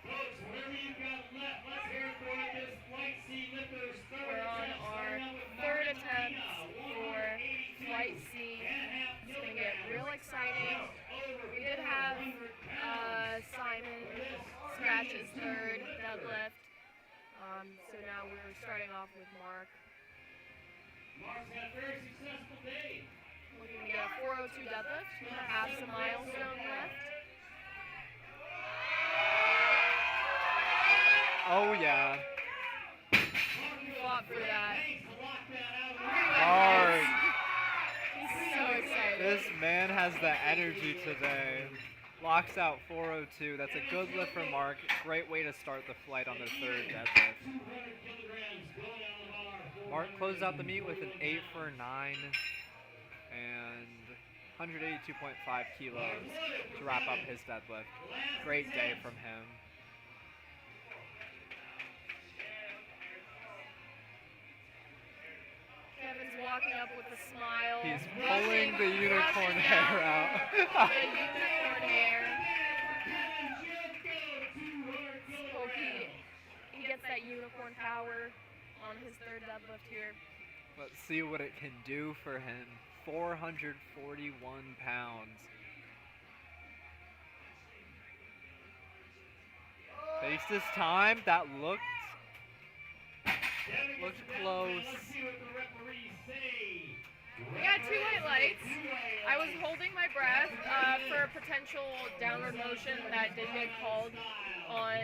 Folks, whatever you've got left, let's hear it for this Flight C lifters. We're on our third attempt for Flight C. It's going to get real exciting. We did have Simon scratch his third deadlift. So now we're starting off with Mark. Mark's had a very successful day. Looking to get a 402 deadlift, perhaps a milestone lift. Oh yeah. He fought for that. Hard. He's so excited. This man has the energy today. Locks out 402. That's a good lift for Mark. Great way to start the flight on the third deadlift. Mark closed out the meet with an 8 for 9 and 182.5 kilos to wrap up his deadlift. Great day from him. Kevin's walking up with a smile. He's pulling the unicorn hair out. The unicorn hair. Hope he gets that unicorn power on his third deadlift here. Let's see what it can do for him. 441 pounds. Fastest time, that looked close. We got 2 white lights. I was holding my breath for a potential downward motion that did get called on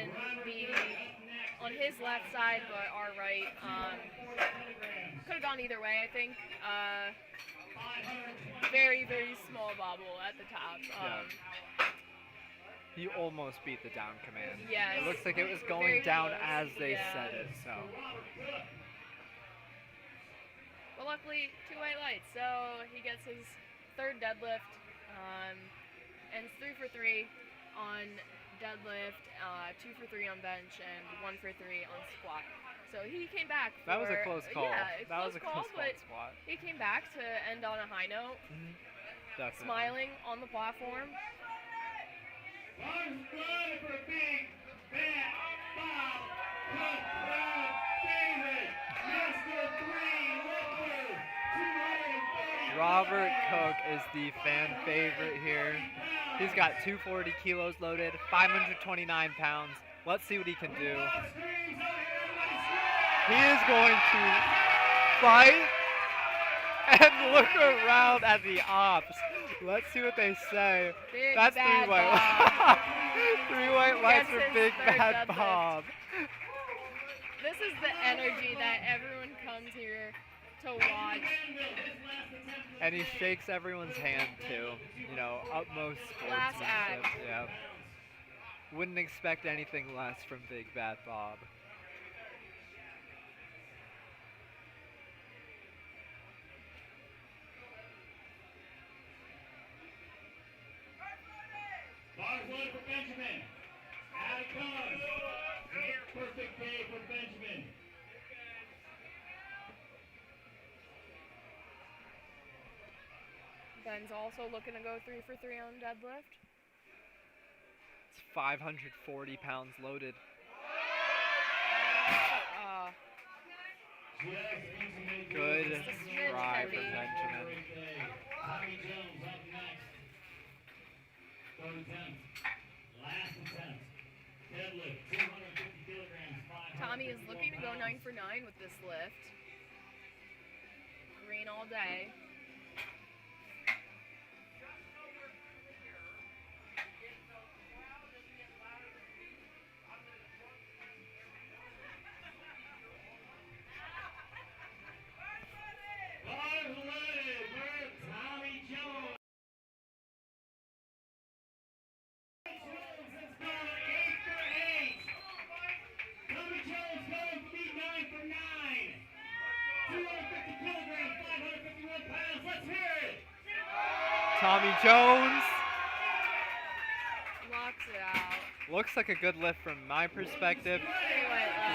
his left side, but our right. Could have gone either way, I think. Very, very small bobble at the top. He almost beat the down command. Yes. It looks like it was going Very down close, as they yeah. said it, so. But luckily, 2 white lights, so he gets his third deadlift, and 3 for 3 on deadlift, 2 for 3 on bench, and 1 for 3 on squat. So he came back for, That was a close call. Yeah, That was a close call but squat. he came back to end on a high note, Definitely. smiling on the platform. Arms blood for a big, fat, Bob, Cook, proud favorite, Mr. 3 lifter, 240. Robert Cook is the fan favorite here. He's got 240 kilos loaded, 529 pounds. Let's see what he can do. He is going to fight and look around at the ops. Let's see what they say. Big That's Bad 3 white Bob. 3 white lights Gets for his Big third Bad deadlift. Bob. This is the energy that everyone comes here to watch. And he shakes everyone's hand too. You know, utmost Class sportsmanship. act. Yeah. Wouldn't expect anything less from Big Bad Bob. Bars loaded for Benjamin. Out it comes. Perfect day for Benjamin. Ben's also looking to go 3 for 3 on deadlift. It's 540 pounds loaded. Good Just a smidge try heavy. from Benjamin. Tommy Jones up next. Third attempt. Last attempt. Deadlift, 250 kilograms. Tommy is looking to go 9 for 9 with this lift. Green all day. Bars loaded for Tommy Jones. Jones has gone 8 for 8. Tommy Jones going to be 9 for 9. 250 kilograms, 551 pounds. Let's hear it. Tommy Jones. Locks it out. Looks like a good lift from my perspective.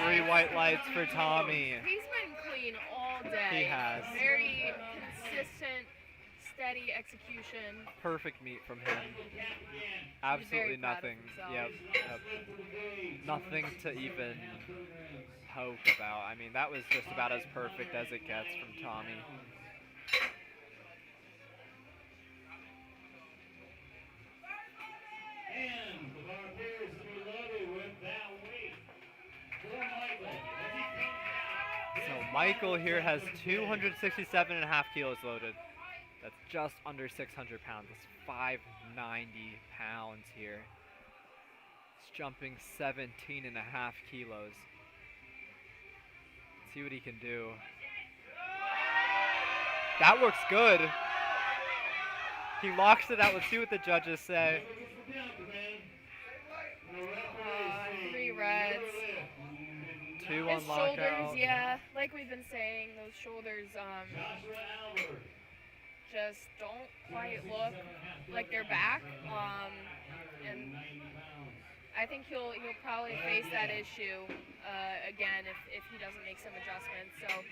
3 3 white lights. white lights for Tommy. He's been clean all day. He has. Very consistent, steady execution. Perfect meet from him. He's Absolutely very proud of nothing. himself. Yep. Nothing to even poke about. I mean, that was just about as perfect as it gets from Tommy. And the bar appears to be loaded with that weight for Michael as he comes out. So Michael here has 267.5 kilos loaded. That's just under 600 pounds. That's 590 pounds here. It's jumping 17.5 kilos. Let's see what he can do. That looks good. He locks it out. Let's see what the judges say. 3 reds. 2 His on lockout. shoulders, yeah, like we've been saying, those shoulders just don't quite look like they're back. And I think he'll probably face that issue again if he doesn't make some adjustments. So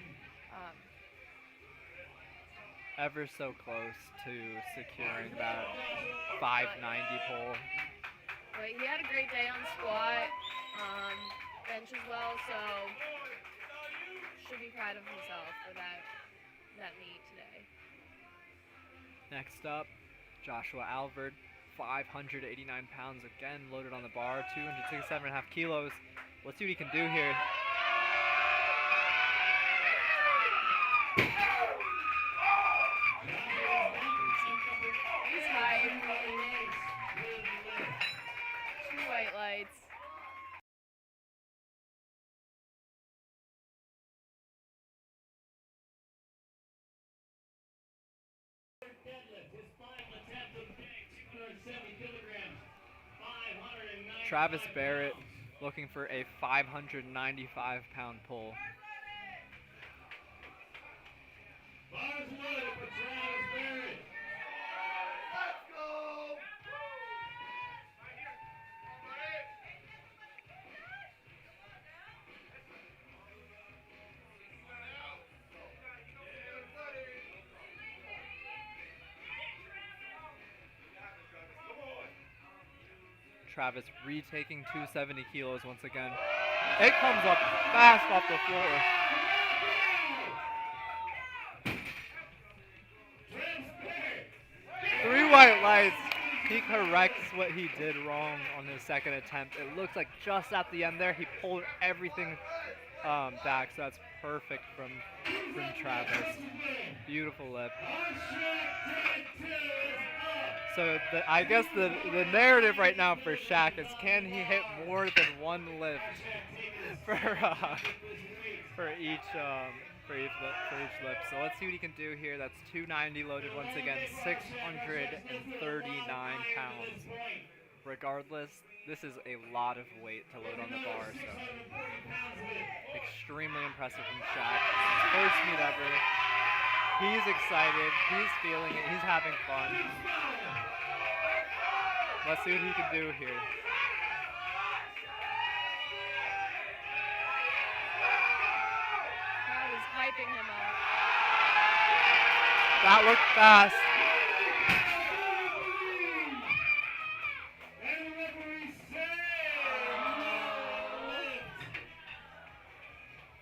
Ever so close to securing that 590 pull. but he had a great day on squat, bench as well. So pretty proud of himself for that meet today. Next up, Joshua Alvord, 589 pounds again, loaded on the bar, 267.5 kilos. Let's see what he can do here. He's hype. 2 white lights. Deadlift, his final attempt of the day, 270 kilograms, 590 Travis Barrett looking for a 595-pound pull. Bars loaded for Travis Barrett. Let's go! Travis retaking 270 kilos once again. It comes up fast off the floor. Three white lights. He corrects what he did wrong on his second attempt. It looks like just at the end there, he pulled everything back, so that's perfect from Travis. Beautiful lip. So I guess the narrative right now for Shaq is, can he hit more than one lift for each lip? So let's see what he can do here. That's 290 loaded once again, 639 pounds. Regardless, this is a lot of weight to load on the bar. So extremely impressive from Shaq. First meet ever. He's excited. He's feeling it. He's having fun. Let's see what he can do here. Crowd is hyping him up. That looked fast. And the referee says,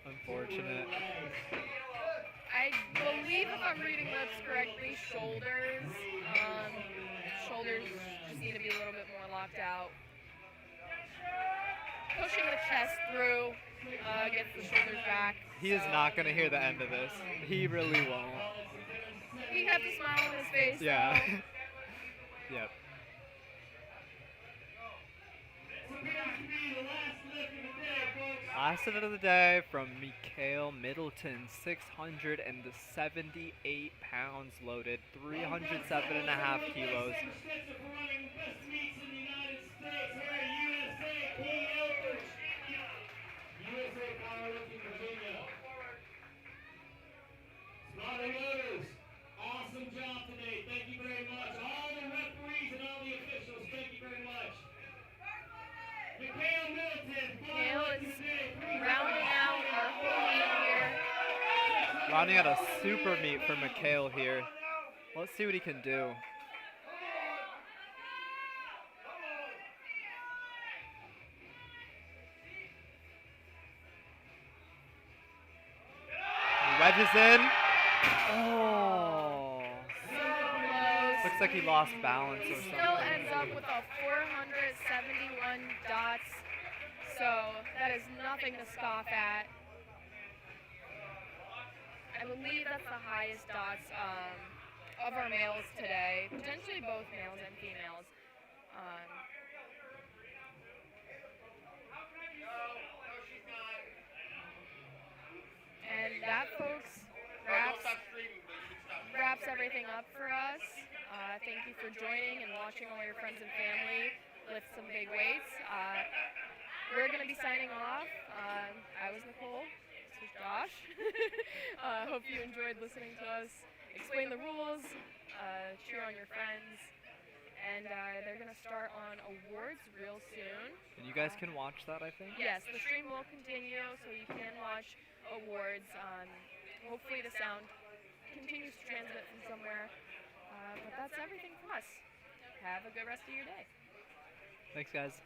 Unfortunate. I believe, if I'm reading lips correctly, shoulders. Shoulders just need to be a little bit more locked out. Pushing the chest through gets the shoulders back. He is so not going to hear the end of this. He really won't. He had the smile on his face. Yeah. though. Yep. Last lift of the day from Mikhail Middleton, 678 pounds loaded, 307.5 kilos. USA Powerlifting Virginia. Smarter Loaders, awesome job today. Thank you very much. All the referees and all the officials, thank you very much. Mikhail Middleton, Mikhail is rounding out our whole meet here. Rounding out a super meet for Mikhail here. Let's see what he can do. Wedges in. Oh. So close. Looks like he lost balance or He something. still ends up with a 471 dots. So that is nothing to scoff at. I believe that's the highest dots of our males today. Potentially both males and females. And that, folks, wraps everything up for us. Thank you for joining and watching all your friends and family lift some big weights. We're going to be signing off. I was Nicole. This was Josh. Hope you enjoyed listening to us explain the rules, cheer on your friends. And they're going to start on awards real soon. And you guys can watch that, I think? Yes, the stream will continue, so you can watch awards. Hopefully the sound continues to transmit from somewhere. But that's everything from us. Have a good rest of your day. Thanks, guys.